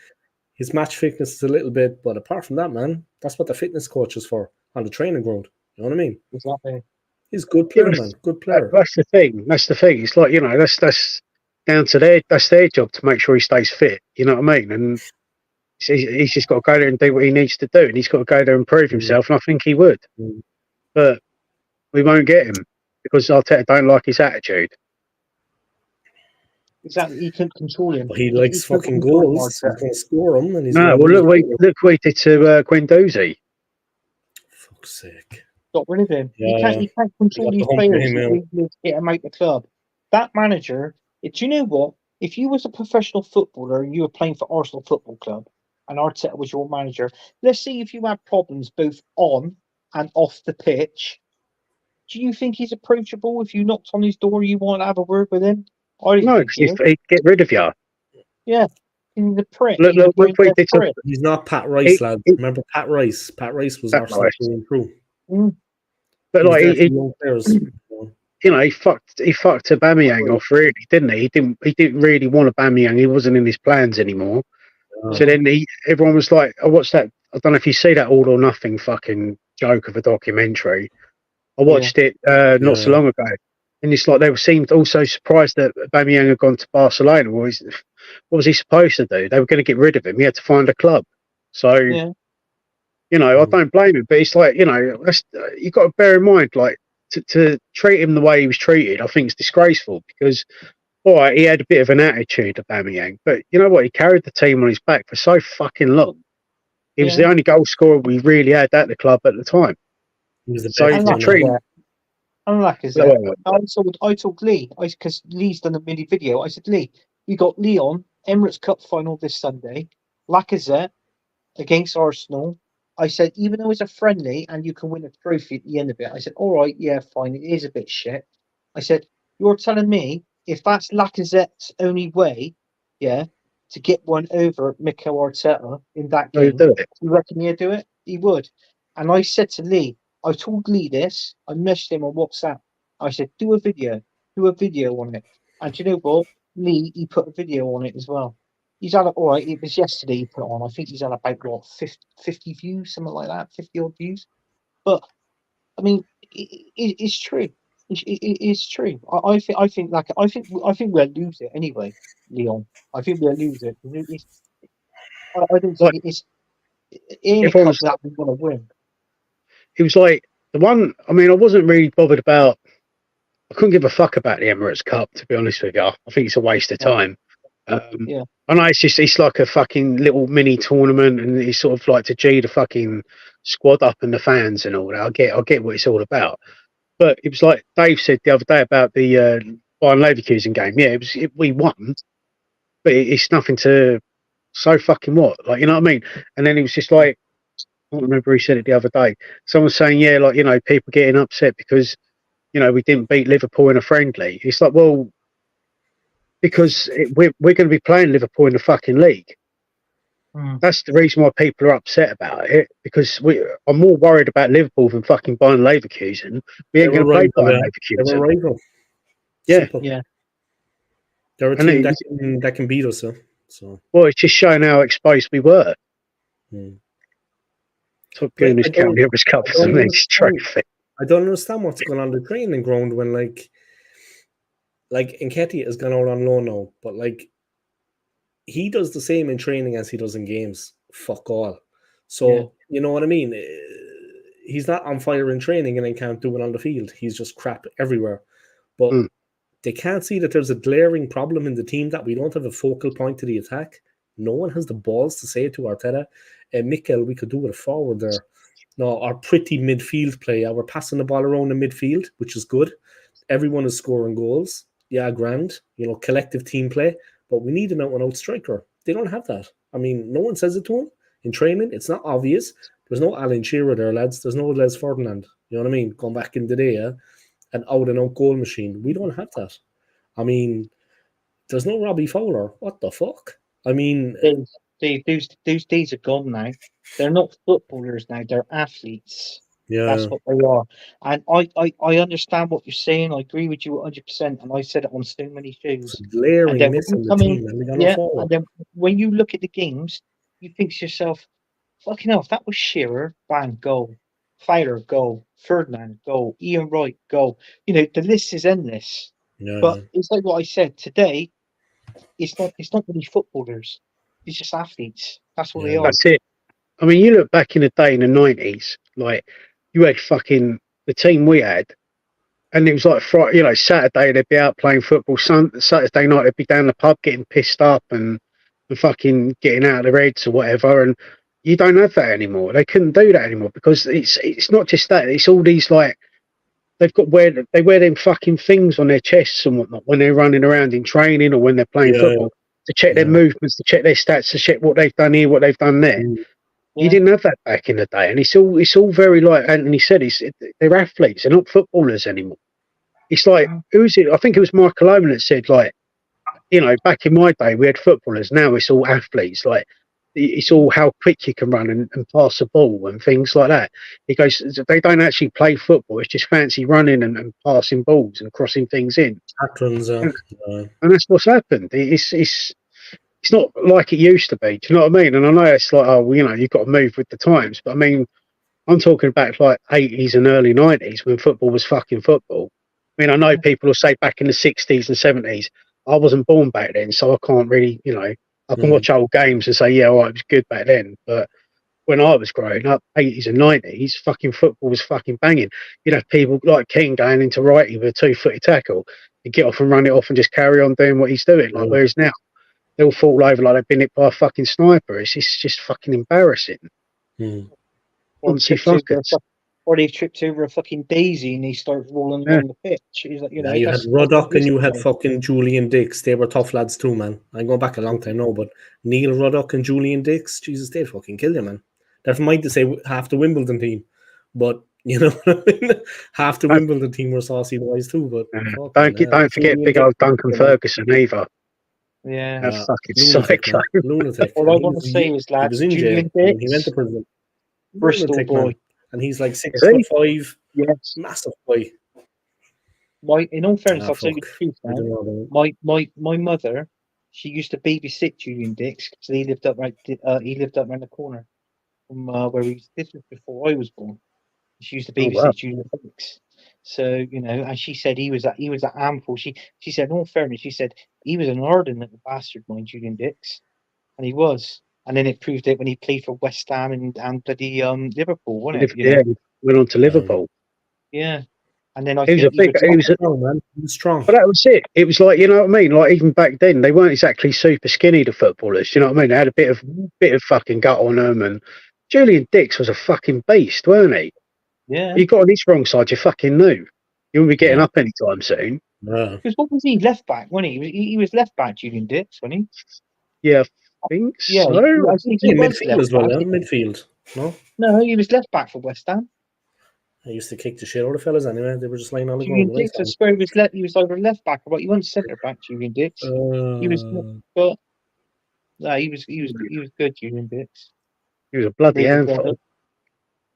his match fitness is a little bit. But apart from that, man, that's what the fitness coach is for on the training ground. You know what I mean? Exactly. He's a good player, man. Good player. That's the thing. It's like, that's down to their job to make sure he stays fit. You know what I mean? And he's just got to go there and do what he needs to do, and he's got to go there and prove himself. And I think he would, but we won't get him because Arteta don't like his attitude. Exactly, he couldn't control him. He likes fucking goals. He's going to score them. And look what he did to Guendouzi. Fuck's sake. Got rid of him. Yeah. He can't control these players to get him out the club. That manager, do you know what? If you was a professional footballer and you were playing for Arsenal Football Club and Arteta was your manager, let's see if you had problems both on and off the pitch. Do you think he's approachable? If you knocked on his door, you want to have a word with him? No, because he'd get rid of you. Yeah. In the prick. He's not Pat Rice, lads. Remember Pat Rice? Pat Rice was Arsenal through. But he fucked Aubameyang off, really, didn't he? He didn't really want Aubameyang. He wasn't in his plans anymore. So then everyone was like, "Oh, what's that?" I don't know if you see that All or Nothing fucking joke of a documentary. I watched it not so long ago, And it's like they seemed also surprised that Aubameyang had gone to Barcelona. Well, what was he supposed to do? They were going to get rid of him. He had to find a club. So, Yeah. you know, I don't blame him. But it's like, you know, you've got to bear in mind, like, to treat him the way he was treated, I think it's disgraceful because, all right, he had a bit of an attitude, Aubameyang. But you know what? He carried the team on his back for so fucking long. He was the only goal scorer we really had at the club at the time. He was the So best to one. treat him, I told Lee, because Lee's done a mini video. I said, Lee, we got Leon Emirates Cup final this Sunday, Lacazette against Arsenal. I said, even though it's a friendly and you can win a trophy at the end of it, I said, all right, yeah, fine, it is a bit shit. I said, you're telling me if that's Lacazette's only way, yeah, to get one over Mikel Arteta in that game, do it. you reckon he'd do it? He would. And I said to Lee, I told Lee this, I messaged him on WhatsApp. I said, do a video on it. And do you know what? Lee, he put a video on it as well. He's had, all right, it was yesterday he put it on. I think he's had about, what, 50 views, something like that, 50 odd views. But, I mean, it's true. It's true. I think we'll lose it anyway, Leon. I think we'll lose it. I don't think it's in a cup that we want to win. It was like the one. I mean, I wasn't really bothered about. I couldn't give a fuck about the Emirates Cup, to be honest with you. I think it's a waste of time. Yeah. I know it's like a fucking little mini tournament, and it's sort of like to G the fucking squad up and the fans and all that. I get what it's all about. But it was like Dave said the other day about the Bayern Leverkusen game. Yeah, we won, but it's nothing to so fucking what, like, you know what I mean? And then it was just like, I don't remember who said it the other day. Someone saying, yeah, like, you know, people getting upset because, you know, we didn't beat Liverpool in a friendly. It's like, well, because we're going to be playing Liverpool in the fucking league. That's the reason why people are upset about it, because I'm more worried about Liverpool than fucking Bayern Leverkusen. We ain't going to play Bayern Leverkusen. They're a rival. Yeah. Simple. Yeah. They're a team that can beat us. So. Well, it's just showing how exposed we were. So goodness, County Emirates Cup is the next trophy. I don't understand what's going on the training ground when like Nketiah has gone out on loan now, but like he does the same in training as he does in games. Fuck all. So you know what I mean? He's not on fire in training and then can't do it on the field. He's just crap everywhere. But they can't see that there's a glaring problem in the team that we don't have a focal point to the attack. No one has the balls to say to Arteta, Mikel, we could do with a forward there. No, our pretty midfield play, we're passing the ball around the midfield, which is good. Everyone is scoring goals. Yeah, grand. You know, collective team play. But we need an out-and-out striker. They don't have that. I mean, no one says it to him in training. It's not obvious. There's no Alan Shearer there, lads. There's no Les Ferdinand. You know what I mean? Going back in the day, an out-and-out goal machine. We don't have that. I mean, there's no Robbie Fowler. What the fuck? I mean... Those days are gone now. They're not footballers now. They're athletes. Yeah. That's what they are. And I understand what you're saying. I agree with you 100%. And I said it on so many shows. It's glaring miss in the team. And then when you look at the games, you think to yourself, fucking hell, if that was Shearer, bang, goal. Fowler, goal. Ferdinand, goal. Ian Wright, goal. You know, the list is endless. Yeah. But it's like what I said today. It's not really footballers. It's just athletes. That's what they are. That's it. I mean, you look back in the day in the 90s, like, you had fucking the team we had, and it was like Friday, you know, Saturday they'd be out playing football. Saturday night they'd be down the pub getting pissed up and fucking getting out of their heads or whatever. And you don't have that anymore. They couldn't do that anymore because it's not just that. It's all these, like, they wear them fucking things on their chests and whatnot when they're running around in training or when they're playing football to check their movements, to check their stats, to check what they've done here, what they've done there. You didn't have that back in the day, and it's all very, like Anthony said, they're athletes, they're not footballers anymore. It's like, who is it? I think it was Michael Owen that said, like, you know, back in my day we had footballers, now it's all athletes. Like, it's all how quick you can run and pass a ball and things like that. He goes, they don't actually play football, it's just fancy running and passing balls and crossing things in. And that's what's happened. It's not like it used to be. Do you know what I mean? And I know it's like, oh, well, you know, you've got to move with the times. But I mean, I'm talking about like 80s and early 90s when football was fucking football. I mean, I know people will say back in the 60s and 70s. I wasn't born back then, so I can't really, I can watch old games and say, yeah, all right, it was good back then. But when I was growing up, 80s and 90s, fucking football was fucking banging. You'd have people like King going into righty with a 2-footed tackle. He'd get off and run it off and just carry on doing what he's doing. Like, whereas now, they'll fall over like they've been hit by a fucking sniper. It's just fucking embarrassing. Oncy fuckers. Or they tripped over a fucking daisy and they start rolling along the pitch. He's like, Yeah, you had Ruddock and you had fucking Julian Dix. They were tough lads too, man. I'm going back a long time now, but Neil Ruddock and Julian Dix, Jesus, they'd fucking kill you, man. Never mind to say half the Wimbledon team, but you know what I mean? Half the Wimbledon team were saucy boys too, but don't forget big old Duncan Ferguson either. Yeah, that fucking psycho. Lunatic. All I want to say is, lads, he was in jail. He went to prison. Bristol boy, man. And he's like 6'5", yes, massive boy. In all fairness, I'll tell you the truth, man. My mother, she used to babysit Julian Dix because he lived up around the corner from where we lived before I was born. She used to babysit Julian Dix. So, and she said he was a handful. She said, in all fairness, she said he was an ardent little bastard, mind Julian Dix. And he was. And then it proved it when he played for West Ham and bloody Liverpool, wasn't it? Yeah, he went on to Liverpool. Yeah. And then he was strong. But that was it. It was like, you know what I mean? Like, even back then, they weren't exactly super skinny, the footballers. You know what I mean? They had a bit of fucking gut on them. And Julian Dix was a fucking beast, weren't he? Yeah. You got on his wrong side, you fucking knew. You wouldn't be getting up anytime soon. Because what was he? Left back, wasn't he? He was left back, Julian Dix, wasn't he? Yeah, I think so. I think he was midfield as well, midfield. No, he was left back for West Ham. I used to kick the shit out of fellas anyway. They were just lying on the Julian ground. Dix, I swear he was either left back or he wasn't centre back, Julian Dix. He was but no, he was good, Julian Dix. He was a bloody handful.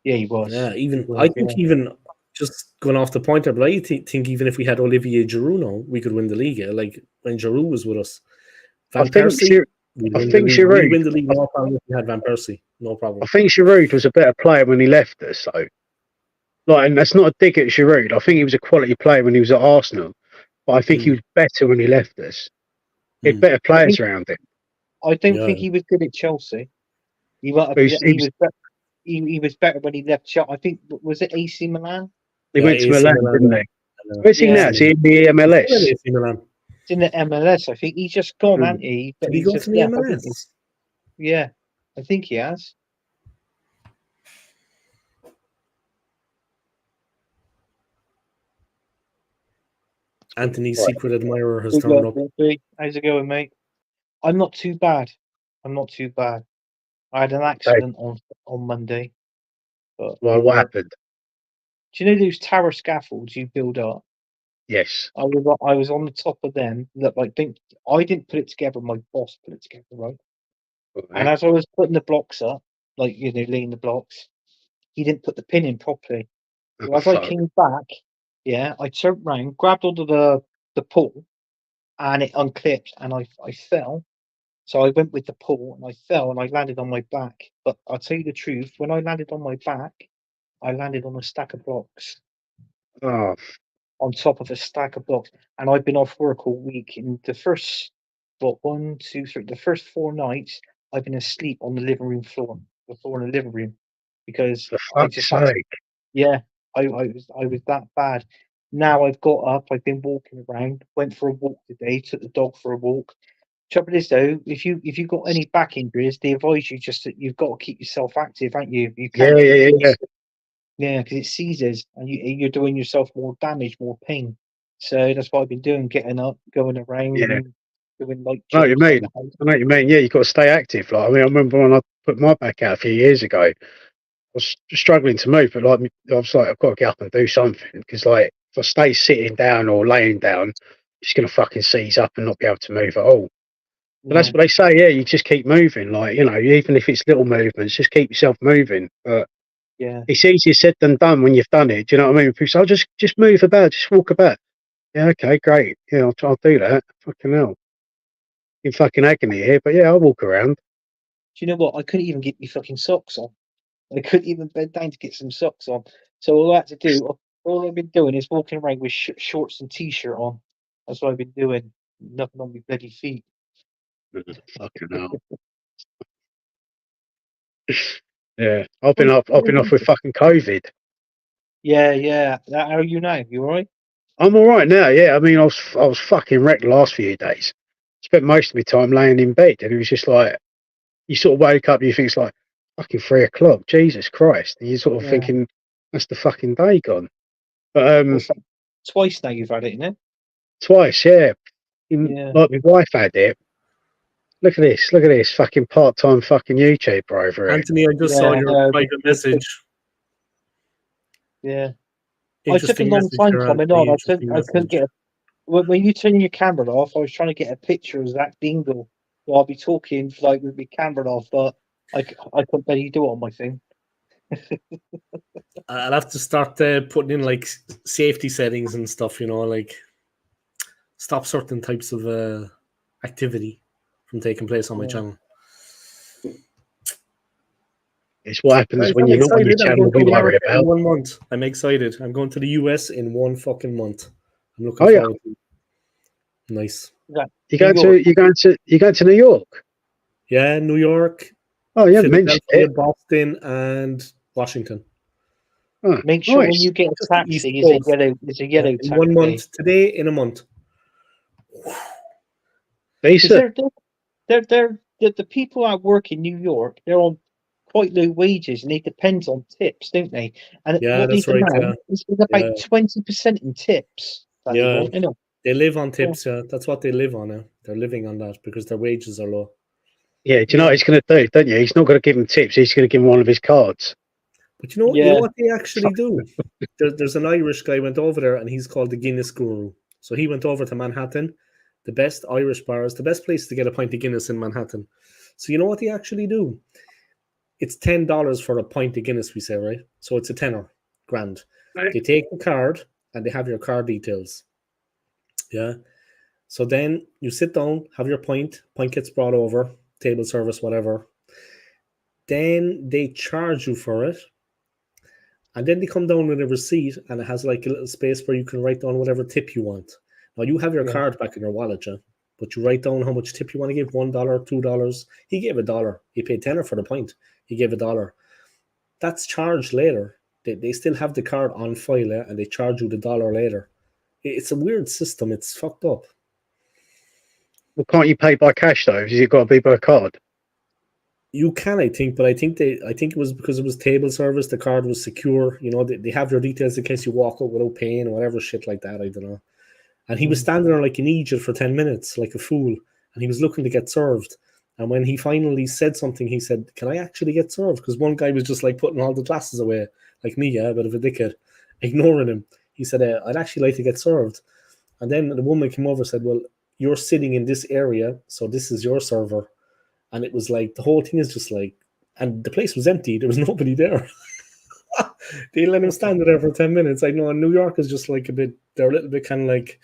Yeah, he was. Yeah, I think just going off the point there, but I think even if we had Olivier Giroud now, we could win the league. Like when Giroud was with us. I think Giroud win the league more time if we had Van Persie. No problem. I think Giroud was a better player when he left us, though. Like, and that's not a dig at Giroud. I think he was a quality player when he was at Arsenal, but I think he was better when he left us. He had better players around him. I don't think he was good at Chelsea. He was better when he left Chelsea. I think, was it AC Milan? He went to Milan, didn't he? Where's he now? Is he in the MLS? AC Milan. It's in the MLS. I think he's just gone, hasn't he? Did he go to the MLS? Yeah, I think he has. Anthony's secret admirer has turned up. How's it going, mate? I'm not too bad. I had an accident on Monday. But, well, what happened? Do you know those tower scaffolds you build up? Yes. I was on the top of them. Look, I didn't put it together. My boss put it together, right? And as I was putting the blocks up, laying the blocks, he didn't put the pin in properly. So as I came back, I turned round, grabbed onto the pole, and it unclipped, and I fell. So I went with the pole, and I fell, and I landed on my back. But I'll tell you the truth, when I landed on my back, I landed on a stack of blocks. Oh. On top of a stack of blocks. And I've been off work all week. In the first, the first 4 nights, I've been asleep on the living room floor, the floor in the living room, because I just had to, I was that bad. Now I've got up, I've been walking around, went for a walk today, took the dog for a walk. Trouble is though, if you've got any back injuries, they advise you just that you've got to keep yourself active, haven't you? You can't. Yeah, because it seizes, and you're doing yourself more damage, more pain. So that's what I've been doing: getting up, going around, and doing like. I know what you mean. Yeah, you've got to stay active. Like, I mean, I remember when I put my back out a few years ago, I was struggling to move, but like I was like, I've got to get up and do something, because like if I stay sitting down or laying down, it's gonna fucking seize up and not be able to move at all. But that's what they say. Yeah, you just keep moving. Like, even if it's little movements, just keep yourself moving. But it's easier said than done when you've done it. Do you know what I mean? People say, "Oh, just move about, just walk about." Yeah, okay, great. Yeah, I'll do that. Fucking hell, in fucking agony here, but yeah, I'll walk around. Do you know what? I couldn't even get my fucking socks on. I couldn't even bend down to get some socks on. So all I had to do, All I've been doing is walking around with shorts and t-shirt on. That's what I've been doing. Nothing on my bloody feet. Fucking hell. Yeah, I've been off with fucking COVID. Yeah. How are you now? You alright? I'm all right now. Yeah, I mean, I was fucking wrecked the last few days. Spent most of my time laying in bed, and it was just like you sort of wake up, and you think it's like fucking 3 o'clock. Jesus Christ! And you're sort of Yeah. thinking that's the fucking day gone. But What's that? Twice now you've had it, innit? twice, yeah. Yeah. Like my wife had it. Look at this fucking part-time fucking YouTuber over here. Anthony, I just saw your private message. Yeah. I took a Interesting long message time there, coming Anthony. on. I Interesting couldn't message. get when you turn your camera off, I was trying to get a picture of Zach Dingle. So I'll be talking like with my camera off, but I couldn't barely do it on my thing. I'll have to start putting in like safety settings and stuff, you know, like stop certain types of activity from taking place on my channel. It's what happens when I'm you're not on your excited. I'm channel. going We to worry America in about. 1 month. I'm excited. I'm going to the US in 1 fucking month. I'm looking forward to it. Nice. You going to New York? Yeah, New York. Oh, yeah, mentioned it. Boston, and Washington. Oh, Make sure when nice. you get a Just the taxi, East it's a Coast. yellow. It's a yellow in taxi. 1 month. Today, in a month. Decent. The people that work in New York, they're on quite low wages and they depend on tips, don't they? And Yeah, what they that's right. demand is about 20% in tips. That they Yeah. want, you know. They live on tips. Yeah, that's what they live on now. They're living on that because their wages are low. Yeah, do you know what he's going to do, don't you? He's not going to give him tips. He's going to give him one of his cards. But you know what they actually do? There's an Irish guy went over there, and he's called the Guinness Guru. So he went over to Manhattan, the best Irish bars, the best place to get a pint of Guinness in Manhattan. So you know what they actually do? It's $10 for a pint of Guinness, we say, right? So it's a tenner, grand. Right. They take the card, and they have your card details. Yeah. So then you sit down, have your pint gets brought over, table service, whatever. Then they charge you for it. And then they come down with a receipt, and it has like a little space where you can write down whatever tip you want. Now you have your card back in your wallet, yeah? But you write down how much tip you want to give, $1, $2. He gave $1. He paid tenner for the pint. He gave $1. That's charged later. They still have the card on file, yeah? And they charge you the $1 later. It's a weird system. It's fucked up. Well, can't you pay by cash though? Has it got to be by card? You can, I think, but I think it was because it was table service. The card was secure. You know, they have your details in case you walk out without paying or whatever shit like that. I don't know. And he was standing there like an Egypt for 10 minutes, like a fool, and he was looking to get served. And when he finally said something, he said, "Can I actually get served?" Because one guy was just like putting all the glasses away, like me, yeah, a bit of a dickhead, ignoring him. He said, "I'd actually like to get served." And then the woman came over and said, "Well, you're sitting in this area, so this is your server." And it was like, the whole thing is just like, and the place was empty. There was nobody there. They let him stand there for 10 minutes. I know in New York is just like they're a little bit kind of like,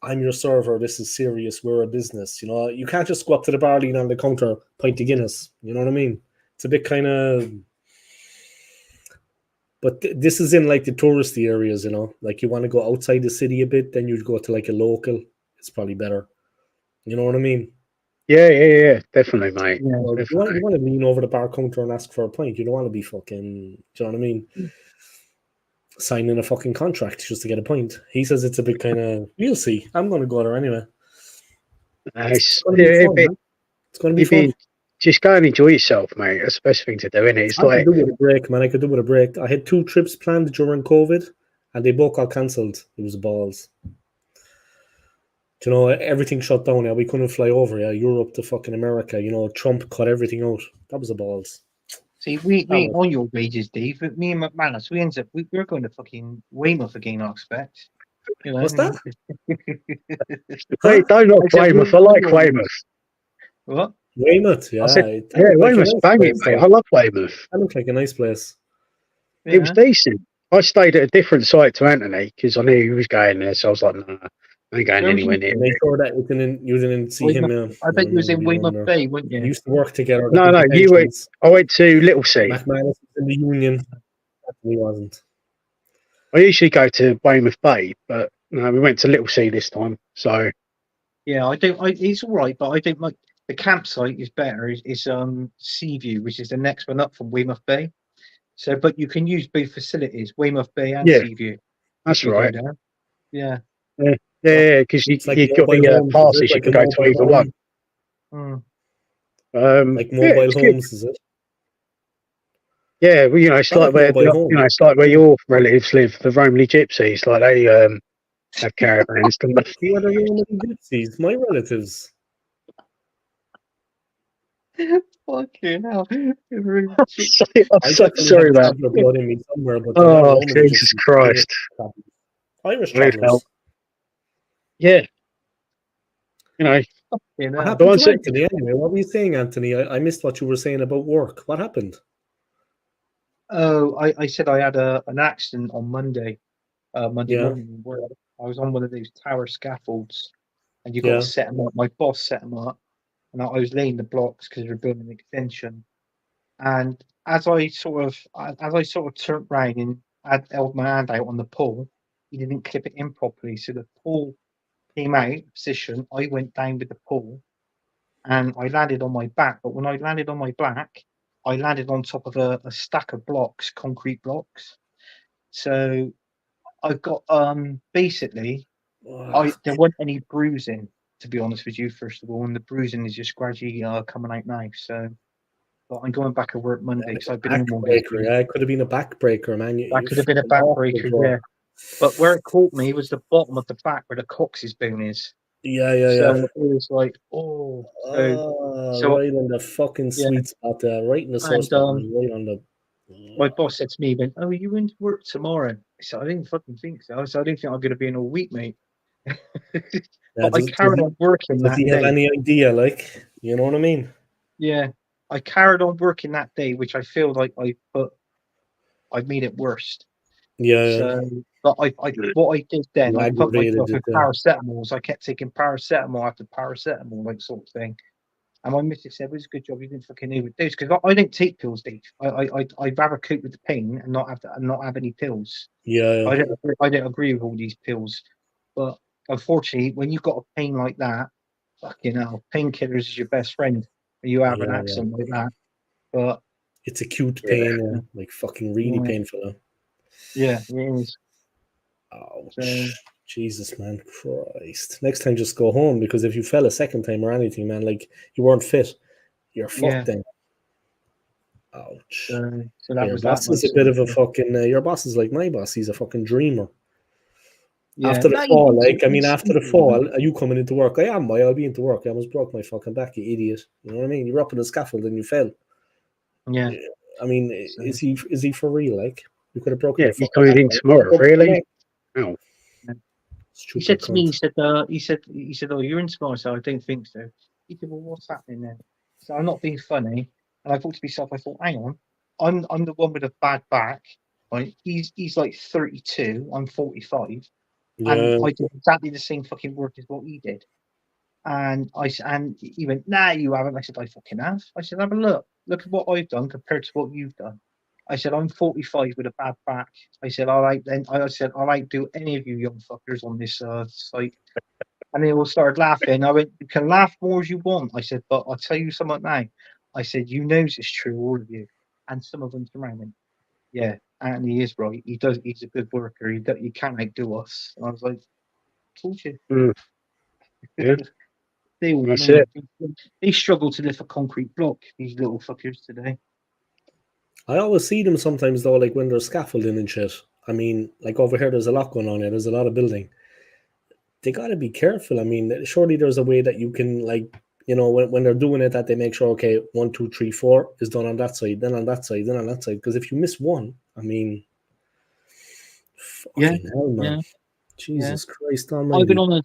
I'm your server. This is serious. We're a business. You know, you can't just go up to the bar, lean on the counter, pint of Guinness. You know what I mean? It's a bit kind of, but this is in like the touristy areas, you know, like you want to go outside the city a bit, then you'd go to like a local. It's probably better. You know what I mean? Yeah, definitely, mate. Yeah. Well, definitely. you want to lean over the bar counter and ask for a pint. You don't want to be fucking, do you know what I mean? Signing a fucking contract just to get a pint. He says it's a bit kind of, we'll see. I'm going to go there anyway. Nice. It's going to be fun, man. It's going to be fun. Just go and enjoy yourself, mate. That's the best thing to do, isn't it? It's I could do with a break, man. I could do with a break. I had 2 trips planned during COVID, and they both got cancelled. It was balls. You know, everything shut down. Yeah, we couldn't fly over. Yeah, Europe to fucking America. You know, Trump cut everything out. That was the balls. See, we ain't on your wages, Dave. But me and McManus, we're going to fucking Weymouth again, I expect. You know? What's that? Hey, don't knock Weymouth. I like Weymouth. What? Weymouth, yeah. I said, Weymouth's banging, mate. I love Weymouth. That looked like a nice place. Yeah. It was decent. I stayed at a different site to Anthony because I knew he was going there, so I was like, "No, I ain't going anywhere near." Make sure that you didn't see him. I bet you was in Weymouth Bay, wouldn't you? We used to work together. No, you went. I went to Little Sea. McManus was in the Union. He wasn't. I usually go to Weymouth Bay, but no, we went to Littlesea this time. So Yeah, I don't. It's all right, but I don't like the campsite is better. Is Seaview, which is the next one up from Weymouth Bay. So, but you can use both facilities, Weymouth Bay and yeah, Seaview, if that's you go right. there. Yeah. Yeah, So, yeah, because It's like you got mobile the homes, is it? passes. You Like a can go to mobile either one. home, mm, like Yeah, mobile it's good. homes, is it? Yeah, well, it's I like like where mobile homes. it's like where your relatives live, the Romiley Gypsies. Like they have caravans. Don't they? Who are the Roman gypsies? My relatives. fucking hell. I'm I so definitely have sorry, man. traveller blood in me somewhere, but they're not Oh, Roman Jesus gypsies. Irish Christ. travellers. Irish I need help. travellers. Yeah, you know, Fucking What hell. the happened ones to that Anthony anyway? What were you saying, Anthony? I missed what you were saying about work. What happened? Oh, I said I had an accident on Monday, Monday Yeah, morning. Where I was on one of those tower scaffolds, and you got to yeah, set them up. My boss set them up, and I was laying the blocks because we're building an extension. And as I sort of turned round and I held my hand out on the pole, he didn't clip it in properly. So the pole came out of position. I went down with the pole and I landed on my back. But when I landed on my back, I landed on top of a stack of blocks, concrete blocks. So I got basically Ugh, I there wasn't any bruising, to be honest with you, first of all, and the bruising is just gradually coming out now. So but I'm going back to work Monday like because I've a been in all this backbreaker. week. Yeah, it could have been a backbreaker, man. That You're could have been a fucking awful, backbreaker, bro. yeah. But where it caught me was the bottom of the back where the coccyx bone is. Yeah, yeah, So yeah. it was like, oh, Ah, so right on the fucking yeah. sweet spot there, right in the sore And spot, right on the. my boss said to me, he went, "Oh, are you into work tomorrow?" I said, "I didn't fucking think so." I said, "I didn't think I'm going to be in all week, mate." Yeah, But I carried on working does that he have day. any idea? Like, you know what I mean? Yeah, I carried on working that day, which I feel like I made it worse. Yeah, yeah. So, but what I did then, You I put myself aggravated it with there. paracetamols. I kept taking paracetamol after paracetamol, like sort of thing. And my missus said, "It was a good job you didn't fucking overdose because I don't take pills, Dave. I'd rather cope with the pain and not have any pills. Yeah, yeah, I don't agree with all these pills, but unfortunately, when you've got a pain like that, fucking hell, painkillers is your best friend when you have an yeah, yeah. accident like that. But It's acute yeah, pain, like fucking really yeah, painful. yeah, it is. So Ouch. Jesus, man. Christ. Next time, just go home because if you fell a second time or anything, man, like you weren't fit, you're yeah, fucked then. Ouch. so Yeah, that your was that, boss is like a bit sort of of a thing. fucking. Your boss is like my boss. He's a fucking dreamer. Yeah, After the no, fall, like, I mean, he's after the all right. fall, are you coming into work? I am. I'll be into work. I almost broke my fucking back, you idiot. You know what I mean? You were up on the scaffold and you fell. Yeah, Yeah. I mean, so. is he for real? Like, you could have broken yeah. your He's fucking coming back. in Right? tomorrow, Broken your really? neck. Oh, He said Stupid to me, cunt. he said, "Oh, you're in tomorrow." So I don't think so. He said, "Well, what's happening then?" So I'm not being funny, and I thought to myself, I thought, "Hang on, I'm the one with a bad back, right? He's like 32, I'm 45, and Yeah, I did exactly the same fucking work as what he did." And he went, "Nah, you haven't." I said, "I fucking have." I said, "Have a look. Look at what I've done compared to what you've done." I said, "I'm 45 with a bad back." I said, "All right, then." I said, "All right, do any of you young fuckers on this site." And they all started laughing. I went, "You can laugh more as you want." I said, "But I'll tell you something now." I said, "You knows it's true, all of you." And some of them turned around and went, "Yeah, and he is right. He does. He's a good worker. He can't outdo us." And I was like, "Told you." mm, yeah. They all, That's man, it. they struggle to lift a concrete block. These little fuckers today. I always see them sometimes though, like when there's scaffolding and shit. I mean, like over here, there's a lot going on here. There's a lot of building. They got to be careful. I mean, surely there's a way that you can, like, when they're doing it, that they make sure, okay, 1, 2, 3, 4 is done on that side, then on that side, then on that side. Because if you miss one, I mean, Yeah, fucking hell, man. yeah, yeah. Jesus Christ Almighty.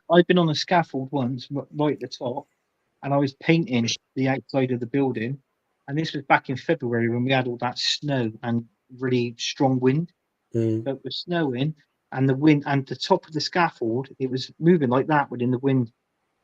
I've been on a scaffold once, right at the top, and I was painting the outside of the building. And this was back in February when we had all that snow and really strong wind. Mm, So it was snowing, and the wind and the top of the scaffold, it was moving like that within the wind.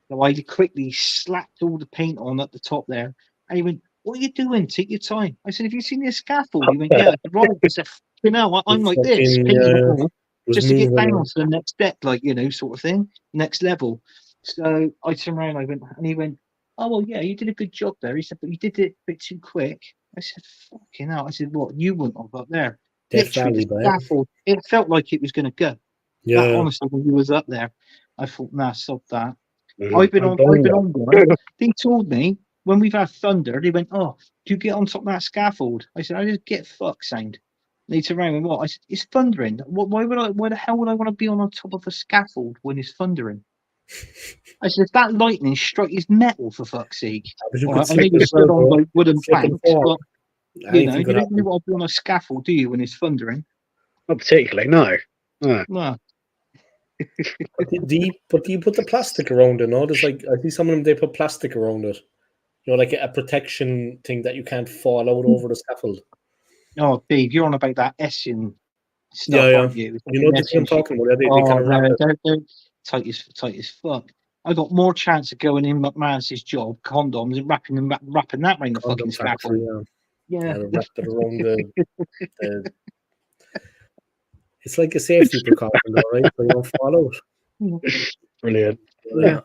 So I quickly slapped all the paint on at the top there. And he went, "What are you doing? Take your time." I said, "Have you seen this scaffold?" He went, "Yeah." I said, "Right." I said, "You know, the I'm like this, fucking, painting it all." was just to get moving. down onto the next step, like, you know, sort of thing, next level. So I turned around, and he went, "Oh, well, yeah, you did a good job there." He said, "But you did it a bit too quick." I said, "Fucking hell." I said, "What? You wouldn't have up there." Death Literally, Valley, the but scaffold, it felt like it was going to go. That, yeah, honestly, when he was up there, I thought, nah, stop that. Mm, I've been on one. They told me when we've had thunder, they went, "Oh, do you get on top of that scaffold?" I said, "I just get fuck sound." They turned around and what? I said, "It's thundering. Why the hell would I want to be on top of a scaffold when it's thundering?" I said, "If that lightning struck his metal, for fuck's sake." but you All could right, I know slip you as well, stood on bro. like wooden Slip and planks, fall. but you know, Anything you could don't really happen. want to be on a scaffold, do you, when it's thundering? not particularly. No. No. No. But do you put the plastic around it? No, there's like I see some of them they put plastic around it. You know, like a protection thing that you can't fall out over the scaffold. Oh, Dave, you're on about that Essien Yeah, stuff, yeah. aren't you? It's like You an know the thing I'm Essien shit. talking about. They Oh kind of wrap no, it. they're tight as fuck. I got more chance of going in McManus's job, condoms, and wrapping that around the fucking Condom factory. scaffold. Yeah, Yeah. yeah. They wrapped it around the. It's like a safety precaution, though, right? So you don't fall out. Brilliant. Yeah.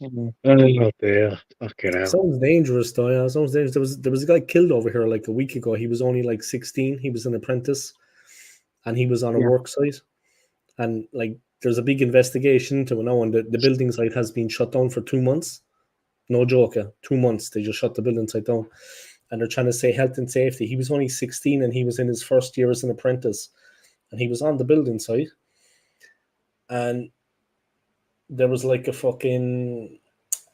Oh dear. Fucking hell. Sounds dangerous, though. Yeah, sounds dangerous. There was a guy killed over here like a week ago. He was only like 16. He was an apprentice, and he was on a Yeah. work site. And like, there's a big investigation into it now, and the building site has been shut down for 2 months. No joke, 2 months. They just shut the building site down, and they're trying to say health and safety. He was only 16, and he was in his first year as an apprentice, and he was on the building site, and there was like a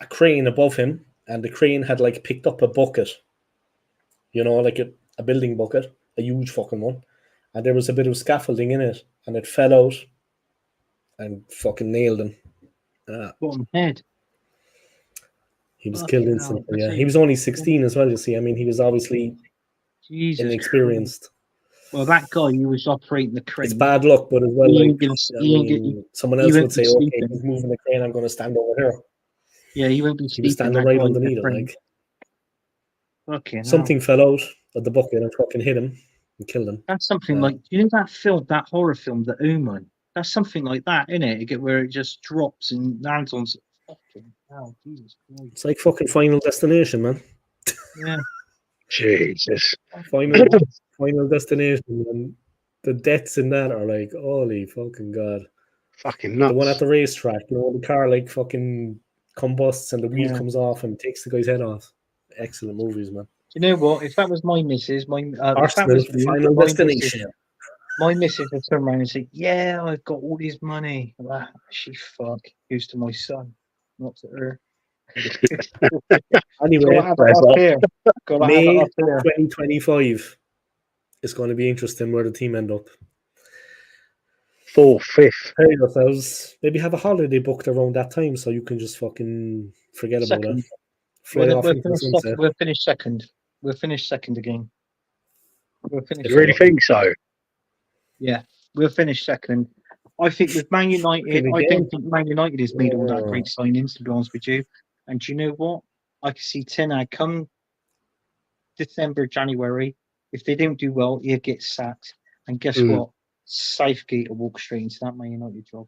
crane above him, and the crane had like picked up a bucket, like a building bucket, a huge fucking one, and there was a bit of scaffolding in it, and it fell out and fucking nailed him. Bottom head. He was killed Fucking hell. instantly. Yeah, he was only 16 as well. You see, I mean, he was obviously Jesus Christ. inexperienced. Well, that guy who was operating the crane. It's bad luck, but as well, He like, ain't gonna- I he ain't mean, gonna- someone he else won't would be say, okay, sleeping. he's moving the crane, I'm going to stand over here. Yeah, he won't be He was sleeping. standing That right guy in underneath the it, crane. like. Fucking hell. Something fell out of the bucket and fucking hit him and killed him. That's something like, you know that film, that horror film, The Omen? That's something like that, isn't it? Where it just drops and lands on. Fucking hell, Jesus Christ. It's like fucking Final Destination, man. Yeah. Jesus. Final Destination, and the deaths in that are like, holy fucking god. Fucking The one at nuts. the racetrack, when the car like fucking combusts and the wheel Yeah. comes off and takes the guy's head off. Excellent movies, man. You know what? If that was my missus, if that Arsenal, was you, Final Destination. my missus would turn around and say, "Yeah, I've got all his money." She fuck goes to my son, not to her. Anyway, Gotta have it up here. Gotta have May it up here. 2025 is going to be interesting where the team end up. 4th, 5th. Prepare yourselves. Maybe have a holiday booked around that time so you can just fucking forget about it. Second. Fly We'll off into the sunset. finish second. We'll finish second again. We'll finish. You really think so? Yeah, we'll finish second. I think with Man United, I don't think Man United has made all that great signings, to be honest with you. And do you know what? I can see Ten Hag come December, January. If they don't do well, he'll get sacked. And guess what? Southgate will walk straight into that Man United job.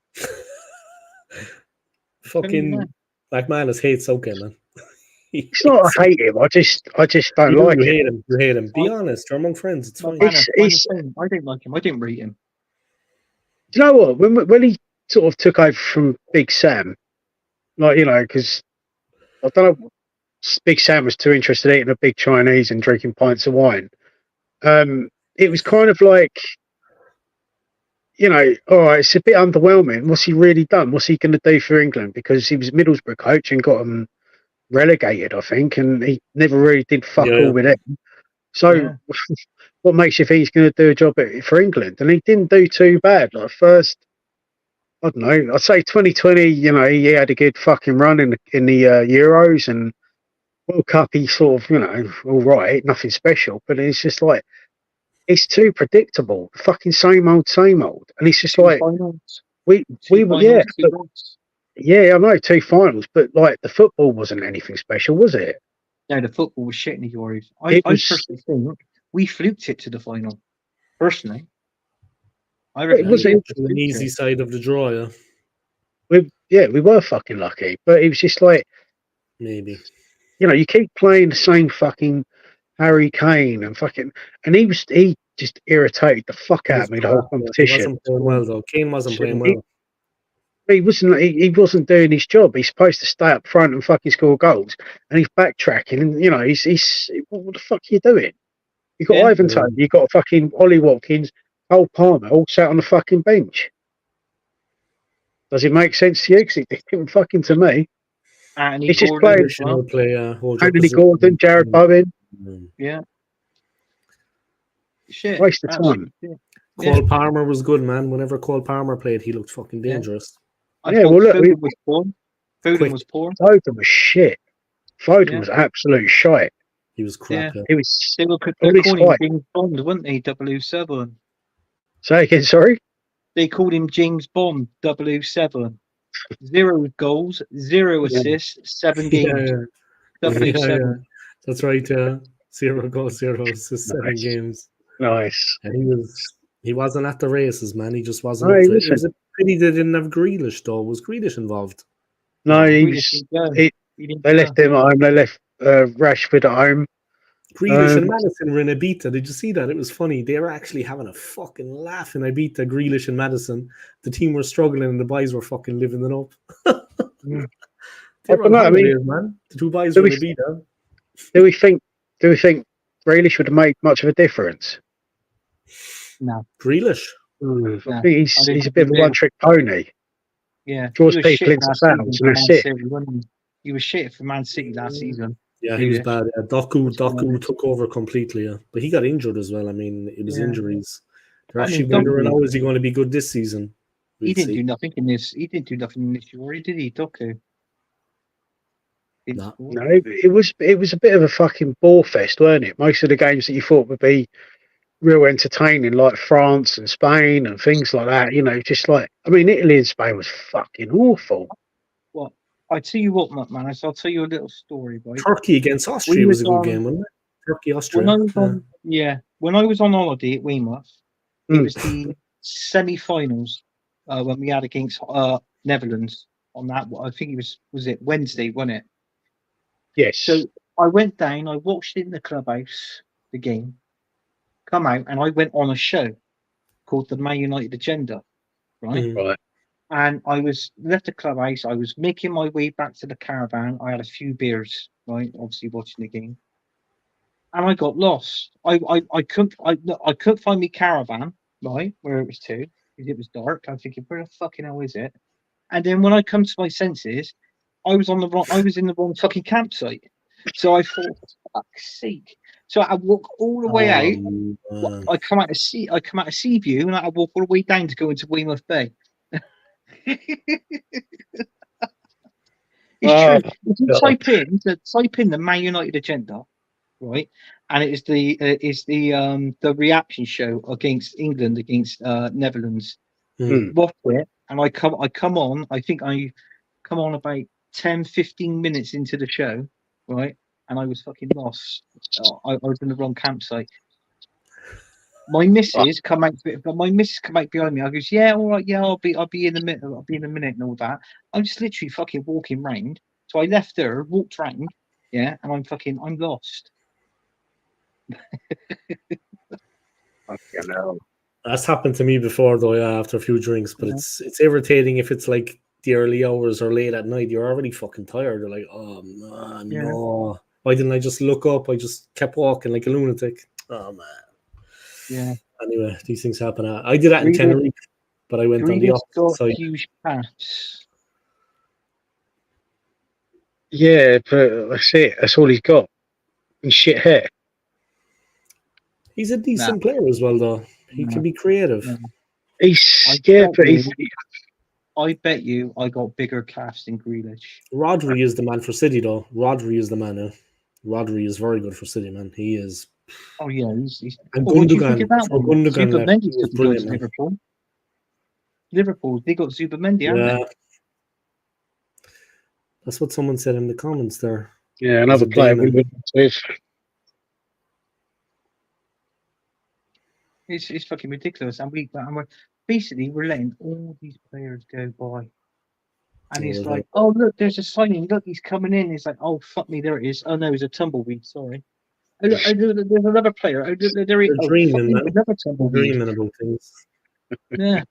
Fucking McManus hates Southgate, man. It's not I hate him. I just don't like you him. hate him. You hate him. Be honest. You're among friends. It's fine. I don't like him. I don't rate him. Do you know what? When he sort of took over from Big Sam, because I don't know, Big Sam was too interested in eating a big Chinese and drinking pints of wine. It was kind of like, all right, it's a bit underwhelming. What's he really done? What's he going to do for England? Because he was Middlesbrough coach and got them relegated, I think, and he never really did fuck all with it. So, what makes you think he's going to do a job for England? And he didn't do too bad. Like first, I don't know. I'd say 2020. He had a good fucking run in the Euros and World Cup. He sort of, all right, nothing special. But it's just like it's too predictable. Fucking same old, same old. And it's just like we were yeah, I know 2 finals, but like the football wasn't anything special, was it? No, the football was shit in the Euros. I personally think we fluked it to the final. Personally, I reckon It wasn't. an easy side of the draw, yeah. We were fucking lucky, but it was just like, Maybe. you know, you keep playing the same fucking Harry Kane and he just irritated the fuck He out was of me the whole crap, yeah. He competition. wasn't playing well though. Kane wasn't playing well. He wasn't doing his job. He's supposed to stay up front and fucking score goals, and he's backtracking. And you know, he's what the fuck are you doing? You got Yeah. Ivan Toney, you got fucking Ollie Watkins, Cole Palmer, all sat on the fucking bench. Does it make sense to you? Because it didn't fucking to me. Anthony It's just Gordon playing as well. Hold up Anthony position. Gordon, Jared Bowen, Yeah. Shit. waste of Absolute time. shit. Cole Palmer was good, man. Whenever Cole Palmer played, he looked fucking Yeah. dangerous. I Yeah, thought well, look, Foden was poor. Foden Quick. was poor. Foden was shit. Foden Yeah. was absolute shite. He was crap. Yeah. He was They were all his calling him fight. James Bond, weren't they? 007. Say again, sorry. They called him James Bond 007. 0 goals, 0 Yeah. assists, 7 Yeah, games. yeah. 007. That's right. 0 goals, 0 assists, 7 Nice. games. Nice. And he wasn't at the races, man. He just wasn't No, up he to it. It was wasn't. a pity they didn't have Grealish though. Was Grealish involved? No, Grealish he was. didn't go. He, He didn't they go. left him at home. They left Rashford at home. Grealish and Madison were in Ibiza. Did you see that? It was funny. They were actually having a fucking laugh in Ibiza, Grealish and Madison. The team were struggling and the boys were fucking living it up. They were on holidays, man. The two boys were in Ibiza. Do we think Grealish would have made much of a difference? No. Grealish? I No. think he's a bit of a one-trick pony. Yeah. Draws He was people shit into last fouls, season and for that's Man it. City, wasn't he? He was shit for Man City last season. Yeah, he was bad. Yeah. Doku took over completely, yeah. But he got injured as well. I mean, it was injuries. They're actually wondering how is he going to be good this season. He didn't do nothing in this. He didn't do nothing in this year, did he, Doku? No, it was a bit of a fucking ball fest, weren't it? Most of the games that you thought would be real entertaining, like France and Spain and things like that, you know, just like, I mean, Italy and Spain was fucking awful. Well, I tell you what, man, I'll tell you a little story, right? Turkey against Austria was a good game, wasn't it? Turkey, Austria. When I was on holiday at Weymouth, it was the semi-finals when we had against Netherlands on that. I think it was it Wednesday, wasn't it? Yes. So I went down, I watched it in the clubhouse, the game, come out, and I went on a show called the Man United Agenda, right? Right. And I was left the clubhouse. I was making my way back to the caravan. I had a few beers, right? Obviously watching the game, and I got lost. I couldn't find my caravan, right, where it was to, because it was dark. I'm thinking, where the fucking hell is it? And then when I come to my senses, I was in the wrong fucking campsite. So I thought, fuck's sake. So I walk all the way out. I come out of Seaview, and I walk all the way down to go into Weymouth Bay. It's true. If you type in the Man United Agenda, right, and it is the reaction show against England against Netherlands. Watch it, and I come on. I think I come on about 10, 15 minutes into the show, right, and I was fucking lost. I was in the wrong campsite. My missus come out behind me. I goes, yeah, all right, yeah, I'll be in a minute. I'll be in a minute and all that. I'm just literally fucking walking round. So I left her, walked round, yeah, and I'm lost. That's happened to me before, though. Yeah, after a few drinks, but it's irritating if it's like the early hours or late at night. You're already fucking tired. You're like, oh man, no. Why didn't I just look up? I just kept walking like a lunatic. Oh man. Yeah. Anyway, these things happen. I did that in Tenerife, but I went on the opposite side. Huge paths. Yeah, but that's it. That's all he's got. And shit hair. He's a decent player as well, though. He can be creative. I bet you I got bigger calves than Grealish. Rodri is the man for City, though. Rodri is the man. Rodri is very good for City, man. He is. Oh yeah, he's and Gundogan. Zubimendi took the to Liverpool. Liverpool, they got Zubimendi, haven't they? That's what someone said in the comments there. Yeah, another player we would say. It's fucking ridiculous, and basically we're letting all these players go by. And Yeah, it's well, like, oh look, there's a signing. Look, he's coming in. It's like, oh fuck me, there it is. Oh no, it's a tumbleweed. Sorry. There's another player. There is. they're Oh fuck dreaming, me, man. another They're tumbleweed. dreaming about things. Yeah.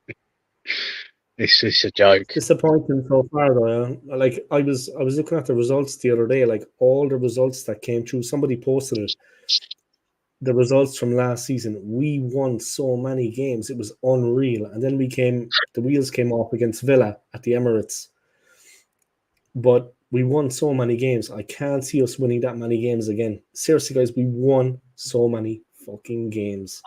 It's a joke. Disappointing so far, though. Yeah? Like I was looking at the results the other day. Like all the results that came through. Somebody posted it. The results from last season. We won so many games. It was unreal. And then the wheels came off against Villa at the Emirates. But we won so many games. I can't see us winning that many games again. Seriously, guys, we won so many fucking games.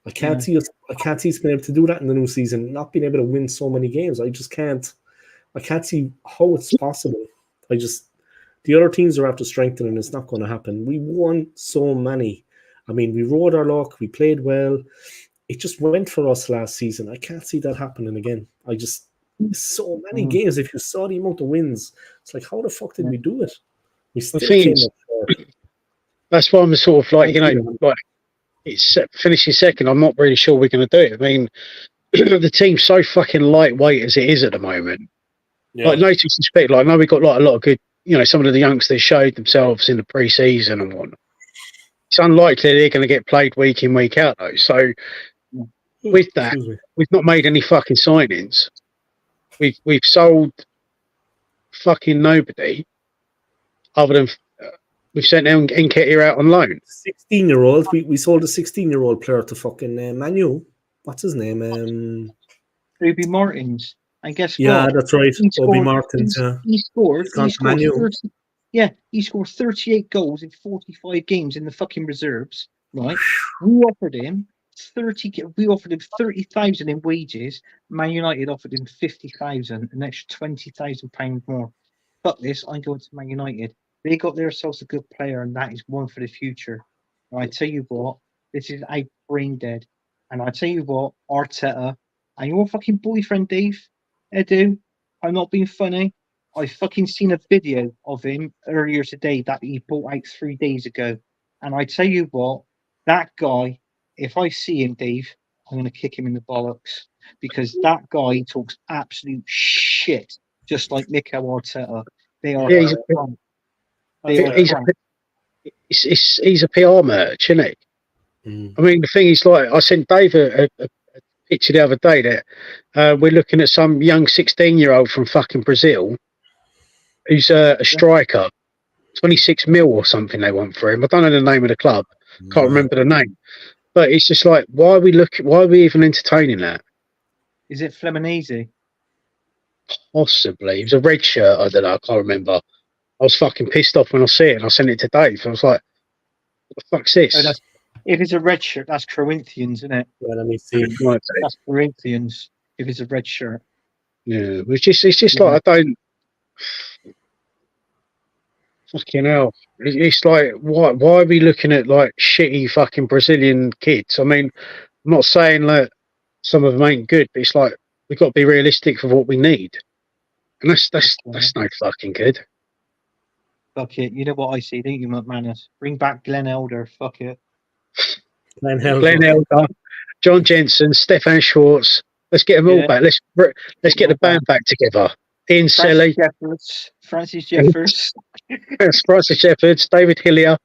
I can't see us being able to do that in the new season, not being able to win so many games. I just can't. I can't see how it's possible. The other teams are after strengthening. It's not going to happen. We won so many. I mean, we rode our luck. We played well. It just went for us last season. I can't see that happening again. So many games. If you saw the amount of wins, it's like, how the fuck did we do it? We still came up short. That's why I'm sort of like, like it's finishing second. I'm not really sure we're going to do it. I mean, the team's so fucking lightweight as it is at the moment. Yeah. Like, no disrespect. Like, I know we got like a lot of good, some of the youngsters showed themselves in the pre-season and whatnot. It's unlikely they're going to get played week in, week out, though. So, with that, we've not made any fucking signings. We've sold fucking nobody other than we've sent Nketiah out on loan. 16-year-old. We sold a 16-year-old player to fucking Manu. What's his name? Ruby Martins. I guess. Yeah, what? that's right. Bobby Martins. He scored. He scored 30, he scored 38 goals in 45 games in the fucking reserves. Right. We offered him 30,000 in wages. Man United offered him 50,000, an extra £20,000 more. Fuck this! I'm going to Man United. They got themselves a good player, and that is one for the future. And I tell you what, this is a brain dead. And I tell you what, Arteta and your fucking boyfriend Dave, Edu, I'm not being funny. I fucking seen a video of him earlier today that he bought out 3 days ago. And I tell you what, that guy, if I see him, Dave, I'm going to kick him in the bollocks because that guy talks absolute shit, just like Mikel Arteta. They are. He's a PR merch, isn't he? I mean, the thing is, like, I sent Dave a picture the other day that we're looking at some young 16-year-old from fucking Brazil who's a striker, 26 mil or something they want for him. I don't know the name of the club. Can't remember the name. But it's just like, why are we even entertaining that? Is it Fleminese? Possibly. It was a red shirt. I don't know. I can't remember. I was fucking pissed off when I see it, and I sent it to Dave. I was like, what the fuck's this? Oh, if it's a red shirt, that's Corinthians, isn't it? Yeah, let me see. That's Corinthians, if it's a red shirt. Yeah, it's just like, I don't... Fucking hell. It's like, why are we looking at, like, shitty fucking Brazilian kids? I mean, I'm not saying that some of them ain't good, but it's like, we've got to be realistic for what we need. And that's no fucking good. Fuck it. You know what I see, don't you, McManus? Bring back Glenn Elder. Fuck it. Glenn Elder, John Jensen, Stefan Schwartz. Let's get them all back. Let's get the band back together. Ian Selly, Francis Jeffers, Francis Jeffers, David Hillier.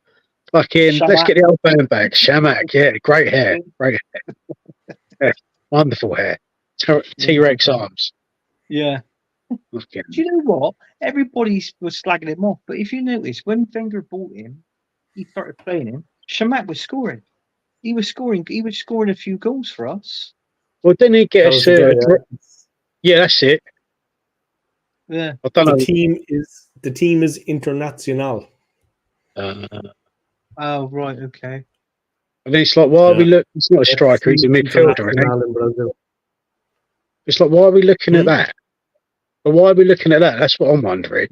Fucking, Shamak. Let's get the old band back. Shamak, yeah, great hair. Yeah, wonderful hair. T-Rex arms. Yeah. Do you know what? Everybody was slagging him off, but if you notice, when Wenger bought him, he started playing him. Shamak was scoring. He was scoring a few goals for us. Well, didn't he get us? Yeah, that's it. Yeah. I don't know. The team is Internacional. Oh right, okay. And then it's like, why are we looking? It's not a striker; he's a midfielder. It's like, why are we looking at that? But why are we looking at that? That's what I'm wondering.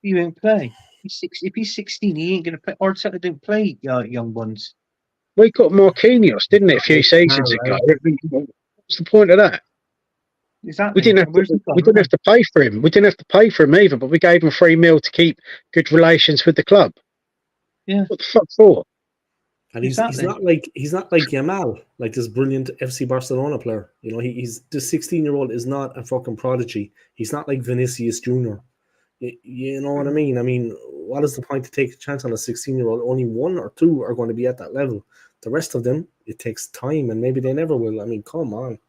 He won't play. If he's 16, he ain't going to play. Arteta don't play young ones. We got Marquinhos, didn't it, a few seasons ago? What's the point of that? Exactly. We didn't have to pay for him. We didn't have to pay for him either, but we gave him $3 million to keep good relations with the club. Yeah. What the fuck for? And he's Exactly. he's not like Yamal, like this brilliant FC Barcelona player. You know, he's this 16-year-old is not a fucking prodigy. He's not like Vinicius Jr. You know what I mean? I mean, what is the point to take a chance on a 16-year-old? Only one or two are going to be at that level. The rest of them, it takes time, and maybe they never will. I mean, come on.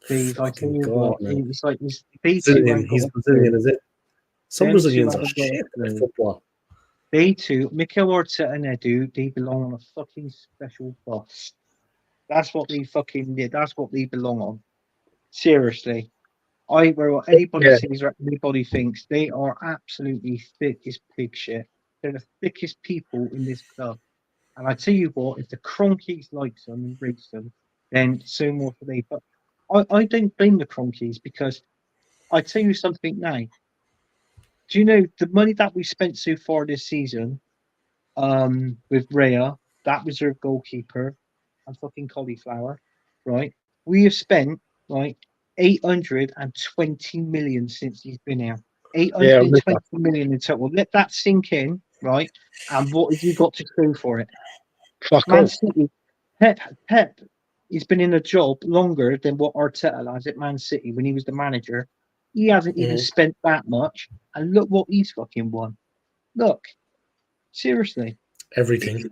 Please, I tell Fucking you God, what, man. it's like they two Brazilian. haven't got He's a Brazilian, clue. is it? Some Them two Brazilians are haven't got a shit at clue. football. They two, Mikel Arteta and Edu, they belong on a fucking special bus. That's what they fucking did. That's what they belong on. Seriously. Where anybody Yeah, says or anybody thinks, they are absolutely thick as pig shit. They're the thickest people in this club. And I tell you what, if the Cronkies likes them and rates them, then so more for they. But I don't blame the Cronkies because I tell you something now. Do you know the money that we spent so far this season with Rhea, that reserve goalkeeper, and fucking cauliflower, right? We have spent like 820 million since he's been here. yeah, 820 million in total. Let that sink in, right? And what have you got to show for it? fuck Man all. City, Pep, he's been in a job longer than what Arteta has at Man City when he was the manager. He hasn't even Mhm. spent that much, and look what he's fucking won. Look, seriously, Everything.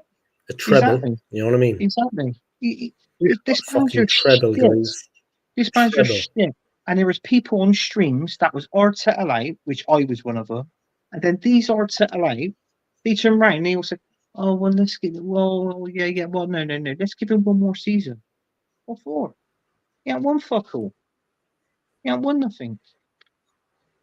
A treble. exactly. You know what I mean? Exactly. Yeah, This A man's fucking your treble, shit. guys. This man's your Treble. shit. And there was people on streams that was Arteta out, which I was one of them. And then these Arteta out, they turn around and they all say, "Oh well, let's give it. Well, yeah. Well, no. Let's give him one more season. What for? Yeah, one fuck all. Yeah, one nothing.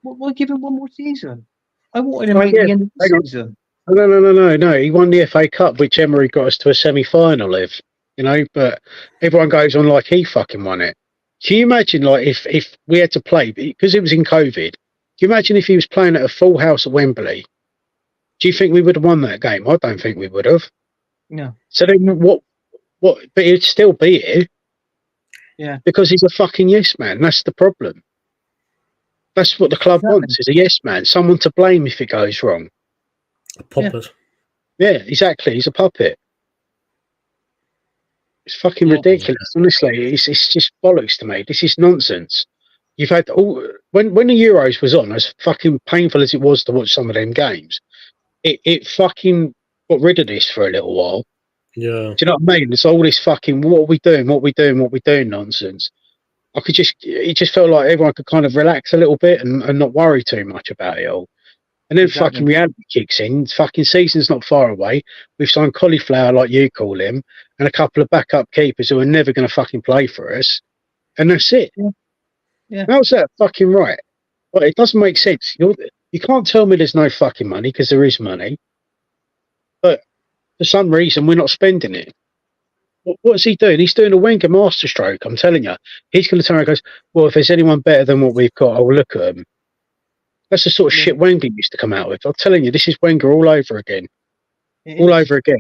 Why give him one more season? I wanted him oh out at yeah. the end of the Hang on. season. Oh, no. He won the FA Cup, which Emery got us to a semi-final of. You know, but everyone goes on like he fucking won it. Can you imagine, like, if we had to play because it was in COVID? Can you imagine if he was playing at a full house at Wembley? Do you think we would have won that game? I don't think we would have. No. So then what? What? But he'd still be here Yeah. because he's a fucking yes man. That's the problem. That's what the club Exactly. wants: is a yes man, someone to blame if it goes wrong. A puppet. Yeah, exactly. He's a puppet. It's fucking Yeah. ridiculous. Honestly, it's just bollocks to me. This is nonsense. You've had all when the Euros was on, as fucking painful as it was to watch some of them games, it fucking got rid of this for a little while. Yeah. Do you know what I mean? It's all this fucking what are we doing, what we doing, what we doing nonsense. It just felt like everyone could kind of relax a little bit and not worry too much about it all. And then fucking Exactly. reality kicks in. Fucking season's not far away. We've signed cauliflower, like you call him, and a couple of backup keepers who are never going to fucking play for us. And that's it. Yeah. Yeah. How's that fucking right? Well, it doesn't make sense. You can't tell me there's no fucking money because there is money, but for some reason we're not spending it. What's he doing? He's doing a Wenger masterstroke. I'm telling you, he's going to turn around and goes, "Well, if there's anyone better than what we've got, I'll look at them." That's the sort of Yeah. shit Wenger used to come out with. I'm telling you, this is Wenger all over again, It all is. over again.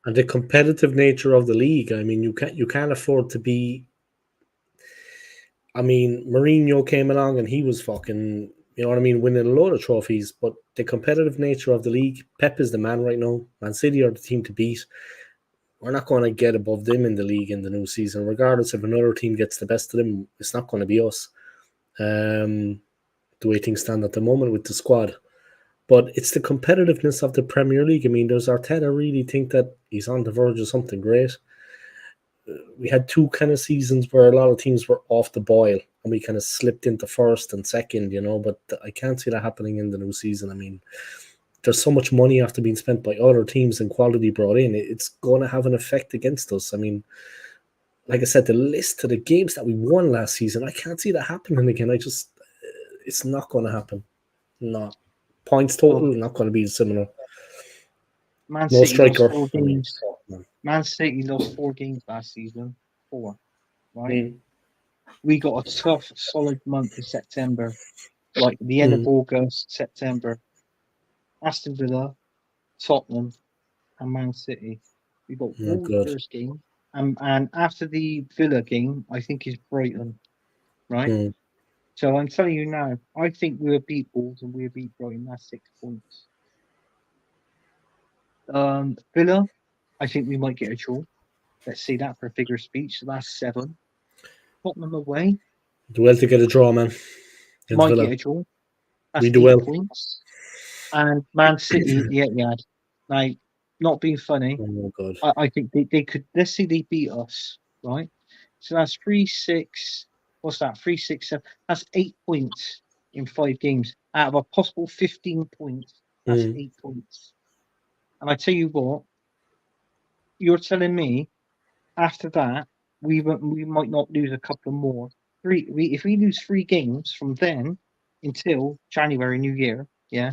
And the competitive nature of the league. I mean, you can't afford to be. I mean, Mourinho came along and he was fucking, you know what I mean, winning a load of trophies. But the competitive nature of the league, Pep is the man right now. Man City are the team to beat. We're not going to get above them in the league in the new season, regardless if another team gets the best of them. It's not going to be us. The way things stand at the moment with the squad. But it's the competitiveness of the Premier League. I mean, does Arteta really think that he's on the verge of something great? We had two kind of seasons where a lot of teams were off the boil and we kind of slipped into first and second, you know, but I can't see that happening in the new season. I mean, there's so much money after being spent by other teams and quality brought in. It's going to have an effect against us. I mean, like I said, the list of the games that we won last season, I can't see that happening again. It's not going to happen. Not points total, Well, not going to be similar. Man No City lost striker. 4 games. Man. Man City lost 4 games last season. 4, right? Mm. We got a tough, solid month of September, like the end of Mm. August, September. Aston Villa, Tottenham, and Man City. We got Oh, Wolves good. first game, and after the Villa game, I think is Brighton, right? Mm. So I'm telling you now, I think we'll beat Wolves and we'll beat Brighton. That's 6 points. Villa, I think we might get a draw. Let's see that for a figure of speech. So that's 7. Tottenham away, Do well to get a draw, man. Against might Villa. get a draw. That's We do 8 well. points. And Man City at the Etihad. Now, not being funny, Oh god. I think they could. Let's say they beat us, right? So that's 3, 6. What's that? 3, 6, 7. That's 8 points in 5 games out of a possible 15 points. That's 8 points. And I tell you what, you're telling me after that we might not lose a couple of more. If we lose 3 games from then until January, New Year, yeah,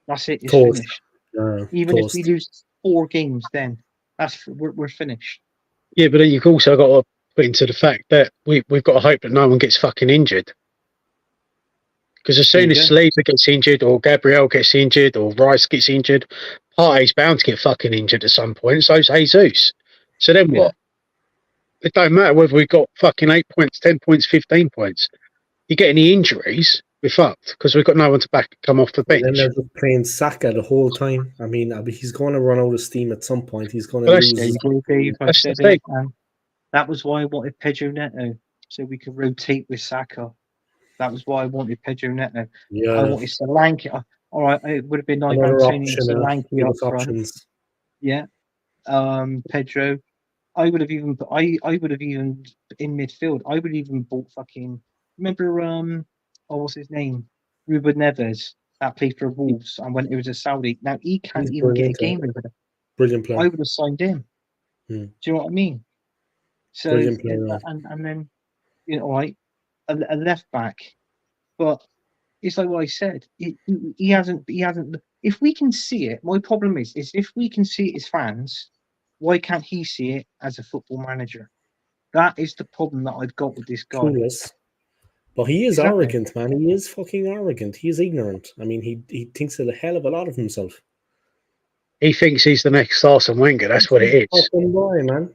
that's it. It's Toast. finished. Even if we lose 4 games, then we're finished. Yeah, but then you've also got to put into the fact that we've got to hope that no one gets fucking injured. Because as soon as Saliba gets injured, or Gabriel gets injured, or Rice gets injured, Partey's bound to get fucking injured at some point. So's Jesus. So then what? It don't matter whether we've got fucking 8 points, 10 points, 15 points. You get any injuries, we're fucked because we've got no one to come off the bench. And then they're just playing Saka the whole time. I mean, he's going to run out of steam at some point. He's going to lose. That's the thing. That was why I wanted Pedro Neto, so we could rotate with Saka. That was why I wanted Pedro Neto. Yeah. I wanted Solanke. All right, it would have been nice option, Solanke up front. Options. Yeah. Pedro. I would have even in midfield. I would have even bought fucking. Remember what's his name? Ruben Neves that played for Wolves and when it was a Saudi. Now he can't even get a game with it. Brilliant player. I would have signed him. Do you know what I mean? So brilliant player. And then right, a left back, but it's like what I said. He hasn't. If we can see it, my problem is if we can see it as fans, why can't he see it as a football manager? That is the problem that I've got with this guy. Clueless. But he is arrogant, man. He is fucking arrogant. He is ignorant. I mean, he thinks a hell of a lot of himself. He thinks he's the next Arsene Wenger. That's what it is. Boy, man.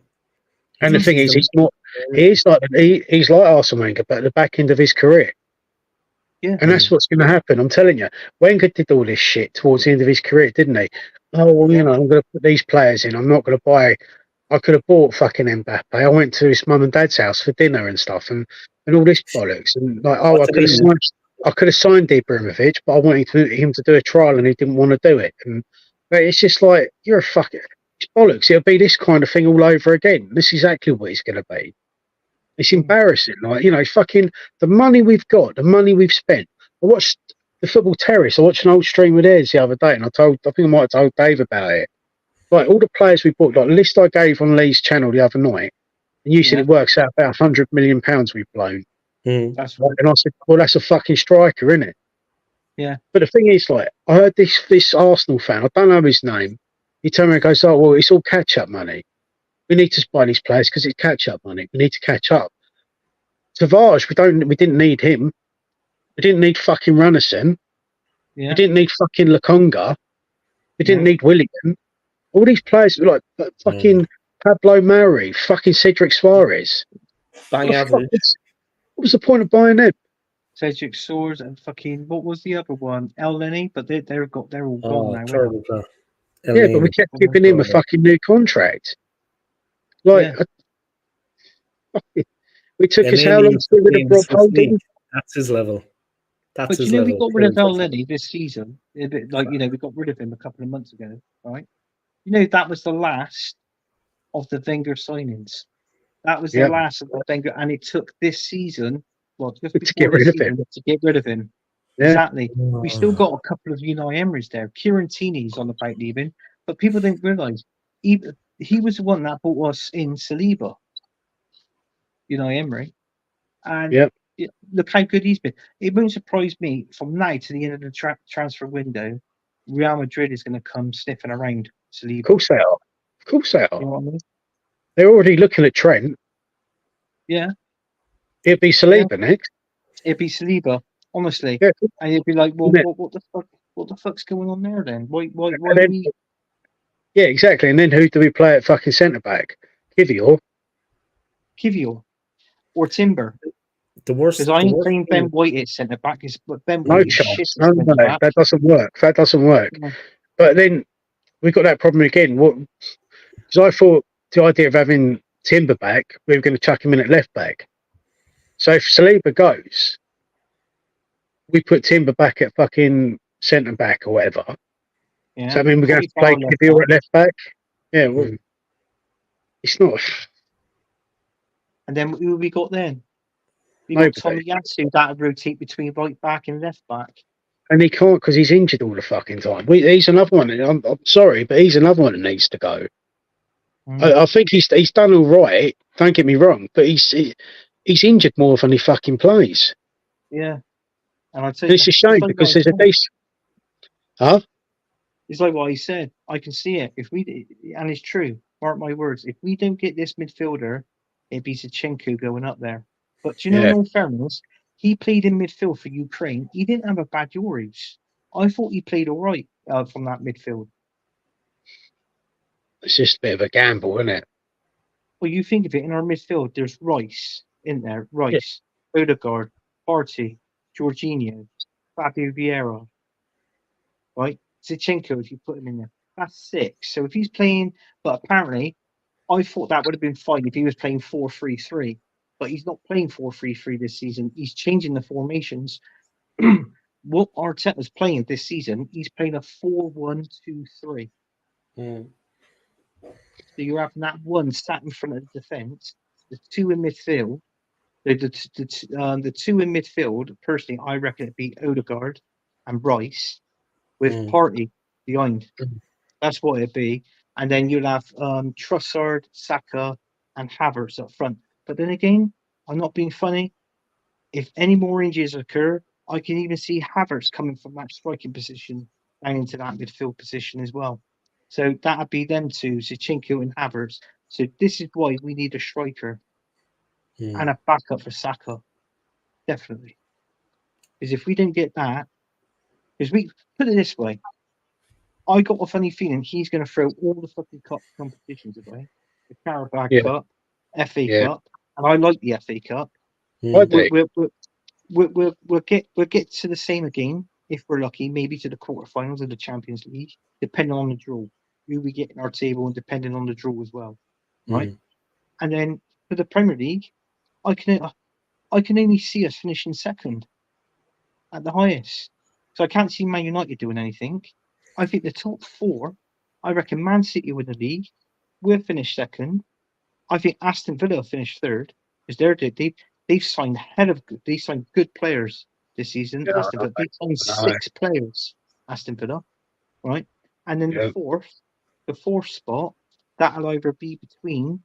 And the thing is, he's not. He's like Arsene Wenger, but at the back end of his career. Yeah. And that's what's going to happen. I'm telling you, Wenger did all this shit towards the end of his career, didn't he? Oh, well, I'm going to put these players in. I'm not going to buy. I could have bought fucking Mbappe. I went to his mum and dad's house for dinner and stuff, and all this bollocks. And like, I could have signed Ibrahimovic, but I wanted him to do a trial, and he didn't want to do it. And but it's just like you're a fucking bollocks. It'll be this kind of thing all over again. This is exactly what it's going to be. It's embarrassing. Like fucking the money we've got, the money we've spent. I watched the Football Terrace. I watched an old stream with theirs the other day, and I think I might have told Dave about it. Like all the players we bought, like the list I gave on Lee's channel the other night, and you said it works out about £100 million we've blown. That's right. And I said, well, that's a fucking striker, isn't it? Yeah. But the thing is, like, I heard this Arsenal fan, I don't know his name. He turned around and goes, oh, well, it's all catch-up money. We need to buy these players because it's catch-up money. We need to catch up. Savage, we didn't need him. We didn't need fucking Runnison. Yeah. We didn't need fucking Lokonga. We didn't need William. All these players like fucking Pablo Mari, fucking Cedric Suarez. Bang average. What was the point of buying them? Cedric Soares and fucking what was the other one? El Neni, but they're all gone now. Terrible player. Yeah, but we kept giving him a fucking new contract. Like we took his how long to get rid of Rob Holding? That's his level. But you know, we got rid of El Neni this season. We got rid of him a couple of months ago, right? You know, that was the last of the Wenger signings. That was the last of the Wenger, and it took this season, just to get rid of him. To get rid of him. Yeah. Exactly. We still got a couple of Unai Emerys there. Kieran Tierney's on about leaving, but people didn't realise he was the one that brought us in Saliba. Unai Emery, and look how good he's been. It won't surprise me from now to the end of the transfer window. Real Madrid is going to come sniffing around Saliba. Of course they are. Of course they are. You know what I mean? They're already looking at Trent. Yeah. It'd be Saliba next. It'd be Saliba, honestly. Yeah. And you'd be like, well, what the fuck? What the fuck's going on there then? Why Yeah, exactly. And then who do we play at fucking centre back? Kivior or Timber. The worst. Because I ain't playing Ben White at centre back. But Ben no White chance. is shit. No, that doesn't work. That doesn't work. Yeah. But then we've got that problem again. Because I thought the idea of having Timber back, we were going to chuck him in at left back. So if Saliba goes, we put Timber back at fucking centre back or whatever. Yeah. So I mean, we're going to play Kibir at left back. Yeah, well, it's not. And then who have we got then? We Nobody. got Tommy Yasu that would rotate between right back and left back. And he can't because he's injured all the fucking time. He's another one. I'm sorry, but he's another one that needs to go. I think he's done all right. Don't get me wrong, but he's injured more than he fucking plays. Yeah, and I'd say it's a shame because there's a decent. Huh? It's like what he said. I can see it. And it's true. Mark my words. If we don't get this midfielder, it'd be Zinchenko going up there. But do you know, in all fairness, he played in midfield for Ukraine. He didn't have a bad Euros. I thought he played all right from that midfield. It's just a bit of a gamble, isn't it? Well, you think of it, in our midfield, there's Rice in there. Rice, Odegaard, Partey, Jorginho, Fabio Vieira. Right? Zinchenko, if you put him in there. That's 6. So if he's playing, but apparently, I thought that would have been fine if he was playing 4-3-3. But he's not playing 4-3-3 this season. He's changing the formations. What Arteta's playing this season, he's playing a 4-1-2-3. So you're having that one sat in front of the defence, the 2 in midfield. The 2 in midfield, personally, I reckon it'd be Odegaard and Rice with Partey behind. That's what it'd be. And then you'll have Trossard, Saka, and Havertz up front. But then again, I'm not being funny. If any more injuries occur, I can even see Havertz coming from that striking position down into that midfield position as well. So that'd be them two, Zinchenko and Havertz. So this is why we need a striker and a backup for Saka. Definitely. Because if we don't get that, because we put it this way, I got a funny feeling he's going to throw all the fucking cup competitions away. The Carabao Cup, FA Cup, and I like the FA Cup. We'll get to the same again if we're lucky, maybe to the quarterfinals of the Champions League, depending on the draw. Who we get in our table and depending on the draw as well, right? And then for the Premier League, I can only see us finishing second at the highest. So I can't see Man United doing anything. I think the top 4, I reckon Man City win the league. We'll finish second. I think Aston Villa will finish third because they've signed they signed good players this season. Yeah, Aston Villa, they've signed 6 players. Aston Villa, right? And then the fourth spot, that'll either be between.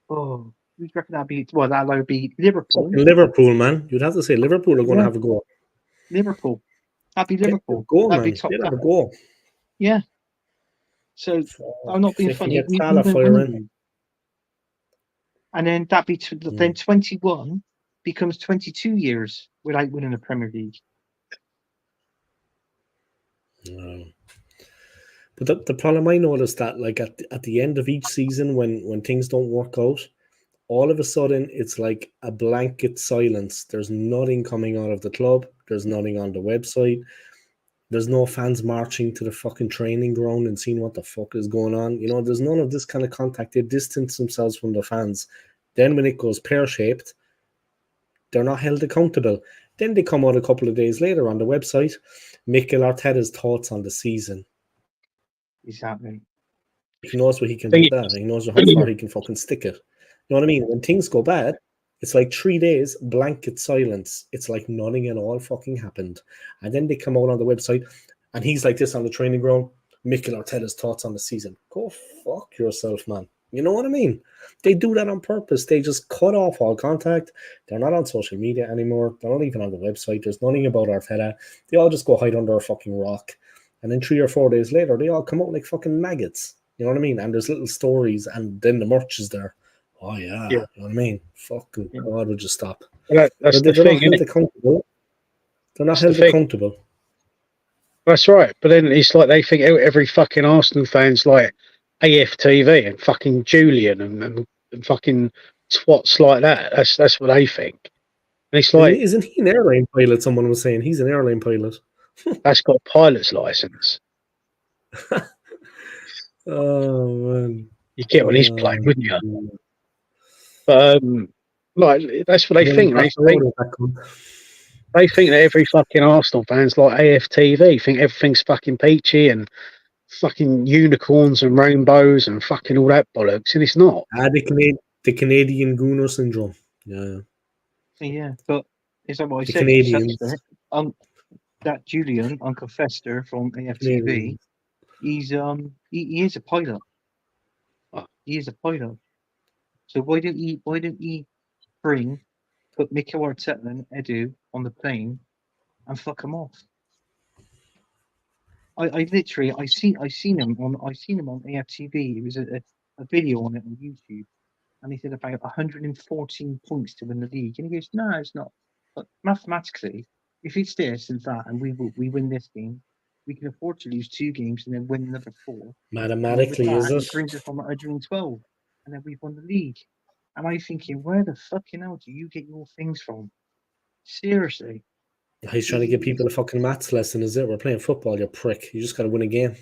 Oh, we reckon that'll be that'll either be Liverpool. Liverpool, man. You'd have to say Liverpool are going to have a go. Liverpool. That'd be Liverpool. That'd be top. They'd have a go. Yeah. So I'm not being funny. And then that'd be then 21 becomes 22 years without winning a Premier League. But the problem I noticed that, like at the end of each season, when things don't work out, all of a sudden it's like a blanket silence. There's nothing coming out of the club. There's nothing on the website. There's no fans marching to the fucking training ground and seeing what the fuck is going on. You know, there's none of this kind of contact. They distance themselves from the fans. Then when it goes pear-shaped, they're not held accountable. Then they come out a couple of days later on the website, Mikel Arteta's thoughts on the season. Exactly. He knows what he can do with that. He knows how far he can fucking stick it. You know what I mean? When things go bad, it's like 3 days, blanket silence. It's like nothing at all fucking happened. And then they come out on the website, and he's like this on the training ground, Mikel Arteta's thoughts on the season. Go fuck yourself, man. You know what I mean? They do that on purpose. They just cut off all contact. They're not on social media anymore. They're not even on the website. There's nothing about Arteta. They all just go hide under a fucking rock. And then 3 or 4 days later, they all come out like fucking maggots. You know what I mean? And there's little stories, and then the merch is there. Oh, yeah. You know what I mean? Fucking God, would you stop? That's the thing, not held accountable. They're not held accountable. That's right. But then it's like they think every fucking Arsenal fan's like AFTV and fucking Julian and fucking twats like that. That's what they think. And it's like, isn't he an airline pilot? Someone was saying he's an airline pilot. That's got a pilot's license. Oh man. You get on his plane, wouldn't you? But like that's what they think. They think that every fucking Arsenal fan's like AFTV, think everything's fucking peachy and fucking unicorns and rainbows and fucking all that bollocks, and it's not. The Canadian Gooner syndrome. Yeah. Yeah, but is that what I The said? Canadians. That Julian, Uncle Fester from AFTV, Canadians. he's he is a pilot. He is a pilot. So why don't he put Mikel Arteta and Edu on the plane and fuck them off? I literally I seen him on AFTV. It was a video on it on YouTube, and he said about 114 points to win the league, and he goes, no, it's not. But mathematically, if it's this and that, and we win this game, we can afford to lose 2 games and then win another 4. Mathematically, is it? It brings us from 112, and then we've won the league. And I'm thinking, where the fucking hell do you get your things from? Seriously. He's trying to give people a fucking maths lesson, is it? We're playing football, you prick. You just got to win a game.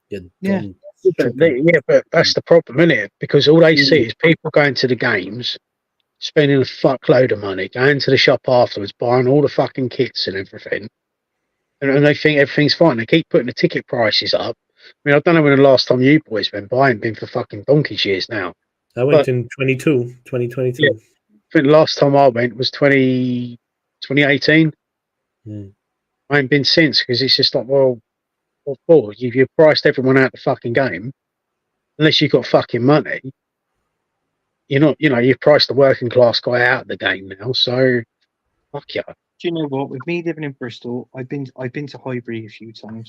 You dumb. Yeah, but that's the problem, isn't it? Because all they see is people going to the games, spending a fuckload of money, going to the shop afterwards, buying all the fucking kits and everything. And they think everything's fine. They keep putting the ticket prices up. I mean, I don't know when the last time you boys went by. I've been for fucking donkey's years now. I went in 2022. Yeah, I think the last time I went was 2018. I ain't been since, because it's just like, well, what for? You've priced everyone out the fucking game. Unless you've got fucking money, you're not, you've priced the working class guy out of the game now. So, fuck yeah. Do you know what? With me living in Bristol, I've been to Highbury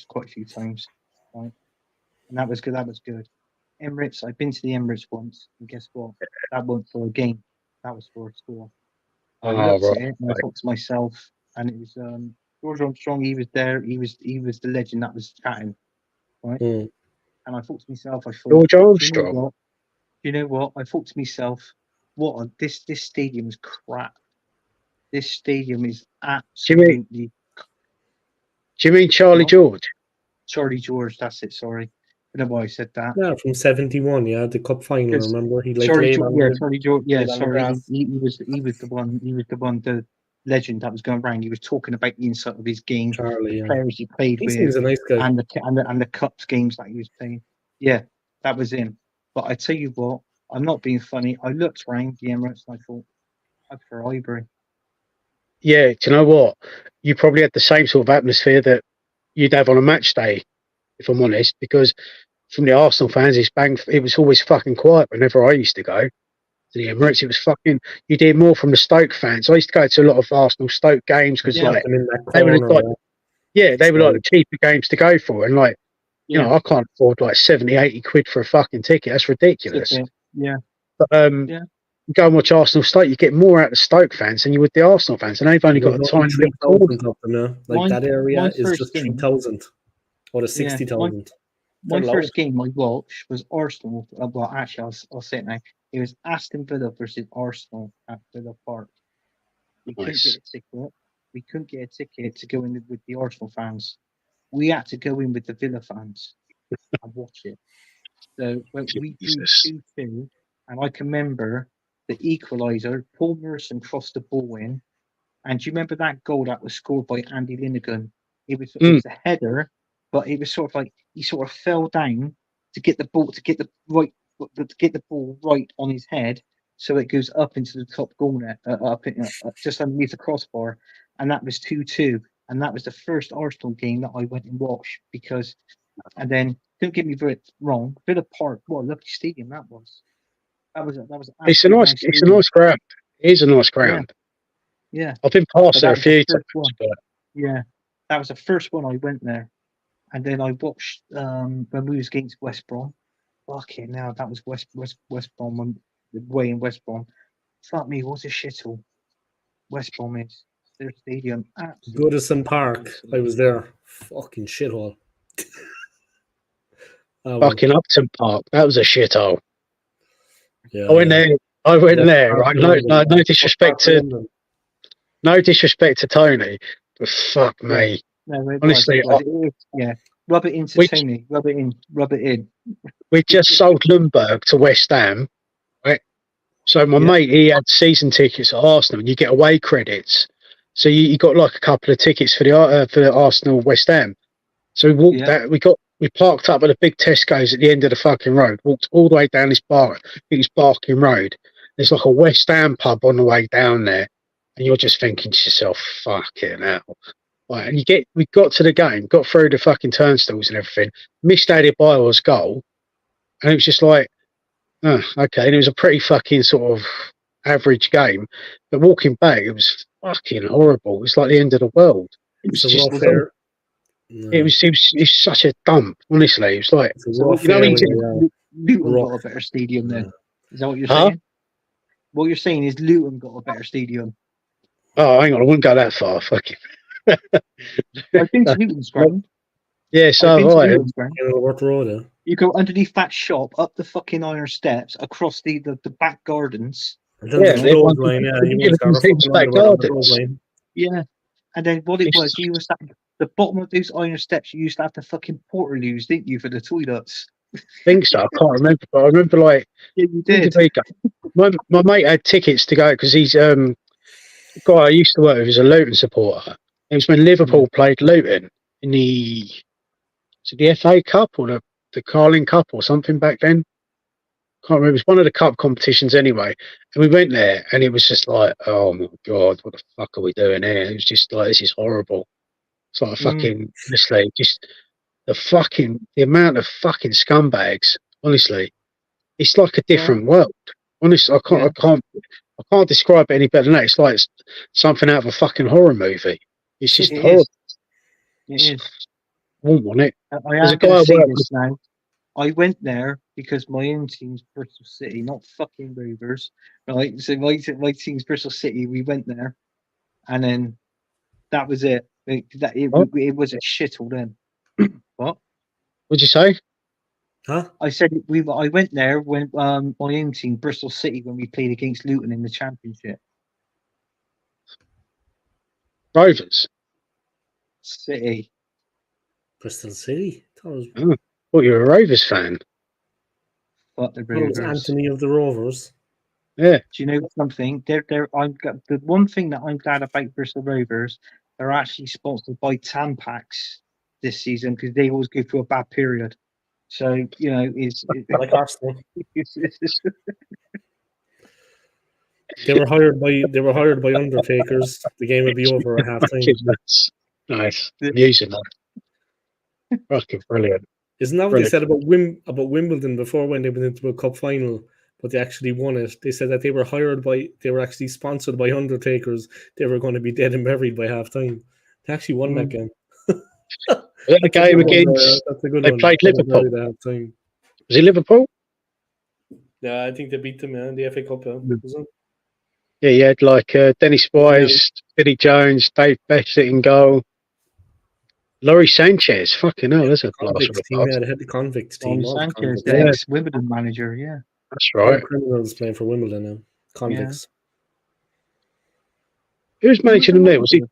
quite a few times, right? And that was good. Emirates, I've been to the Emirates once, and guess what? That wasn't for a game. That was for a score. I looked at it and I thought to myself, and it was George Armstrong. He was there. He was the legend that was chatting, right? And I thought to myself, George Armstrong. You know what? I thought to myself, this stadium is crap. This stadium is absolutely. Do you mean Charlie George? Charlie George, that's it. Sorry, I don't know why I said that. Yeah, from '71. Yeah, the cup final. Remember, he like Charlie George. Yeah, sorry. He was the one. He was the one. The legend that was going around. He was talking about the inside of his game, Charlie, the players he played with, seems a nice guy, and the cups games that he was playing. Yeah, that was him. But I tell you what, I'm not being funny. I looked around the Emirates and I thought, I'd prefer Highbury. Yeah, do you know what? You probably had the same sort of atmosphere that you'd have on a match day, if I'm honest, because from the Arsenal fans, it was always fucking quiet whenever I used to go to the Emirates. It was fucking, you'd hear more from the Stoke fans. I used to go to a lot of Arsenal Stoke games because they were the cheaper games to go for, and like, I can't afford like 70, 80 quid for a fucking ticket. That's ridiculous. Yeah. But you go and watch Arsenal Stoke, you get more out of Stoke fans than you would the Arsenal fans, and they've only got a tiny little corner. Like that area is just 3,000 or the 60,000. My first game I watched was Arsenal. Well, actually, I'll say it now. It was Aston Villa versus Arsenal at Villa Park. We couldn't get a ticket. We couldn't get a ticket to go in with the Arsenal fans. We had to go in with the Villa fans and watch it. So when we drew 2-2, and I can remember the equaliser, Paul Merson crossed the ball in. And do you remember that goal that was scored by Andy Linegan? It was a header, but it was sort of like he sort of fell down to get the ball right on his head, so it goes up into the top goal net, just underneath the crossbar, and that was 2-2. And that was the first Arsenal game that I went and watched and then don't get me wrong, Villa Park, what a lovely stadium that was. That was it's a nice ground. It is a nice ground. Yeah. I've been past there a few times. Yeah. That was the first one I went there. And then I watched when we was against West Brom. Fucking now that was West Brom, way in West Brom. Fuck me, what's a shithole West Brom is. Their stadium absolutely. Goodison Park. I was there. Fucking shithole. Fucking Upton Park. That was a shithole. Yeah. I went there. Right? No disrespect to Tony, but fuck me. No, honestly, Rub it into Which- Tony. Rub it in. Rub it in. We just sold Lundberg to West Ham, right? So my Yeah. mate, he had season tickets at Arsenal, and you get away credits. So you got like a couple of tickets for the Arsenal West Ham. So we walked Yeah. out. We parked up at a big Tesco's at the end of the fucking road. Walked all the way down this I think it's Barking Road. There's like a West Ham pub on the way down there, and you're just thinking to yourself, "Fucking hell!" Right, and we got to the game, got through the fucking turnstiles and everything. Missed Adebayo's goal, and it was just like, oh, okay. And it was a pretty fucking sort of average game, but walking back, it was fucking horrible. It was like the end of the world. It was It's a just rough air. No. it was such a dump, honestly. It was like, It's a So rough you know, area, Luton Rough. got a better stadium then. Yeah. Is that what you're Huh? saying? What you're saying is Luton got a better stadium. oh, hang on, I wouldn't go that far. Fucking. I've been to Luton's ground. Yeah, I've so been to right. Luton's ground. Kenilworth Road, eh? You go underneath that shop, up the fucking iron steps, across the back gardens. And then Yeah, the they clothes want- line, yeah. they You give want to them start things fucking like underwear on the gardens. clothes line. Yeah. And then what it It's- was, you used to have the bottom of those iron steps, you used to have the fucking portaloos, didn't you, for the toilets? think so. I can't remember, but I remember like Yeah, you where did. did we go? My mate had tickets to go because he's the guy I used to work with is a Luton supporter. It was when Liverpool played Luton in the FA Cup or the Carling Cup or something back then. Can't remember. It was one of the cup competitions anyway. And we went there and it was just like, oh my God, what the fuck are we doing here? It was just like, this is horrible. It's like fucking, honestly, just the amount of fucking scumbags, honestly, it's like a different world. Honestly, I can't describe it any better than that. It's like something out of a fucking horror movie. It's just It horrible. is. It is. I wouldn't want it. I There's a am guy going I to say work this now. I went there because my own team's Bristol City, not fucking Rovers. Right? So my team's Bristol City. We went there, and then that was it. It was a shithole then. What? What'd you say? Huh? I said I went there when my own team, Bristol City, when we played against Luton in the Championship. Rovers. City. Bristol City. Thought it was, Thought you were a Rovers fan. Fuck the thought it was Rovers. Anthony of the Rovers. Yeah. Do you know something? The one thing that I'm glad about Bristol Rovers, they're actually sponsored by Tampax this season because they always go through a bad period. So you know, Like Arsenal. They were hired by undertakers. The game would be over at half time. Nice. I'm using that. Fucking brilliant. Isn't that what they said about Wimbledon before when they went into a cup final, but they actually won it? They said that they were actually sponsored by undertakers. They were going to be dead and buried by half time. They actually won that game. Was that the game against? That's a good They one. played Liverpool. At half time. Was it Liverpool? Yeah, I think they beat them in the FA Cup. Wasn't Yeah, you had like Dennis Wise, Billy Jones, Dave Bassett in goal. Laurie Sanchez, fucking hell, there's a blast from Convicts the team, past. they had the Convicts team. all the Sanchez, Convicts. the ex-Wimbledon manager, yeah. That's All right. criminals playing for Wimbledon now. Convicts. Who's managing them there? Was it?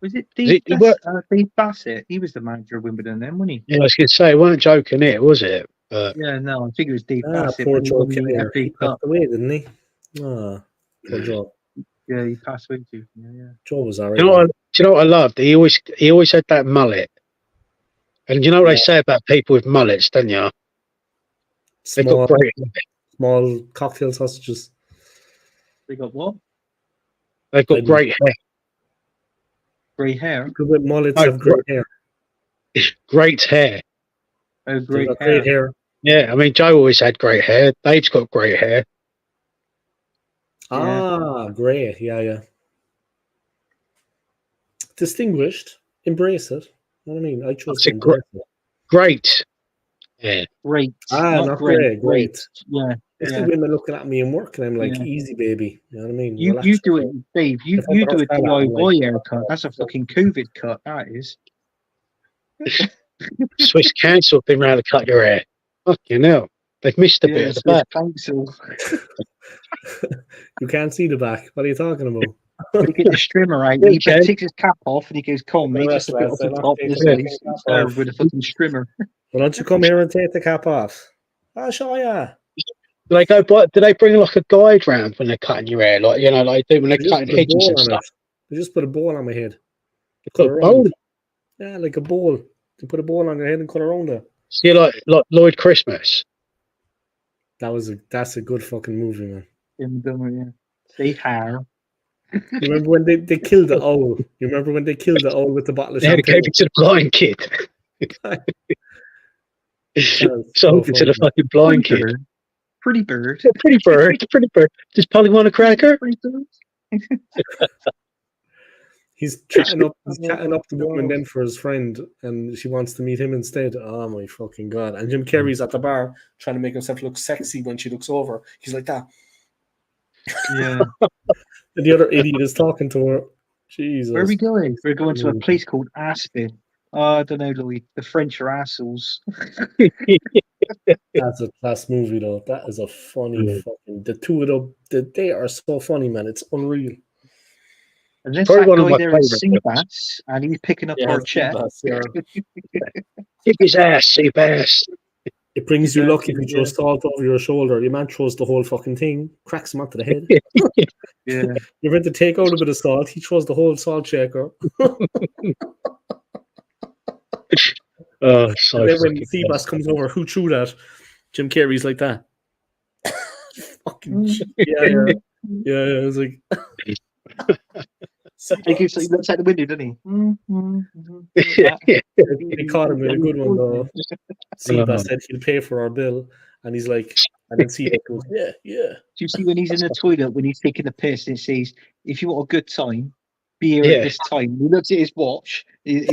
Was it it- Dave, it Dave Bassett? He was the manager of Wimbledon then, wasn't he? Yeah, I was going to say, weren't joking it, was it? But Yeah, no, I think it was Dave Ah, Bassett. poor when he Joe won the Kinnear. FA He Cup. passed away, didn't he? Ah, poor Joe. Yeah, he passed away too. Yeah. Joe was do alright. you know what I loved? He always had that mullet. And you know what they say about people with mullets, don't you? They've Small, got great. small cocktail sausages. They got what? They've got Maybe. great hair. Grey hair. People with mullets Oh, have great hair. Great hair. Oh, They've grey got hair. great hair. Yeah, I mean, Joe always had great hair. Dave's got great hair. Ah, grey. Yeah. Distinguished. Embrace it. You know what I mean? I chose That's to a embrace it. Great hair. Great. Ah, not grey, great. Yeah. It's Yeah. like women looking at me in work and I'm like, Yeah. easy, baby. You know what I mean? You Relax do yourself. it, Dave. You If I put do a a fella on, DIY like- haircut. That's a fucking COVID cut. That is. Swiss Council have been round to cut your hair. Fucking hell. They've missed a bit at the Swiss back. Council. You can't see the back. What are you talking about? He get the strimmer out. He takes his cap off and he goes, "Come, mate, just a bit off the top." This size, with a fucking strimmer. Why don't you come here and take the cap off? I'll show ya. Do they go? Do they bring like a guide round when they're cutting your hair, like like they do when they're They just cutting put a hedges bowl and on stuff? it. They just put a bowl on my head. They put a bowl. Yeah, like a bowl. They put a bowl on your head and cut around it. See, like Lloyd Christmas. That's a good fucking movie, man. Yeah. Stay hair. You remember when they killed the owl? You remember when they killed the owl with the bottle of They champagne? gave it to the blind kid. Sold it to the fucking blind kid. Pretty bird. Pretty bird. Pretty bird. Does Polly want a cracker? He's chatting up the woman then for his friend, and she wants to meet him instead. Oh my fucking god! And Jim Carrey's at the bar trying to make himself look sexy when she looks over. He's like that. Yeah. And the other idiot is talking to her. Jesus. Where are we going? We're going to a place called Aspen. I don't know, Louis. The French are assholes. That's a class movie, though. That is a funny fucking. The two of them, they are so funny, man. It's unreal. And there's that guy there in Seabass, and he's picking up our check. Kick his ass, Seabass. It brings you luck if you throw salt over your shoulder. Your man throws the whole fucking thing, cracks him onto the head. Yeah. You're meant to take out a bit of salt. He throws the whole salt shaker. Oh, so and then when Seabass comes over, who threw that? Jim Carrey's like that. Fucking shit. Yeah. It's like. He looks out the window, doesn't he? They caught him with a good one, though. Seabass said he'll pay for our bill, and he's like, and then Seabass goes, yeah. Do you see when he's in the toilet when he's taking the piss and it says, "If you want a good time, be here at this time." He looks at his watch. He's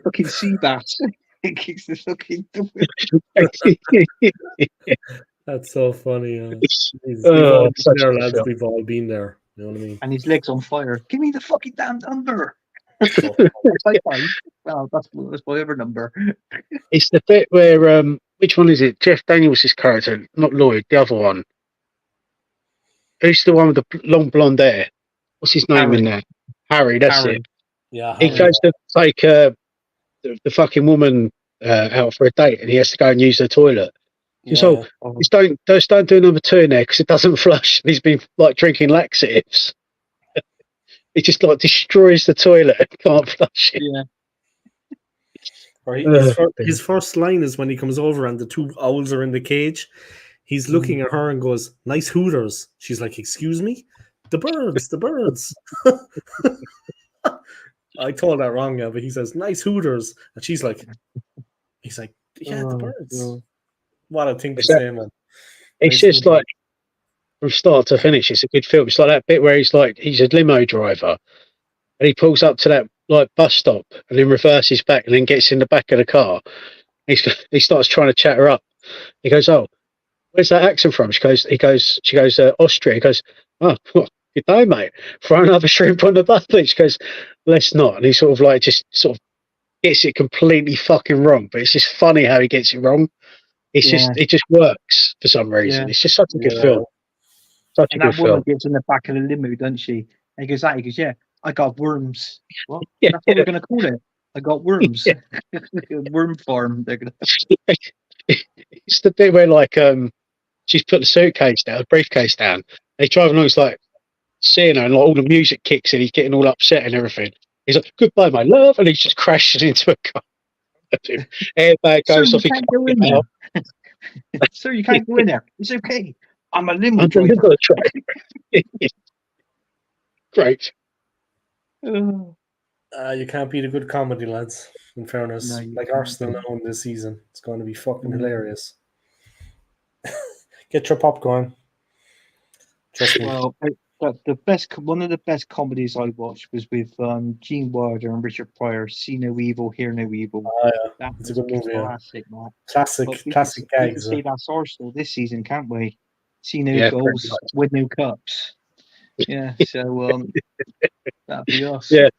fucking Seabass. He kicks the fucking door. That's so funny. We've all been there. You know what I mean? And his legs on fire. Give me the fucking damn number. Well, that's my other number. It's the bit where which one is it? Jeff Daniels' character, not Lloyd, the other one. Who's the one with the long blonde hair? What's his name in there? Harry. That's it. Yeah. He goes to take the fucking woman out for a date, and he has to go and use the toilet. So don't do number 2 in there because it doesn't flush. And he's been like drinking laxatives. He just like destroys the toilet and can't flush it. Yeah. Right. His first line is when he comes over and the 2 owls are in the cage. He's looking at her and goes, "Nice hooters." She's like, "Excuse me? The birds." I told that wrong, yeah, but he says, "Nice hooters," and he's like, "Yeah, the birds." No. What a thing to say, man. It's just like from start to finish, it's a good film. It's like that bit where he's a limo driver and he pulls up to that like bus stop and then reverses back and then gets in the back of the car. He starts trying to chat her up. He goes, "Oh, where's that accent from?" She goes, "Austria." He goes, "Oh, good day, mate. Throw another shrimp on the buffet." She goes, "Let's not." And he sort of like just sort of gets it completely fucking wrong. But it's just funny how he gets it wrong. It just works for some reason. It's just such a good film. Such a good film. That woman gets in the back of the limo, doesn't she? And he goes, "Yeah, I got worms." What? That's what we're gonna call it. I got worms. Worm farm. They're gonna. It's the bit where like she's put the briefcase down. And he's driving along, he's like seeing her, and like all the music kicks in. He's getting all upset and everything. He's like, "Goodbye, my love," and he's just crashing into a car. Airbag goes off. He can't go in there. Sir, you can't go in there. It's okay. I'm a limo driver. Great. You can't beat a good comedy, lads. In fairness, like Arsenal now in this season, it's going to be fucking hilarious. Get your popcorn. Trust me. Well, one of the best comedies I watched was with Gene Wilder and Richard Pryor. See No Evil, Hear No Evil. It's a good movie. Classic, man. Classic gags. We can say that's Arsenal this season, can't we? See no goals, win no cups. Yeah, so that'd be us. Yeah,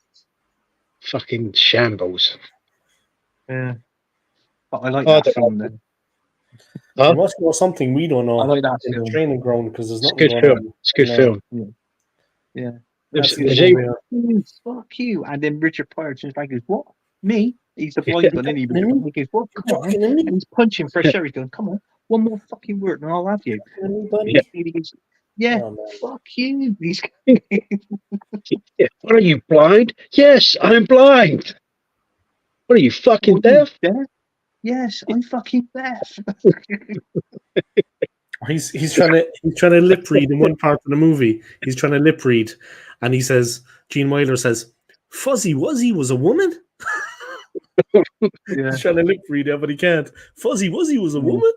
fucking shambles. Yeah, but I like that film then. There must be something we don't know. I like that in film. The training ground because there's nothing. It's a good film. It's a good film. Yeah. Yeah. That's There's the even- movie. Fuck you. And then Richard Pryor just like goes, what? Me? He's the blind one, and he goes, what? You're Come on. talking to me, And he's punching fresh air. He's going, come on, one more fucking word and I'll have you. buddy. Yeah. And he goes, yeah, Oh, man. fuck you. He's Yeah. What are you, blind? Yes, I'm blind. What are you, fucking "What, you deaf? deaf? Yes, I'm fucking deaf. He's trying to lip read in one part of the movie. He's trying to lip read, and he says, Gene Wilder says, "Fuzzy Wuzzy was a woman." Yeah. He's trying to lip read it, but he can't. Fuzzy Wuzzy was a woman.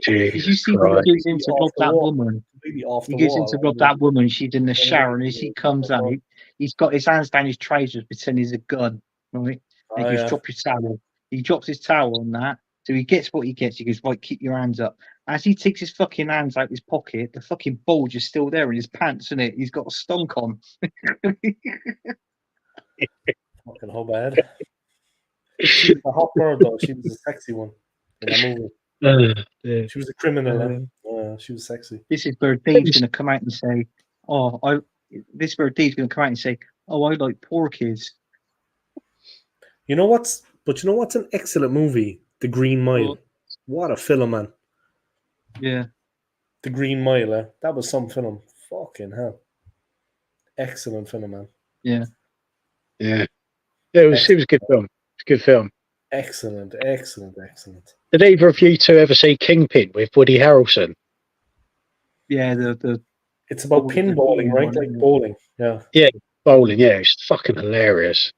Did you Jesus see when Christ. he goes in to Off rob the that wall. woman? Completely off He the goes in wall. to rob that woman. She's in the shower, and as he comes out, he's got his hands down his trousers, pretending he's a gun. Right? And he goes, "Drop your towel." He drops his towel on that, so he gets what he gets. He goes, "Right, keep your hands up." As he takes his fucking hands out his pocket, the fucking bulge is still there in his pants, isn't it? He's got a stunk on. Fucking how bad. She was a hot girl though. She was a sexy one in that movie. Yeah. She was a criminal. She was sexy. This is where Dave's going to come out and say, This is where Dave's going to come out and say, "Oh, I like poor kids." You know what's an excellent movie? The Green Mile. What a film, man. Yeah. The Green Mile, that was some film. Fucking hell. Excellent film, man. Yeah. Yeah. Yeah, it was a good film. It's a good film. Excellent. Did either of you two ever see Kingpin with Woody Harrelson? Yeah, the It's about pinballing, right? Like bowling. Yeah. Yeah, bowling. Yeah, it's fucking hilarious.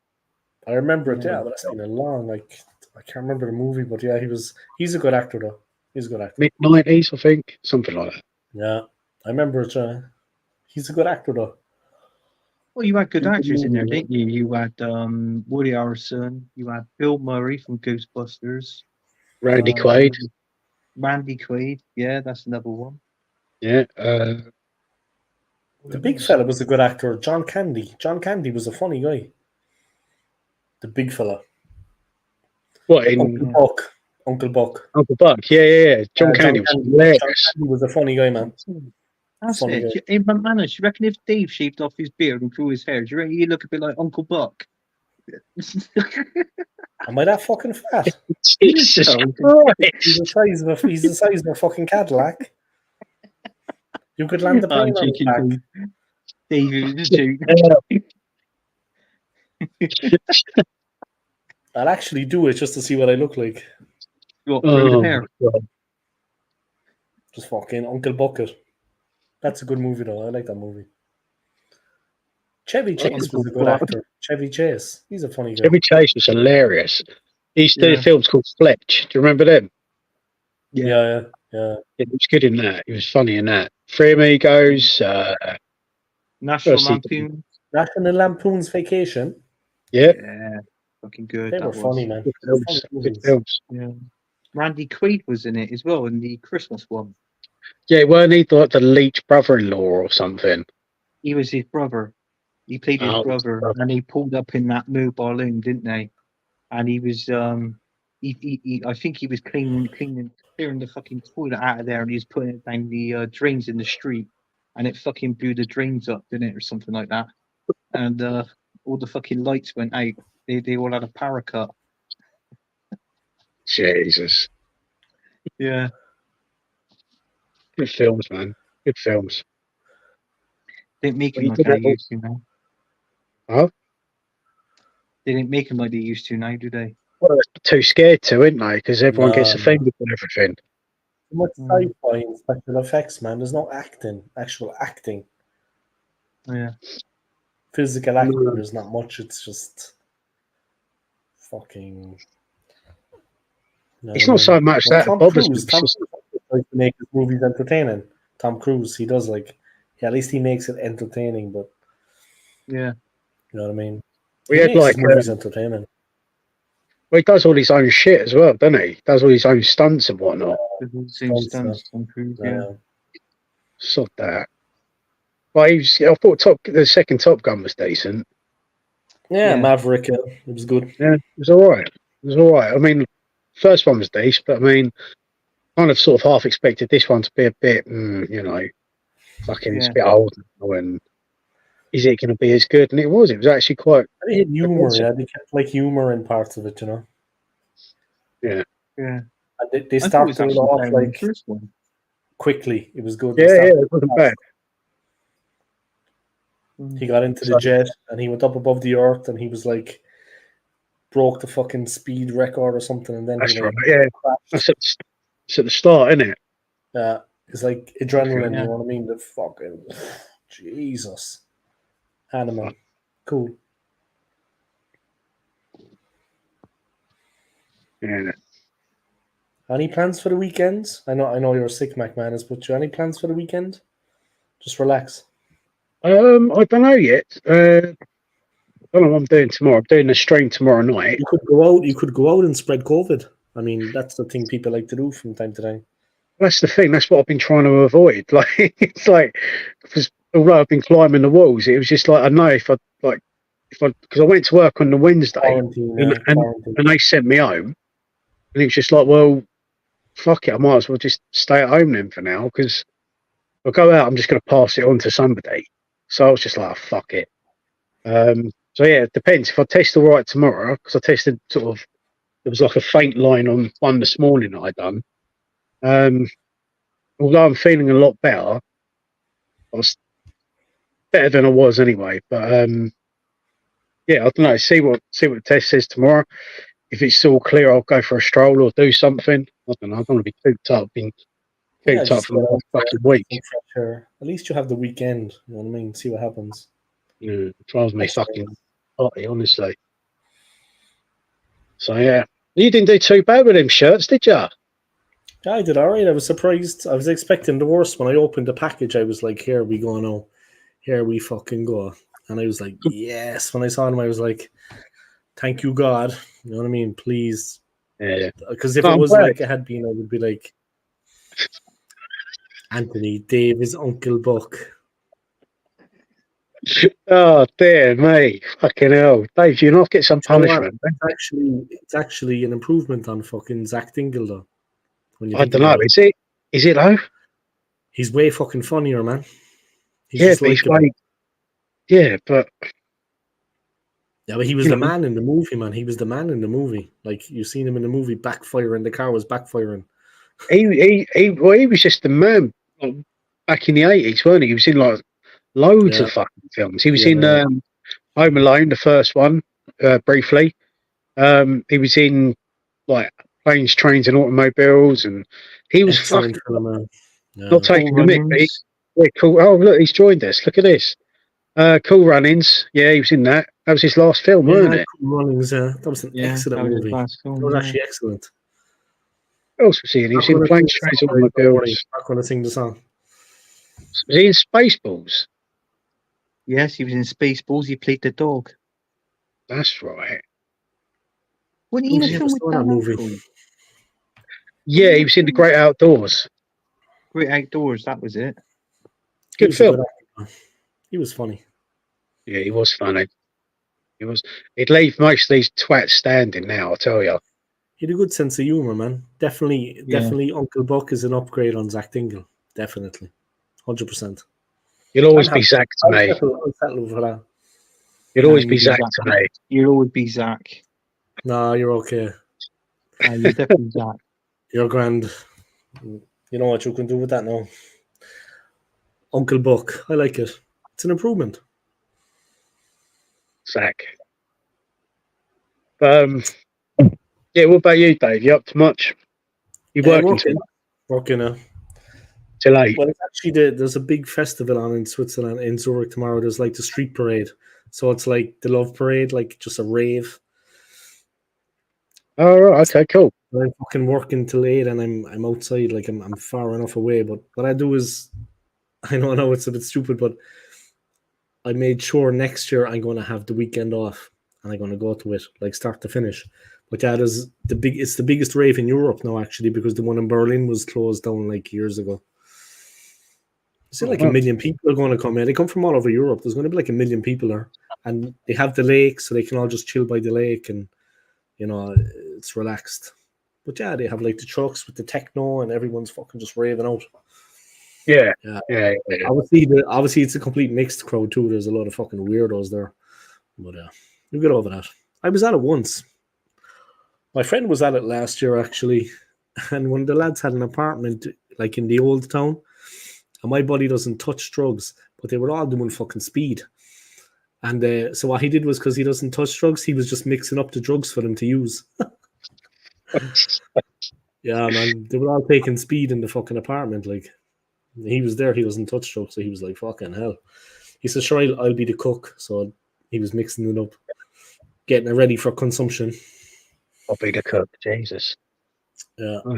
I remember it, but that's been a long, I can't remember the movie, but yeah, he's a good actor though. He's a good actor. Mid-90s, I think. Something like that. Yeah. I remember it. He's a good actor though. Well, you had good actors in there, didn't you? You had Woody Harrelson. You had Bill Murray from Ghostbusters. Randy Quaid. Randy Quaid. Yeah, that's another one. Yeah. The big fella was a good actor. John Candy. John Candy was a funny guy. The big fella. What in Uncle Buck. Uncle Buck? Yeah. John Candy was hilarious. John Candy was a funny guy, man. That's Funny it. Hey, Manners, do you reckon if Dave shaved off his beard and grew his hair, do you reckon he'd look a bit like Uncle Buck? Am I that fucking fat? Jesus Christ. He's the size of a fucking Cadillac. You could land the plane on his back. Dave is a I'll actually do it just to see what I look like. What, through the hair? Just fucking Uncle Bucket. That's a good movie though. I like that movie. Chevy Chase was a good actor. Chevy Chase. He's a funny guy. Chevy Chase was hilarious. He used to do films called Fletch. Do you remember them? Yeah. He was good in that. He was funny in that. Three Amigos. National Lampoon. National Lampoon's Vacation. Yeah. Yeah, fucking good. They were funny, man. Good films. Yeah. Randy Quaid was in it as well in the Christmas one. Yeah, weren't he like the Leech brother-in-law or something? He was his brother. He played his brother, and he pulled up in that mobile balloon, didn't they? And he was, I think he was clearing the fucking toilet out of there, and he was putting it down the drains in the street, and it fucking blew the drains up, didn't it, or something like that? And all the fucking lights went out. They all had a power cut. Jesus. Yeah. Good films, man. Good films. Didn't make them like they used to now. Huh? They didn't make them like they used to now, do they? Well, they're too scared to, isn't they? Because everyone gets offended with everything. Too much sci-fi and special effects, man. There's no actual acting. Yeah. Physical acting, there's not much. It's just fucking... It's not so much that bothers me. Tom Cruise likes to make his movies entertaining. Tom Cruise, he does at least he makes it entertaining, but yeah, you know what I mean? We had like movies entertaining. Well, he does all his own shit as well, doesn't he? He does all his own stunts and whatnot. Tom Cruise, yeah. Sod that. Well, I thought the second Top Gun was decent. Yeah, Maverick, it was good. Yeah, it was alright. I mean, first one was decent, but I mean, kind of sort of half expected this one to be a bit, fucking it's a bit old and is it going to be as good? And it was. It was actually quite. They had humor, aggressive. yeah. They kept like humor in parts of it, you know. Yeah. Yeah. And they I thought it was started it actually off better than the like first one. quickly. It was good. They Yeah, started it wasn't bad. He got into the So- jet and he went up above the earth and he was like broke the fucking speed record or something, and then he That's right. like Yeah, crashed. that's at the start, isn't it? It's like adrenaline, Yeah. you know what I mean? The fucking Jesus. Animal. Cool. Yeah. Any plans for the weekend? I know you're sick, McManus, but you any plans for the weekend? Just relax. I don't know yet. I don't know what I'm doing tomorrow. I'm doing a stream tomorrow night. You could go out. You could go out and spread COVID. I mean, that's the thing people like to do from time to time. That's the thing. That's what I've been trying to avoid. Like it's like because although I've been climbing the walls, it was just like I know if I because I went to work on the Wednesday Quarantine, and, yeah, and quarantine. and they sent me home, and it was just like, well, fuck it, I might as well just stay at home then for now because if I go out, I'm just going to pass it on to somebody. So I was just like, oh, fuck it. So yeah, it depends. If I test all right tomorrow, because I tested sort of, there was like a faint line on one this morning that I done. Although I'm feeling a lot better, I was better than I was anyway. But yeah, I don't know. See what the test says tomorrow. If it's all clear, I'll go for a stroll or do something. I don't know. I don't want to be cooped up. Been Yeah, cooped up just for get the out last there, fucking get week. some fresh air. At least you have the weekend. You know what I mean? See what happens. It drives me That's fucking potty, honestly. So yeah, you didn't do too bad with them shirts, did you? Yeah, I did all right. I was surprised. I was expecting the worst. When I opened the package, I was like, here we go now. Here we fucking go. And I was like, yes. When I saw them, I was like, thank you, God. You know what I mean? Please. Yeah. Because if No, it I'm was glad. like it had been, I would be like, Anthony, Dave is Uncle Buck. Oh dear me, fucking hell, Dave, you not get some Do you know what? punishment? It's actually an improvement on fucking Zach Dingle, though. When you I think don't know. about it, Is it? Is it though? he's way fucking funnier, man. He's Yeah, just but he's likable. like, yeah, but Yeah, but he was you the know, man in the movie, man. He was the man in the movie. Like you seen him in the movie backfiring. The car was backfiring. he was just the man like, back in the 80s, weren't he? He was in like loads Yeah, of fucking films. He was yeah, in man. Home Alone, the first one, briefly. He was in like Planes, Trains, and Automobiles, and he was Excellent fucking film, man. Yeah, not Cool taking the mick. But Runnings. yeah, cool. Oh, look, he's joined us. Look at this. Cool Runnings. Yeah, he was in that. That was his last film, wasn't yeah, it? Cool Runnings. That was an Yeah, excellent that was his movie. last That film. was Yeah. actually excellent. What else was he in? He was Not in going to sing Planes, the Trains, song, guys. Don't worry. Automobiles. Not going to sing the song. Was he in Spaceballs? Yes, he was in Spaceballs. He played the dog. That's right. Wasn't he in a Who film never with saw that Dan movie? Aykroyd? Yeah, he was in The Great Outdoors. Great Outdoors, that was it. He Good was a film. good actor. He was funny. Yeah, he was funny. He was. He'd leave most of these twats standing now, I tell you. He had a good sense of humor, man. Definitely, Yeah. definitely. Uncle Buck is an upgrade on Zach Dingle. Definitely, 100%. You'll always be Zach to me. I'll settle for that. You'll always be Zach to me. You'll always be Zach. No, you're okay. You're definitely Zach. You're grand. You know what you can do with that now. Uncle Buck. I like it. It's an improvement. Zach. Yeah, what about you, Dave? You up to much? You working Working. till 8? Well, it's actually there's a big festival on in Switzerland, in Zurich tomorrow. There's like the street parade. So it's like the love parade, like just a rave. Oh, right. Okay, cool. I'm fucking working till 8 and I'm outside, like I'm far enough away. But what I do is, I know it's a bit stupid, but I made sure next year I'm going to have the weekend off and I'm going to go to it, like start to finish. But that is it's the biggest rave in Europe now, actually, because the one in Berlin was closed down like years ago. See, like 1 million people are going to come here. They come from all over Europe. There's going to be like 1 million people there, and they have the lake, so they can all just chill by the lake, and you know it's relaxed. But yeah, they have like the trucks with the techno, and everyone's fucking just raving out. Yeah. Yeah. Yeah. Obviously, it's a complete mixed crowd too. There's a lot of fucking weirdos there, but you get over that. I was at it once. My friend was at it last year actually, and one of the lads had an apartment like in the old town, and my buddy doesn't touch drugs, but they were all doing fucking speed. And so what he did was, because he doesn't touch drugs, he was just mixing up the drugs for them to use. Yeah, man, they were all taking speed in the fucking apartment. Like, he was there, he doesn't touch drugs, so he was like, fucking hell. He said, sure, I'll be the cook. So he was mixing it up, getting it ready for consumption. I'll be the cook. Jesus. Yeah. Oh,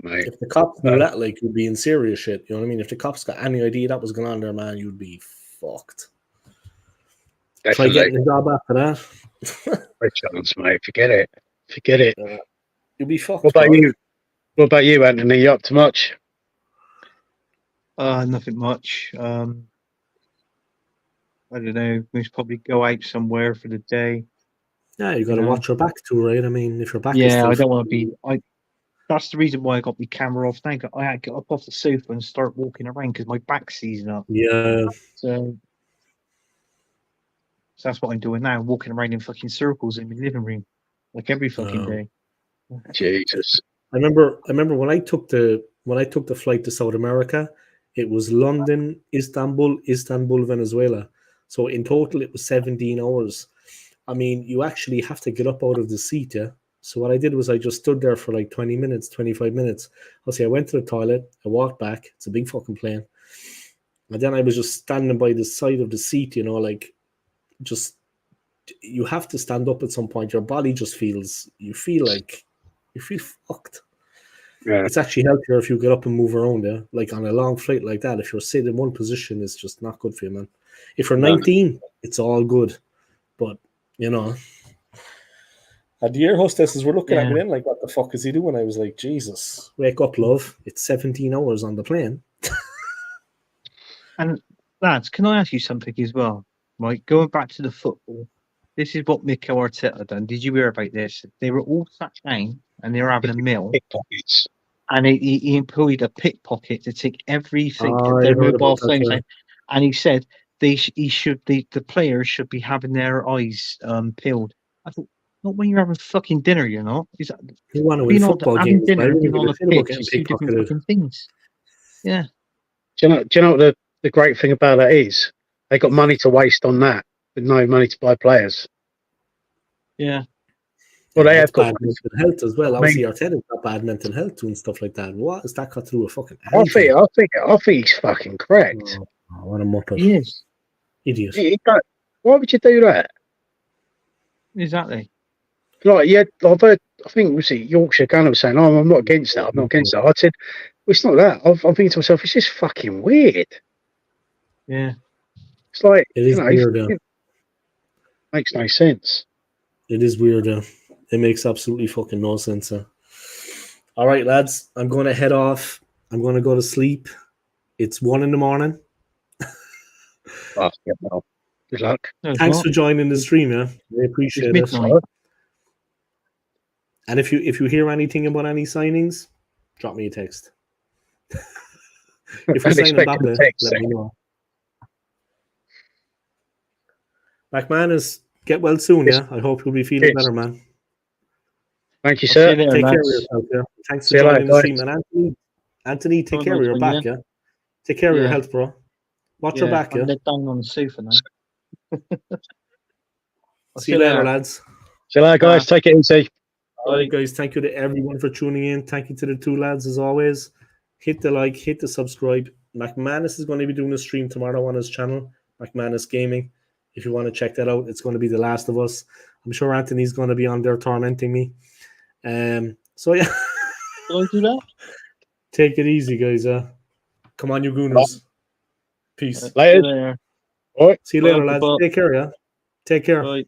mate. If the cops knew that, like, you'd be in serious shit. You know what I mean? If the cops got any idea that was going on there, man, you'd be fucked. Try getting a job after that. Great chance, mate. Forget it. Forget it. You'll be fucked. What about you, Anthony? You up to much? Nothing much. I don't know. We should probably go out somewhere for the day. Yeah, you got to watch your back too, right? I mean, if your back is Yeah, still I don't want to be. That's the reason why I got my camera off. Now I had to get up off the sofa and start walking around because my back's seizing up. Yeah. So that's what I'm doing now. Walking around in fucking circles in my living room, like every fucking day. Jesus. I remember when I took the flight to South America, it was London, Istanbul, Venezuela. So in total, it was 17 hours. I mean, you actually have to get up out of the seat, yeah? So what I did was I just stood there for like 20 minutes, 25 minutes. I went to the toilet, I walked back. It's a big fucking plane. And then I was just standing by the side of the seat, you know, like, just, you have to stand up at some point. Your body just feels fucked. Yeah. It's actually healthier if you get up and move around, yeah? Like on a long flight like that, if you're sitting in one position, it's just not good for you, man. If you're 19, it's all good. But, you know, the air hostesses were looking at me then like, what the fuck is he doing? I was like, Jesus, wake up, love. It's 17 hours on the plane. And lads, can I ask you something as well? Right, going back to the football, this is what Mikel Arteta done. Did you hear about this? They were all sat down and they were having a meal. Pickpockets. And he employed a pickpocket to take everything Oh, that I their heard mobile about that, phones yeah. out. And he said the players should be having their eyes peeled. I thought, not when you're having fucking dinner, you know. Is that You want to win being on football having games, dinner man. and You being on give a a shit about pitch getting is two different pickpocketed. fucking things. Yeah. Do you know what the great thing about that is? They got money to waste on that, but no money to buy players. Yeah. Well, they have That's got bad mental health as well. I mean- Obviously, Arteta's got bad mental health doing stuff like that. What has that got to do with fucking I anything? think he's fucking correct. Oh, what a muppet. He is. Idiot. Why would you do that? Exactly. Like, yeah, I've heard, I think, was it Yorkshire Gunner was saying, oh, I'm not against that. I'm not against that. I said, well, it's not that. I'm thinking to myself, it's just fucking weird. Yeah. It's like, It is weird, it makes no sense. It is weird, yeah. It makes absolutely fucking no sense. All right, lads, I'm going to head off. I'm going to go to sleep. It's 1 a.m. Oh, yeah, well, good luck. Thanks for joining the stream, yeah. I appreciate it. Midnight. And if you hear anything about any signings, drop me a text. If we sign Mbappe, let me know. McManus, get well soon, yeah? I hope you'll be feeling better, man. Thank you, sir. Later, Take care of lads. yourself, yeah? Thanks for joining the stream. And Anthony, take care of your back, yeah? Take care of your health, bro. Watch your back, yeah? I'm down on the sofa now. See you later, lads. See you later, guys. Take it easy. All right, guys. Thank you to everyone for tuning in. Thank you to the two lads, as always. Hit the like, hit the subscribe. McManus is going to be doing a stream tomorrow on his channel, McManus Gaming. If you want to check that out, it's going to be The Last of Us. I'm sure Anthony's going to be on there tormenting me. So, yeah. Will I do that? Take it easy, guys. Come on, you gooners. Peace. Later. See you later, lads. Take care, yeah? Take care. Bye.